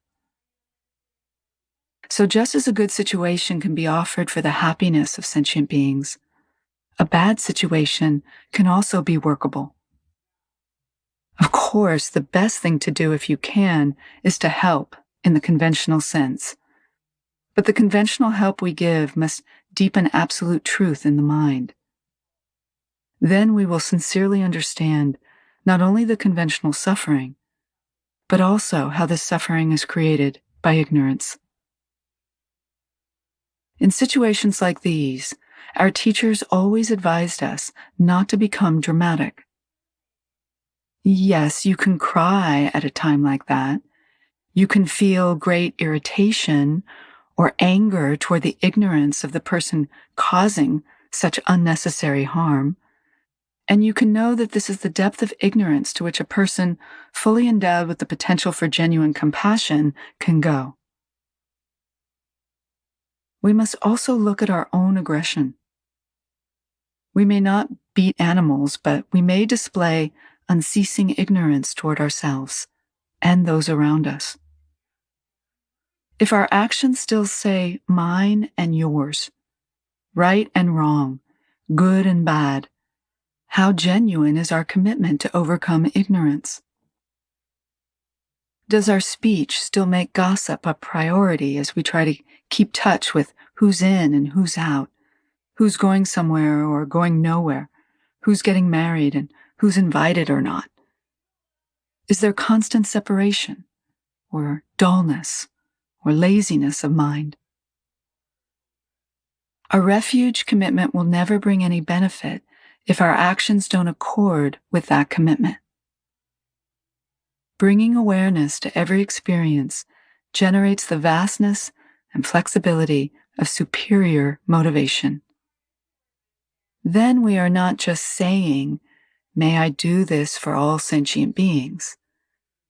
So just as a good situation can be offered for the happiness of sentient beings, a bad situation can also be workable. Of course, the best thing to do if you can is to help in the conventional sense. But the conventional help we give must deepen absolute truth in the mind. Then we will sincerely understand not only the conventional suffering, but also how this suffering is created by ignorance. In situations like these, our teachers always advised us not to become dramatic. Yes, you can cry at a time like that. You can feel great irritation or anger toward the ignorance of the person causing such unnecessary harm. And you can know that this is the depth of ignorance to which a person fully endowed with the potential for genuine compassion can go. We must also look at our own aggression. We may not beat animals, but we may display unceasing ignorance toward ourselves and those around us. If our actions still say mine and yours, right and wrong, good and bad, how genuine is our commitment to overcome ignorance? Does our speech still make gossip a priority as we try to keep touch with who's in and who's out, who's going somewhere or going nowhere, who's getting married and who's invited or not? Is there constant separation or dullness or laziness of mind? A refuge commitment will never bring any benefit if our actions don't accord with that commitment. Bringing awareness to every experience generates the vastness and flexibility of superior motivation. Then we are not just saying, "May I do this for all sentient beings,"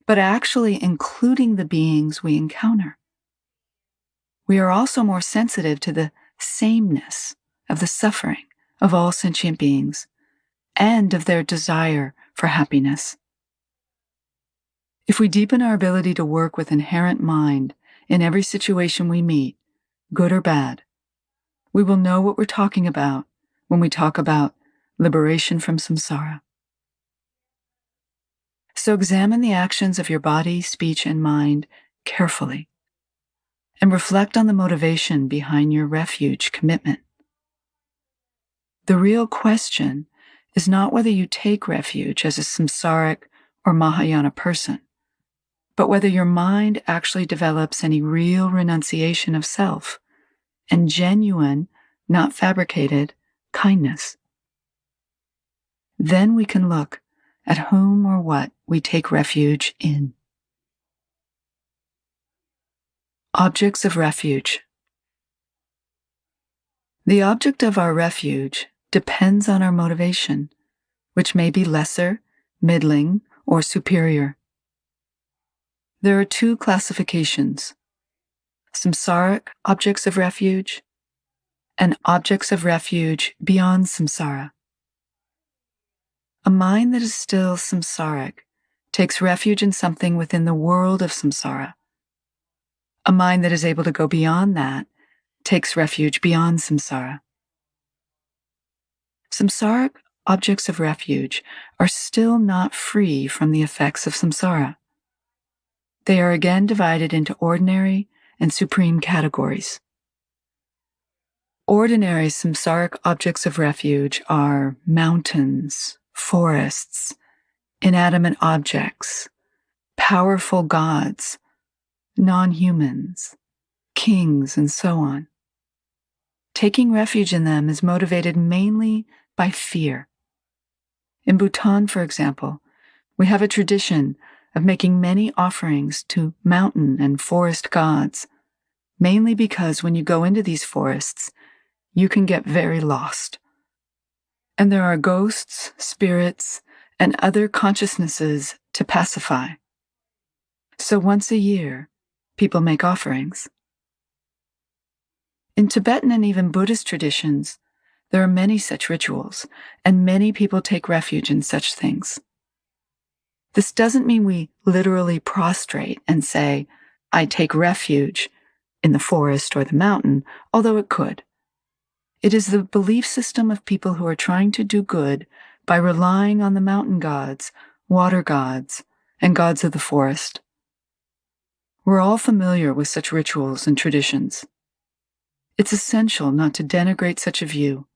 but actually including the beings we encounter. We are also more sensitive to the sameness of the suffering of all sentient beings and of their desire for happiness. If we deepen our ability to work with inherent mind in every situation we meet, good or bad, we will know what we're talking about when we talk about liberation from samsara. So examine the actions of your body, speech, and mind carefully, and reflect on the motivation behind your refuge commitment. The real question is not whether you take refuge as a samsaric or Mahayana person, but whether your mind actually develops any real renunciation of self and genuine, not fabricated, kindness. Then we can look at whom or what we take refuge in. Objects of refuge. The object of our refuge depends on our motivation, which may be lesser, middling, or superior. There are two classifications: samsaric objects of refuge and objects of refuge beyond samsara. A mind that is still samsaric takes refuge in something within the world of samsara. A mind that is able to go beyond that takes refuge beyond samsara. Samsaric objects of refuge are still not free from the effects of samsara. They are again divided into ordinary and supreme categories. Ordinary samsaric objects of refuge are mountains, forests, inanimate objects, powerful gods, non-humans, kings, and so on. Taking refuge in them is motivated mainly by fear. In Bhutan, for example, we have a tradition of making many offerings to mountain and forest gods, mainly because when you go into these forests, you can get very lost. And there are ghosts, spirits, and other consciousnesses to pacify. So once a year, people make offerings. In Tibetan and even Buddhist traditions, there are many such rituals, and many people take refuge in such things. This doesn't mean we literally prostrate and say, I take refuge in the forest or the mountain, although it could. It is the belief system of people who are trying to do good by relying on the mountain gods, water gods, and gods of the forest. We're all familiar with such rituals and traditions. It's essential not to denigrate such a view,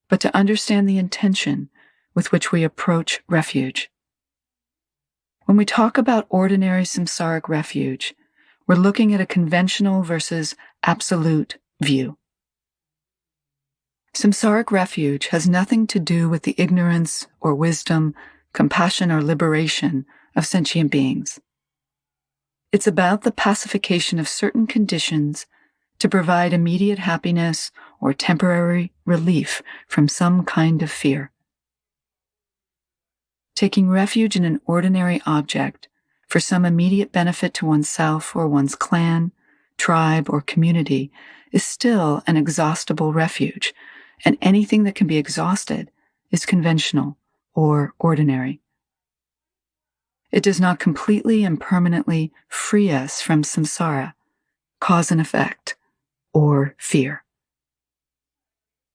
but to understand the intention with which we approach refuge. When we talk about ordinary samsaric refuge, we're looking at a conventional versus absolute view. Samsaric refuge has nothing to do with the ignorance or wisdom, compassion or liberation of sentient beings. It's about the pacification of certain conditions to provide immediate happiness or temporary relief from some kind of fear. Taking refuge in an ordinary object for some immediate benefit to oneself or one's clan, tribe, or community is still an exhaustible refuge, and anything that can be exhausted is conventional or ordinary. It does not completely and permanently free us from samsara, cause and effect, or fear.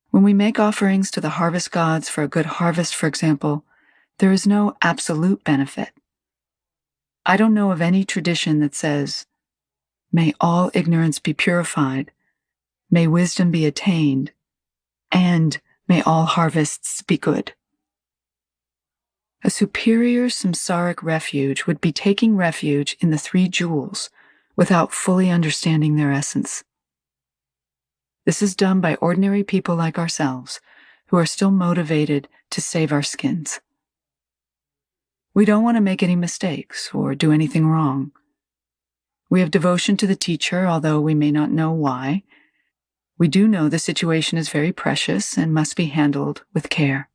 When we make offerings to the harvest gods for a good harvest, for example, there is no absolute benefit. I don't know of any tradition that says, may all ignorance be purified, may wisdom be attained, and may all harvests be good. A superior samsaric refuge would be taking refuge in the three jewels without fully understanding their essence. This is done by ordinary people like ourselves who are still motivated to save our skins. We don't want to make any mistakes or do anything wrong. We have devotion to the teacher, although we may not know why. We do know the situation is very precious and must be handled with care.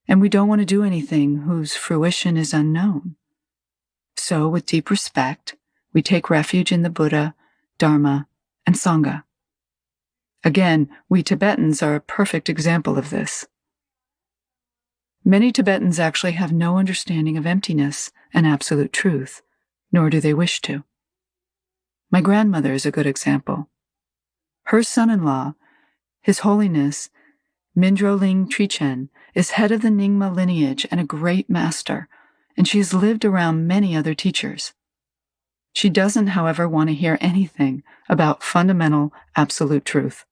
And we don't want to do anything whose fruition is unknown. So, with deep respect, we take refuge in the Buddha, Dharma, and Sangha. Again, we Tibetans are a perfect example of this. Many Tibetans actually have no understanding of emptiness and absolute truth, nor do they wish to. My grandmother is a good example. Her son-in-law, His Holiness, Mindro Ling Trichen is head of the Nyingma lineage and a great master, and she has lived around many other teachers. She doesn't, however, want to hear anything about fundamental absolute truth.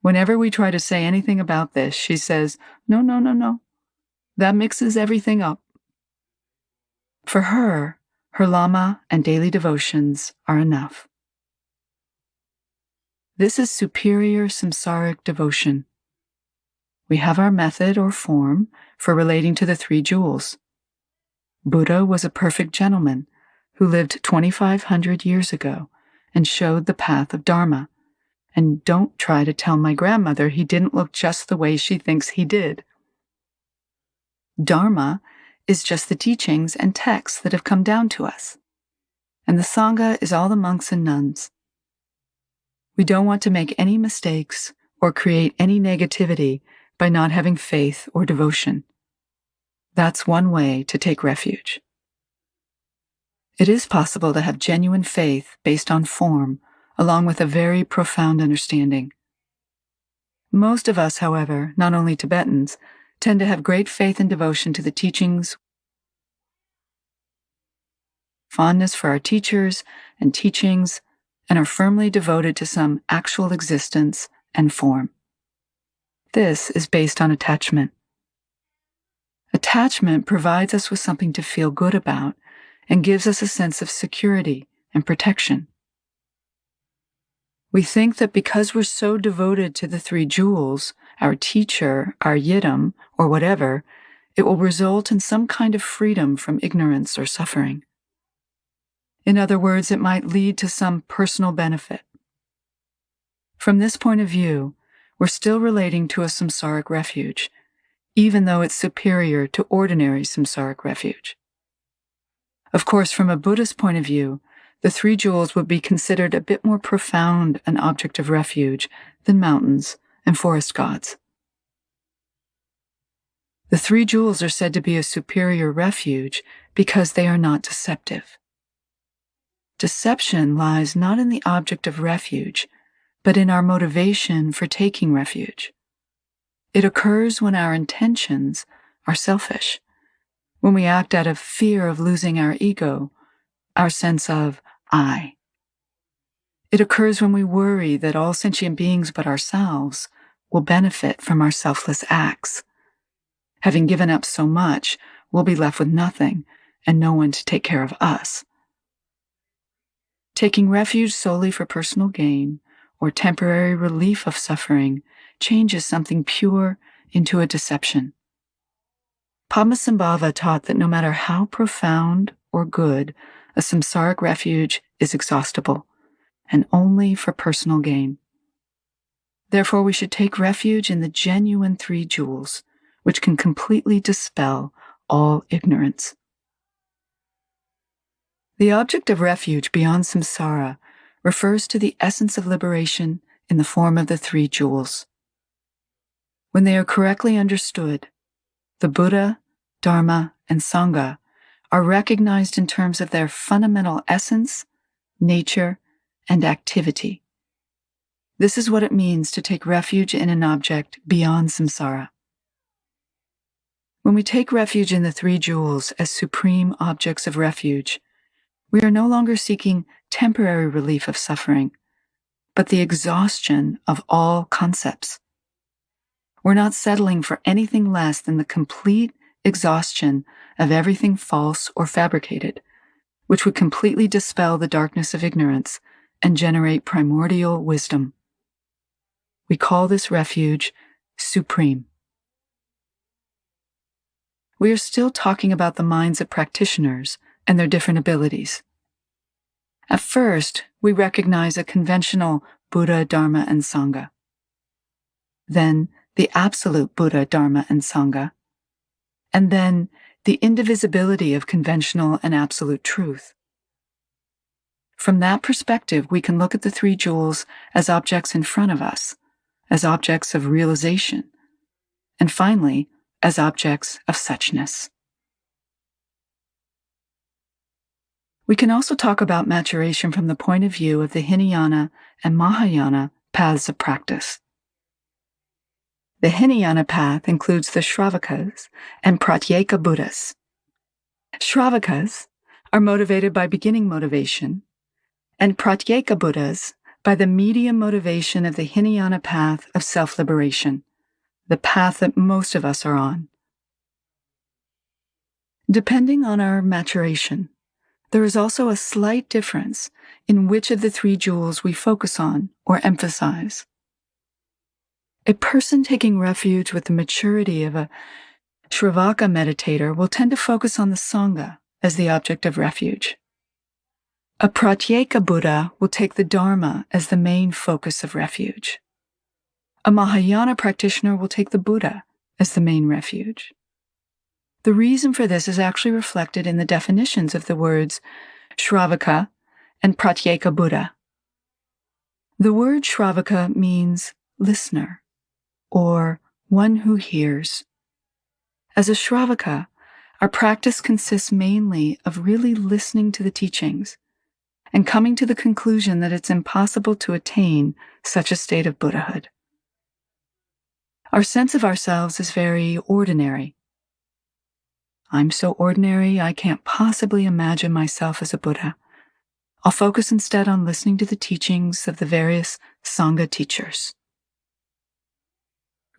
Whenever we try to say anything about this, she says, no, no, no, no. That mixes everything up. For her, her Lama and daily devotions are enough. This is superior samsaric devotion. We have our method or form for relating to the three jewels. Buddha was a perfect gentleman who lived 2,500 years ago and showed the path of Dharma. And don't try to tell my grandmother he didn't look just the way she thinks he did. Dharma is just the teachings and texts that have come down to us. And the Sangha is all the monks and nuns. We don't want to make any mistakes or create any negativity by not having faith or devotion. That's one way to take refuge. It is possible to have genuine faith based on form, along with a very profound understanding. Most of us, however, not only Tibetans, tend to have great faith and devotion to the teachings, fondness for our teachers and teachings, and are firmly devoted to some actual existence and form. This is based on attachment. Attachment provides us with something to feel good about and gives us a sense of security and protection. We think that because we're so devoted to the three jewels, our teacher, our yidam, or whatever, it will result in some kind of freedom from ignorance or suffering. In other words, it might lead to some personal benefit. From this point of view, we're still relating to a samsaric refuge, even though it's superior to ordinary samsaric refuge. Of course, from a Buddhist point of view, the three jewels would be considered a bit more profound an object of refuge than mountains and forest gods. The three jewels are said to be a superior refuge because they are not deceptive. Deception lies not in the object of refuge, but in our motivation for taking refuge. It occurs when our intentions are selfish, when we act out of fear of losing our ego, our sense of I. It occurs when we worry that all sentient beings but ourselves will benefit from our selfless acts. Having given up so much, we'll be left with nothing and no one to take care of us. Taking refuge solely for personal gain or temporary relief of suffering changes something pure into a deception. Padmasambhava taught that no matter how profound or good a samsaric refuge is exhaustible, and only for personal gain. Therefore, we should take refuge in the genuine three jewels, which can completely dispel all ignorance. The object of refuge beyond samsara refers to the essence of liberation in the form of the three jewels. When they are correctly understood, the Buddha, Dharma, and Sangha are recognized in terms of their fundamental essence, nature, and activity. This is what it means to take refuge in an object beyond samsara. When we take refuge in the three jewels as supreme objects of refuge, we are no longer seeking temporary relief of suffering, but the exhaustion of all concepts. We're not settling for anything less than the complete exhaustion of everything false or fabricated, which would completely dispel the darkness of ignorance and generate primordial wisdom. We call this refuge supreme. We are still talking about the minds of practitioners and their different abilities. At first, we recognize a conventional Buddha, Dharma, and Sangha. Then the absolute Buddha, Dharma, and Sangha. And then the indivisibility of conventional and absolute truth. From that perspective, we can look at the three jewels as objects in front of us, as objects of realization, and finally, as objects of suchness. We can also talk about maturation from the point of view of the Hinayana and Mahayana paths of practice. The Hinayana path includes the Shravakas and Pratyeka Buddhas. Shravakas are motivated by beginning motivation, and Pratyeka Buddhas by the medium motivation of the Hinayana path of self-liberation, the path that most of us are on. Depending on our maturation, there is also a slight difference in which of the three jewels we focus on or emphasize. A person taking refuge with the maturity of a Shravaka meditator will tend to focus on the Sangha as the object of refuge. A Pratyeka Buddha will take the Dharma as the main focus of refuge. A Mahayana practitioner will take the Buddha as the main refuge. The reason for this is actually reflected in the definitions of the words Shravaka and Pratyeka Buddha. The word Shravaka means listener, or one who hears. As a Shravaka, our practice consists mainly of really listening to the teachings and coming to the conclusion that it's impossible to attain such a state of Buddhahood. Our sense of ourselves is very ordinary. I'm so ordinary, I can't possibly imagine myself as a Buddha. I'll focus instead on listening to the teachings of the various Sangha teachers.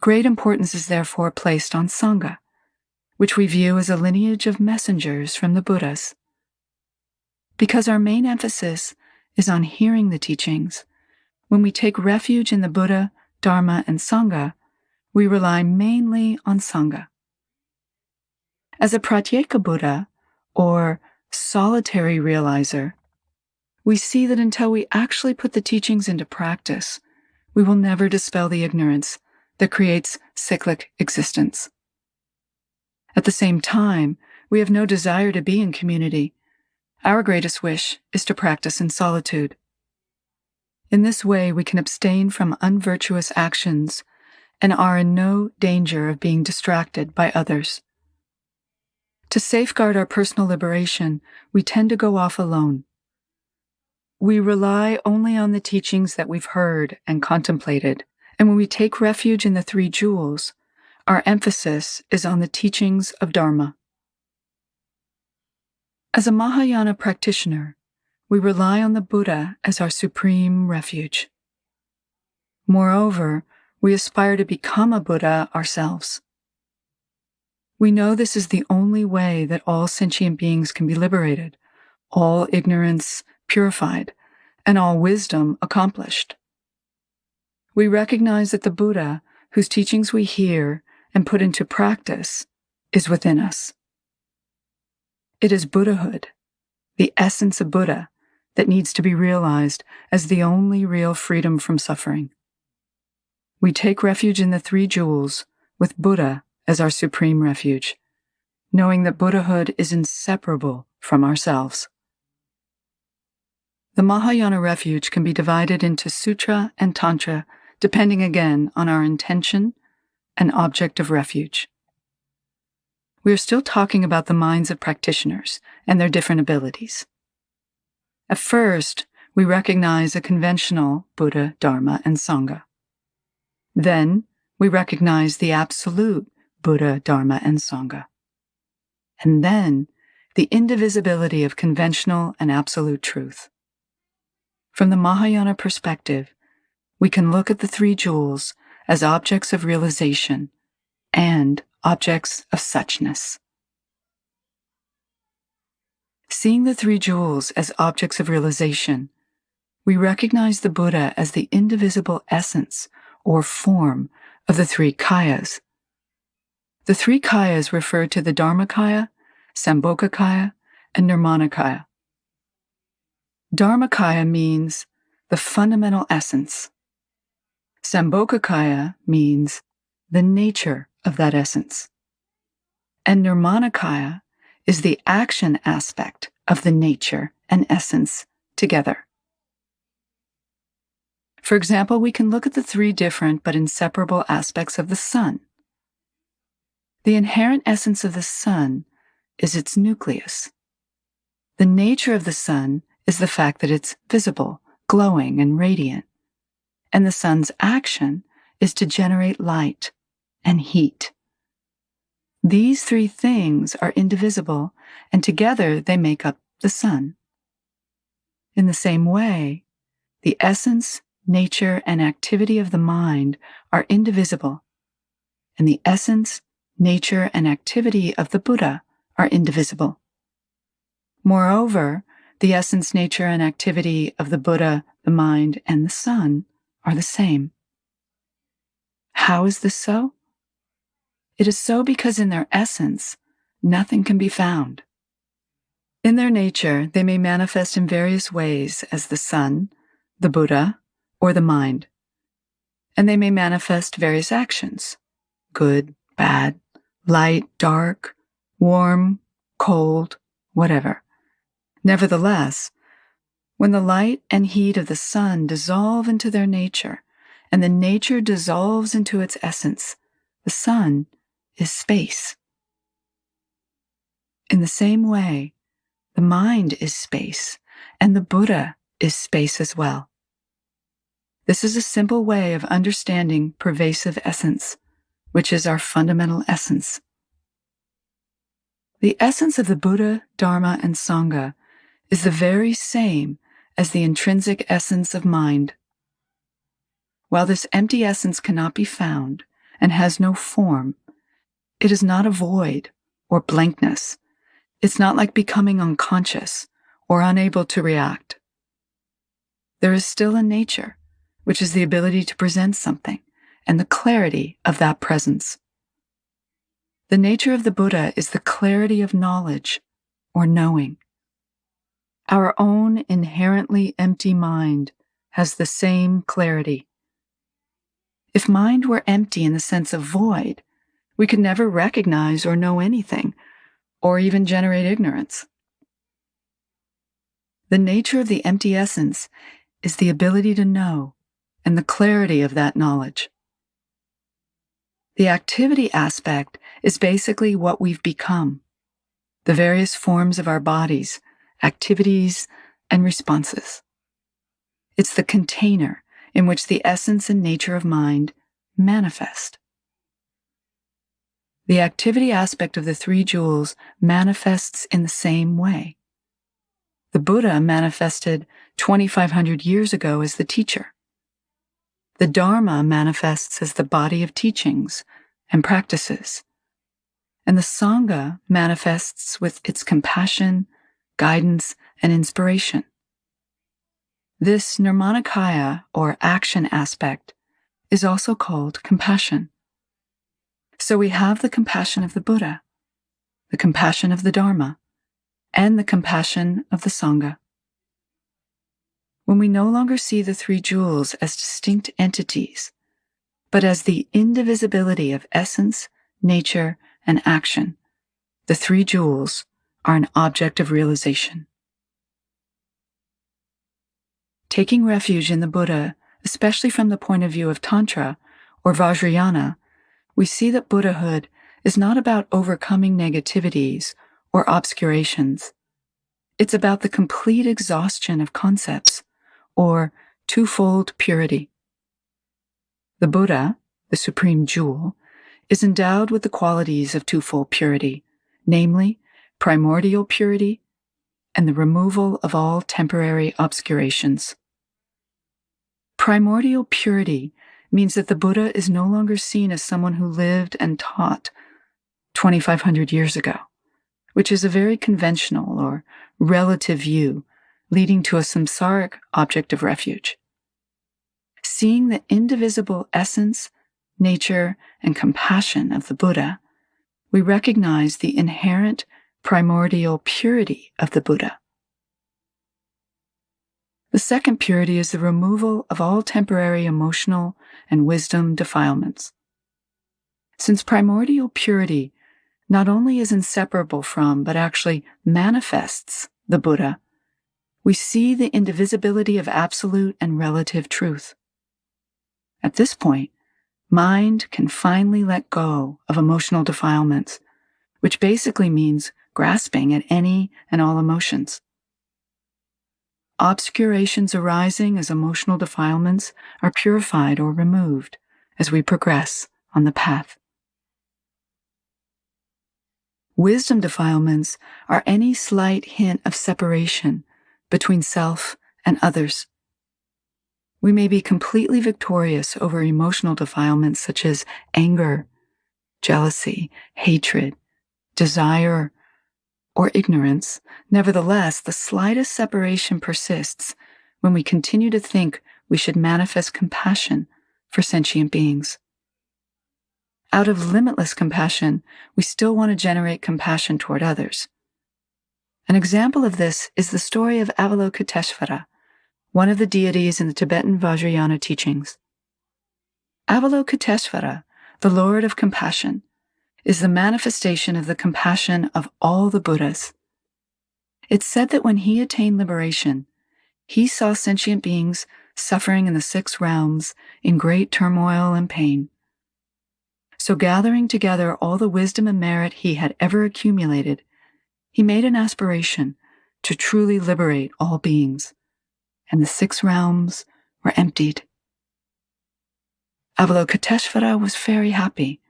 Great importance is therefore placed on Sangha, which we view as a lineage of messengers from the Buddhas. Because our main emphasis is on hearing the teachings, when we take refuge in the Buddha, Dharma, and Sangha, we rely mainly on Sangha. As a Pratyeka Buddha, or solitary realizer, we see that until we actually put the teachings into practice, we will never dispel the ignorance that creates cyclic existence. At the same time, we have no desire to be in community. Our greatest wish is to practice in solitude. In this way, we can abstain from unvirtuous actions and are in no danger of being distracted by others. To safeguard our personal liberation, we tend to go off alone. We rely only on the teachings that we've heard and contemplated, and when we take refuge in the three jewels, our emphasis is on the teachings of Dharma. As a Mahayana practitioner, we rely on the Buddha as our supreme refuge. Moreover, we aspire to become a Buddha ourselves. We know this is the only way that all sentient beings can be liberated, all ignorance purified, and all wisdom accomplished. We recognize that the Buddha, whose teachings we hear and put into practice, is within us. It is Buddhahood, the essence of Buddha, that needs to be realized as the only real freedom from suffering. We take refuge in the three jewels with Buddha as our supreme refuge, knowing that Buddhahood is inseparable from ourselves. The Mahayana refuge can be divided into Sutra and Tantra, depending again on our intention and object of refuge. We are still talking about the minds of practitioners and their different abilities. At first, we recognize a conventional Buddha, Dharma, and Sangha. Then, we recognize the absolute Buddha, Dharma, and Sangha. And then, the indivisibility of conventional and absolute truth. From the Mahayana perspective, we can look at the three jewels as objects of realization and objects of suchness. Seeing the three jewels as objects of realization, we recognize the Buddha as the indivisible essence or form of the three kayas. The three kayas refer to the Dharmakaya, Sambhogakaya, and Nirmanakaya. Dharmakaya means the fundamental essence. Sambhogakaya means the nature of that essence. And Nirmanakaya is the action aspect of the nature and essence together. For example, we can look at the three different but inseparable aspects of the sun. The inherent essence of the sun is its nucleus. The nature of the sun is the fact that it's visible, glowing, and radiant. And the sun's action is to generate light, and heat. These three things are indivisible, and together they make up the sun. In the same way, the essence, nature, and activity of the mind are indivisible, and the essence, nature, and activity of the Buddha are indivisible. Moreover, the essence, nature, and activity of the Buddha, the mind, and the sun are the same. How is this so? It is so because in their essence, nothing can be found. In their nature, they may manifest in various ways as the sun, the Buddha, or the mind. And they may manifest various actions: good, bad, light, dark, warm, cold, whatever. Nevertheless, when the light and heat of the sun dissolve into their nature, and the nature dissolves into its essence, the sun is space. In the same way, the mind is space, and the Buddha is space as well. This is a simple way of understanding pervasive essence, which is our fundamental essence. The essence of the Buddha, Dharma, and Sangha is the very same as the intrinsic essence of mind. While this empty essence cannot be found and has no form, it is not a void or blankness. It's not like becoming unconscious or unable to react. There is still a nature, which is the ability to present something and the clarity of that presence. The nature of the Buddha is the clarity of knowledge or knowing. Our own inherently empty mind has the same clarity. If mind were empty in the sense of void, we could never recognize or know anything, or even generate ignorance. The nature of the empty essence is the ability to know and the clarity of that knowledge. The activity aspect is basically what we've become, the various forms of our bodies, activities, and responses. It's the container in which the essence and nature of mind manifest. The activity aspect of the three jewels manifests in the same way. The Buddha manifested 2,500 years ago as the teacher. The Dharma manifests as the body of teachings and practices. And the Sangha manifests with its compassion, guidance, and inspiration. This nirmanakaya, or action aspect, is also called compassion. So we have the compassion of the Buddha, the compassion of the Dharma, and the compassion of the Sangha. When we no longer see the three jewels as distinct entities, but as the indivisibility of essence, nature, and action, the three jewels are an object of realization. Taking refuge in the Buddha, especially from the point of view of Tantra or Vajrayana, we see that Buddhahood is not about overcoming negativities or obscurations. It's about the complete exhaustion of concepts, or twofold purity. The Buddha, the supreme jewel, is endowed with the qualities of twofold purity, namely primordial purity and the removal of all temporary obscurations. Primordial purity means that the Buddha is no longer seen as someone who lived and taught 2,500 years ago, which is a very conventional or relative view leading to a samsaric object of refuge. Seeing the indivisible essence, nature, and compassion of the Buddha, we recognize the inherent primordial purity of the Buddha. The second purity is the removal of all temporary emotional and wisdom defilements. Since primordial purity not only is inseparable from, but actually manifests the Buddha, we see the indivisibility of absolute and relative truth. At this point, mind can finally let go of emotional defilements, which basically means grasping at any and all emotions. Obscurations arising as emotional defilements are purified or removed as we progress on the path. Wisdom defilements are any slight hint of separation between self and others. We may be completely victorious over emotional defilements such as anger, jealousy, hatred, desire, or ignorance. Nevertheless, the slightest separation persists when we continue to think we should manifest compassion for sentient beings. Out of limitless compassion, we still want to generate compassion toward others. An example of this is the story of Avalokiteshvara, one of the deities in the Tibetan Vajrayana teachings. Avalokiteshvara, the Lord of Compassion, is the manifestation of the compassion of all the Buddhas. It's said that when he attained liberation, he saw sentient beings suffering in the 6 realms in great turmoil and pain. So gathering together all the wisdom and merit he had ever accumulated, he made an aspiration to truly liberate all beings, and the 6 realms were emptied. Avalokiteshvara was very happy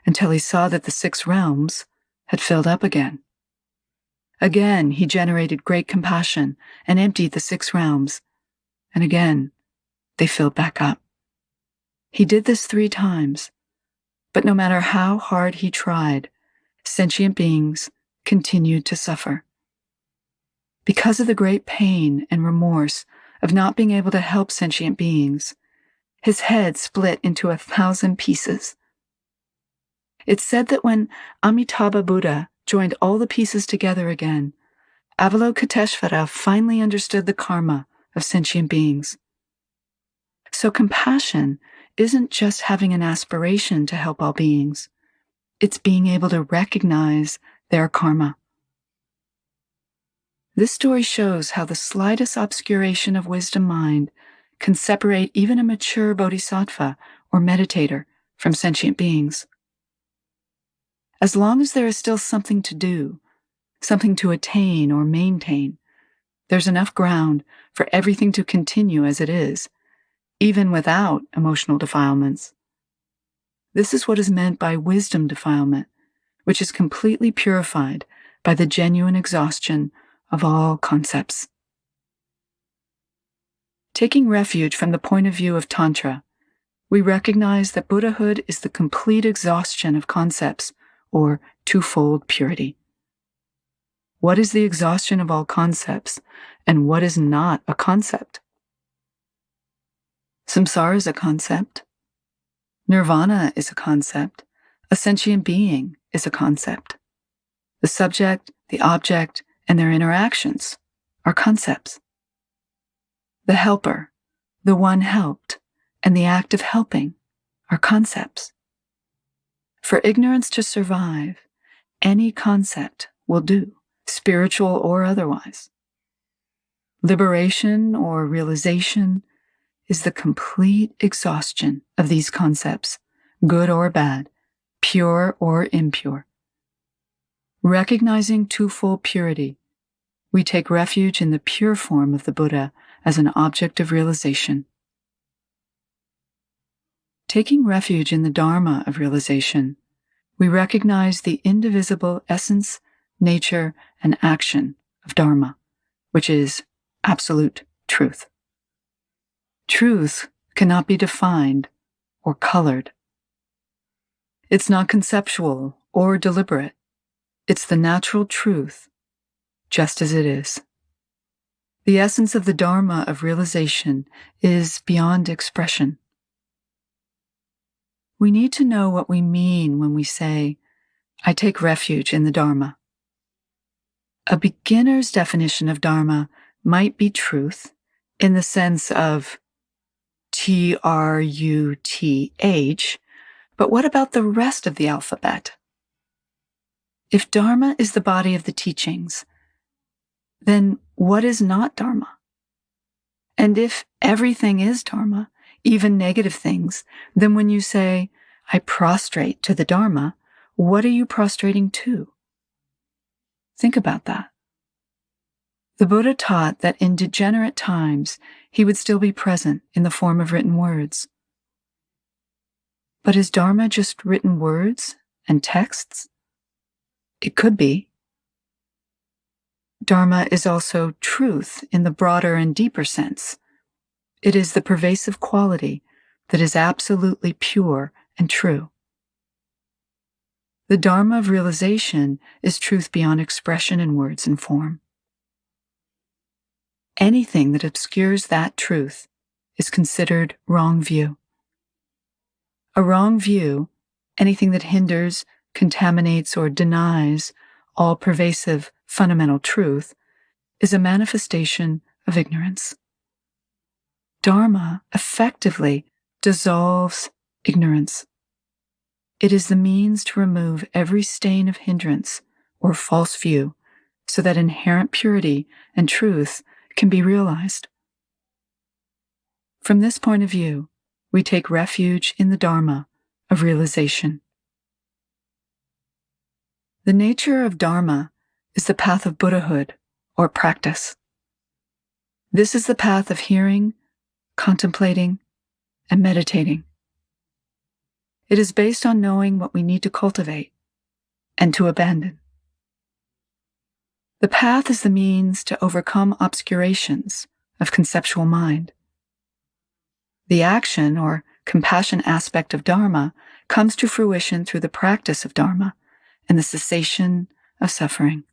until he saw that the 6 realms had filled up again. Again, he generated great compassion and emptied the 6 realms, and again, they filled back up. He did this 3 times, but no matter how hard he tried, sentient beings continued to suffer. Because of the great pain and remorse of not being able to help sentient beings, his head split into 1,000 pieces. It's said that when Amitabha Buddha joined all the pieces together again, Avalokiteshvara finally understood the karma of sentient beings. So compassion isn't just having an aspiration to help all beings. It's being able to recognize their karma. This story shows how the slightest obscuration of wisdom mind can separate even a mature bodhisattva or meditator from sentient beings. As long as there is still something to do, something to attain or maintain, there's enough ground for everything to continue as it is, even without emotional defilements. This is what is meant by wisdom defilement, which is completely purified by the genuine exhaustion of all concepts. Taking refuge from the point of view of Tantra, we recognize that Buddhahood is the complete exhaustion of concepts, or twofold purity. What is the exhaustion of all concepts, and what is not a concept? Samsara is a concept. Nirvana is a concept. A sentient being is a concept. The subject, the object, and their interactions are concepts. The helper, the one helped, and the act of helping are concepts. For ignorance to survive, any concept will do, spiritual or otherwise. Liberation or realization is the complete exhaustion of these concepts, good or bad, pure or impure. Recognizing twofold purity, we take refuge in the pure form of the Buddha as an object of realization. Taking refuge in the Dharma of realization, we recognize the indivisible essence, nature, and action of Dharma, which is absolute truth. Truth cannot be defined or colored. It's not conceptual or deliberate. It's the natural truth, just as it is. The essence of the Dharma of realization is beyond expression. We need to know what we mean when we say, I take refuge in the Dharma. A beginner's definition of Dharma might be truth in the sense of Truth, but what about the rest of the alphabet? If Dharma is the body of the teachings, then what is not Dharma? And if everything is Dharma, even negative things, then when you say, I prostrate to the Dharma, what are you prostrating to? Think about that. The Buddha taught that in degenerate times, he would still be present in the form of written words. But is Dharma just written words and texts? It could be. Dharma is also truth in the broader and deeper sense. It is the pervasive quality that is absolutely pure and true. The Dharma of realization is truth beyond expression in words and form. Anything that obscures that truth is considered wrong view. A wrong view, anything that hinders, contaminates, or denies all-pervasive fundamental truth, is a manifestation of ignorance. Dharma effectively dissolves ignorance. It is the means to remove every stain of hindrance or false view so that inherent purity and truth can be realized. From this point of view, we take refuge in the Dharma of realization. The nature of Dharma is the path of Buddhahood or practice. This is the path of hearing, contemplating, and meditating. It is based on knowing what we need to cultivate and to abandon. The path is the means to overcome obscurations of conceptual mind. The action or compassion aspect of Dharma comes to fruition through the practice of Dharma and the cessation of suffering.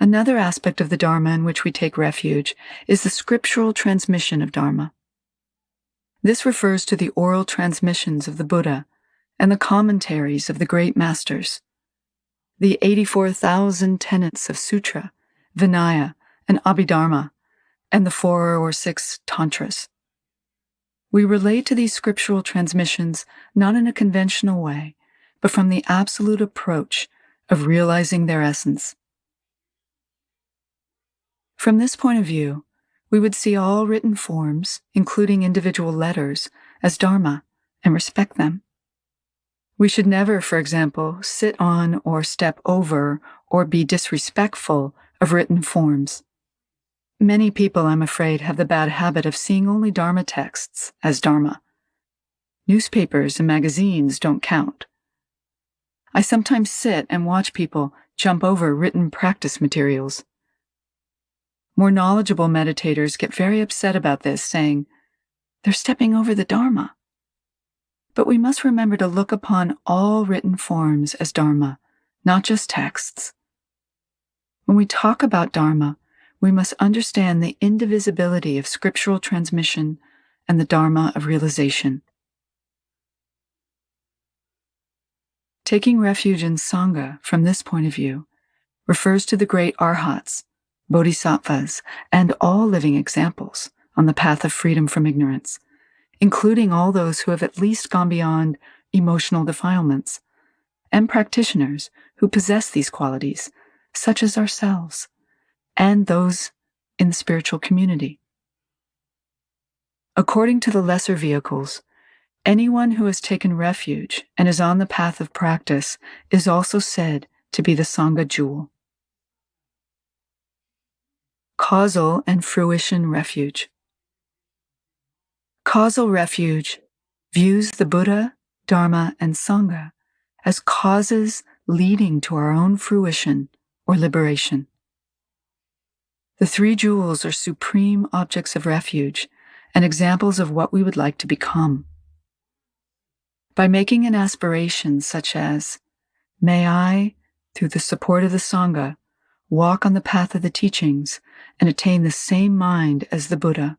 Another aspect of the Dharma in which we take refuge is the scriptural transmission of Dharma. This refers to the oral transmissions of the Buddha and the commentaries of the great masters, the 84,000 tenets of Sutra, Vinaya, and Abhidharma, and the 4 or 6 tantras. We relate to these scriptural transmissions not in a conventional way, but from the absolute approach of realizing their essence. From this point of view, we would see all written forms, including individual letters, as Dharma and respect them. We should never, for example, sit on or step over or be disrespectful of written forms. Many people, I'm afraid, have the bad habit of seeing only Dharma texts as Dharma. Newspapers and magazines don't count. I sometimes sit and watch people jump over written practice materials. More knowledgeable meditators get very upset about this, saying, they're stepping over the Dharma. But we must remember to look upon all written forms as Dharma, not just texts. When we talk about Dharma, we must understand the indivisibility of scriptural transmission and the Dharma of realization. Taking refuge in Sangha from this point of view refers to the great arhats, bodhisattvas, and all living examples on the path of freedom from ignorance, including all those who have at least gone beyond emotional defilements, and practitioners who possess these qualities, such as ourselves, and those in the spiritual community. According to the lesser vehicles, anyone who has taken refuge and is on the path of practice is also said to be the Sangha jewel. Causal and fruition refuge. Causal refuge views the Buddha, Dharma, and Sangha as causes leading to our own fruition or liberation. The 3 jewels are supreme objects of refuge and examples of what we would like to become. By making an aspiration such as, may I, through the support of the Sangha, walk on the path of the teachings and attain the same mind as the Buddha.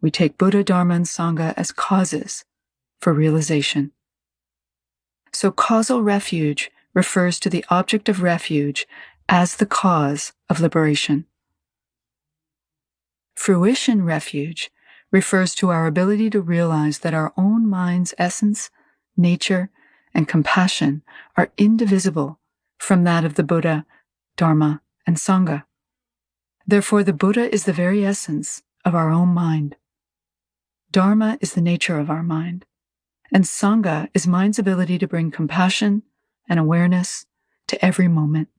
We take Buddha, Dharma, and Sangha as causes for realization. So causal refuge refers to the object of refuge as the cause of liberation. Fruition refuge refers to our ability to realize that our own mind's essence, nature, and compassion are indivisible from that of the Buddha, Dharma, and Sangha. Therefore, the Buddha is the very essence of our own mind. Dharma is the nature of our mind, and Sangha is mind's ability to bring compassion and awareness to every moment.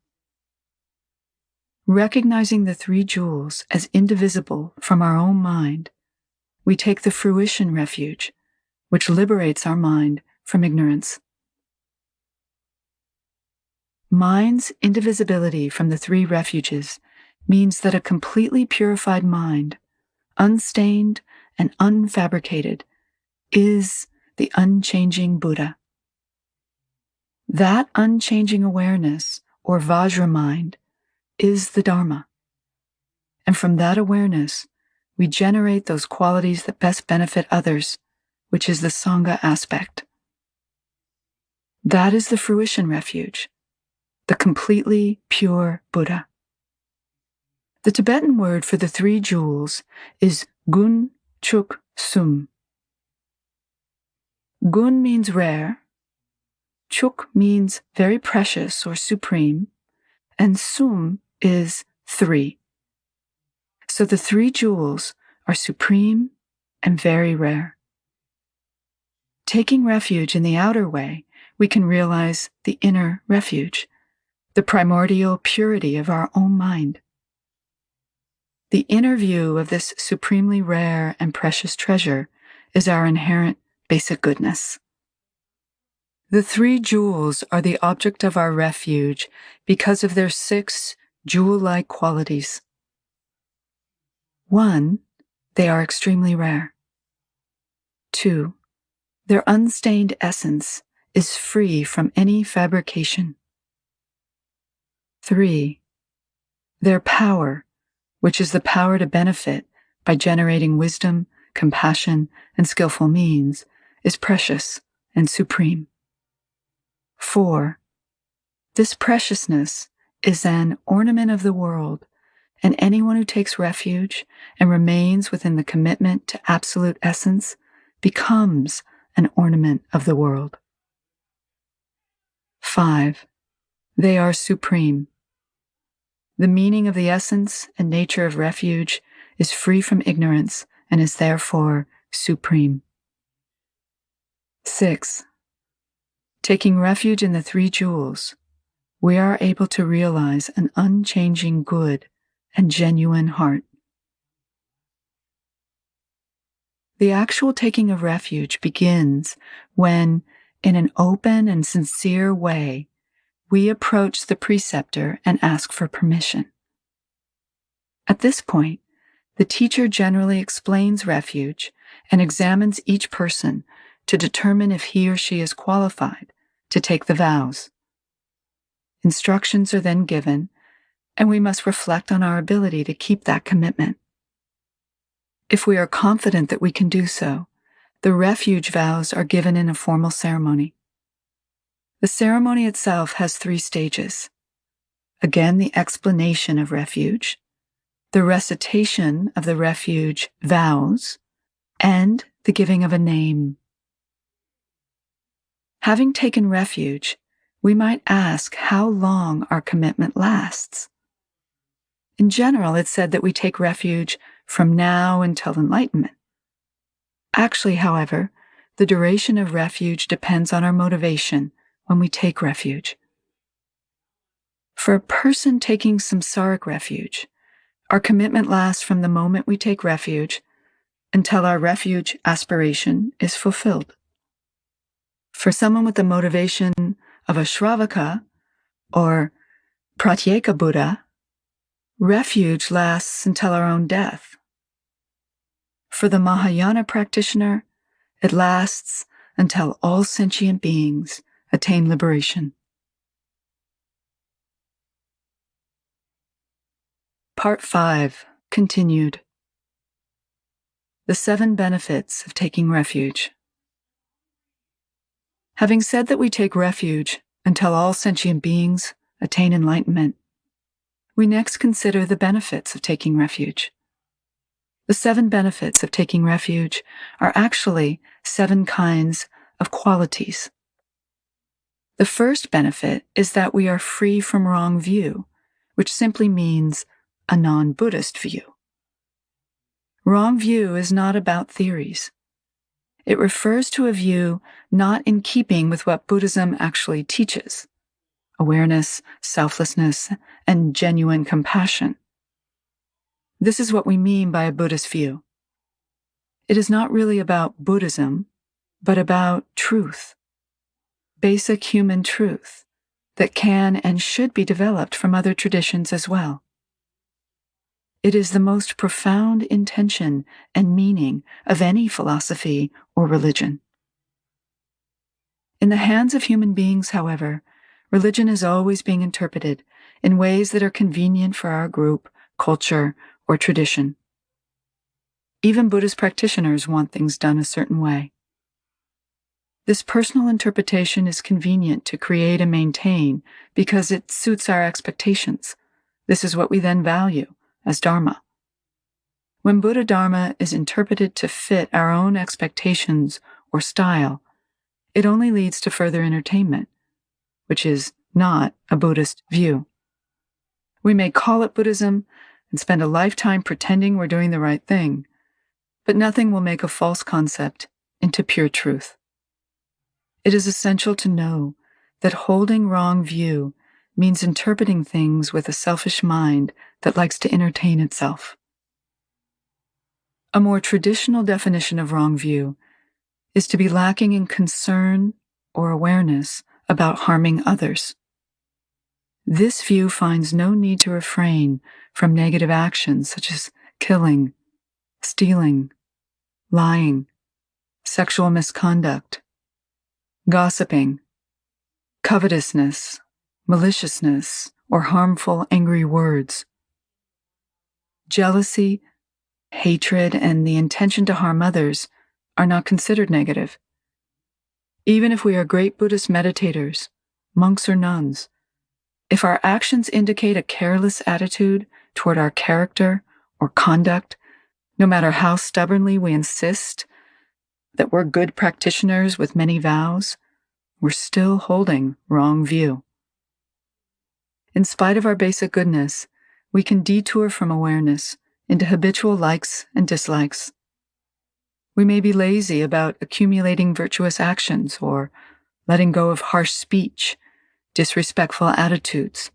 Recognizing the 3 jewels as indivisible from our own mind, we take the fruition refuge, which liberates our mind from ignorance. Mind's indivisibility from the three refuges means that a completely purified mind, unstained and unfabricated, is the unchanging Buddha. That unchanging awareness, or vajra mind, is the Dharma. And from that awareness, we generate those qualities that best benefit others, which is the Sangha aspect. That is the fruition refuge, the completely pure Buddha. The Tibetan word for the three jewels is gun, chuk, sum. Gun means rare, chuk means very precious or supreme, and sum is three. So the three jewels are supreme and very rare. Taking refuge in the outer way, we can realize the inner refuge, the primordial purity of our own mind. The inner view of this supremely rare and precious treasure is our inherent basic goodness. The three jewels are the object of our refuge because of their 6 jewel-like qualities. 1, they are extremely rare. 2, their unstained essence is free from any fabrication. 3, their power, which is the power to benefit by generating wisdom, compassion, and skillful means, is precious and supreme. 4, this preciousness is an ornament of the world, and anyone who takes refuge and remains within the commitment to absolute essence becomes an ornament of the world. 5, they are supreme. The meaning of the essence and nature of refuge is free from ignorance and is therefore supreme. 6, taking refuge in the three jewels, we are able to realize an unchanging good and genuine heart. The actual taking of refuge begins when, in an open and sincere way, we approach the preceptor and ask for permission. At this point, the teacher generally explains refuge and examines each person to determine if he or she is qualified to take the vows. Instructions are then given, and we must reflect on our ability to keep that commitment. If we are confident that we can do so, the refuge vows are given in a formal ceremony. The ceremony itself has 3 stages. Again, the explanation of refuge, the recitation of the refuge vows, and the giving of a name. Having taken refuge, we might ask how long our commitment lasts. In general, it's said that we take refuge from now until enlightenment. Actually, however, the duration of refuge depends on our motivation when we take refuge. For a person taking samsaric refuge, our commitment lasts from the moment we take refuge until our refuge aspiration is fulfilled. For someone with the motivation of a Shravaka or Pratyeka Buddha, refuge lasts until our own death. For the Mahayana practitioner, it lasts until all sentient beings attain liberation. Part 5, continued. The 7 benefits of taking refuge. Having said that we take refuge until all sentient beings attain enlightenment, we next consider the benefits of taking refuge. The 7 benefits of taking refuge are actually 7 kinds of qualities. The first benefit is that we are free from wrong view, which simply means a non-Buddhist view. Wrong view is not about theories. It refers to a view not in keeping with what Buddhism actually teaches: awareness, selflessness, and genuine compassion. This is what we mean by a Buddhist view. It is not really about Buddhism, but about truth, basic human truth that can and should be developed from other traditions as well. It is the most profound intention and meaning of any philosophy or religion. In the hands of human beings, however, religion is always being interpreted in ways that are convenient for our group, culture, or tradition. Even Buddhist practitioners want things done a certain way. This personal interpretation is convenient to create and maintain because it suits our expectations. This is what we then value as Dharma. When Buddha Dharma is interpreted to fit our own expectations or style, it only leads to further entertainment, which is not a Buddhist view. We may call it Buddhism and spend a lifetime pretending we're doing the right thing, but nothing will make a false concept into pure truth. It is essential to know that holding wrong view means interpreting things with a selfish mind that likes to entertain itself. A more traditional definition of wrong view is to be lacking in concern or awareness about harming others. This view finds no need to refrain from negative actions such as killing, stealing, lying, sexual misconduct, gossiping, covetousness, maliciousness, or harmful, angry words. Jealousy, hatred, and the intention to harm others are not considered negative. Even if we are great Buddhist meditators, monks or nuns, if our actions indicate a careless attitude toward our character or conduct, no matter how stubbornly we insist that we're good practitioners with many vows, we're still holding wrong view. In spite of our basic goodness, we can detour from awareness into habitual likes and dislikes. We may be lazy about accumulating virtuous actions or letting go of harsh speech, disrespectful attitudes,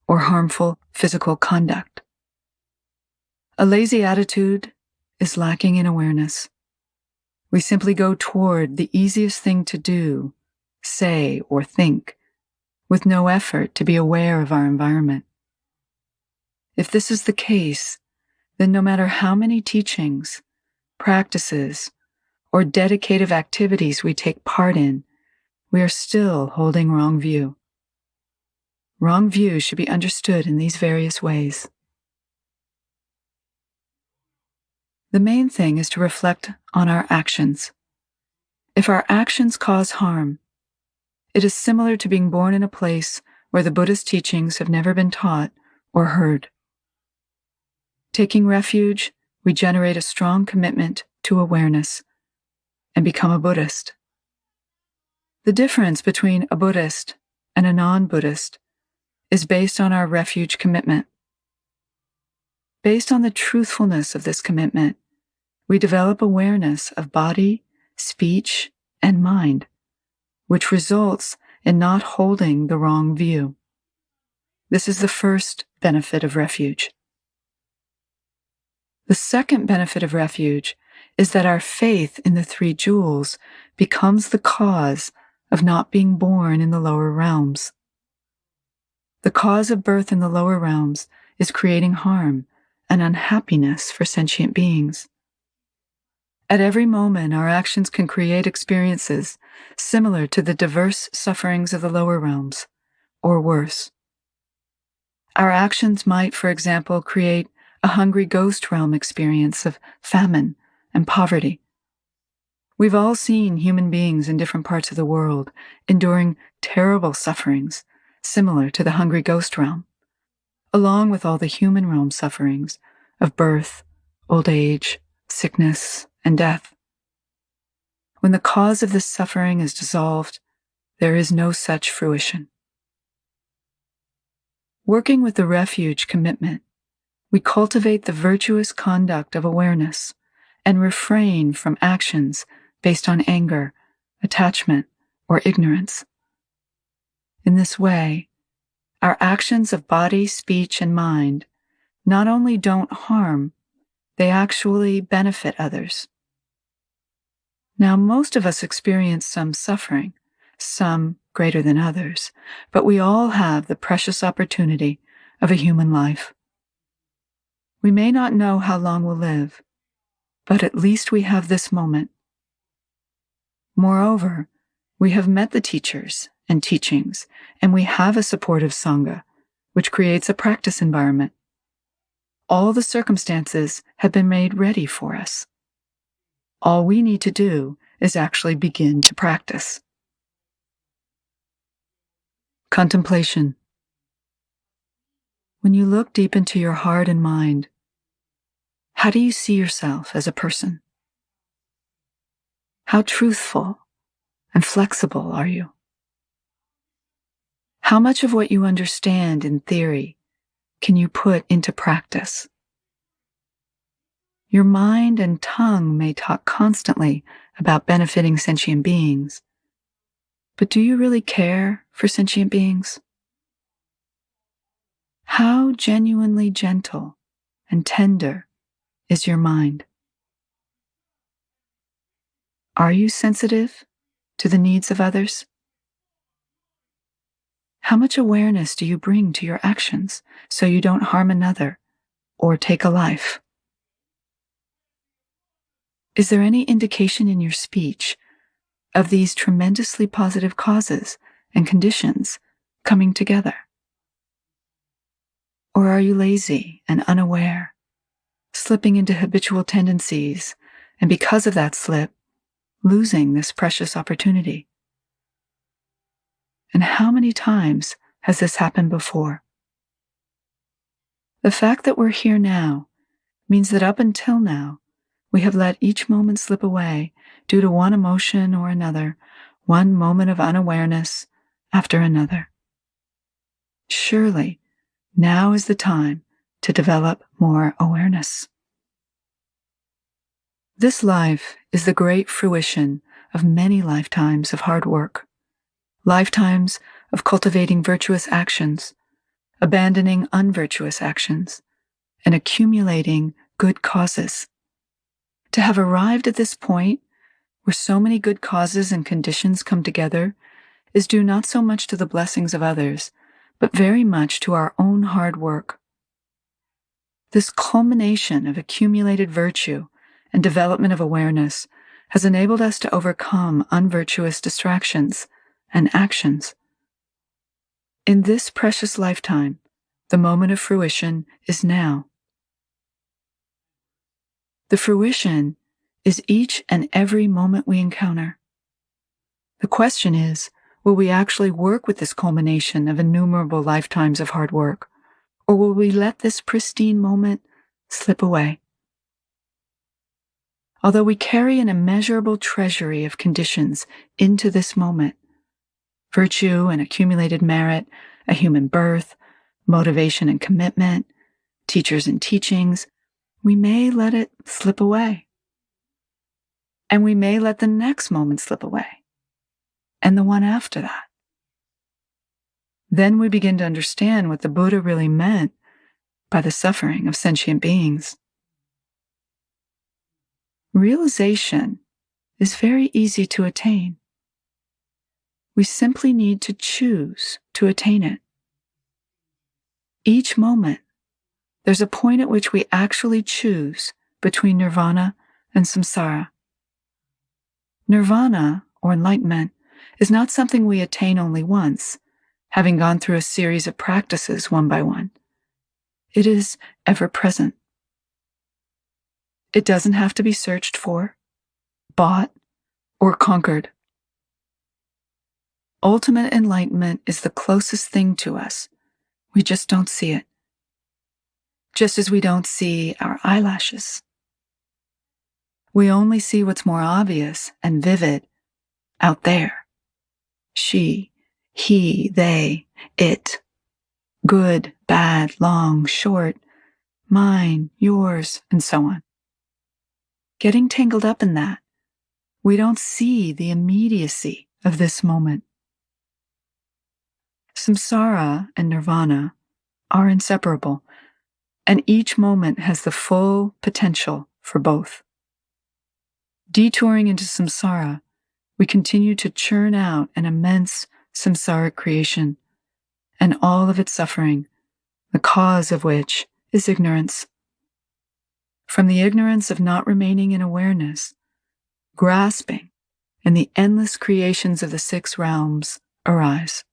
or harmful physical conduct. A lazy attitude is lacking in awareness. We simply go toward the easiest thing to do, say, or think, with no effort to be aware of our environment. If this is the case, then no matter how many teachings, practices, or dedicative activities we take part in, we are still holding wrong view. Wrong view should be understood in these various ways. The main thing is to reflect on our actions. If our actions cause harm, it is similar to being born in a place where the Buddhist teachings have never been taught or heard. Taking refuge, we generate a strong commitment to awareness and become a Buddhist. The difference between a Buddhist and a non-Buddhist is based on our refuge commitment. Based on the truthfulness of this commitment, we develop awareness of body, speech, and mind, which results in not holding the wrong view. This is the first benefit of refuge. The second benefit of refuge is that our faith in the three jewels becomes the cause of not being born in the lower realms. The cause of birth in the lower realms is creating harm and unhappiness for sentient beings. At every moment, our actions can create experiences similar to the diverse sufferings of the lower realms, or worse. Our actions might, for example, create a hungry ghost realm experience of famine and poverty. We've all seen human beings in different parts of the world enduring terrible sufferings similar to the hungry ghost realm, along with all the human realm sufferings of birth, old age, sickness, and death. When the cause of this suffering is dissolved, there is no such fruition. Working with the refuge commitment, we cultivate the virtuous conduct of awareness and refrain from actions based on anger, attachment, or ignorance. In this way, our actions of body, speech, and mind not only don't harm, they actually benefit others. Now, most of us experience some suffering, some greater than others, but we all have the precious opportunity of a human life. We may not know how long we'll live, but at least we have this moment. Moreover, we have met the teachers and teachings, and we have a supportive Sangha, which creates a practice environment. All the circumstances have been made ready for us. All we need to do is actually begin to practice. Contemplation. When you look deep into your heart and mind, how do you see yourself as a person? How truthful and flexible are you? How much of what you understand in theory can you put into practice? Your mind and tongue may talk constantly about benefiting sentient beings, but do you really care for sentient beings? How genuinely gentle and tender is your mind? Are you sensitive to the needs of others? How much awareness do you bring to your actions so you don't harm another or take a life? Is there any indication in your speech of these tremendously positive causes and conditions coming together? Or are you lazy and unaware, slipping into habitual tendencies, and because of that slip, losing this precious opportunity? And how many times has this happened before? The fact that we're here now means that up until now, we have let each moment slip away due to one emotion or another, one moment of unawareness after another. Surely, now is the time to develop more awareness. This life is the great fruition of many lifetimes of hard work, lifetimes of cultivating virtuous actions, abandoning unvirtuous actions, and accumulating good causes. To have arrived at this point, where so many good causes and conditions come together, is due not so much to the blessings of others, but very much to our own hard work. This culmination of accumulated virtue and development of awareness has enabled us to overcome unvirtuous distractions and actions. In this precious lifetime, the moment of fruition is now. The fruition is each and every moment we encounter. The question is, will we actually work with this culmination of innumerable lifetimes of hard work, or will we let this pristine moment slip away? Although we carry an immeasurable treasury of conditions into this moment, virtue and accumulated merit, a human birth, motivation and commitment, teachers and teachings, we may let it slip away. And we may let the next moment slip away, and the one after that. Then we begin to understand what the Buddha really meant by the suffering of sentient beings. Realization is very easy to attain. We simply need to choose to attain it. Each moment, there's a point at which we actually choose between nirvana and samsara. Nirvana, or enlightenment, is not something we attain only once, having gone through a series of practices one by one. It is ever present. It doesn't have to be searched for, bought, or conquered. Ultimate enlightenment is the closest thing to us. We just don't see it. Just as we don't see our eyelashes. We only see what's more obvious and vivid out there. She, he, they, it. Good, bad, long, short, mine, yours, and so on. Getting tangled up in that, we don't see the immediacy of this moment. Samsara and nirvana are inseparable, and each moment has the full potential for both. Detouring into samsara we continue to churn out an immense samsaric creation and all of its suffering, the cause of which is ignorance. From the ignorance of not remaining in awareness, grasping and the endless creations of the six realms arise.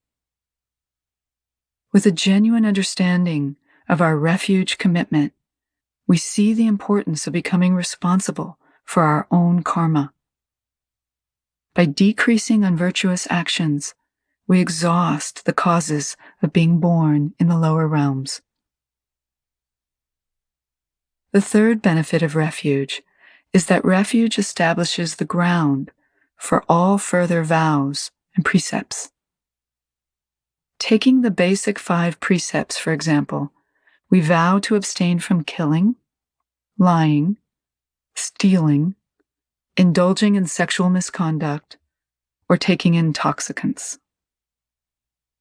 With a genuine understanding of our refuge commitment, we see the importance of becoming responsible for our own karma. By decreasing unvirtuous actions, we exhaust the causes of being born in the lower realms. The third benefit of refuge is that refuge establishes the ground for all further vows and precepts. Taking the basic 5 precepts, for example, we vow to abstain from killing, lying, stealing, indulging in sexual misconduct, or taking intoxicants.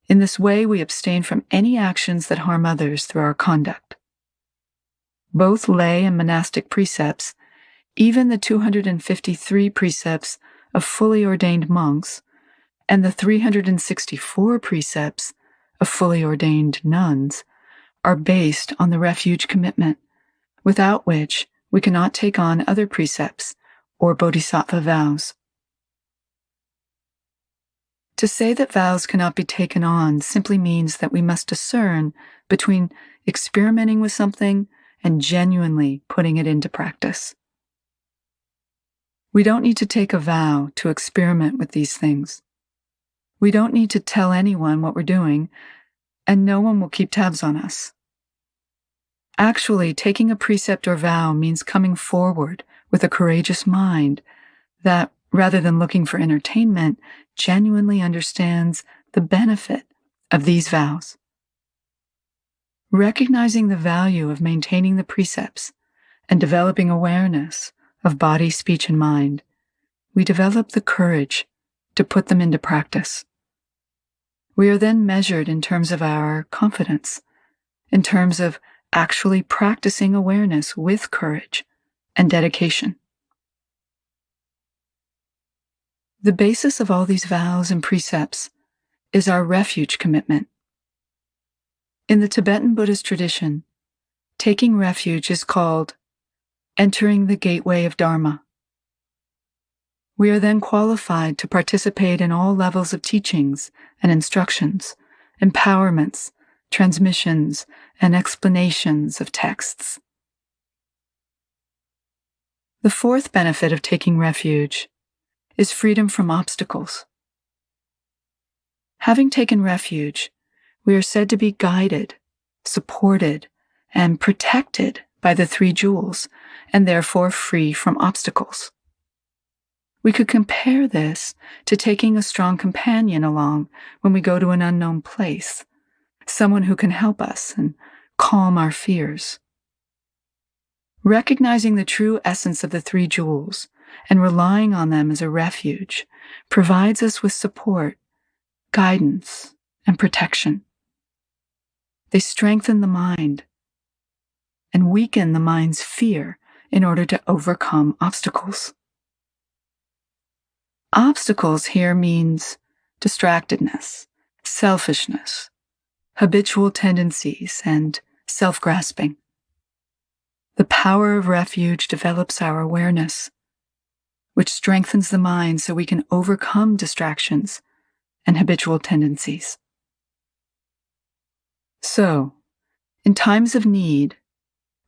In this way, we abstain from any actions that harm others through our conduct. Both lay and monastic precepts, even the 253 precepts of fully ordained monks, and the 364 precepts of fully ordained nuns, are based on the refuge commitment, without which we cannot take on other precepts or bodhisattva vows. To say that vows cannot be taken on simply means that we must discern between experimenting with something and genuinely putting it into practice. We don't need to take a vow to experiment with these things. We don't need to tell anyone what we're doing, and no one will keep tabs on us. Actually, taking a precept or vow means coming forward with a courageous mind that, rather than looking for entertainment, genuinely understands the benefit of these vows. Recognizing the value of maintaining the precepts and developing awareness of body, speech, and mind, we develop the courage to put them into practice. We are then measured in terms of our confidence, in terms of actually practicing awareness with courage and dedication. The basis of all these vows and precepts is our refuge commitment. In the Tibetan Buddhist tradition, taking refuge is called entering the gateway of Dharma. We are then qualified to participate in all levels of teachings and instructions, empowerments, transmissions, and explanations of texts. The fourth benefit of taking refuge is freedom from obstacles. Having taken refuge, we are said to be guided, supported, and protected by the 3 jewels, and therefore free from obstacles. We could compare this to taking a strong companion along when we go to an unknown place, someone who can help us and calm our fears. Recognizing the true essence of the 3 jewels and relying on them as a refuge provides us with support, guidance, and protection. They strengthen the mind and weaken the mind's fear in order to overcome obstacles. Obstacles here means distractedness, selfishness, habitual tendencies, and self-grasping. The power of refuge develops our awareness, which strengthens the mind so we can overcome distractions and habitual tendencies. So, in times of need,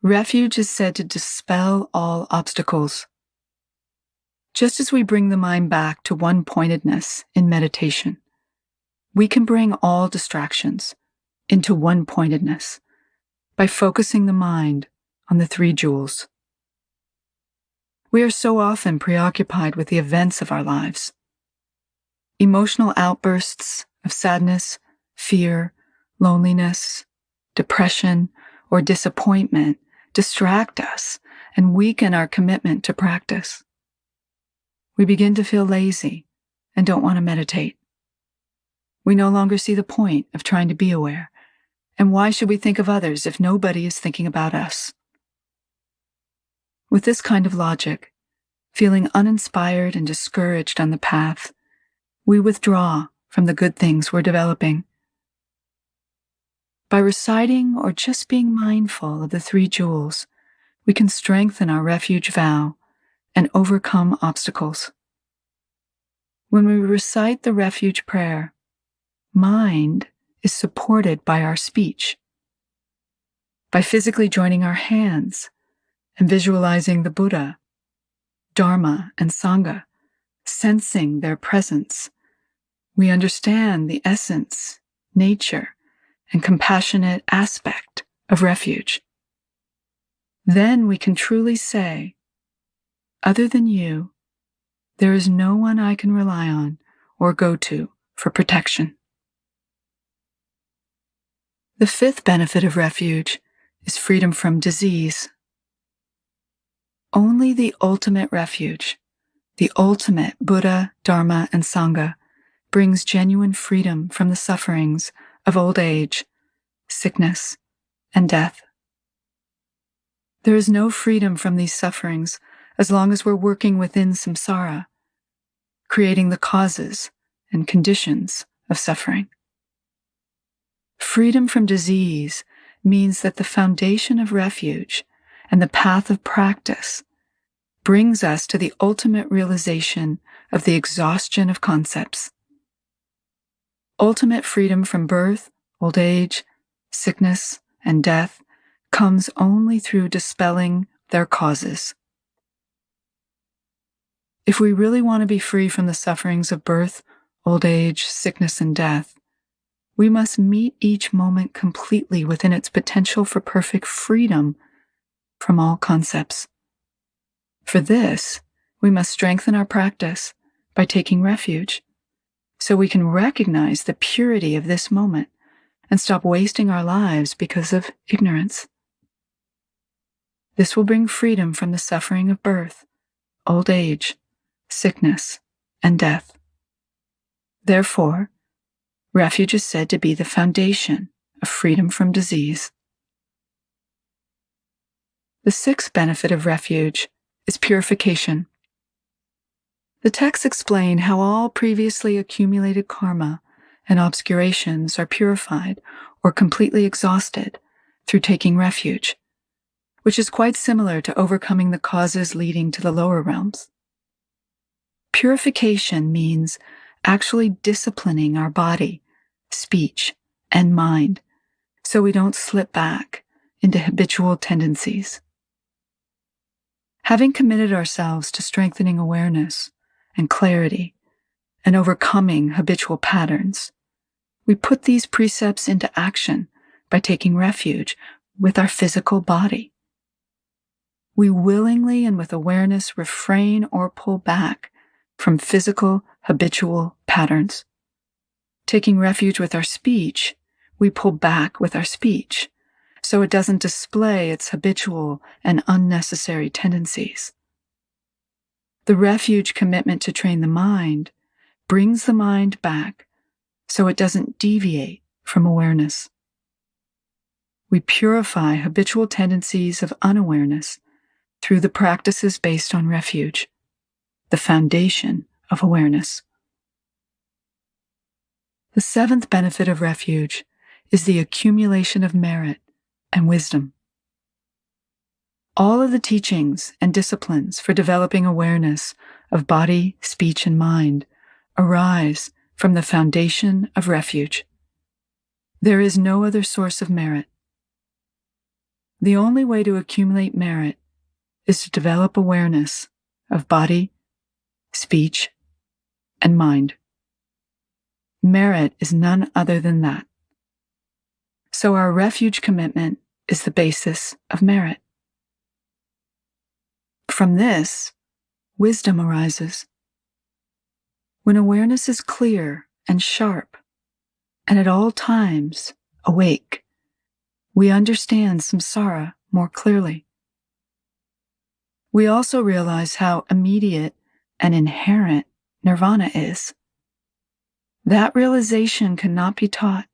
refuge is said to dispel all obstacles. Just as we bring the mind back to one-pointedness in meditation, we can bring all distractions into one-pointedness by focusing the mind on the 3 jewels. We are so often preoccupied with the events of our lives. Emotional outbursts of sadness, fear, loneliness, depression, or disappointment distract us and weaken our commitment to practice. We begin to feel lazy and don't want to meditate. We no longer see the point of trying to be aware. And why should we think of others if nobody is thinking about us? With this kind of logic, Feeling uninspired and discouraged on the path, we withdraw from the good things we're developing. By reciting or just being mindful of the 3 jewels, we can strengthen our refuge vow and overcome obstacles. When we recite the refuge prayer, mind is supported by our speech. By physically joining our hands and visualizing the Buddha, Dharma, and Sangha, sensing their presence, we understand the essence, nature, and compassionate aspect of refuge. Then we can truly say, other than you, there is no one I can rely on or go to for protection. The 5th benefit of refuge is freedom from disease. Only the ultimate refuge, the ultimate Buddha, Dharma, and Sangha, brings genuine freedom from the sufferings of old age, sickness, and death. There is no freedom from these sufferings as long as we're working within samsara, creating the causes and conditions of suffering. Freedom from disease means that the foundation of refuge and the path of practice brings us to the ultimate realization of the exhaustion of concepts. Ultimate freedom from birth, old age, sickness, and death comes only through dispelling their causes. If we really want to be free from the sufferings of birth, old age, sickness, and death, we must meet each moment completely within its potential for perfect freedom from all concepts. For this, we must strengthen our practice by taking refuge, so we can recognize the purity of this moment and stop wasting our lives because of ignorance. This will bring freedom from the suffering of birth, old age, sickness, and death. Therefore, refuge is said to be the foundation of freedom from disease. The 6th benefit of refuge is purification. The texts explain how all previously accumulated karma and obscurations are purified or completely exhausted through taking refuge, which is quite similar to overcoming the causes leading to the lower realms. Purification means actually disciplining our body, speech, and mind so we don't slip back into habitual tendencies. Having committed ourselves to strengthening awareness and clarity and overcoming habitual patterns, we put these precepts into action by taking refuge with our physical body. We willingly and with awareness refrain or pull back from physical habitual patterns. Taking refuge with our speech, we pull back with our speech so it doesn't display its habitual and unnecessary tendencies. The refuge commitment to train the mind brings the mind back so it doesn't deviate from awareness. We purify habitual tendencies of unawareness through the practices based on refuge, the foundation of awareness. The 7th benefit of refuge is the accumulation of merit and wisdom. All of the teachings and disciplines for developing awareness of body, speech, and mind arise from the foundation of refuge. There is no other source of merit. The only way to accumulate merit is to develop awareness of body, speech, and mind. Merit is none other than that. So our refuge commitment is the basis of merit. From this, wisdom arises. When awareness is clear and sharp, and at all times awake, we understand samsara more clearly. We also realize how immediate and inherent nirvana is. That realization cannot be taught.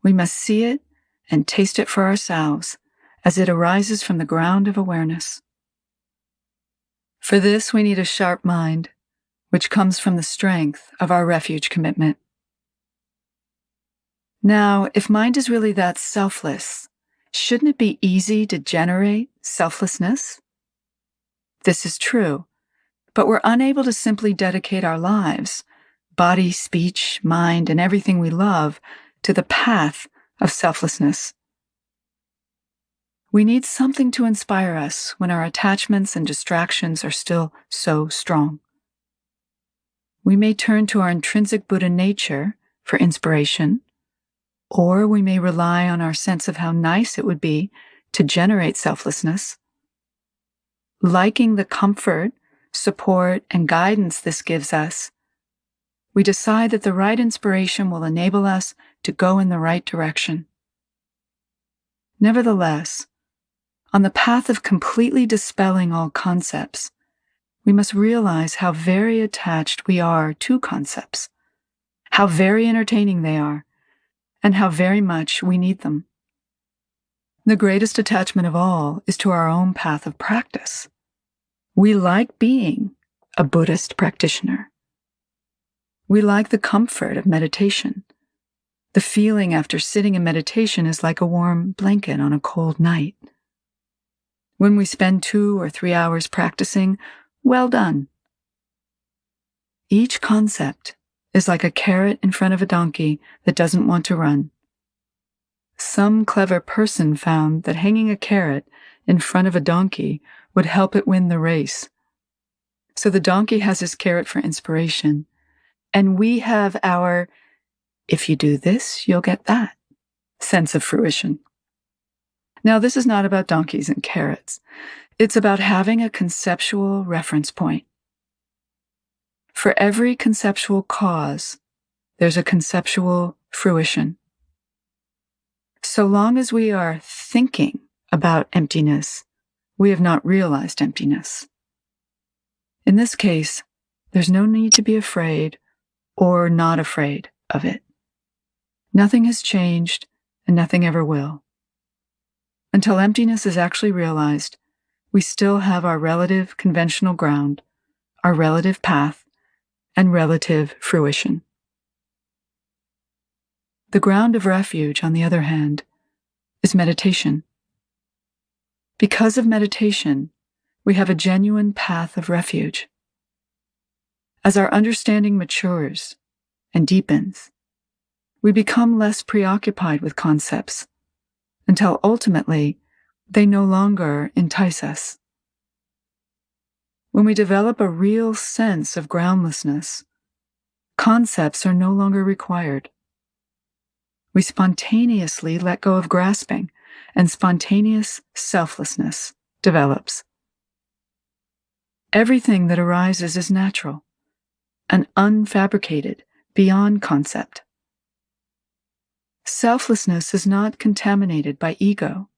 We must see it and taste it for ourselves as it arises from the ground of awareness. For this, we need a sharp mind, which comes from the strength of our refuge commitment. Now, if mind is really that selfless, shouldn't it be easy to generate selflessness? This is true, but we're unable to simply dedicate our lives, body, speech, mind, and everything we love, to the path of selflessness. We need something to inspire us when our attachments and distractions are still so strong. We may turn to our intrinsic Buddha nature for inspiration, or we may rely on our sense of how nice it would be to generate selflessness. Liking the comfort, support, and guidance this gives us, we decide that the right inspiration will enable us to go in the right direction. Nevertheless, on the path of completely dispelling all concepts, we must realize how very attached we are to concepts, how very entertaining they are, and how very much we need them. The greatest attachment of all is to our own path of practice. We like being a Buddhist practitioner. We like the comfort of meditation. The feeling after sitting in meditation is like a warm blanket on a cold night. When we spend 2 or 3 hours practicing, well done. Each concept is like a carrot in front of a donkey that doesn't want to run. Some clever person found that hanging a carrot in front of a donkey would help it win the race. So the donkey has his carrot for inspiration, and we have our, if you do this, you'll get that, sense of fruition. Now, this is not about donkeys and carrots. It's about having a conceptual reference point. For every conceptual cause, there's a conceptual fruition. So long as we are thinking about emptiness, we have not realized emptiness. In this case, there's no need to be afraid or not afraid of it. Nothing has changed, and nothing ever will. Until emptiness is actually realized, we still have our relative conventional ground, our relative path, and relative fruition. The ground of refuge, on the other hand, is meditation. Because of meditation, we have a genuine path of refuge. As our understanding matures and deepens, we become less preoccupied with concepts until ultimately they no longer entice us. When we develop a real sense of groundlessness, concepts are no longer required. We spontaneously let go of grasping, and spontaneous selflessness develops. Everything that arises is natural and unfabricated beyond concept. Selflessness is not contaminated by ego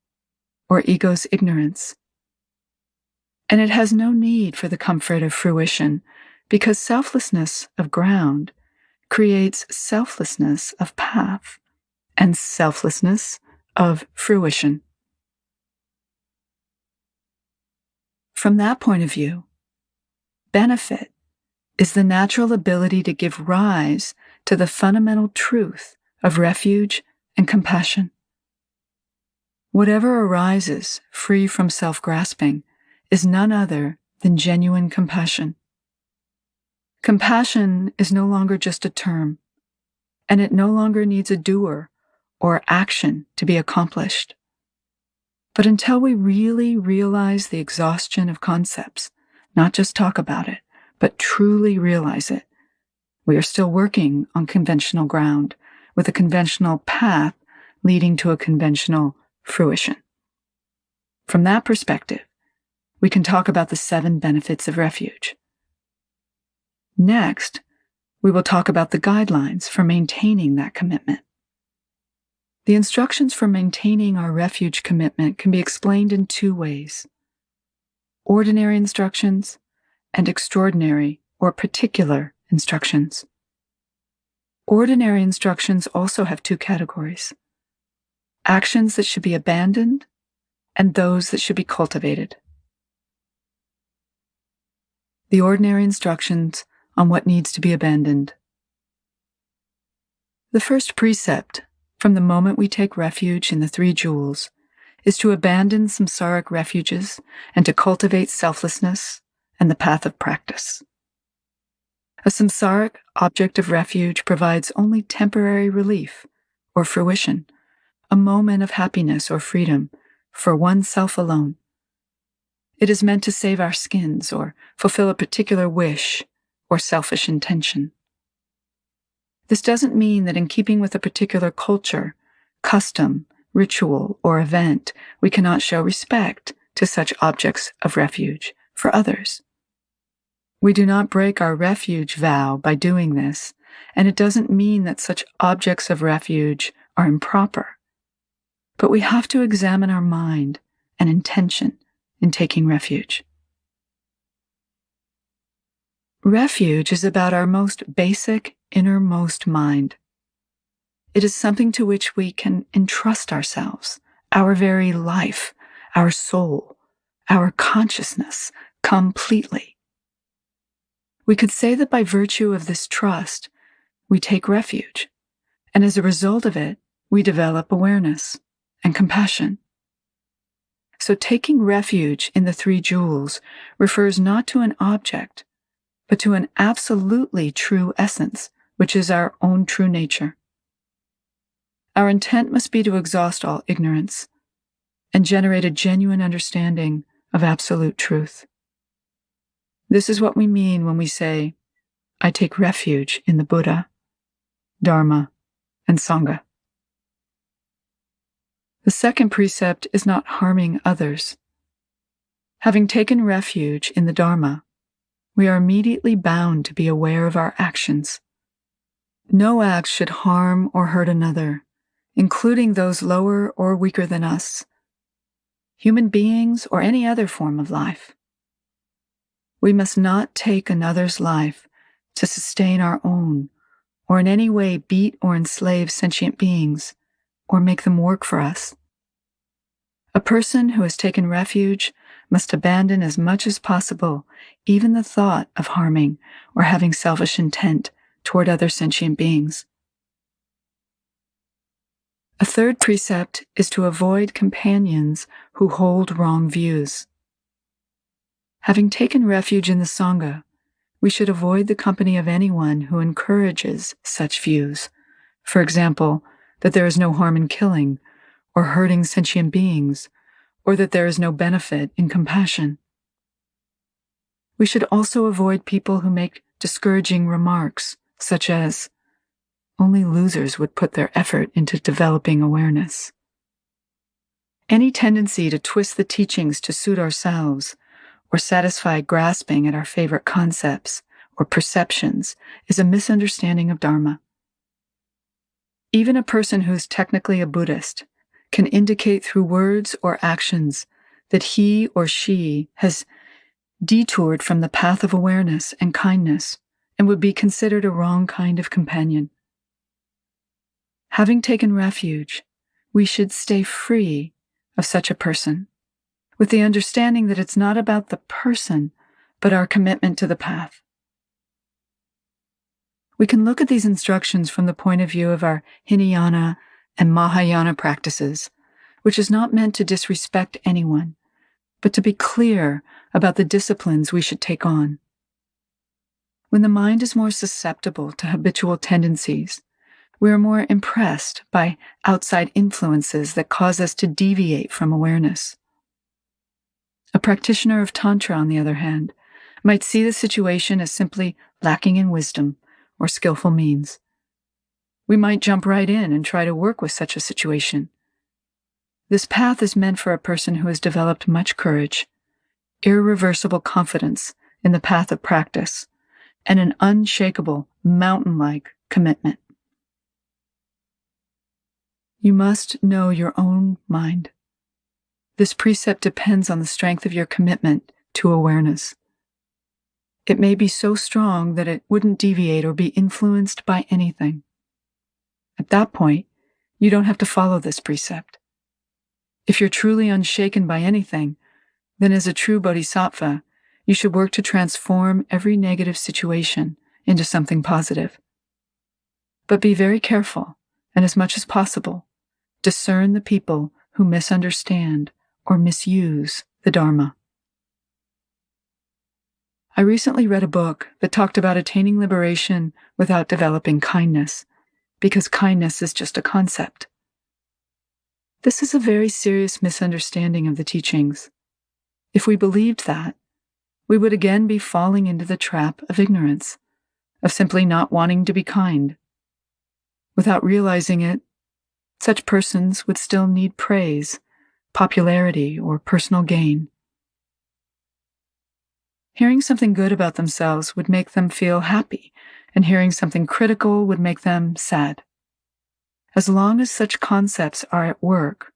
or ego's ignorance. And it has no need for the comfort of fruition, because selflessness of ground creates selflessness of path and selflessness of fruition. From that point of view, benefit is the natural ability to give rise to the fundamental truth of refuge and compassion. Whatever arises free from self-grasping is none other than genuine compassion. Compassion is no longer just a term, and it no longer needs a doer or action to be accomplished. But until we really realize the exhaustion of concepts, not just talk about it, but truly realize it, we are still working on conventional ground with a conventional path leading to a conventional fruition. From that perspective, we can talk about the 7 benefits of refuge. Next, we will talk about the guidelines for maintaining that commitment. The instructions for maintaining our refuge commitment can be explained in 2 ways: ordinary instructions and extraordinary or particular instructions. Ordinary instructions also have 2 categories: actions that should be abandoned and those that should be cultivated. the ordinary instructions on what needs to be abandoned. The first precept, from the moment we take refuge in the three jewels, is to abandon samsaric refuges and to cultivate selflessness and the path of practice. A samsaric object of refuge provides only temporary relief or fruition, a moment of happiness or freedom for oneself alone. It is meant to save our skins or fulfill a particular wish or selfish intention. This doesn't mean that in keeping with a particular culture, custom, ritual, or event, we cannot show respect to such objects of refuge for others. We do not break our refuge vow by doing this, and it doesn't mean that such objects of refuge are improper. But we have to examine our mind and intention in taking refuge. Refuge is about our most basic, innermost mind. It is something to which we can entrust ourselves, our very life, our soul, our consciousness, completely. We could say that by virtue of this trust, we take refuge, and as a result of it, we develop awareness and compassion. So taking refuge in the three jewels refers not to an object, but to an absolutely true essence, which is our own true nature. Our intent must be to exhaust all ignorance and generate a genuine understanding of absolute truth. This is what we mean when we say, I take refuge in the Buddha, Dharma, and Sangha. The second precept is not harming others. Having taken refuge in the Dharma, we are immediately bound to be aware of our actions. No act should harm or hurt another, including those lower or weaker than us, human beings or any other form of life. We must not take another's life to sustain our own, or in any way beat or enslave sentient beings, or make them work for us. A person who has taken refuge must abandon as much as possible even the thought of harming or having selfish intent toward other sentient beings. A third precept is to avoid companions who hold wrong views. Having taken refuge in the Sangha, we should avoid the company of anyone who encourages such views. For example, that there is no harm in killing or hurting sentient beings, or that there is no benefit in compassion. We should also avoid people who make discouraging remarks, such as, only losers would put their effort into developing awareness. Any tendency to twist the teachings to suit ourselves or satisfy grasping at our favorite concepts or perceptions is a misunderstanding of Dharma. Even a person who's technically a Buddhist can indicate through words or actions that he or she has detoured from the path of awareness and kindness and would be considered a wrong kind of companion. Having taken refuge, we should stay free of such a person, with the understanding that it's not about the person, but our commitment to the path. We can look at these instructions from the point of view of our Hinayana and Mahayana practices, which is not meant to disrespect anyone, but to be clear about the disciplines we should take on. When the mind is more susceptible to habitual tendencies, we are more impressed by outside influences that cause us to deviate from awareness. A practitioner of Tantra, on the other hand, might see the situation as simply lacking in wisdom or skillful means. We might jump right in and try to work with such a situation. This path is meant for a person who has developed much courage, irreversible confidence in the path of practice, and an unshakable, mountain-like commitment. You must know your own mind. This precept depends on the strength of your commitment to awareness. It may be so strong that it wouldn't deviate or be influenced by anything. At that point, you don't have to follow this precept. If you're truly unshaken by anything, then as a true bodhisattva, you should work to transform every negative situation into something positive. But be very careful, and as much as possible, discern the people who misunderstand or misuse the Dharma. I recently read a book that talked about attaining liberation without developing kindness, because kindness is just a concept. This is a very serious misunderstanding of the teachings. If we believed that, we would again be falling into the trap of ignorance, of simply not wanting to be kind. Without realizing it, such persons would still need praise, popularity, or personal gain. Hearing something good about themselves would make them feel happy, and hearing something critical would make them sad. As long as such concepts are at work,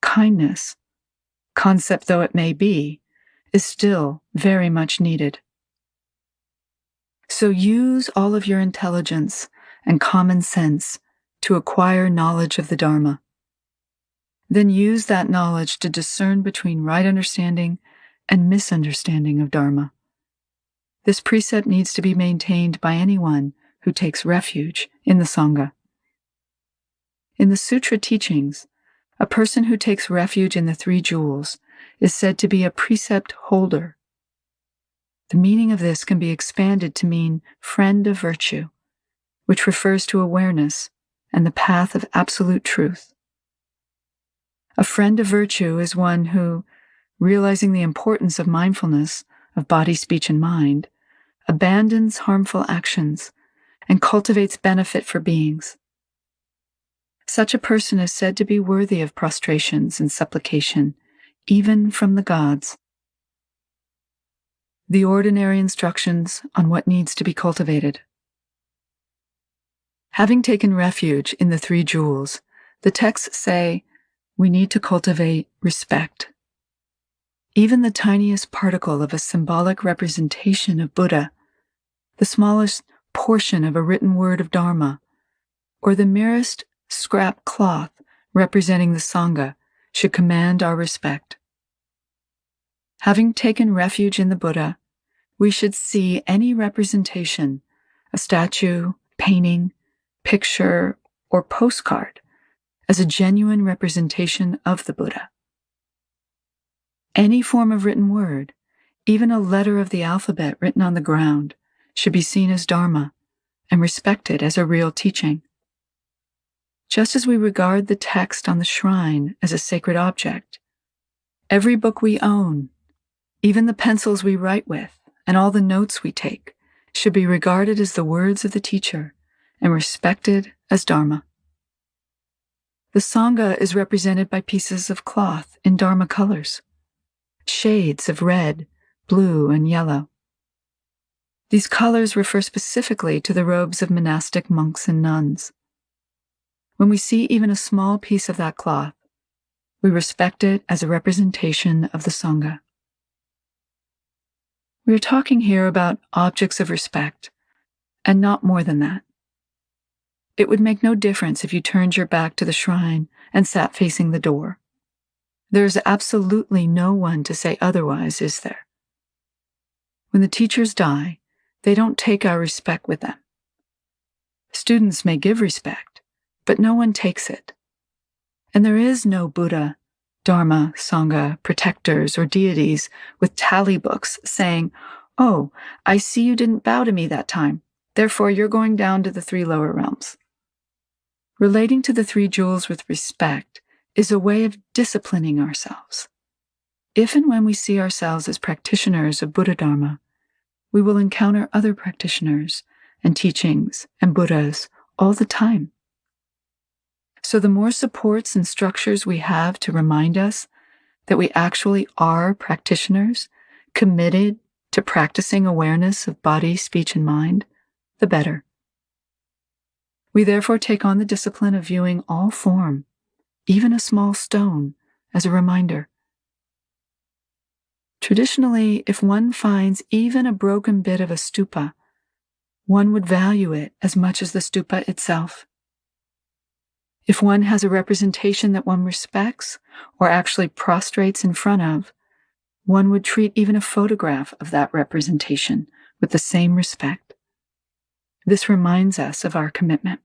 kindness, concept though it may be, is still very much needed. So use all of your intelligence and common sense to acquire knowledge of the Dharma. Then use that knowledge to discern between right understanding and misunderstanding of Dharma. This precept needs to be maintained by anyone who takes refuge in the Sangha. In the sutra teachings, a person who takes refuge in the three jewels is said to be a precept holder. The meaning of this can be expanded to mean friend of virtue, which refers to awareness and the path of absolute truth. A friend of virtue is one who, realizing the importance of mindfulness of body, speech, and mind, abandons harmful actions and cultivates benefit for beings. Such a person is said to be worthy of prostrations and supplication, even from the gods. The ordinary instructions on what needs to be cultivated. Having taken refuge in the three jewels, the texts say we need to cultivate respect. Even the tiniest particle of a symbolic representation of Buddha, the smallest portion of a written word of Dharma, or the merest scrap cloth representing the Sangha should command our respect. Having taken refuge in the Buddha, we should see any representation, a statue, painting, picture, or postcard, as a genuine representation of the Buddha. Any form of written word, even a letter of the alphabet written on the ground, should be seen as Dharma and respected as a real teaching. Just as we regard the text on the shrine as a sacred object, every book we own, even the pencils we write with, and all the notes we take, should be regarded as the words of the teacher and respected as Dharma. The Sangha is represented by pieces of cloth in Dharma colors, shades of red, blue, and yellow. These colors refer specifically to the robes of monastic monks and nuns. When we see even a small piece of that cloth, we respect it as a representation of the Sangha. We are talking here about objects of respect, and not more than that. It would make no difference if you turned your back to the shrine and sat facing the door. There is absolutely no one to say otherwise, is there? When the teachers die, they don't take our respect with them. Students may give respect, but no one takes it. And there is no Buddha, Dharma, Sangha, protectors, or deities with tally books saying, "Oh, I see you didn't bow to me that time, therefore you're going down to the three lower realms." Relating to the three jewels with respect is a way of disciplining ourselves. If and when we see ourselves as practitioners of Buddha Dharma, we will encounter other practitioners and teachings and Buddhas all the time. So the more supports and structures we have to remind us that we actually are practitioners committed to practicing awareness of body, speech, and mind, the better. We therefore take on the discipline of viewing all form, even a small stone, as a reminder. Traditionally, if one finds even a broken bit of a stupa, one would value it as much as the stupa itself. If one has a representation that one respects or actually prostrates in front of, one would treat even a photograph of that representation with the same respect. This reminds us of our commitment.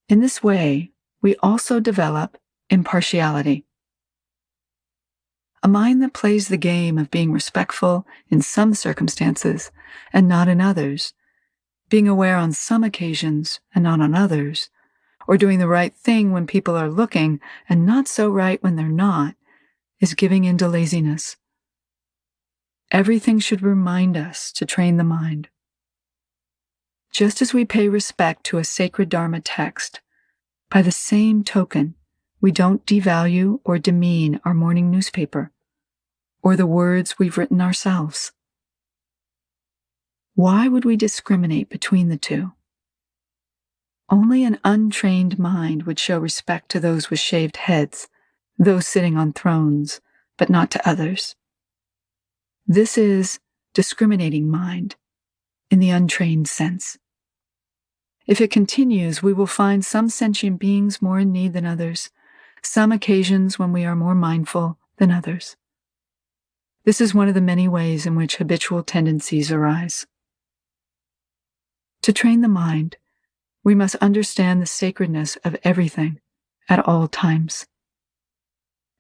In this way, we also develop impartiality. A mind that plays the game of being respectful in some circumstances and not in others, being aware on some occasions and not on others, or doing the right thing when people are looking and not so right when they're not, is giving in to laziness. Everything should remind us to train the mind. Just as we pay respect to a sacred Dharma text, by the same token, we don't devalue or demean our morning newspaper or the words we've written ourselves. Why would we discriminate between the two? Only an untrained mind would show respect to those with shaved heads, those sitting on thrones, but not to others. This is discriminating mind in the untrained sense. If it continues, we will find some sentient beings more in need than others, some occasions when we are more mindful than others. This is one of the many ways in which habitual tendencies arise. To train the mind, we must understand the sacredness of everything at all times.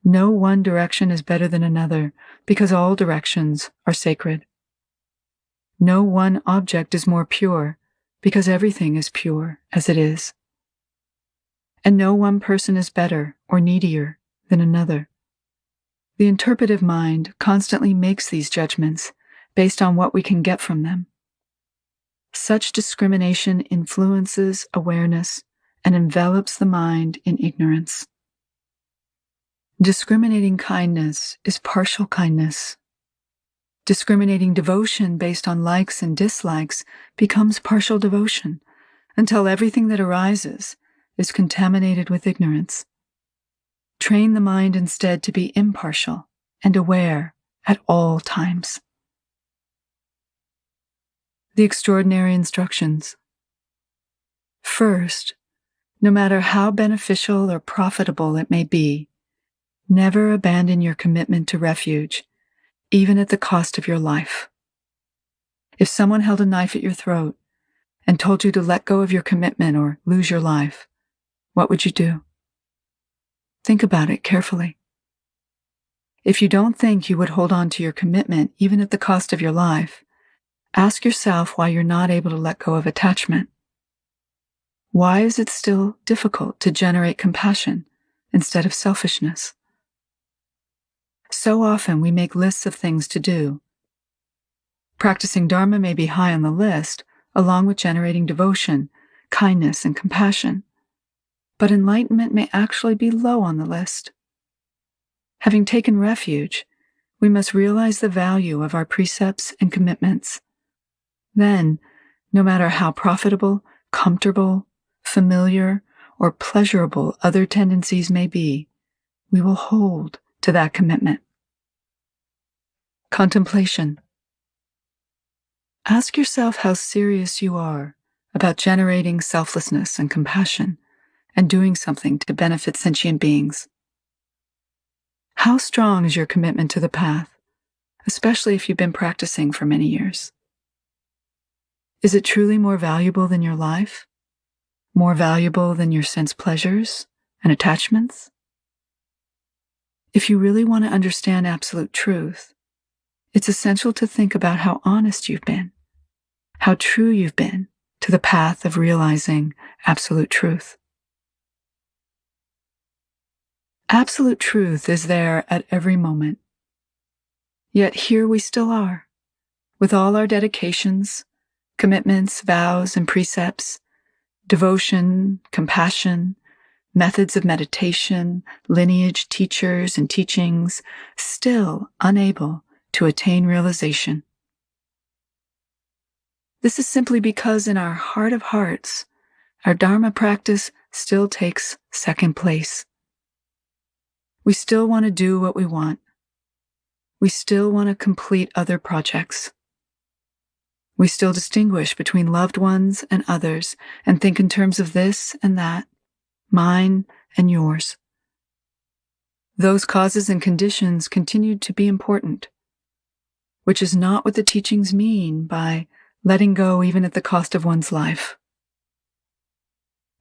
No one direction is better than another because all directions are sacred. No one object is more pure because everything is pure as it is. And no one person is better or needier than another. The interpretive mind constantly makes these judgments based on what we can get from them. Such discrimination influences awareness and envelops the mind in ignorance. Discriminating kindness is partial kindness. Discriminating devotion based on likes and dislikes becomes partial devotion until everything that arises is contaminated with ignorance. Train the mind instead to be impartial and aware at all times. The extraordinary instructions. First, no matter how beneficial or profitable it may be, never abandon your commitment to refuge, even at the cost of your life. If someone held a knife at your throat and told you to let go of your commitment or lose your life, what would you do? Think about it carefully. If you don't think you would hold on to your commitment even at the cost of your life, ask yourself why you're not able to let go of attachment. Why is it still difficult to generate compassion instead of selfishness? So often we make lists of things to do. Practicing Dharma may be high on the list, along with generating devotion, kindness, and compassion. But enlightenment may actually be low on the list. Having taken refuge, we must realize the value of our precepts and commitments. Then, no matter how profitable, comfortable, familiar, or pleasurable other tendencies may be, we will hold to that commitment. Contemplation. Ask yourself how serious you are about generating selflessness and compassion and doing something to benefit sentient beings. How strong is your commitment to the path, especially if you've been practicing for many years? Is it truly more valuable than your life? More valuable than your sense pleasures and attachments? If you really want to understand absolute truth, it's essential to think about how honest you've been, how true you've been to the path of realizing absolute truth. Absolute truth is there at every moment. Yet here we still are, with all our dedications, commitments, vows, and precepts, devotion, compassion, methods of meditation, lineage, teachers, and teachings, still unable to attain realization. This is simply because in our heart of hearts, our Dharma practice still takes second place. We still want to do what we want. We still want to complete other projects. We still distinguish between loved ones and others and think in terms of this and that, mine and yours. those causes and conditions continued to be important, which is not what the teachings mean by letting go even at the cost of one's life.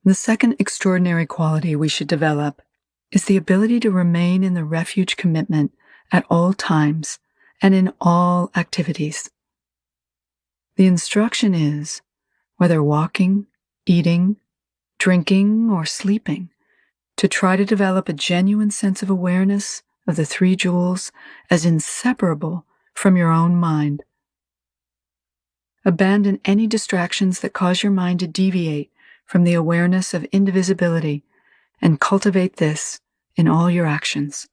The second extraordinary quality we should develop is the ability to remain in the refuge commitment at all times and in all activities. The instruction is, whether walking, eating, drinking, or sleeping, to try to develop a genuine sense of awareness of the three jewels as inseparable from your own mind. Abandon any distractions that cause your mind to deviate from the awareness of indivisibility and cultivate this in all your actions.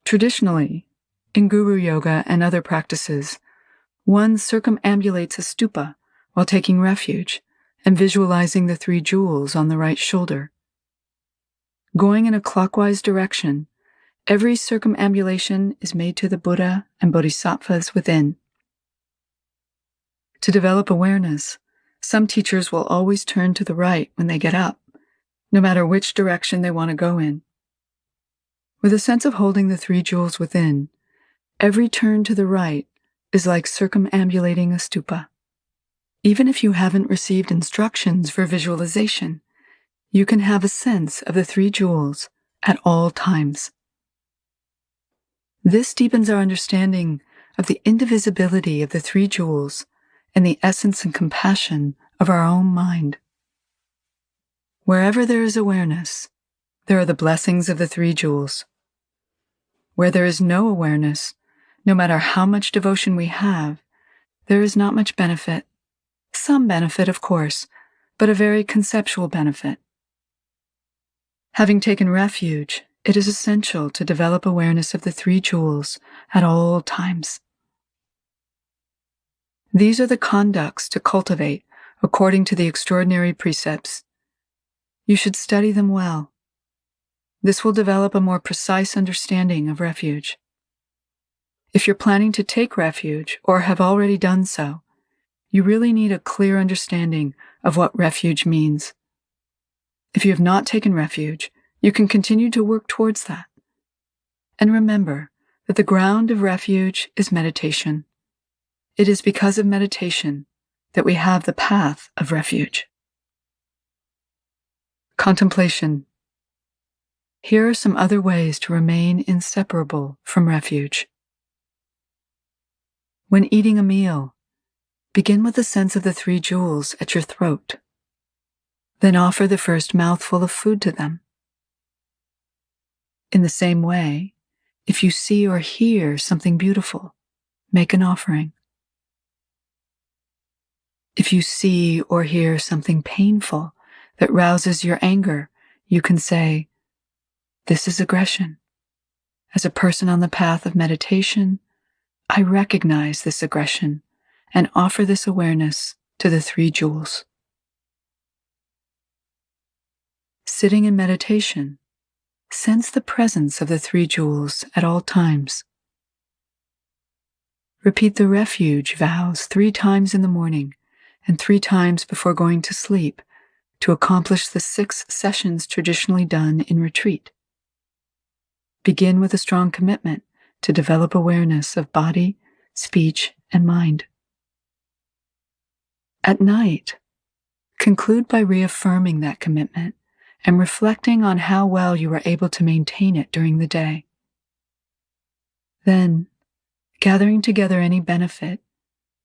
Traditionally, in Guru Yoga and other practices, one circumambulates a stupa while taking refuge and visualizing the three jewels on the right shoulder. Going in a clockwise direction, every circumambulation is made to the Buddha and bodhisattvas within. To develop awareness, some teachers will always turn to the right when they get up, no matter which direction they want to go in. With a sense of holding the three jewels within, every turn to the right is like circumambulating a stupa. Even if you haven't received instructions for visualization, you can have a sense of the three jewels at all times. This deepens our understanding of the indivisibility of the three jewels and the essence and compassion of our own mind. Wherever there is awareness, there are the blessings of the three jewels. Where there is no awareness, no matter how much devotion we have, there is not much benefit. Some benefit, of course, but a very conceptual benefit. Having taken refuge, it is essential to develop awareness of the three jewels at all times. These are the conducts to cultivate according to the extraordinary precepts. You should study them well. This will develop a more precise understanding of refuge. If you're planning to take refuge or have already done so, you really need a clear understanding of what refuge means. If you have not taken refuge, you can continue to work towards that. And remember that the ground of refuge is meditation. It is because of meditation that we have the path of refuge. Contemplation. Here are some other ways to remain inseparable from refuge. When eating a meal, begin with a sense of the three jewels at your throat. Then offer the first mouthful of food to them. In the same way, if you see or hear something beautiful, make an offering. If you see or hear something painful that rouses your anger, you can say, "This is aggression. As a person on the path of meditation, I recognize this aggression and offer this awareness to the three jewels." Sitting in meditation, sense the presence of the three jewels at all times. Repeat the refuge vows 3 times in the morning and 3 times before going to sleep to accomplish the 6 sessions traditionally done in retreat. Begin with a strong commitment to develop awareness of body, speech, and mind. At night, conclude by reaffirming that commitment and reflecting on how well you were able to maintain it during the day. Then, gathering together any benefit,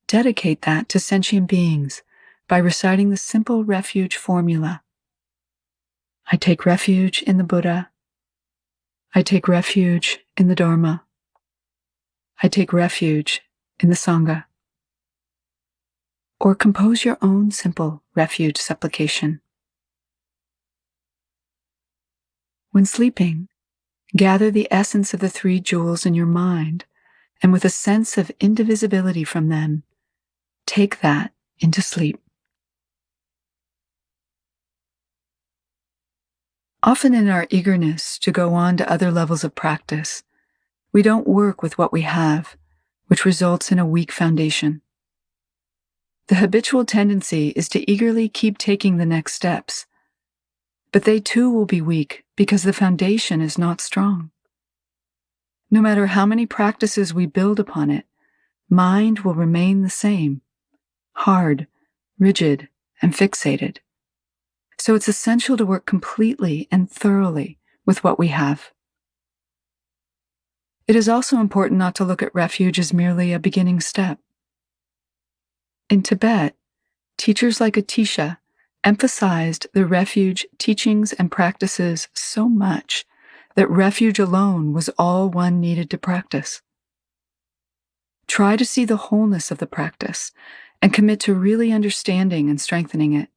dedicate that to sentient beings by reciting the simple refuge formula. I take refuge in the Buddha. I take refuge in the Dharma. I take refuge in the Sangha. Or compose your own simple refuge supplication. When sleeping, gather the essence of the three jewels in your mind, and with a sense of indivisibility from them, take that into sleep. Often in our eagerness to go on to other levels of practice, we don't work with what we have, which results in a weak foundation. The habitual tendency is to eagerly keep taking the next steps, but they too will be weak because the foundation is not strong. No matter how many practices we build upon it, mind will remain the same, hard, rigid, and fixated. So it's essential to work completely and thoroughly with what we have. It is also important not to look at refuge as merely a beginning step. In Tibet, teachers like Atisha emphasized the refuge teachings and practices so much that refuge alone was all one needed to practice. Try to see the wholeness of the practice and commit to really understanding and strengthening it.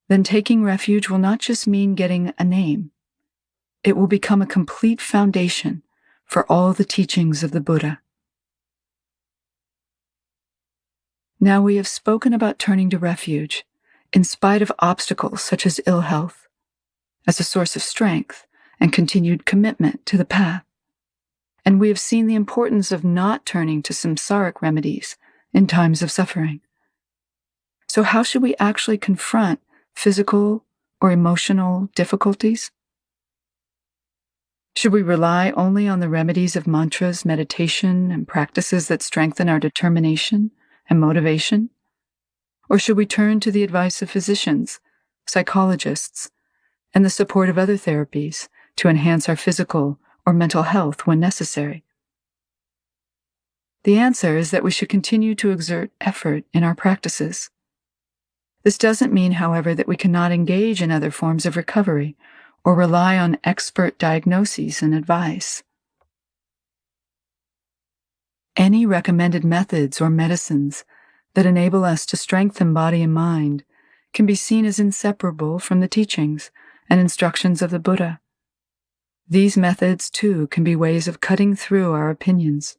Then taking refuge will not just mean getting a name. It will become a complete foundation for all the teachings of the Buddha. Now we have spoken about turning to refuge, in spite of obstacles such as ill health, as a source of strength and continued commitment to the path. And we have seen the importance of not turning to samsaric remedies in times of suffering. So how should we actually confront physical or emotional difficulties? Should we rely only on the remedies of mantras, meditation, and practices that strengthen our determination and motivation? Or should we turn to the advice of physicians, psychologists, and the support of other therapies to enhance our physical or mental health when necessary? The answer is that we should continue to exert effort in our practices. This doesn't mean, however, that we cannot engage in other forms of recovery or rely on expert diagnoses and advice. Any recommended methods or medicines that enable us to strengthen body and mind can be seen as inseparable from the teachings and instructions of the Buddha. These methods, too, can be ways of cutting through our opinions.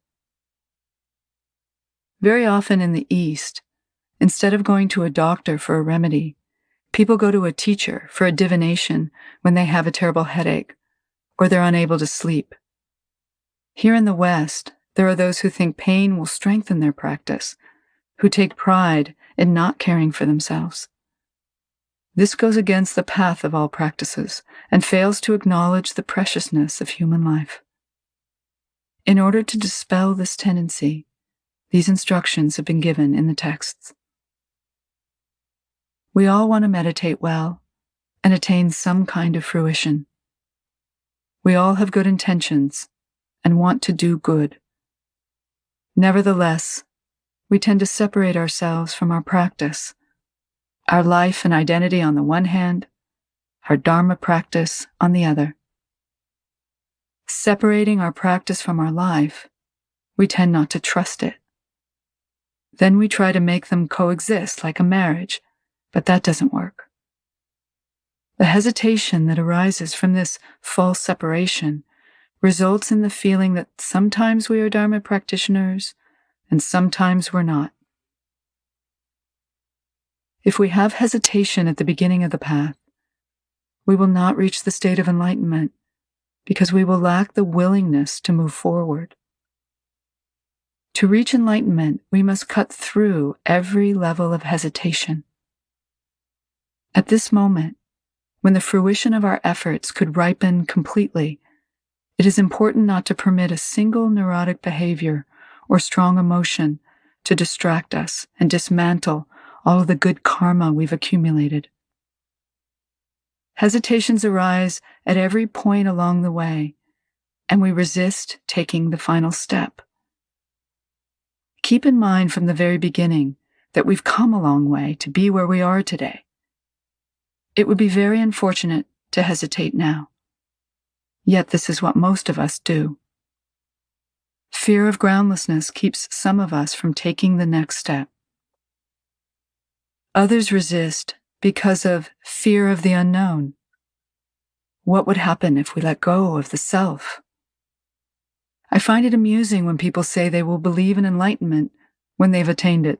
Very often in the East, instead of going to a doctor for a remedy, people go to a teacher for a divination when they have a terrible headache or they're unable to sleep. Here in the West, there are those who think pain will strengthen their practice, who take pride in not caring for themselves. This goes against the path of all practices and fails to acknowledge the preciousness of human life. In order to dispel this tendency, these instructions have been given in the texts. We all want to meditate well and attain some kind of fruition. We all have good intentions and want to do good. Nevertheless, we tend to separate ourselves from our practice, our life and identity on the one hand, our Dharma practice on the other. Separating our practice from our life, we tend not to trust it. Then we try to make them coexist like a marriage, but that doesn't work. The hesitation that arises from this false separation results in the feeling that sometimes we are Dharma practitioners and sometimes we're not. If we have hesitation at the beginning of the path, we will not reach the state of enlightenment because we will lack the willingness to move forward. To reach enlightenment, we must cut through every level of hesitation. At this moment, when the fruition of our efforts could ripen completely, it is important not to permit a single neurotic behavior or strong emotion to distract us and dismantle all of the good karma we've accumulated. Hesitations arise at every point along the way, and we resist taking the final step. Keep in mind from the very beginning that we've come a long way to be where we are today. It would be very unfortunate to hesitate now. Yet this is what most of us do. Fear of groundlessness keeps some of us from taking the next step. Others resist because of fear of the unknown. What would happen if we let go of the self? I find it amusing when people say they will believe in enlightenment when they've attained it.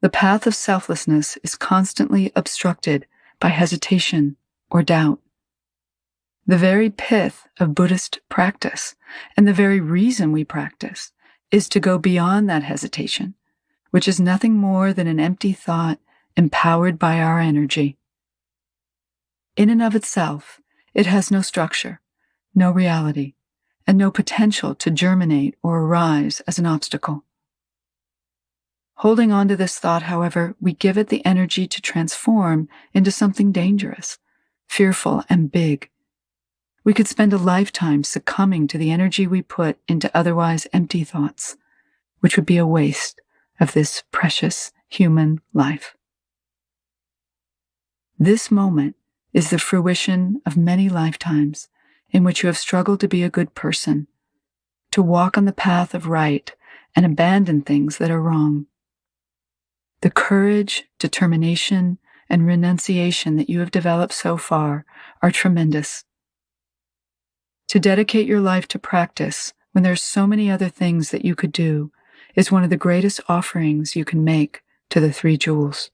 The path of selflessness is constantly obstructed by hesitation or doubt. The very pith of Buddhist practice, and the very reason we practice, is to go beyond that hesitation, which is nothing more than an empty thought empowered by our energy. In and of itself, it has no structure, no reality, and no potential to germinate or arise as an obstacle. Holding on to this thought, however, we give it the energy to transform into something dangerous, fearful, and big. We could spend a lifetime succumbing to the energy we put into otherwise empty thoughts, which would be a waste of this precious human life. This moment is the fruition of many lifetimes in which you have struggled to be a good person, to walk on the path of right and abandon things that are wrong. The courage, determination, and renunciation that you have developed so far are tremendous. To dedicate your life to practice when there are so many other things that you could do is one of the greatest offerings you can make to the three jewels.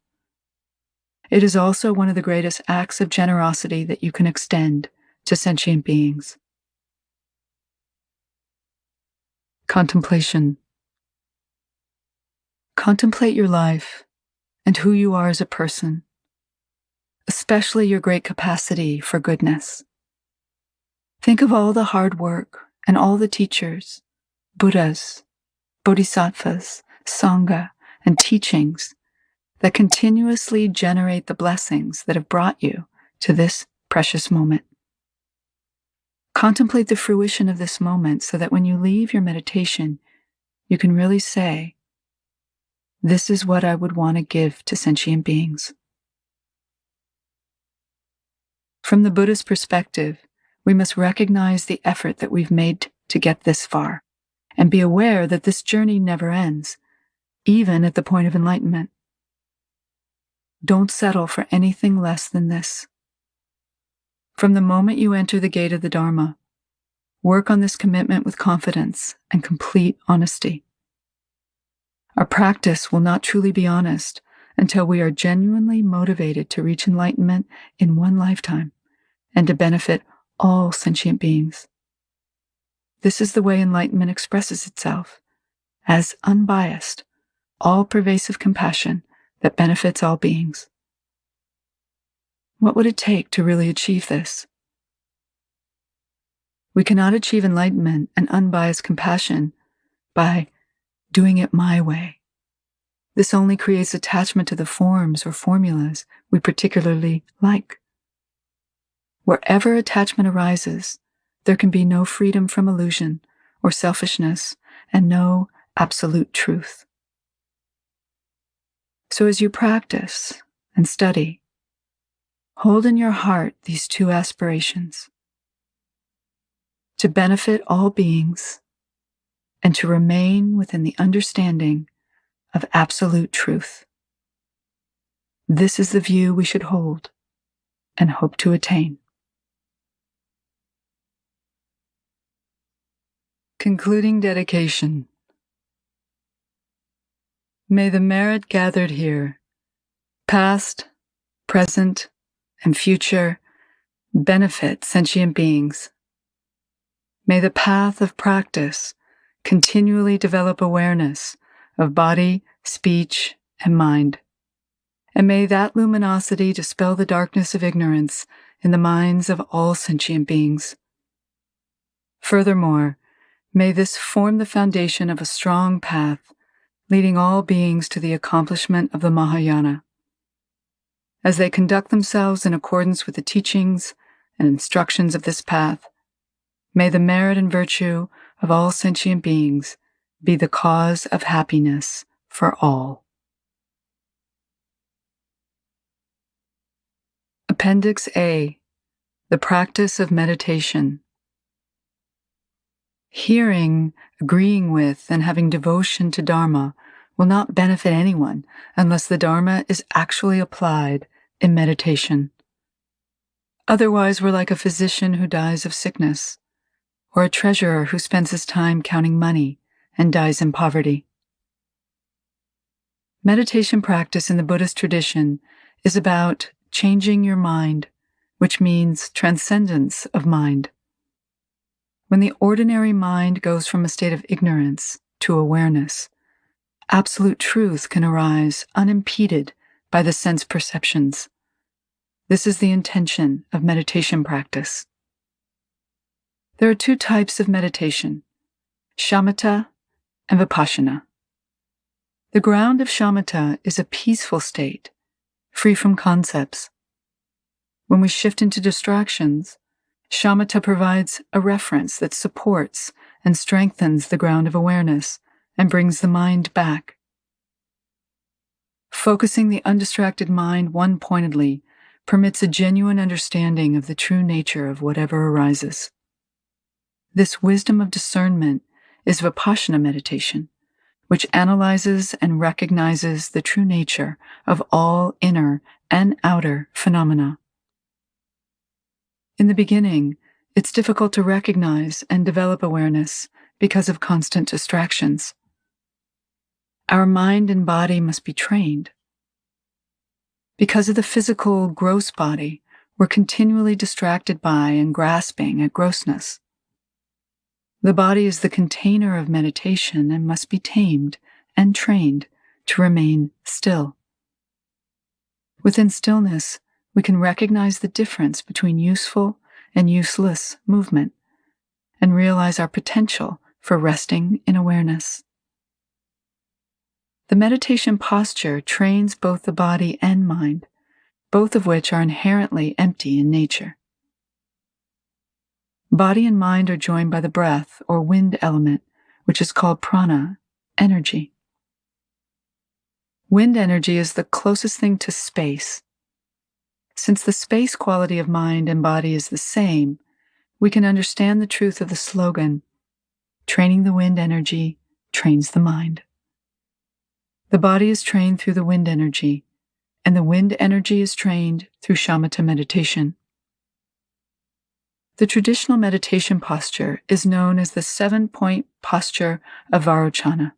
It is also one of the greatest acts of generosity that you can extend to sentient beings. Contemplation. Contemplate your life and who you are as a person, especially your great capacity for goodness. Think of all the hard work and all the teachers, Buddhas, bodhisattvas, sangha, and teachings that continuously generate the blessings that have brought you to this precious moment. Contemplate the fruition of this moment so that when you leave your meditation, you can really say, "This is what I would want to give to sentient beings." From the Buddhist perspective, we must recognize the effort that we've made to get this far and be aware that this journey never ends, even at the point of enlightenment. Don't settle for anything less than this. From the moment you enter the gate of the Dharma, work on this commitment with confidence and complete honesty. Our practice will not truly be honest until we are genuinely motivated to reach enlightenment in one lifetime and to benefit all sentient beings. This is the way enlightenment expresses itself, as unbiased, all-pervasive compassion that benefits all beings. What would it take to really achieve this? We cannot achieve enlightenment and unbiased compassion by doing it my way. This only creates attachment to the forms or formulas we particularly like. Wherever attachment arises, there can be no freedom from illusion or selfishness and no absolute truth. So as you practice and study, hold in your heart these two aspirations: to benefit all beings and to remain within the understanding of absolute truth. This is the view we should hold and hope to attain. Concluding dedication. May the merit gathered here, past, present, and future, benefit sentient beings. May the path of practice continually develop awareness of body, speech, and mind. And may that luminosity dispel the darkness of ignorance in the minds of all sentient beings. Furthermore, may this form the foundation of a strong path leading all beings to the accomplishment of the Mahayana. As they conduct themselves in accordance with the teachings and instructions of this path, may the merit and virtue of all sentient beings be the cause of happiness for all. Appendix A. The practice of meditation. Hearing, agreeing with, and having devotion to Dharma will not benefit anyone unless the Dharma is actually applied in meditation. Otherwise, we're like a physician who dies of sickness, or a treasurer who spends his time counting money and dies in poverty. Meditation practice in the Buddhist tradition is about changing your mind, which means transcendence of mind. When the ordinary mind goes from a state of ignorance to awareness, absolute truth can arise unimpeded by the sense perceptions. This is the intention of meditation practice. There are two types of meditation, shamatha and vipassana. The ground of shamatha is a peaceful state, free from concepts. When we shift into distractions, shamatha provides a reference that supports and strengthens the ground of awareness and brings the mind back. Focusing the undistracted mind one-pointedly permits a genuine understanding of the true nature of whatever arises. This wisdom of discernment is vipassana meditation, which analyzes and recognizes the true nature of all inner and outer phenomena. In the beginning, it's difficult to recognize and develop awareness because of constant distractions. Our mind and body must be trained. Because of the physical, gross body, we're continually distracted by and grasping at grossness. The body is the container of meditation and must be tamed and trained to remain still. Within stillness, we can recognize the difference between useful and useless movement and realize our potential for resting in awareness. The meditation posture trains both the body and mind, both of which are inherently empty in nature. Body and mind are joined by the breath or wind element, which is called prana, energy. Wind energy is the closest thing to space. Since the space quality of mind and body is the same, we can understand the truth of the slogan, training the wind energy trains the mind. The body is trained through the wind energy, and the wind energy is trained through shamatha meditation. The traditional meditation posture is known as the 7-point posture of vajrayana.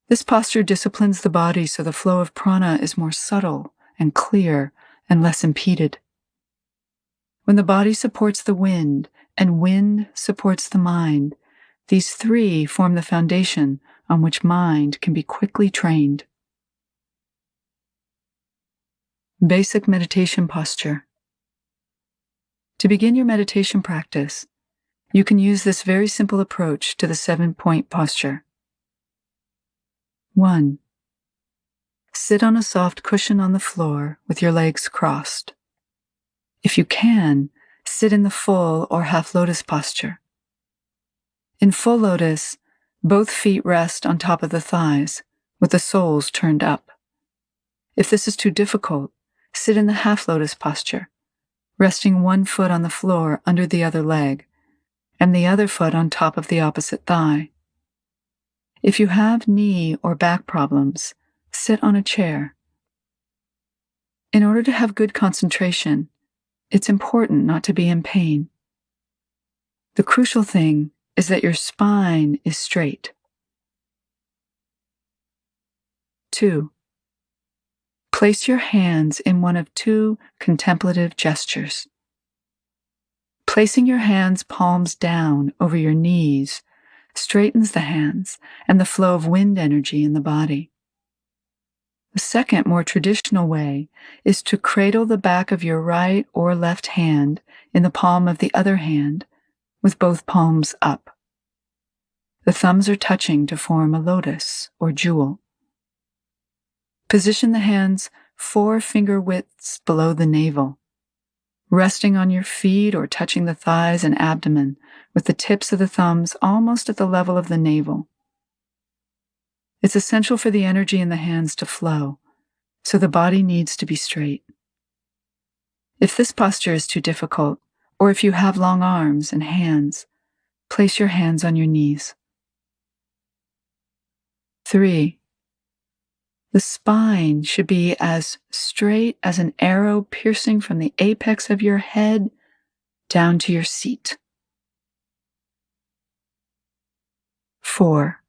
This posture disciplines the body so the flow of prana is more subtle and clear and less impeded. When the body supports the wind and wind supports the mind, these three form the foundation on which mind can be quickly trained. Basic meditation posture. To begin your meditation practice, you can use this very simple approach to the 7-point posture. 1. Sit on a soft cushion on the floor with your legs crossed. If you can, sit in the full or half lotus posture. In full lotus, both feet rest on top of the thighs, with the soles turned up. If this is too difficult, sit in the half lotus posture, resting one foot on the floor under the other leg, and the other foot on top of the opposite thigh. If you have knee or back problems, sit on a chair. In order to have good concentration, it's important not to be in pain. The crucial thing is that your spine is straight. 2. Place your hands in one of two contemplative gestures. Placing your hands palms down over your knees straightens the hands and the flow of wind energy in the body. The second, more traditional way is to cradle the back of your right or left hand in the palm of the other hand with both palms up. The thumbs are touching to form a lotus or jewel. Position the hands 4 finger widths below the navel, resting on your feet or touching the thighs and abdomen with the tips of the thumbs almost at the level of the navel. It's essential for the energy in the hands to flow, so the body needs to be straight. If this posture is too difficult, or if you have long arms and hands, place your hands on your knees. 3. The spine should be as straight as an arrow piercing from the apex of your head down to your seat. 4.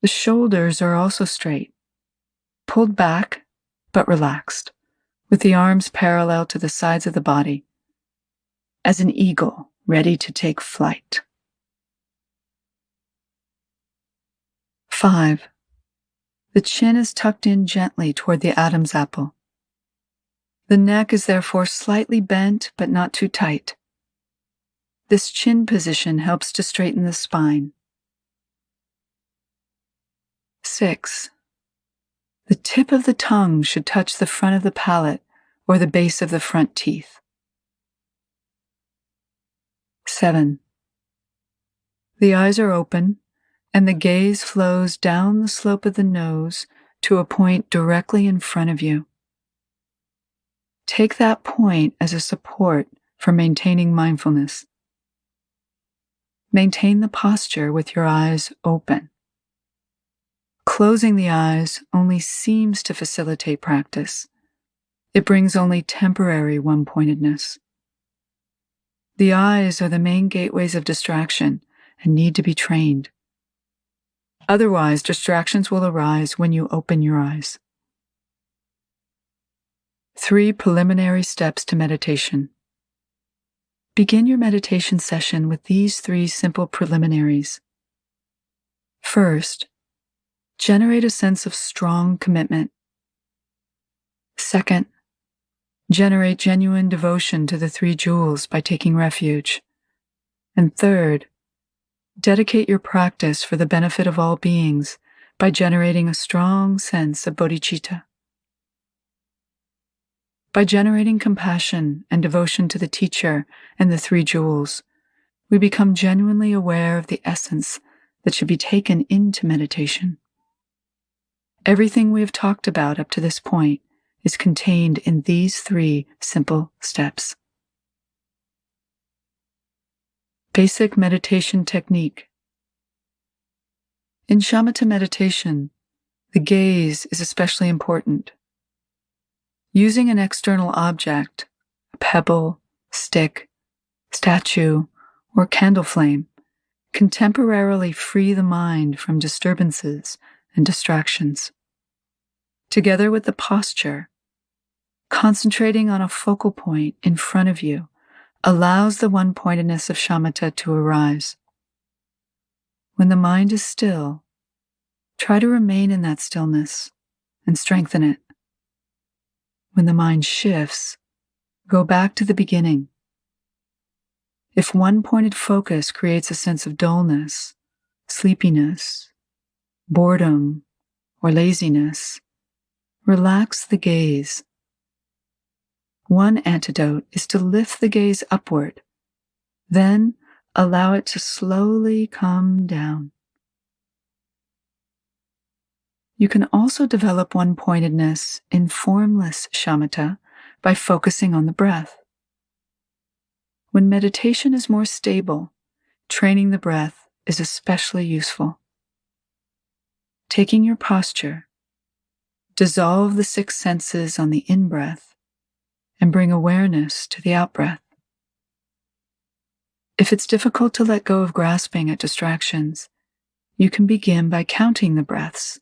The shoulders are also straight, pulled back but relaxed, with the arms parallel to the sides of the body, as an eagle ready to take flight. 5. The chin is tucked in gently toward the Adam's apple. The neck is therefore slightly bent but not too tight. This chin position helps to straighten the spine. 6. The tip of the tongue should touch the front of the palate or the base of the front teeth. 7. The eyes are open, and the gaze flows down the slope of the nose to a point directly in front of you. Take that point as a support for maintaining mindfulness. Maintain the posture with your eyes open. Closing the eyes only seems to facilitate practice. It brings only temporary one-pointedness. The eyes are the main gateways of distraction and need to be trained. Otherwise, distractions will arise when you open your eyes. 3 preliminary steps to meditation. Begin your meditation session with these 3 simple preliminaries. First, generate a sense of strong commitment. Second, generate genuine devotion to the 3 jewels by taking refuge. And third, dedicate your practice for the benefit of all beings by generating a strong sense of bodhicitta. By generating compassion and devotion to the teacher and the 3 jewels, we become genuinely aware of the essence that should be taken into meditation. Everything we have talked about up to this point is contained in these 3 simple steps. Basic meditation technique. In shamatha meditation, the gaze is especially important. Using an external object, a pebble, stick, statue, or candle flame, can temporarily free the mind from disturbances and distractions. Together with the posture, concentrating on a focal point in front of you allows the one-pointedness of shamatha to arise. When the mind is still, try to remain in that stillness and strengthen it. When the mind shifts, go back to the beginning. If one-pointed focus creates a sense of dullness, sleepiness, boredom, or laziness, relax the gaze. One antidote is to lift the gaze upward, then allow it to slowly come down. You can also develop one-pointedness in formless shamatha by focusing on the breath. When meditation is more stable, training the breath is especially useful. Taking your posture, dissolve the 6 senses on the in-breath and bring awareness to the out-breath. If it's difficult to let go of grasping at distractions, you can begin by counting the breaths.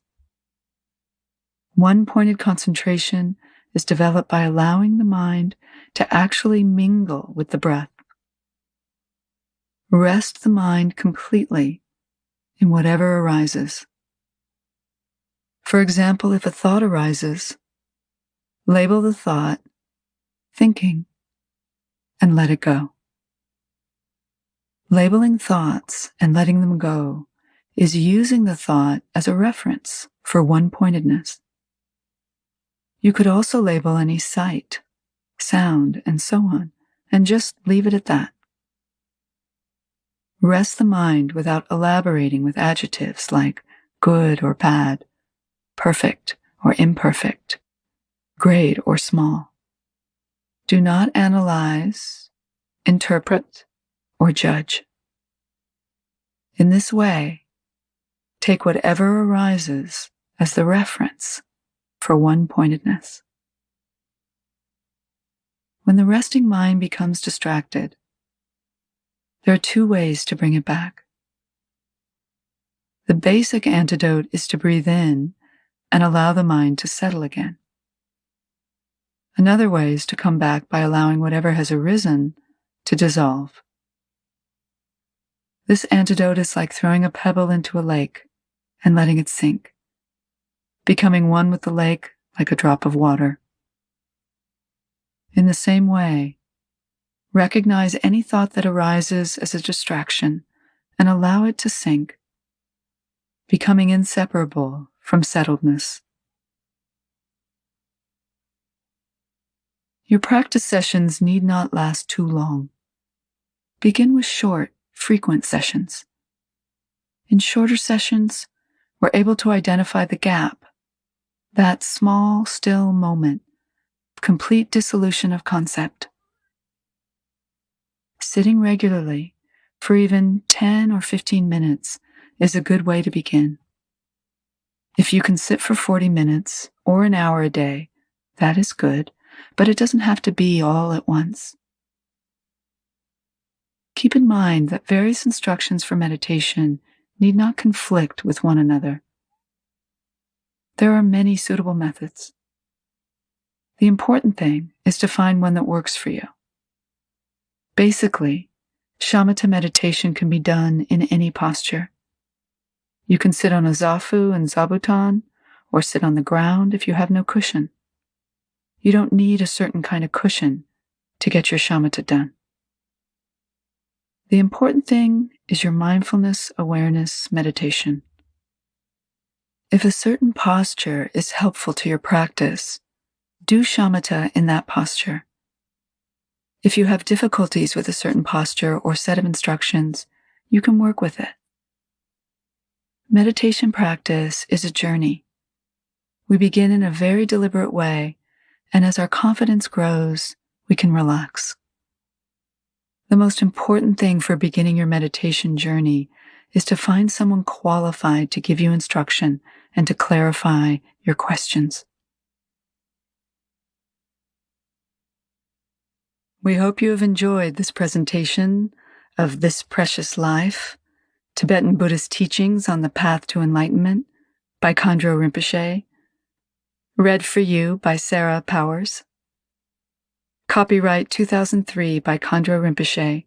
One-pointed concentration is developed by allowing the mind to actually mingle with the breath. Rest the mind completely in whatever arises. For example, if a thought arises, label the thought thinking and let it go. Labeling thoughts and letting them go is using the thought as a reference for one-pointedness. You could also label any sight, sound, and so on, and just leave it at that. Rest the mind without elaborating with adjectives like good or bad, perfect or imperfect, great or small. Do not analyze, interpret, or judge. In this way, take whatever arises as the reference for one-pointedness. When the resting mind becomes distracted, there are 2 ways to bring it back. The basic antidote is to breathe in and allow the mind to settle again. Another way is to come back by allowing whatever has arisen to dissolve. This antidote is like throwing a pebble into a lake and letting it sink, becoming one with the lake like a drop of water. In the same way, recognize any thought that arises as a distraction and allow it to sink, becoming inseparable from settledness. Your practice sessions need not last too long. Begin with short, frequent sessions. In shorter sessions, we're able to identify the gap, that small, still moment of complete dissolution of concept. Sitting regularly for even 10 or 15 minutes is a good way to begin. If you can sit for 40 minutes or an hour a day, that is good, but it doesn't have to be all at once. Keep in mind that various instructions for meditation need not conflict with one another. There are many suitable methods. The important thing is to find one that works for you. Basically, shamatha meditation can be done in any posture. You can sit on a zafu and zabuton, or sit on the ground if you have no cushion. You don't need a certain kind of cushion to get your shamatha done. The important thing is your mindfulness, awareness, meditation. If a certain posture is helpful to your practice, do shamatha in that posture. If you have difficulties with a certain posture or set of instructions, you can work with it. Meditation practice is a journey. We begin in a very deliberate way, and as our confidence grows, we can relax. The most important thing for beginning your meditation journey is to find someone qualified to give you instruction and to clarify your questions. We hope you have enjoyed this presentation of This Precious Life, Tibetan Buddhist Teachings on the Path to Enlightenment by Khandro Rinpoche, read for you by Sarah Powers. Copyright 2003 by Khandro Rinpoche,